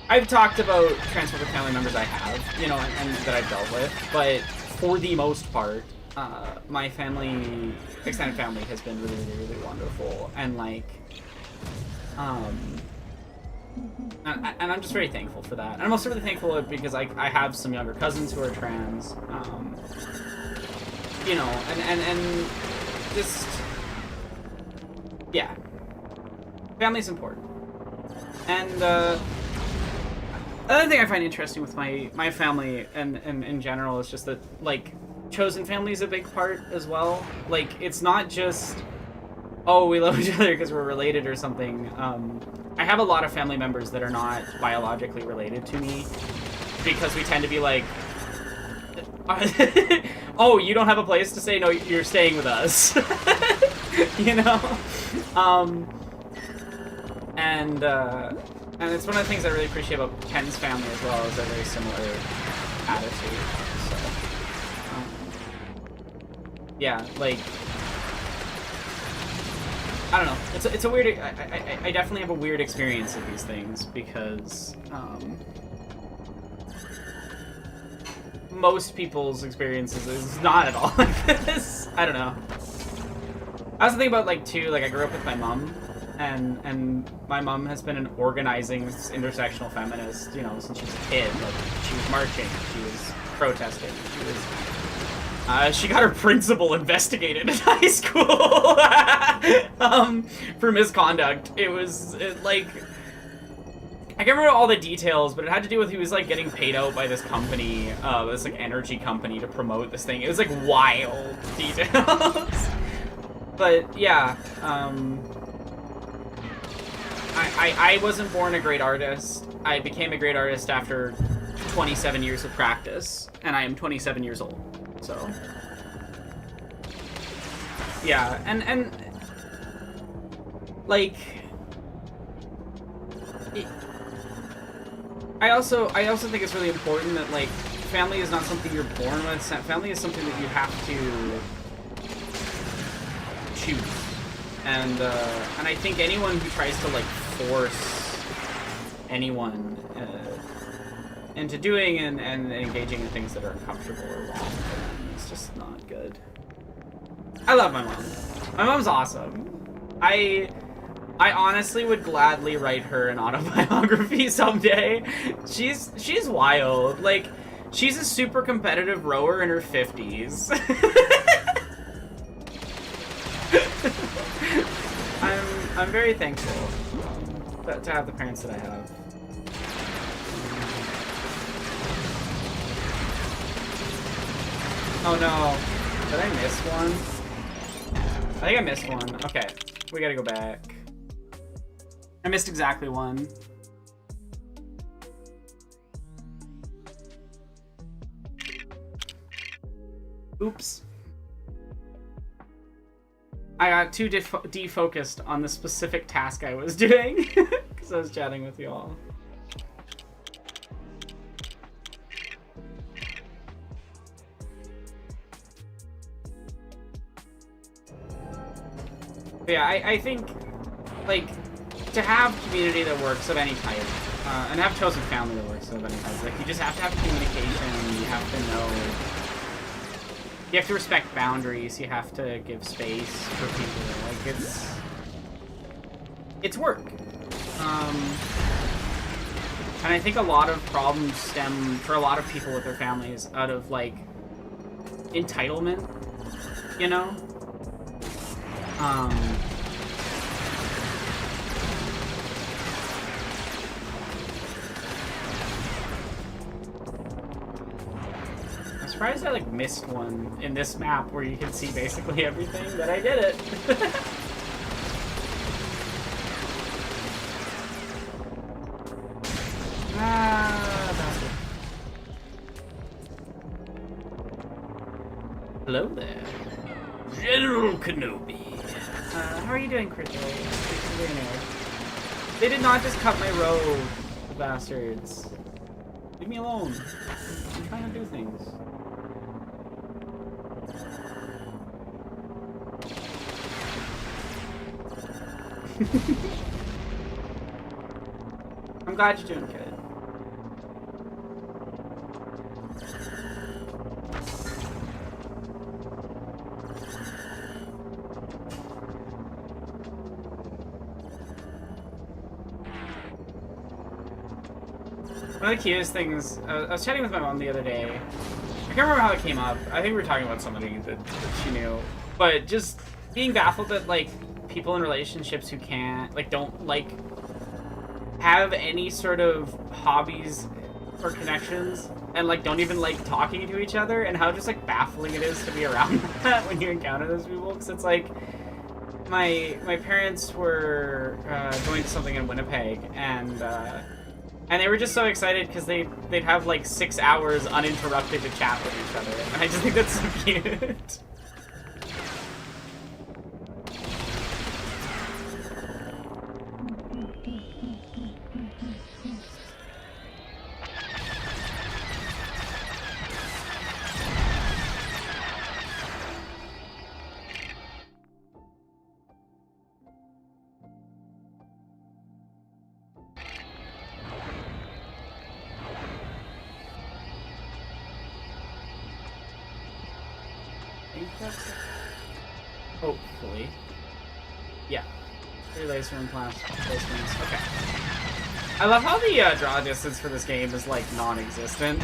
I've talked about transphobic family members I have, you know, and that I've dealt with, but for the most part, my extended family has been really, really, really wonderful, and like, and I'm just very thankful for that. And I'm also really thankful because I have some younger cousins who are trans, you know, and just, yeah, family's important. And another thing I find interesting with my family and in general is just that, like, chosen family is a big part as well. Like, it's not just, oh, we love each other because we're related or something. I have a lot of family members that are not biologically related to me, because we tend to be like, oh, you don't have a place to stay? No, you're staying with us. You know? And it's one of the things I really appreciate about Ken's family as well, is a very similar attitude. So, yeah, like, I don't know. It's a weird. I definitely have a weird experience of these things, because most people's experiences is not at all like this. I don't know. I also think about, like, too, like, I grew up with my mom. And my mom has been an organizing intersectional feminist, you know, since she was a kid. Like, she was marching, she was protesting, she got her principal investigated in high school for misconduct. Like, I can't remember all the details, but it had to do with, he was like getting paid out by this company, this like energy company, to promote this thing. It was like wild details. But yeah, I wasn't born a great artist. I became a great artist after 27 years of practice, and I am 27 years old. So, yeah, and like, I also think it's really important that, like, family is not something you're born with. Family is something that you have to choose. And I think anyone who tries to, like, force anyone into doing and engaging in things that are uncomfortable or wrong, it's just not good. I love my mom. My mom's awesome. I honestly would gladly write her an autobiography someday. She's wild. Like, she's a super competitive rower in her 50s. I'm very thankful. to have the parents that I have. Oh no. Did I miss one? I think I missed one. Okay. We gotta go back. I missed exactly one. Oops. I got too defocused on the specific task I was doing because I was chatting with you all. But yeah, I think, like, to have community that works of any type, and have chosen family that works of any type, like, you just have to have communication, you have to know. You have to respect boundaries. You have to give space for people. Like it's work. And I think a lot of problems stem for a lot of people with their families out of like entitlement. You know. I'm surprised I like missed one in this map where you can see basically everything, but I did it. Bastard. Hello there, General Kenobi. How are you doing, Crypto? They did not just cut my road, the bastards. Leave me alone. I'm trying to do things. I'm glad you're doing good. One of the cutest things, I was chatting with my mom the other day. I can't remember how it came up. I think we were talking about somebody that she knew. But just being baffled that, like, people in relationships who can't, like, don't, like, have any sort of hobbies or connections and, like, don't even like talking to each other, and how just, like, baffling it is to be around that when you encounter those people. Because it's like, my parents were going to something in Winnipeg, and they were just so excited because they'd have like 6 hours uninterrupted to chat with each other, and I just think that's so cute. Hopefully. Yeah. 3 laser and placements. Okay. I love how the draw distance for this game is, like, non-existent.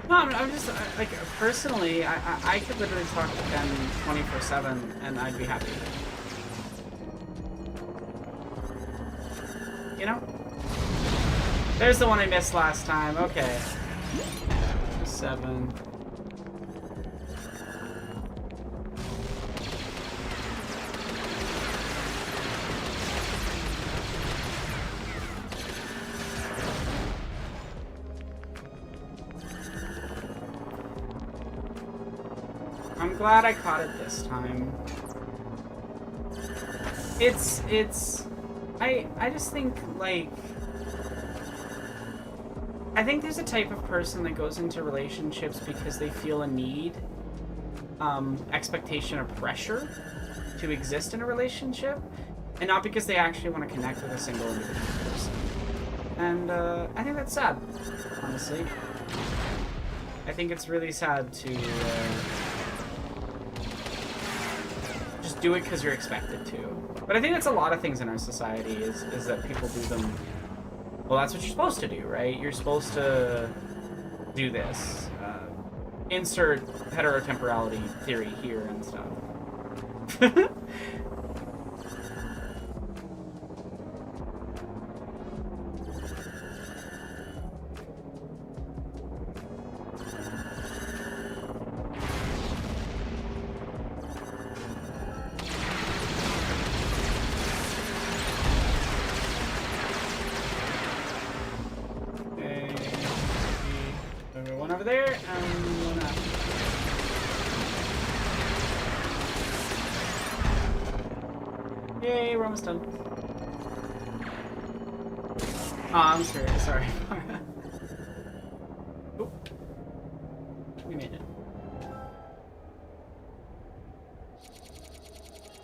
No, I'm just, like, personally, I could literally talk to them 24/7 and I'd be happy. You know? There's the one I missed last time. Okay. 7. I'm glad I caught it this time. It's I just think, like, I think there's a type of person that goes into relationships because they feel a need, expectation, or pressure to exist in a relationship, and not because they actually want to connect with a single individual person. And I think that's sad, honestly. I think it's really sad to just do it because you're expected to. But I think that's a lot of things in our society is that people do them. Well, that's what you're supposed to do, right? You're supposed to do this. Insert heterotemporality theory here and stuff. One over there and one up. Yay, we're almost done. Oh, I'm sorry. Oh, we made it.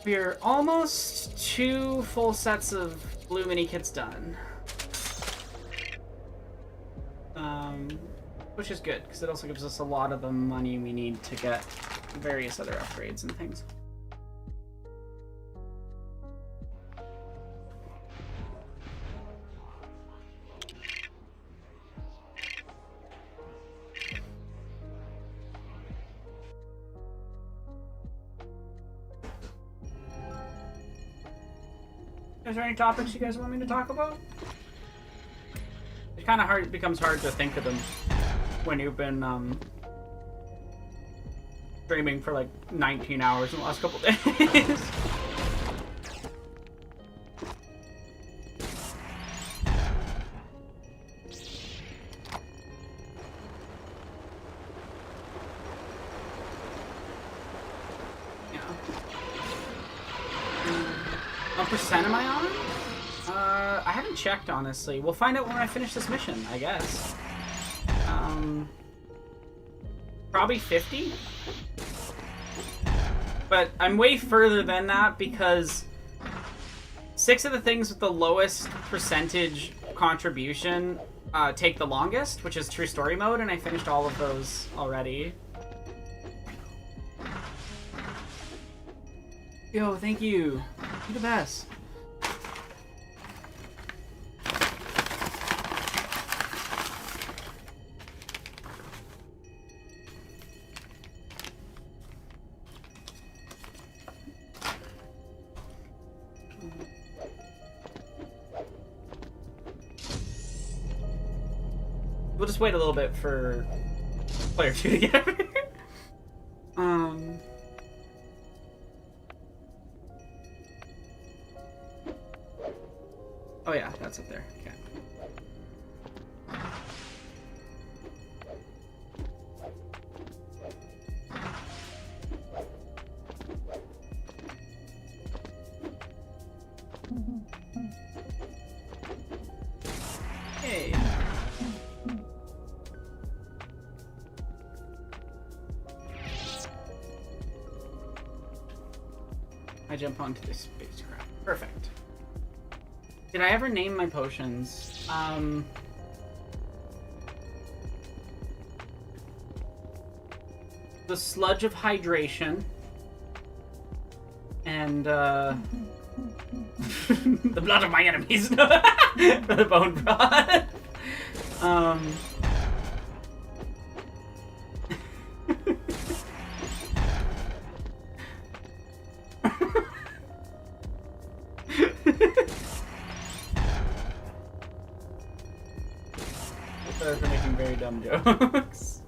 We're almost 2 full sets of blue mini kits done. Which is good, because it also gives us a lot of the money we need to get various other upgrades and things. Is there any topics you guys want me to talk about? It's kind of hard. It becomes hard to think of them when you've been streaming for like 19 hours in the last couple days. What percent am I on? I haven't checked, honestly. We'll find out when I finish this mission, I guess. Probably 50? But I'm way further than that because 6 of the things with the lowest percentage contribution take the longest, which is True Story Mode, and I finished all of those already. Yo, thank you. You're the best. We'll just wait a little bit for player 2 to get over here. Oh yeah, that's up there. Okay. Hey. I jump onto this spacecraft. Perfect. Did I ever name my potions? The Sludge of Hydration. And, the Blood of My Enemies. For the Bone Broth. Sorry for making very dumb jokes.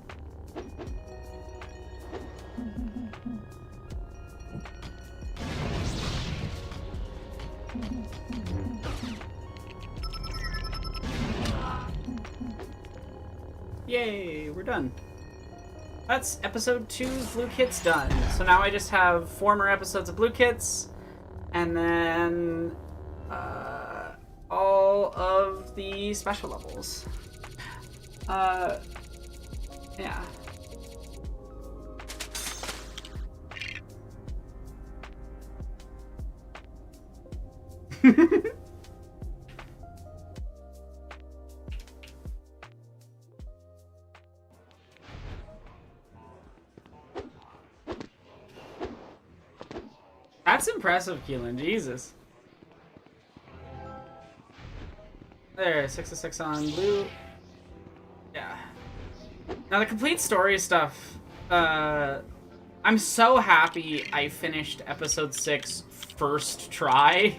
Yay, we're done. That's episode 2's Blue Kits done. So now I just have 4 more episodes of Blue Kits, and then all of the special levels. Yeah. That's impressive, Keelan. Jesus. There, 6 of 6 on blue. Yeah. Now the complete story stuff. I'm so happy I finished episode 6 first try.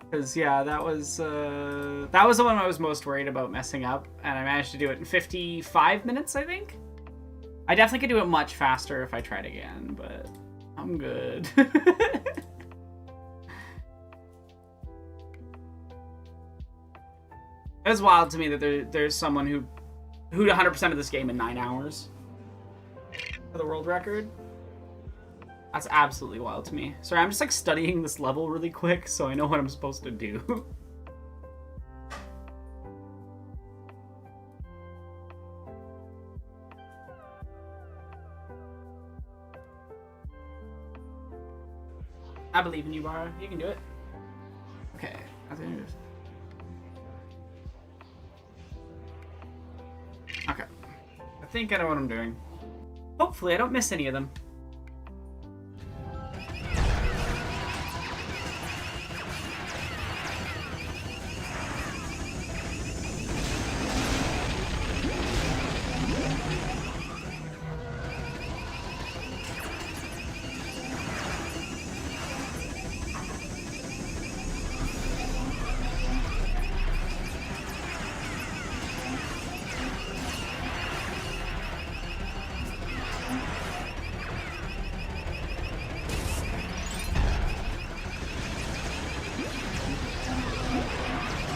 Because yeah, that was the one I was most worried about messing up, and I managed to do it in 55 minutes, I think. I definitely could do it much faster if I tried again, but I'm good. It's wild to me that there's someone who 100% of this game in 9 hours for the world record. That's absolutely wild to me. Sorry, I'm just like studying this level really quick so I know what I'm supposed to do. I believe in you, Bara. You can do it. Okay, I think it is. Okay. I think I know what I'm doing. Hopefully I don't miss any of them.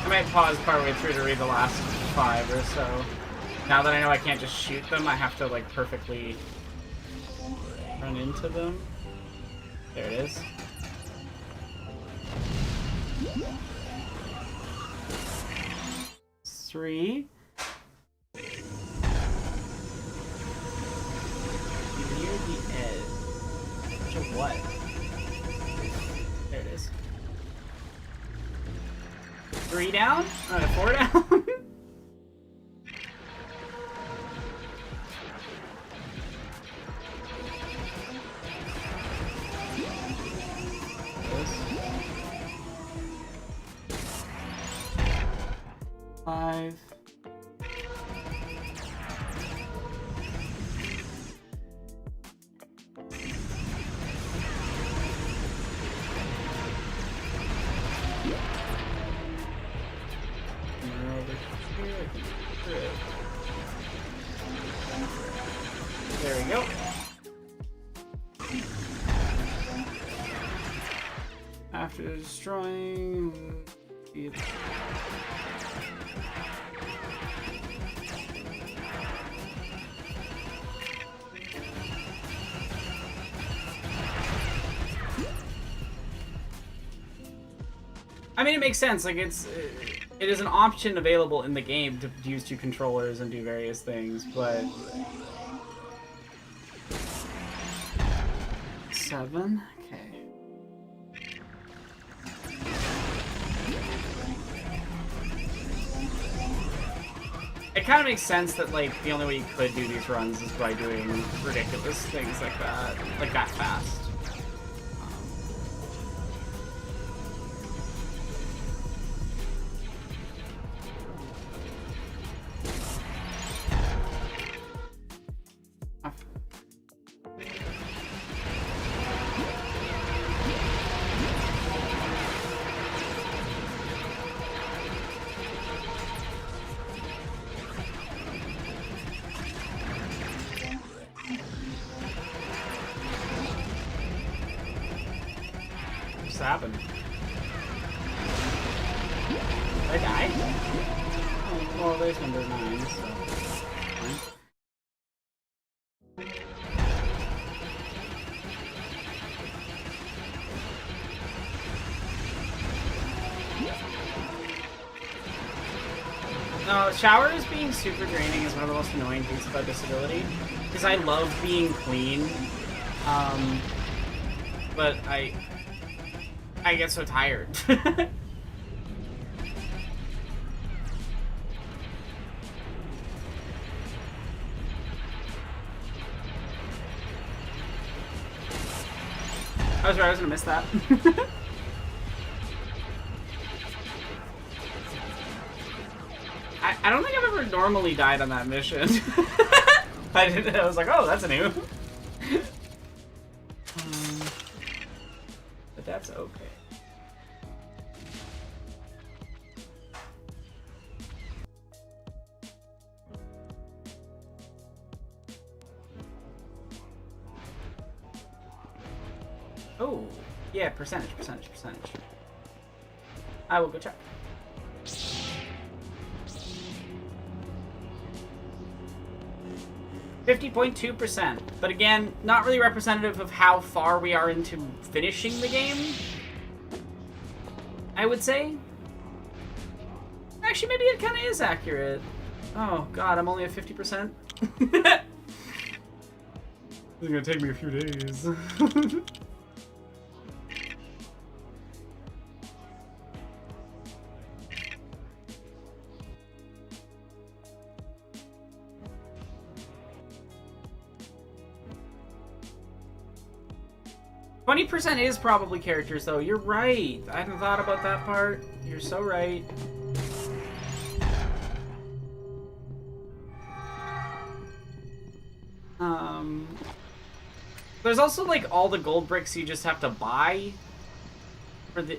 I might pause partway through to read the last 5 or so. Now that I know I can't just shoot them, I have to like perfectly run into them. There it is. Three. Near the edge. To what? There it is. 3 down? 4 down? Five. There we go. After destroying the I mean, it makes sense. Like, it is an option available in the game to use 2 controllers and do various things, but 7. Okay. It kind of makes sense that like the only way you could do these runs is by doing ridiculous things like that fast. What's happened? Did I die? Oh, well, there's number 9, so fine. Showers being super draining is one of the most annoying things about disability. Because I love being clean. But I get so tired. I was right, I was gonna miss that. I don't think I've ever normally died on that mission. I was like, oh, that's a new. But that's okay. Oh, yeah, percentage. I will go check. %50.2%, but again, not really representative of how far we are into finishing the game, I would say. Actually, maybe it kind of is accurate. Oh god, I'm only at 50%. It's gonna take me a few days. 20% is probably characters, though. You're right. I hadn't thought about that part. You're so right. There's also, like, all the gold bricks you just have to buy. For the...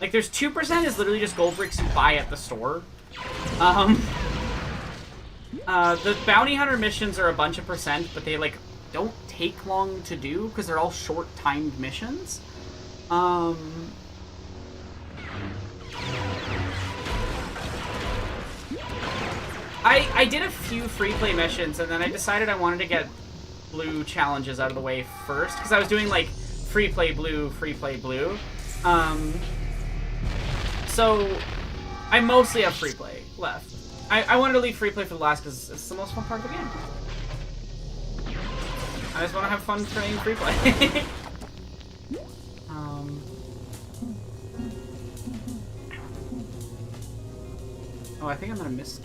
Like, there's 2% is literally just gold bricks you buy at the store. The bounty hunter missions are a bunch of percent, but they, like, don't take long to do because they're all short-timed missions. I did a few free play missions and then I decided I wanted to get blue challenges out of the way first because I was doing like free play blue. So I mostly have free play left. I wanted to leave free play for the last because it's the most fun part of the game. I just want to have fun playing free play. Oh, I think I'm gonna miss.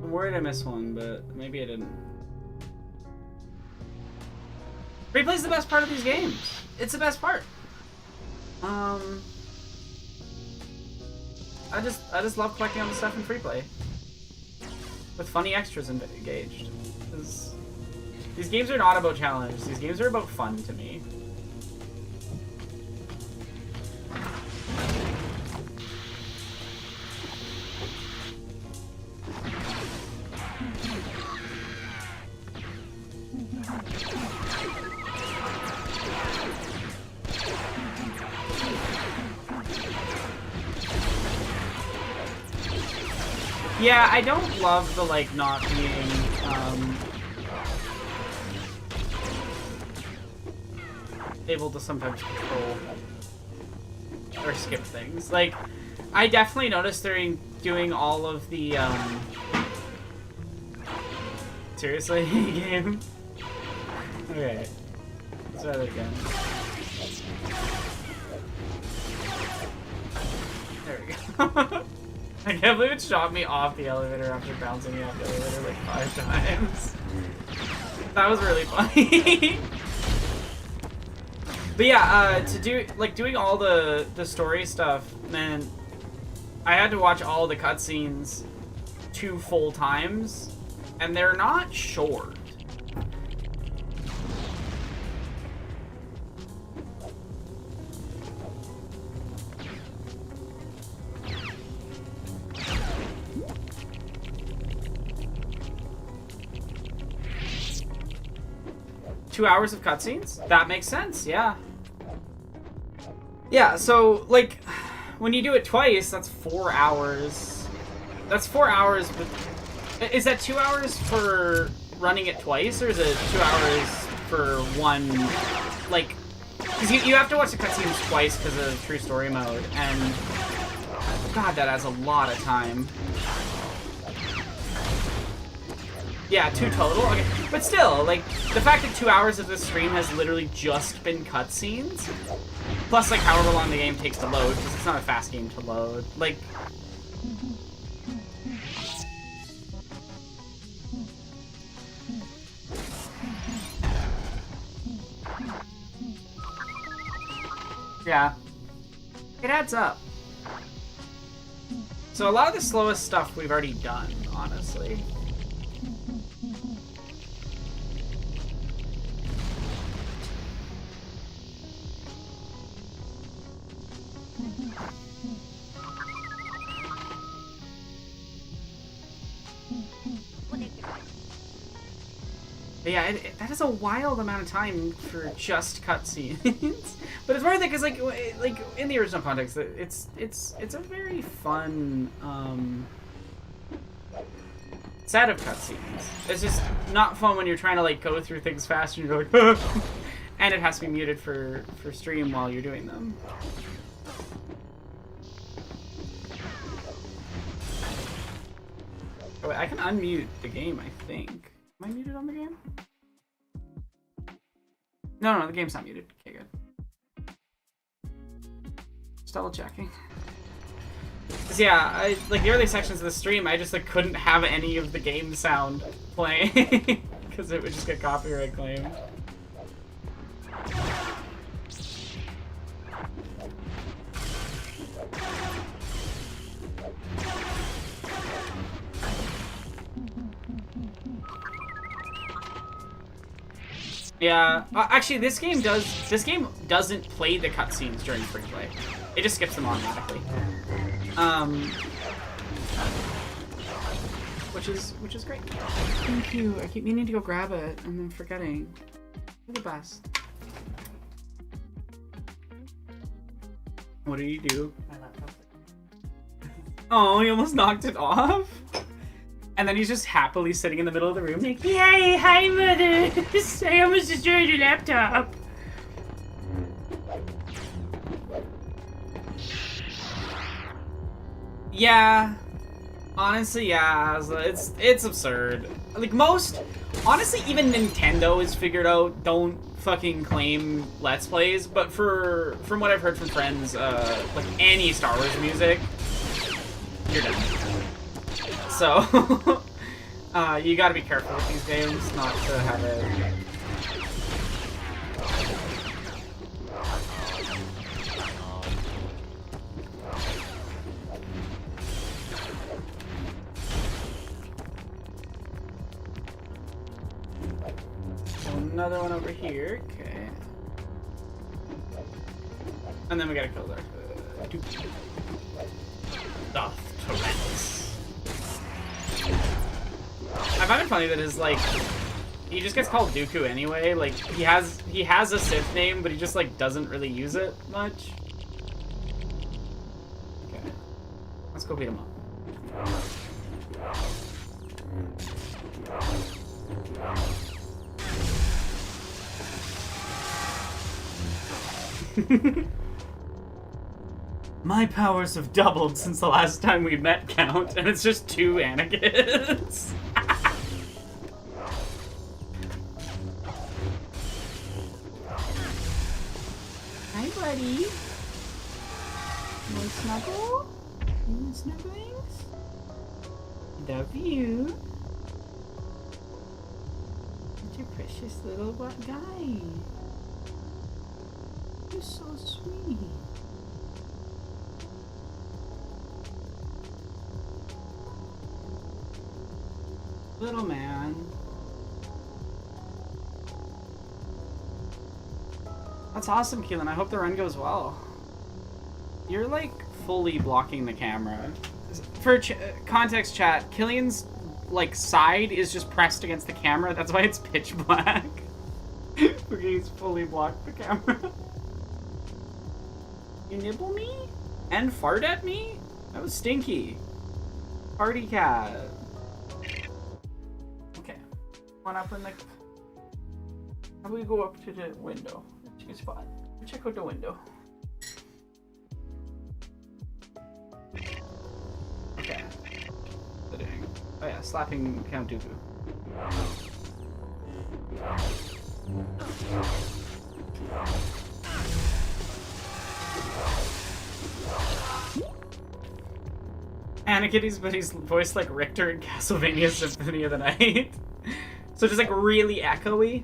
I'm worried I missed one, but maybe I didn't. Free play's the best part of these games. It's the best part. I just love collecting all the stuff in free play. With funny extras engaged. These games are not about challenge. These games are about fun to me. Yeah, I don't love the, like, not being, able to sometimes control or skip things. Like, I definitely noticed during doing all of the, Seriously? Game? Okay. Let's try that again. There we go. I can't believe it shot me off the elevator after bouncing me off the elevator like 5 times. That was really funny. But yeah, to do doing all the story stuff, man, I had to watch all the cutscenes 2 full times, and they're not short. Two hours of cutscenes? That makes sense, yeah. Yeah, so, like, when you do it twice, that's 4 hours. That's 4 hours, but is that 2 hours for running it twice, or is it 2 hours for one, like, because you have to watch the cutscenes twice because of True Story mode, and God, that adds a lot of time. Yeah, 2 total? Okay. But still, like, the fact that 2 hours of this stream has literally just been cutscenes, plus, like, however long the game takes to load, because it's not a fast game to load, like... Yeah. It adds up. So a lot of the slowest stuff we've already done, honestly. But yeah, that is a wild amount of time for just cutscenes. But it's worth it because, like in the original context, it's a very fun set of cutscenes. It's just not fun when you're trying to like go through things fast and you're like, and it has to be muted for stream while you're doing them. Oh, wait, I can unmute the game, I think. Am I muted on the game? No, the game's not muted. Okay, good. Just double checking. Cause yeah, like the early sections of the stream, I just like couldn't have any of the game sound playing because it would just get copyright claimed. Yeah, actually, this game doesn't play the cutscenes during free play. It just skips them automatically. Which is great. Thank you. I keep meaning to go grab it and then forgetting. You're the best. What did you do? My laptop. Oh, he almost knocked it off. And then he's just happily sitting in the middle of the room like, yay, hi mother! I almost destroyed your laptop. Yeah. Honestly, yeah. It's absurd. Like honestly, even Nintendo has figured out don't fucking claim Let's Plays, but from what I've heard from friends, like any Star Wars music, you're done. So, you gotta be careful with these games, not to have it... So another one over here, okay. And then we gotta kill Darth Tyrannus. I find it funny that his like he just gets called Dooku anyway. Like he has a Sith name, but he just like doesn't really use it much. Okay, let's go beat him up. My powers have doubled since the last time we met, Count, and it's just 2 Anakins. Hi, buddy. More snuggle? More snugglings? Love you. Such a precious little guy. You're so sweet. Little man. That's awesome, Keelan. I hope the run goes well. You're like fully blocking the camera. For context chat, Killian's like side is just pressed against the camera. That's why it's pitch black. Because he's fully blocked the camera. You nibble me? And fart at me? That was stinky. Party cat. Okay. One up in the... How do we go up to the window? Check a spot. Check out the window. Okay. Sitting. Oh yeah, slapping Count Dooku. Anakin, but he's voiced like Richter in Castlevania Symphony of the Night. So just like really echoey.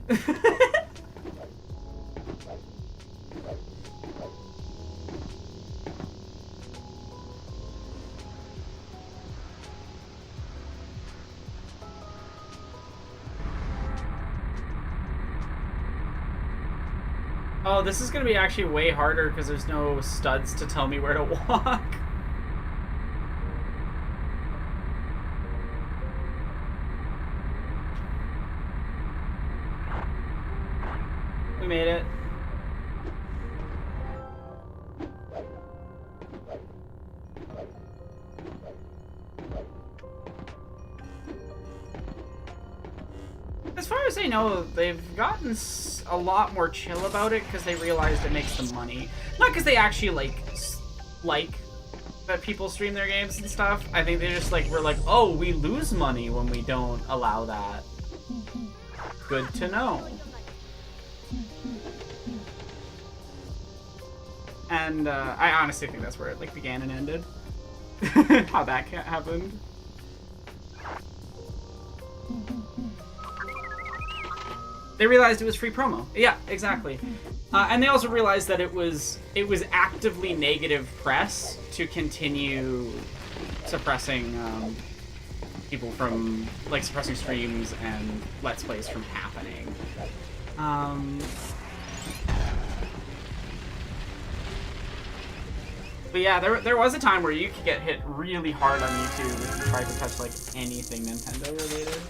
Oh, this is gonna be actually way harder because there's no studs to tell me where to walk. We made it. As far as I know, they've gotten a lot more chill about it because they realized it makes them money. Not because they actually like that people stream their games and stuff. I think they just like were like, oh, we lose money when we don't allow that. Good to know. And I honestly think that's where it like began and ended. How that happened. They realized it was free promo. Yeah, exactly. And they also realized that it was actively negative press to continue suppressing people from like suppressing streams and Let's Plays from happening. But yeah, there was a time where you could get hit really hard on YouTube if you tried to touch like anything Nintendo related.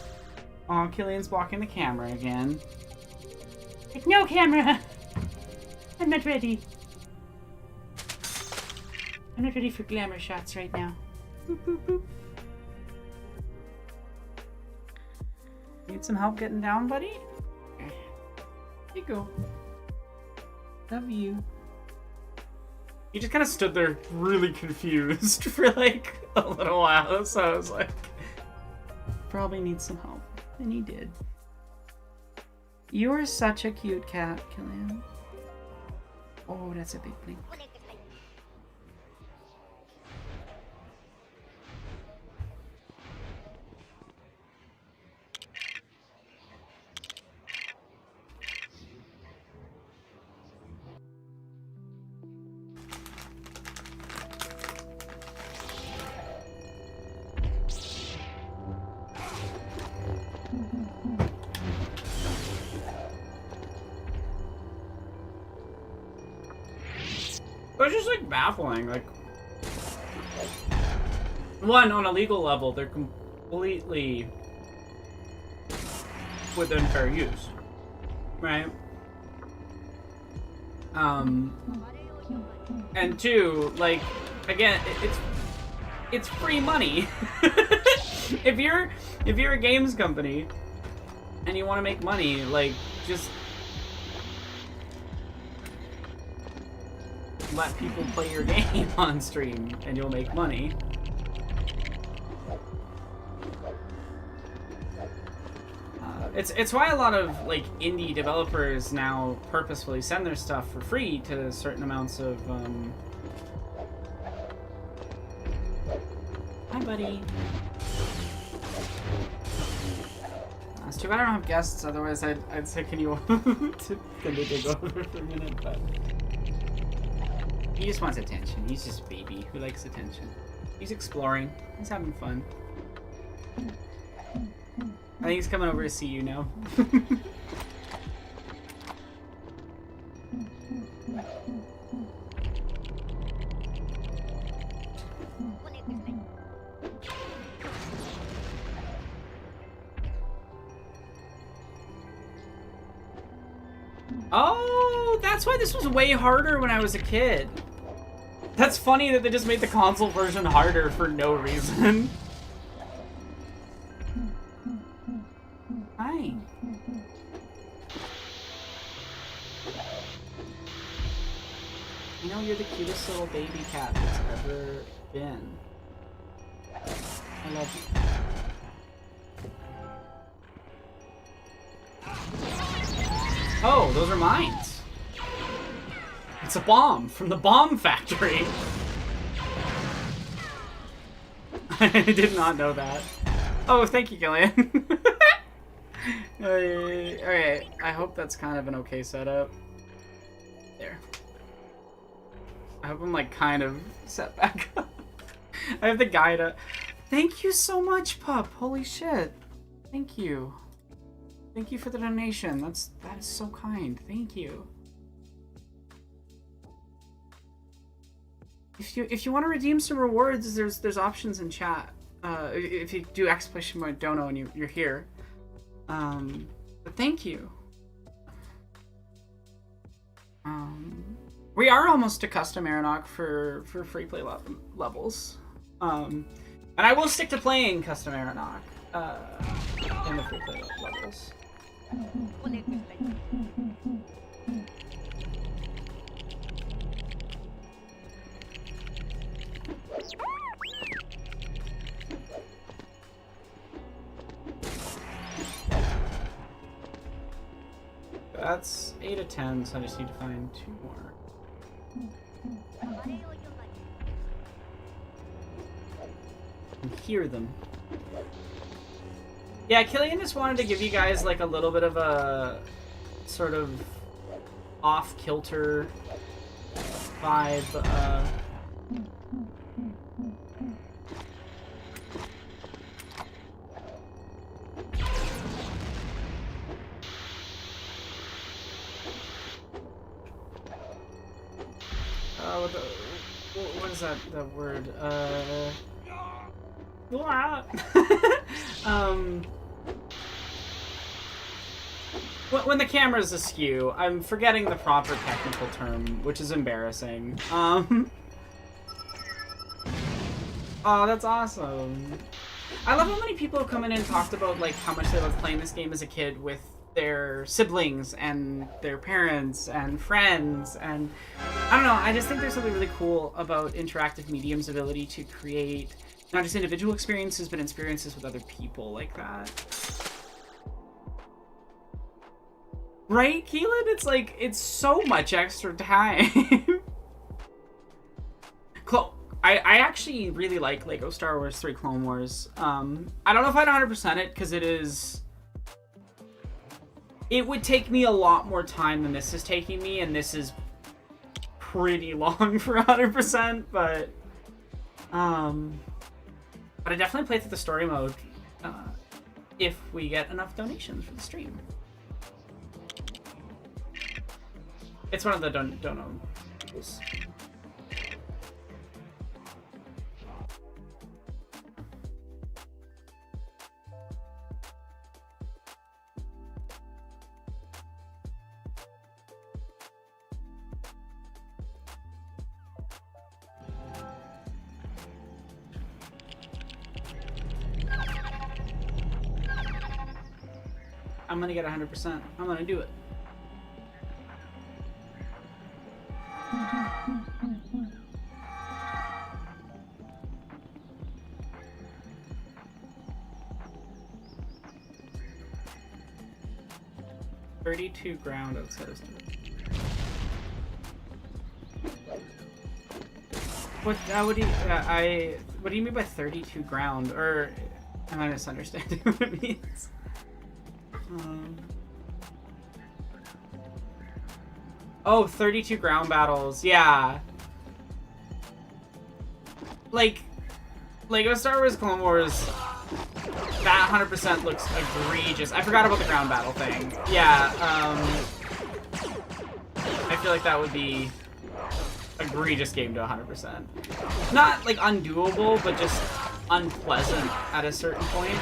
Oh, Killian's blocking the camera again. Like, no camera! I'm not ready. I'm not ready for glamour shots right now. Boop, boop, boop. Need some help getting down, buddy? Okay. Here you go. Love you. He just kind of stood there really confused for like a little while, so I was like, probably needs some help. And he did. You are such a cute cat, Killian. Oh, that's a big blink. It's just like baffling, like one, on a legal level, they're completely within fair use, right? And two, like again, it's free money. if you're a games company and you want to make money, like just let people play your game on stream and you'll make money. It's why a lot of like indie developers now purposefully send their stuff for free to certain amounts of Hi buddy. It's too bad I don't have guests, otherwise I'd say can you can they take over for a minute, but he just wants attention. He's just a baby who likes attention. He's exploring. He's having fun. I think he's coming over to see you now. Oh, that's why this was way harder when I was a kid. That's funny that they just made the console version harder for no reason. Hi. You know you're the cutest little baby cat that's ever been. I love you. Oh, those are mines. It's a bomb from the bomb factory. I did not know that. Oh, thank you, Gillian. Alright, I hope that's kind of an okay setup. There. I hope I'm like kind of set back up. I have the guide up. Thank you so much, pup. Holy shit. Thank you. Thank you for the donation. That is so kind. Thank you. If you want to redeem some rewards, there's options in chat. If you do exclamation dono and you're here. But thank you. We are almost to custom Aeronaught for free play levels. And I will stick to playing custom Aeronaught in the free play levels. That's 8 of 10, so I just need to find 2 more. And hear them. Yeah, Killian just wanted to give you guys like a little bit of a sort of off-kilter vibe. What is that word? When the camera's askew, I'm forgetting the proper technical term, which is embarrassing. Oh, that's awesome. I love how many people have come in and talked about like how much they loved playing this game as a kid with their siblings and their parents and friends, and I don't know, I just think there's something really cool about interactive medium's ability to create not just individual experiences, but experiences with other people like that. Right, Keelan? It's like, it's so much extra time. I actually really like LEGO Star Wars 3 Clone Wars. I don't know if I'd 100% it, because it would take me a lot more time than this is taking me, and this is pretty long for 100%, but I definitely play through the story mode if we get enough donations for the stream. It's one of the dono rules. I'm gonna get 100%. I'm gonna do it. $32 ground outside of storage. What do you mean by 32 ground? Or am I misunderstanding what it means? Oh, 32 ground battles. Yeah. Like, LEGO Star Wars Clone Wars, that 100% looks egregious. I forgot about the ground battle thing. Yeah, I feel like that would be egregious game to 100%. Not, like, undoable, but just unpleasant at a certain point.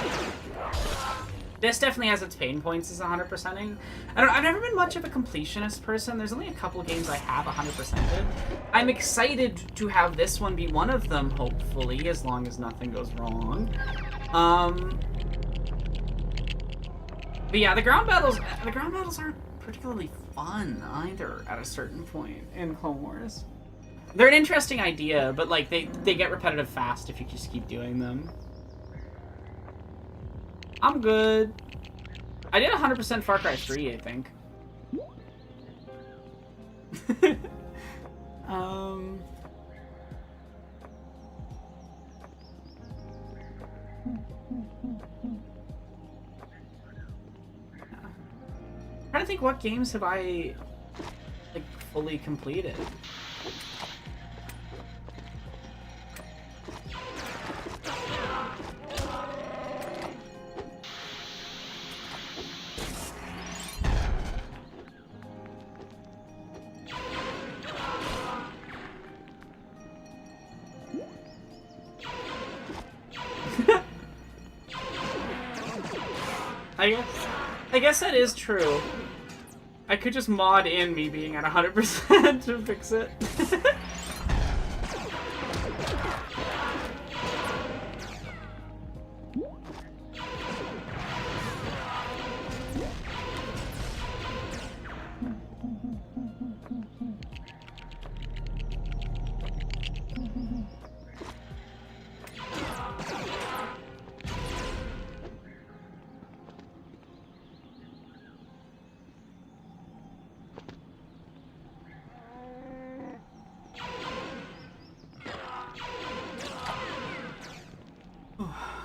This definitely has its pain points as 100%ing. I've never been much of a completionist person. There's only a couple games I have 100%ed. I'm excited to have this one be one of them, hopefully, as long as nothing goes wrong. But yeah, the ground battles aren't particularly fun either at a certain point in Clone Wars. They're an interesting idea, but like they get repetitive fast if you just keep doing them. I'm good. I did 100% Far Cry 3, I think. I'm trying to think, what games have I like fully completed? I guess that is true. I could just mod in me being at 100% to fix it.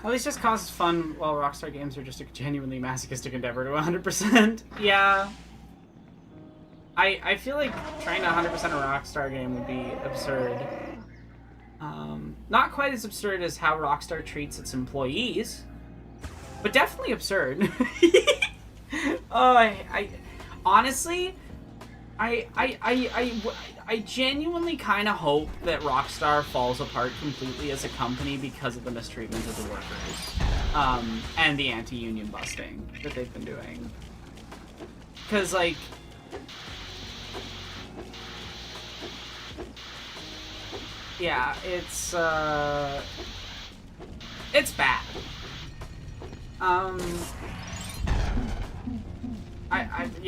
At least just causes fun, while Rockstar games are just a genuinely masochistic endeavor to 100%. Yeah. I feel like trying to 100% a Rockstar game would be absurd. Not quite as absurd as how Rockstar treats its employees, but definitely absurd. Honestly, I genuinely kind of hope that Rockstar falls apart completely as a company because of the mistreatment of the workers, and the anti-union busting that they've been doing. Because, like, yeah, it's bad.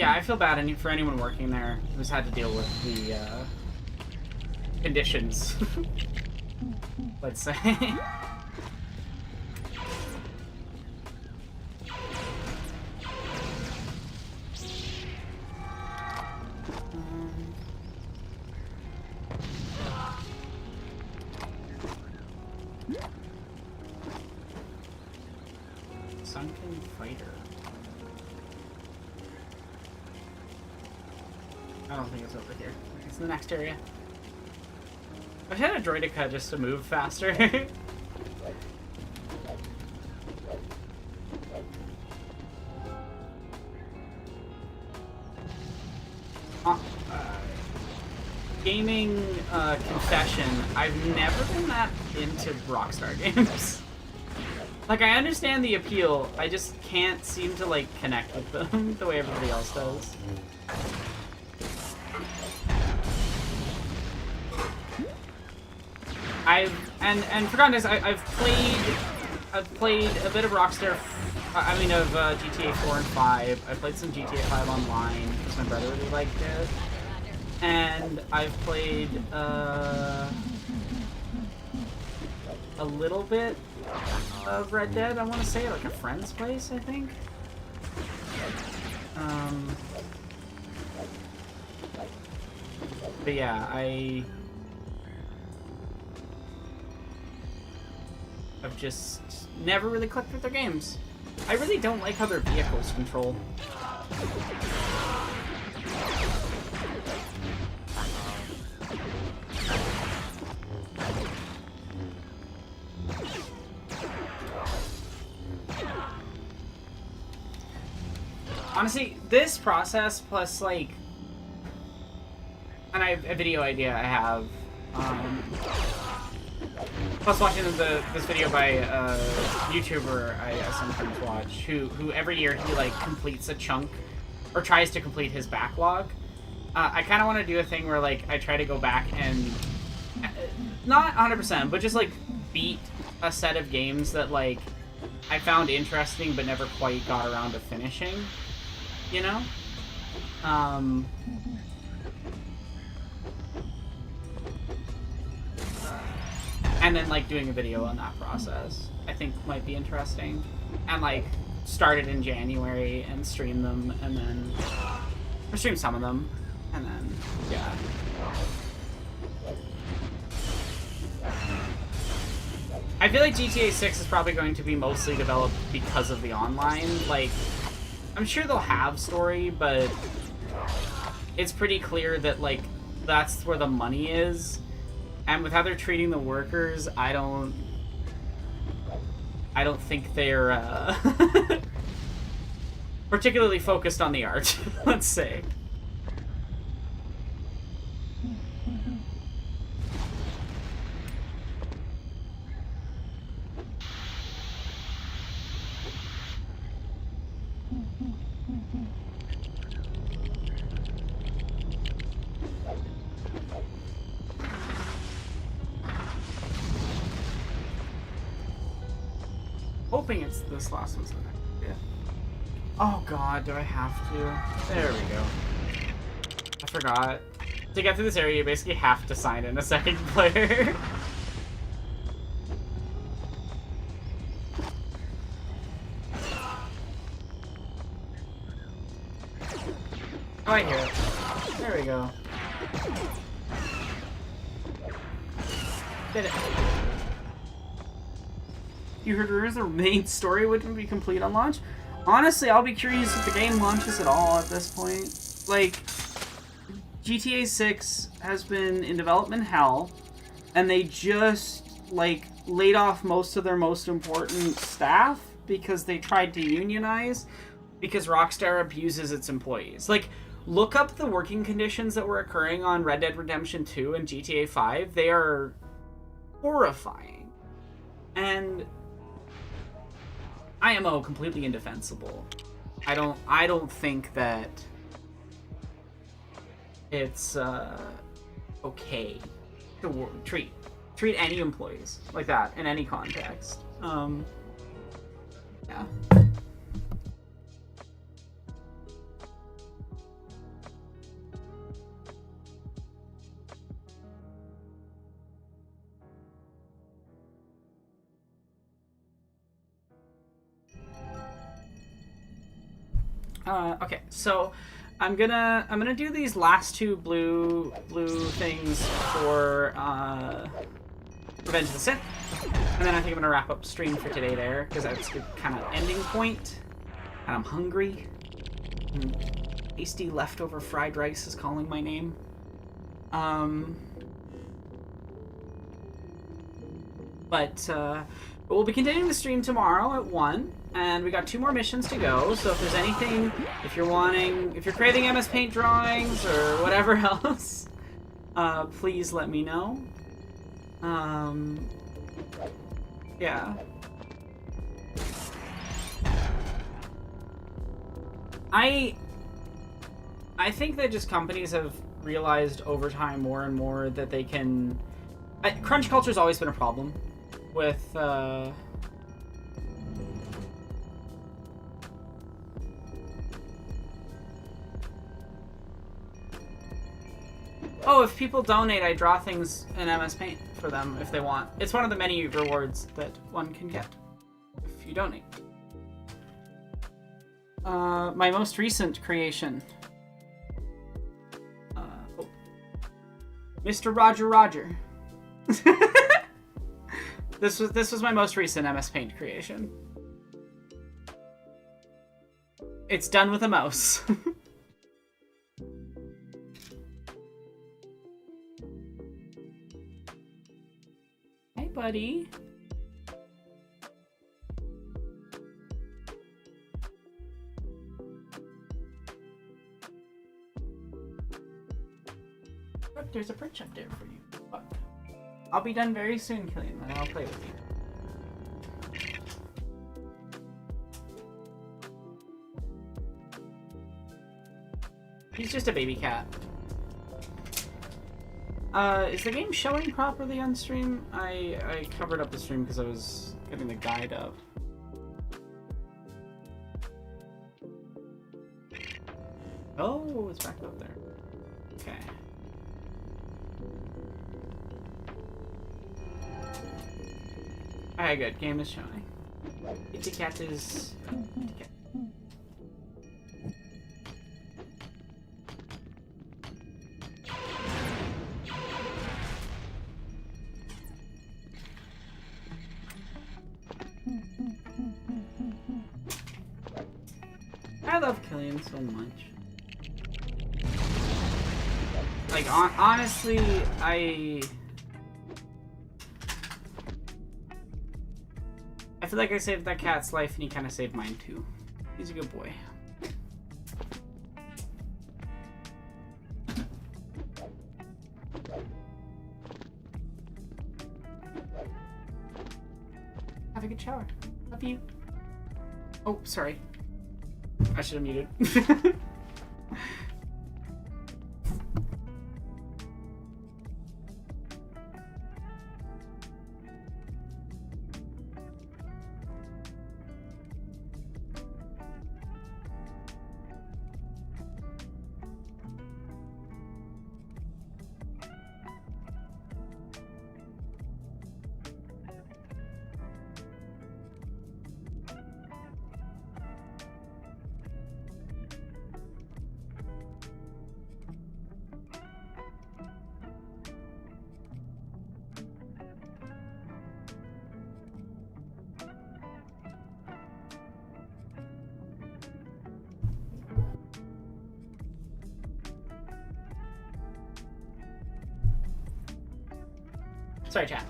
I feel bad for anyone working there who's had to deal with the conditions, let's say. Sunken Fighter. I don't think it's over here. It's in the next area. I've had a Droideka just to move faster. Gaming confession, I've never been that into Rockstar games. Like, I understand the appeal, I just can't seem to, like, connect with them the way everybody else does. And for context, I've played a bit of Rockstar. I mean, of GTA 4 and 5. I played some GTA 5 online because my brother really liked it, and I've played a little bit of Red Dead. I want to say, like, a friend's place, I think. But yeah, I've just never really clicked with their games. I really don't like how their vehicles control. Honestly, this process plus, like, and I have a video idea I have, Plus, watching this video by a YouTuber I sometimes watch, who every year he like completes a chunk, or tries to complete his backlog. I kind of want to do a thing where like I try to go back and not 100%, but just like beat a set of games that like I found interesting but never quite got around to finishing. You know? And then like doing a video on that process, I think might be interesting. And like start it in January and stream them, and then or stream some of them, and then yeah. I feel like GTA 6 is probably going to be mostly developed because of the online. Like, I'm sure they'll have story, but it's pretty clear that like that's where the money is. And with how they're treating the workers, I don't think they're particularly focused on the art, let's say. Hoping it's this last one's the next. Yeah. Oh god, do I have to? There we go. I forgot. To get through this area, you basically have to sign in a second player. Oh, I hear it. There we go. Did it. You heard rumors the main story wouldn't be complete on launch? Honestly, I'll be curious if the game launches at all at this point. Like, GTA 6 has been in development hell, and they just, like, laid off most of their most important staff because they tried to unionize, because Rockstar abuses its employees. Like, look up the working conditions that were occurring on Red Dead Redemption 2 and GTA 5. They are horrifying. And IMO completely indefensible. I don't think that it's okay to treat any employees like that in any context. Yeah. Okay, so I'm gonna do these last two blue things for Revenge of the Sith, and then I think I'm gonna wrap up stream for today there, because that's the kind of ending point, and I'm hungry. Tasty leftover fried rice is calling my name. But we'll be continuing the stream tomorrow at 1. And we got 2 more missions to go, so if there's anything, if you're creating MS Paint drawings or whatever else, please let me know. Yeah. I think that just companies have realized over time more and more that they can... crunch culture's always been a problem with... Oh, if people donate, I draw things in MS Paint for them if they want. It's one of the many rewards that one can get if you donate. My most recent creation. Oh. Mr. Roger. This was my most recent MS Paint creation. It's done with a mouse. Hey, buddy. Look, there's a perch up there for you. Fuck. I'll be done very soon, Killian, and I'll play with you. He's just a baby cat. Is the game showing properly on stream? I covered up the stream because I was getting the guide up. Oh, it's back up there. Okay. Alright, good. Game is showing. Kitty cat is... Kitty cat. I love Killian so much. Like, honestly, I feel like I saved that cat's life, and he kind of saved mine too. He's a good boy. Have a good shower. Love you. Oh, sorry. I should have muted. Sorry, chat.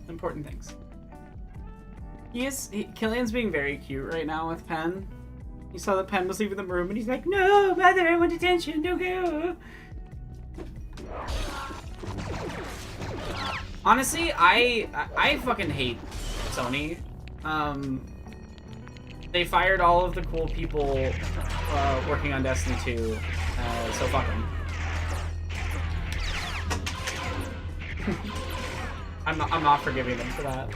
Important things. Killian's being very cute right now with Pen. He saw that Pen was leaving the room and he's like, "No, mother, I want attention, don't go." Honestly, I fucking hate Sony. They fired all of the cool people working on Destiny 2, so fuck them. I'm not forgiving them for that.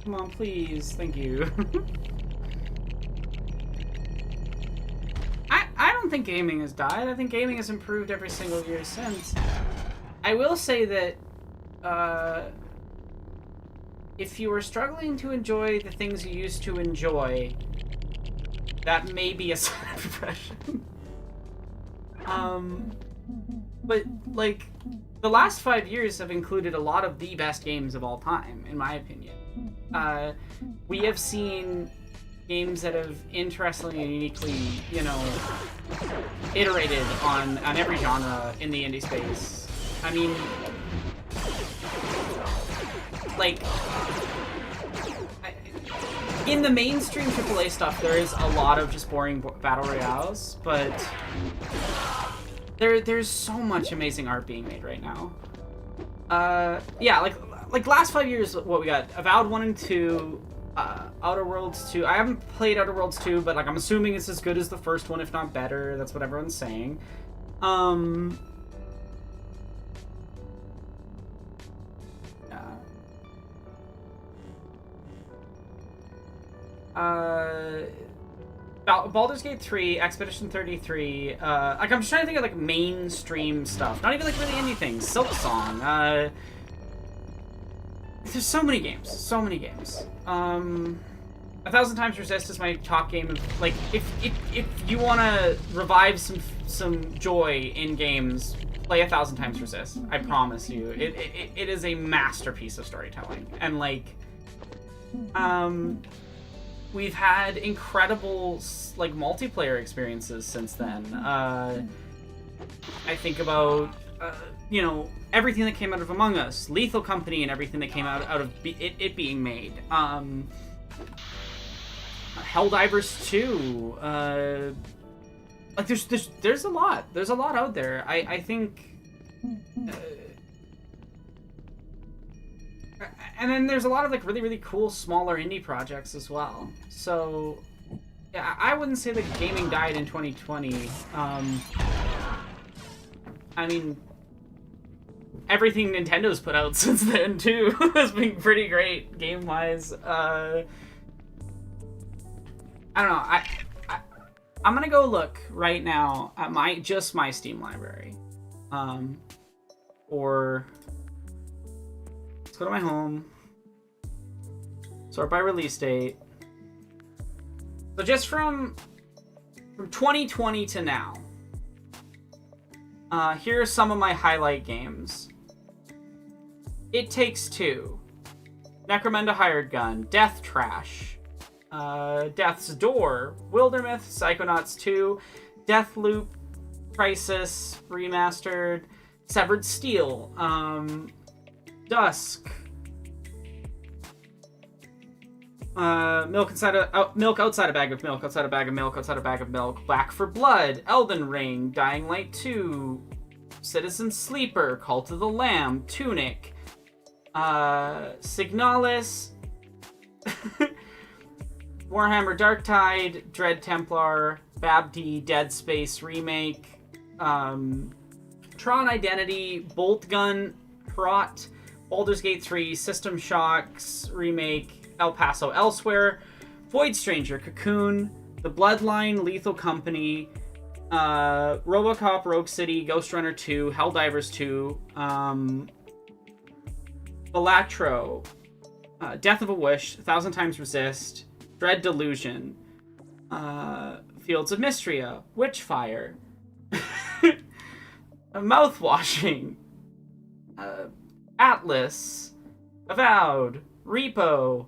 Come on, please. Thank you. I don't think gaming has died. I think gaming has improved every single year since. I will say that if you are struggling to enjoy the things you used to enjoy, that may be a sign of depression. But, like, the last 5 years have included a lot of the best games of all time, in my opinion. We have seen games that have interestingly and uniquely, you know, iterated on every genre in the indie space. I mean, like, in the mainstream AAA stuff, there is a lot of just boring battle royales, but there's so much amazing art being made right now. Yeah, like last 5 years, what we got: Avowed 1 and 2, Outer Worlds 2. I haven't played Outer Worlds 2, but like I'm assuming it's as good as the first one, if not better. That's what everyone's saying. Baldur's Gate 3, Expedition 33, like I'm just trying to think of like mainstream stuff, not even like really indie things. Silksong, there's so many games. 1,000 Times Resist is my top game of, like, if you want to revive some joy in games, play 1,000 Times Resist. I promise you, it is a masterpiece of storytelling, and like, we've had incredible, like, multiplayer experiences since then. I think about you know, everything that came out of Among Us, Lethal Company, and everything that came out of it being made. Helldivers 2. Like there's a lot. There's a lot out there. I think. And then there's a lot of like really cool smaller indie projects as well. So yeah, I wouldn't say that gaming died in 2020. I mean, everything Nintendo's put out since then too has been pretty great game wise. I don't know. I'm gonna go look right now at my Steam library, or let's go to my home, sort by release date. So just from 2020 to now, here are some of my highlight games. It Takes Two, Necromunda Hired Gun, Death Trash, Death's Door, Wildermyth, Psychonauts 2, Deathloop, Crisis Remastered, Severed Steel, Dusk, Milk outside a bag of milk, outside a bag of milk, outside a bag of milk, Back for Blood, Elden Ring, Dying Light 2, Citizen Sleeper, Cult of the Lamb, Tunic, Signalis, Warhammer Darktide, Dread Templar, Babdi, Dead Space Remake, Tron Identity, Bolt Gun, Prot, Baldur's Gate 3, System Shocks Remake, El Paso Elsewhere, Void Stranger, Cocoon, The Bloodline, Lethal Company, RoboCop, Rogue City, Ghost Runner 2, Helldivers 2, Balatro, Death of a Wish, 1,000 Times Resist, Dread Delusion, Fields of Mystria, Witchfire, Mouthwashing, Atlas, Avowed, Repo,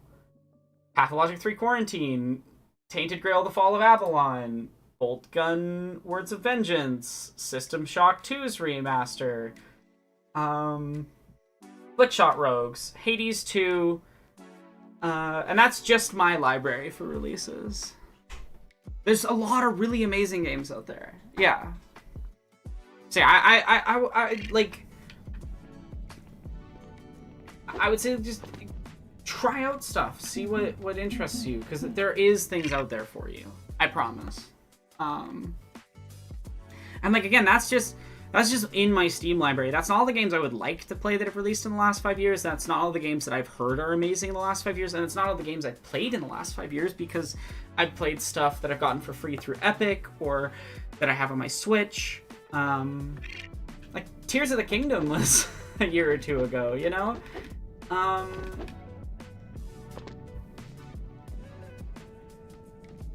Pathologic 3 Quarantine, Tainted Grail, The Fall of Avalon, Bolt Gun, Words of Vengeance, System Shock 2's remaster, Blitzshot Rogues, Hades 2, and that's just my library for releases. There's a lot of really amazing games out there. Yeah. See, I like. I would say just try out stuff, see what interests you, because there is things out there for you. I promise. And like again, that's just in my Steam library. That's not all the games I would like to play that have released in the last 5 years. That's not all the games that I've heard are amazing in the last 5 years, and it's not all the games I've played in the last 5 years, because I've played stuff that I've gotten for free through Epic or that I have on my Switch. Like Tears of the Kingdom was a year or two ago, you know?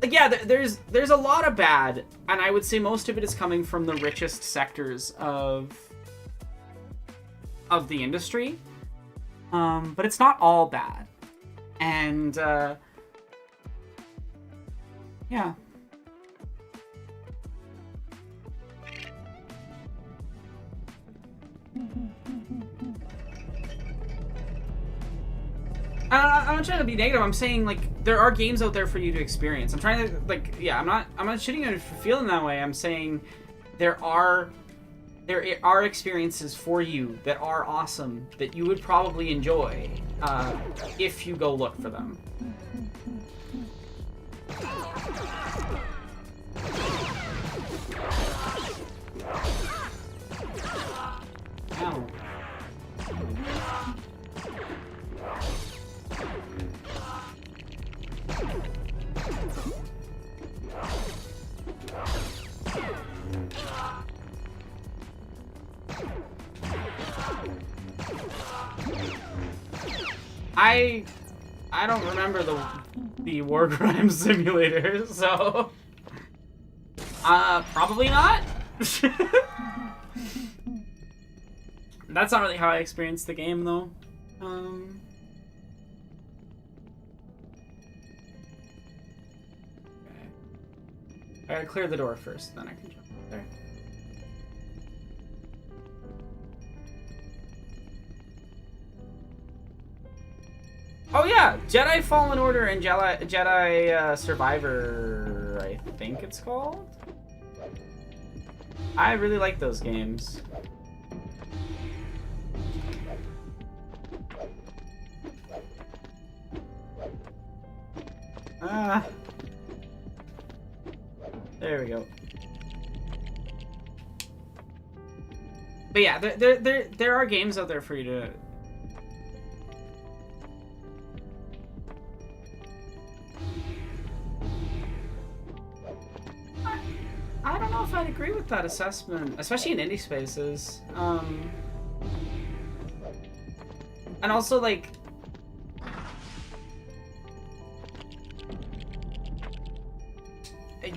Like, yeah, there's a lot of bad, and I would say most of it is coming from the richest sectors of the industry. But it's not all bad. And yeah. I'm not trying to be negative. I'm saying, like, there are games out there for you to experience. I'm trying to, like, yeah, I'm not shitting on you for feeling that way. I'm saying there are experiences for you that are awesome that you would probably enjoy if you go look for them. Ow. I don't remember the War Crimes Simulator, so probably not. That's not really how I experienced the game, though. Okay. I gotta clear the door first, then I can jump up there. Oh yeah, Jedi Fallen Order and Jedi Survivor, I think it's called. I really like those games. There we go. But yeah, there are games out there for you to. I don't know if I'd agree with that assessment, especially in indie spaces. And also, like,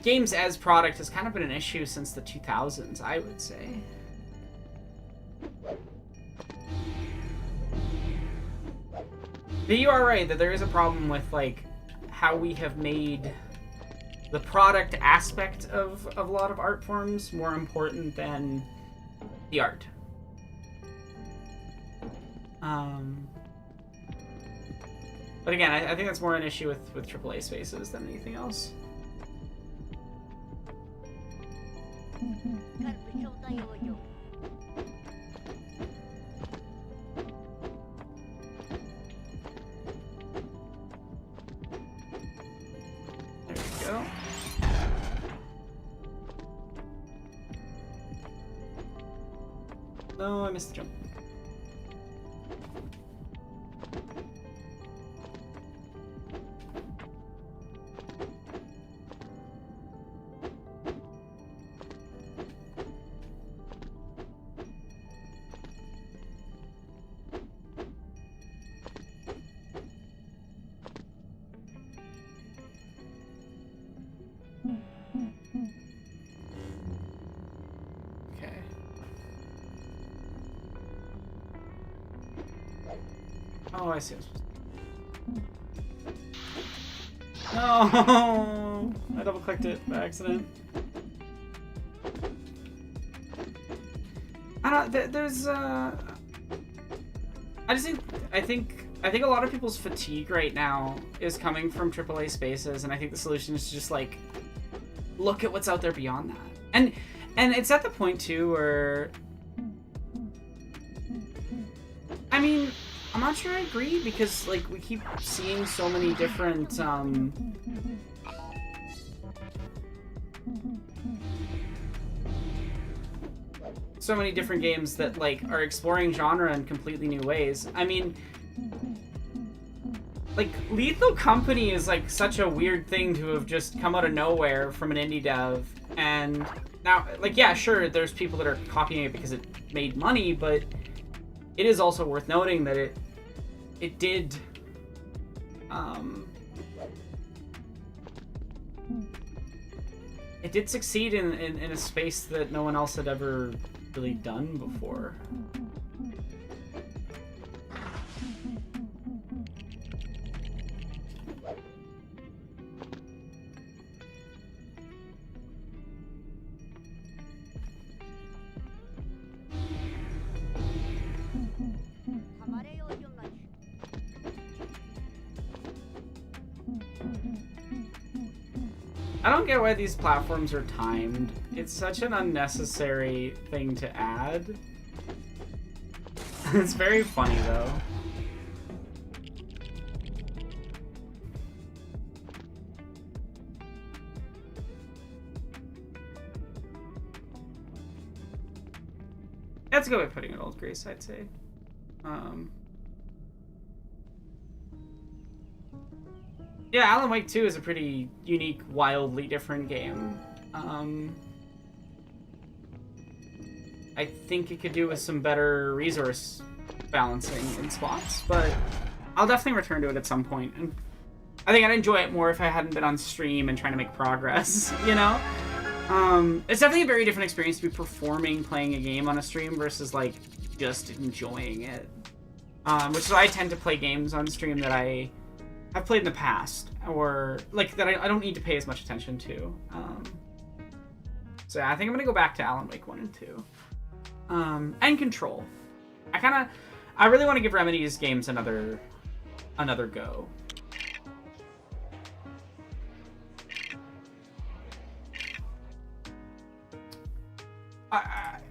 games as product has kind of been an issue since the 2000s, I would say. But you are right that there is a problem with, like, how we have made the product aspect of a lot of art forms more important than the art. But again, I think that's more an issue with AAA spaces than anything else. There we go. No, I missed the jump. Okay. Oh, I see. No! I double clicked it by accident. I don't. There's. I think a lot of people's fatigue right now is coming from AAA spaces, and I think the solution is to just like look at what's out there beyond that. And it's at the point too where, I mean, I'm not sure I agree, because like we keep seeing so many different games that like are exploring genre in completely new ways. I mean, like Lethal Company is like such a weird thing to have just come out of nowhere from an indie dev, and now, like, yeah, sure, there's people that are copying it because it made money, but it is also worth noting that it did it did succeed in a space that no one else had ever really done before. I don't get why these platforms are timed. It's such an unnecessary thing to add. It's very funny though. That's a good way of putting it, Old Grace, I'd say. Yeah, Alan Wake 2 is a pretty unique, wildly different game. I think it could do with some better resource balancing in spots, but I'll definitely return to it at some point. And I think I'd enjoy it more if I hadn't been on stream and trying to make progress, you know? It's definitely a very different experience to be performing playing a game on a stream versus, like, just enjoying it. Which is why I tend to play games on stream that I've played in the past, or like that I don't need to pay as much attention to. So yeah, I think I'm gonna go back to Alan Wake 1 and 2. And Control. I really want to give Remedy's games another another go.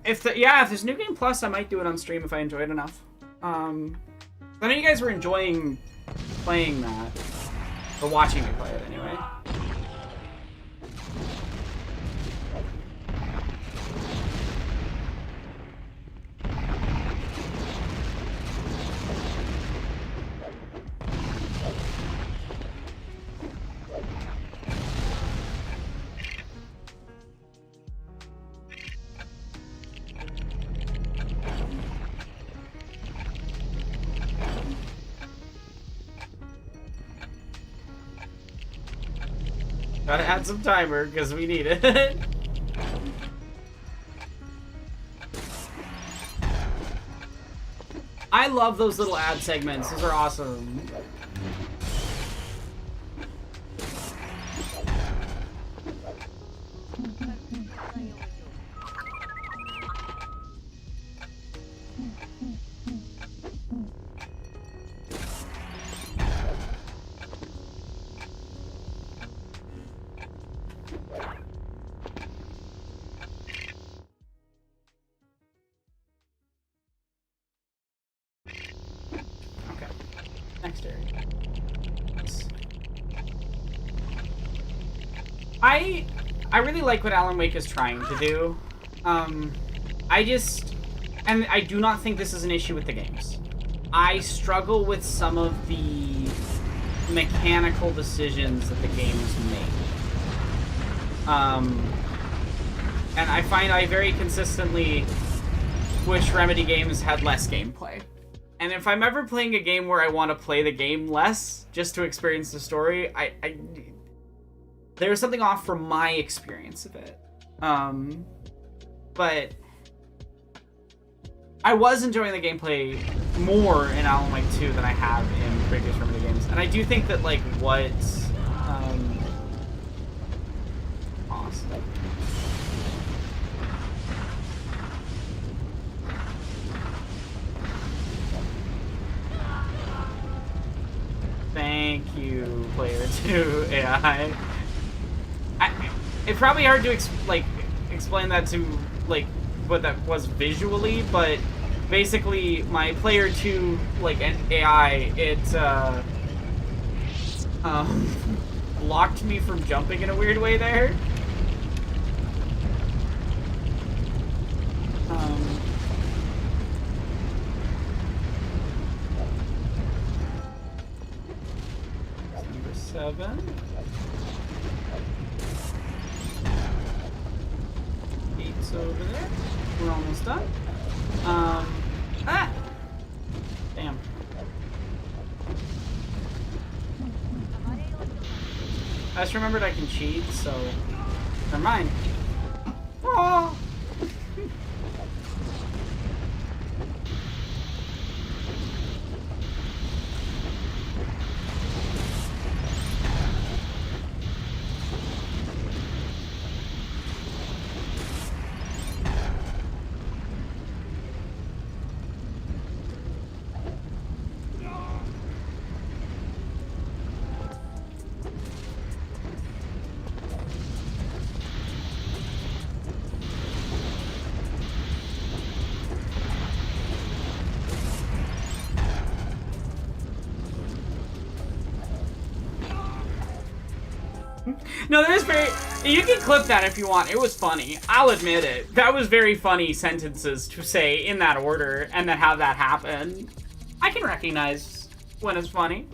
If there's New Game Plus, I might do it on stream if I enjoy it enough. I know you guys were enjoying playing that, or watching me play it anyway. Gotta add some timer because we need it. I love those little ad segments. Those are awesome. Next area. I really like what Alan Wake is trying to do. And I do not think this is an issue with the games. I struggle with some of the mechanical decisions that the games make. And I find I very consistently wish Remedy games had less gameplay. And if I'm ever playing a game where I want to play the game less, just to experience the story, there's something off from my experience of it. But I was enjoying the gameplay more in Alan Wake 2 than I have in previous Remedy games. And I do think that, like, what... awesome. Thank you, Player 2 AI. It's probably hard to explain that to what that was visually, but basically my Player 2 AI, it blocked me from jumping in a weird way there. Number 7. 8's over there. We're almost done. Damn. I just remembered I can cheat, so never mind. Oh. No, that was very... You can clip that if you want. It was funny. I'll admit it. That was very funny sentences to say in that order, and then how that happened. I can recognize when it's funny.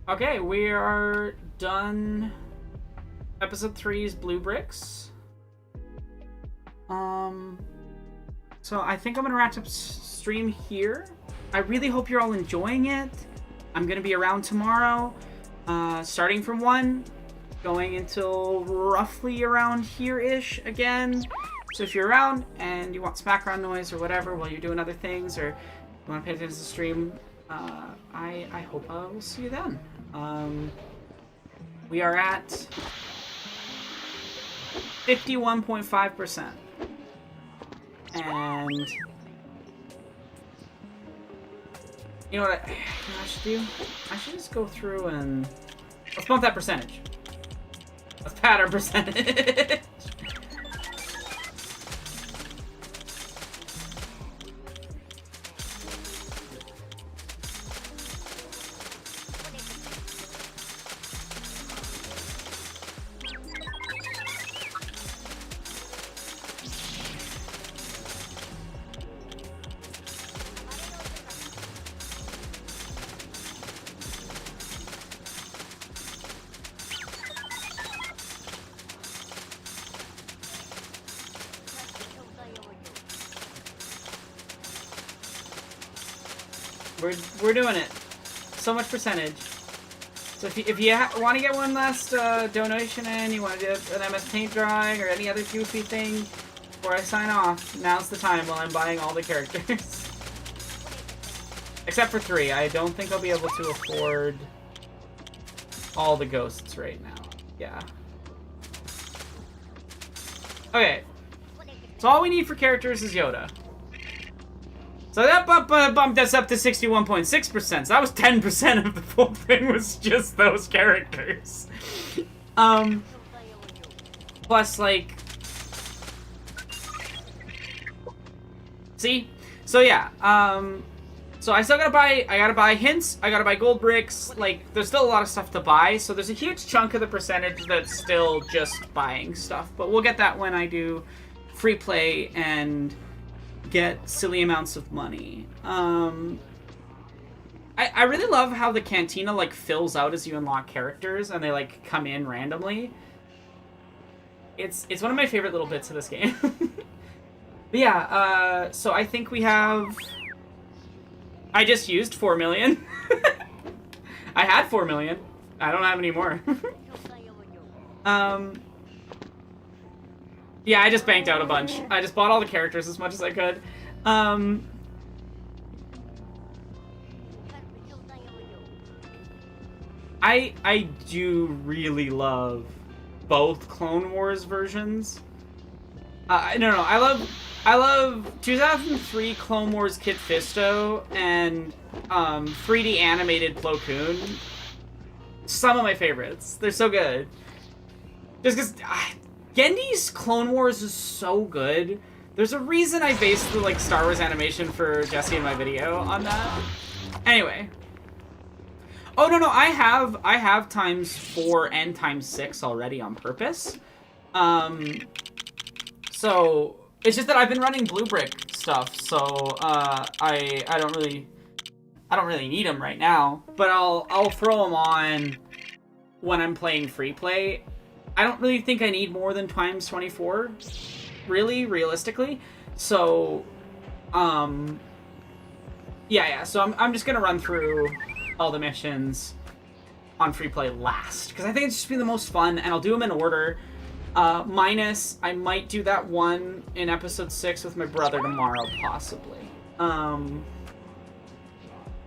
Okay, we are done. Episode 3's Blue Bricks. So I think I'm gonna wrap up stream here. I really hope you're all enjoying it. I'm going to be around tomorrow, starting from 1, going until roughly around here-ish again. So if you're around and you want some background noise or whatever while you're doing other things, or you want to pay attention to the stream, I hope I will see you then. We are at 51.5%. And You know what I should do? I should just go through and let's bump that percentage. Let's pad our percentage. We're doing it. So much percentage. So if you want to get one last donation in, you want to do an MS Paint drawing or any other goofy thing before I sign off, now's the time while I'm buying all the characters. Except for 3. I don't think I'll be able to afford all the ghosts right now. Yeah. Okay. So all we need for characters is Yoda. So that bumped us up to 61.6%. So that was 10% of the full thing was just those characters. Plus, like... See? So yeah, so I still gotta buy hints, I gotta buy gold bricks, like, there's still a lot of stuff to buy, so there's a huge chunk of the percentage that's still just buying stuff, but we'll get that when I do free play and get silly amounts of money. I really love how the cantina, like, fills out as you unlock characters, and they, like, come in randomly. It's one of my favorite little bits of this game. But yeah, so I think we have... I just used 4 million. I had 4 million. I don't have any more. Yeah, I just banked out a bunch. I just bought all the characters as much as I could. I do really love both Clone Wars versions. No, I love 2003 Clone Wars Kit Fisto and 3D animated Plo Koon. Some of my favorites. They're so good. Just because Gendy's Clone Wars is so good. There's a reason I based the like Star Wars animation for Jesse in my video on that. Anyway. Oh no, I have ×4 and ×6 already on purpose. So it's just that I've been running blue brick stuff, so I don't really need them right now. But I'll throw them on when I'm playing free play. I don't really think I need more than ×24, really, realistically. So, yeah. So I'm just gonna run through all the missions on free play last because I think it's just be the most fun, and I'll do them in order. Minus, I might do that one in episode 6 with my brother tomorrow, possibly.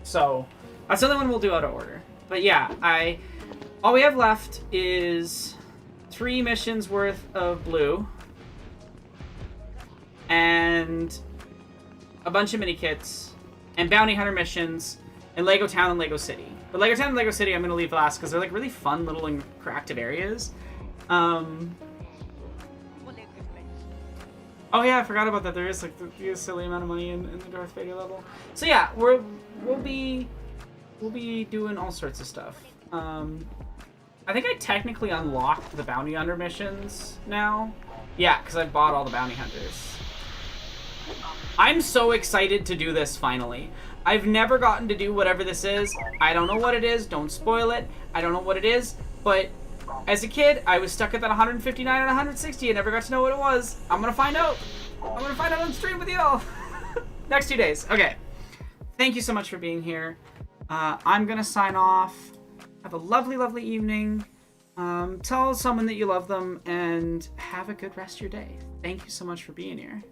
So that's the only one we'll do out of order. But yeah, all we have left is 3 missions worth of blue and a bunch of mini kits and bounty hunter missions and Lego Town and Lego City. But Lego Town and Lego City I'm gonna leave last because they're like really fun little interactive areas. Oh yeah, I forgot about that. There is like the silly amount of money in the Darth Vader level. So yeah, we'll be doing all sorts of stuff. I think I technically unlocked the bounty hunter missions now. Yeah, because I bought all the bounty hunters. I'm so excited to do this finally. I've never gotten to do whatever this is. I don't know what it is. Don't spoil it. I don't know what it is, but as a kid, I was stuck at that 159 and 160 and never got to know what it was. I'm gonna find out. I'm gonna find out on stream with y'all. Next 2 days. Okay. Thank you so much for being here. I'm gonna sign off. Have a lovely, lovely evening. Tell someone that you love them and have a good rest of your day. Thank you so much for being here.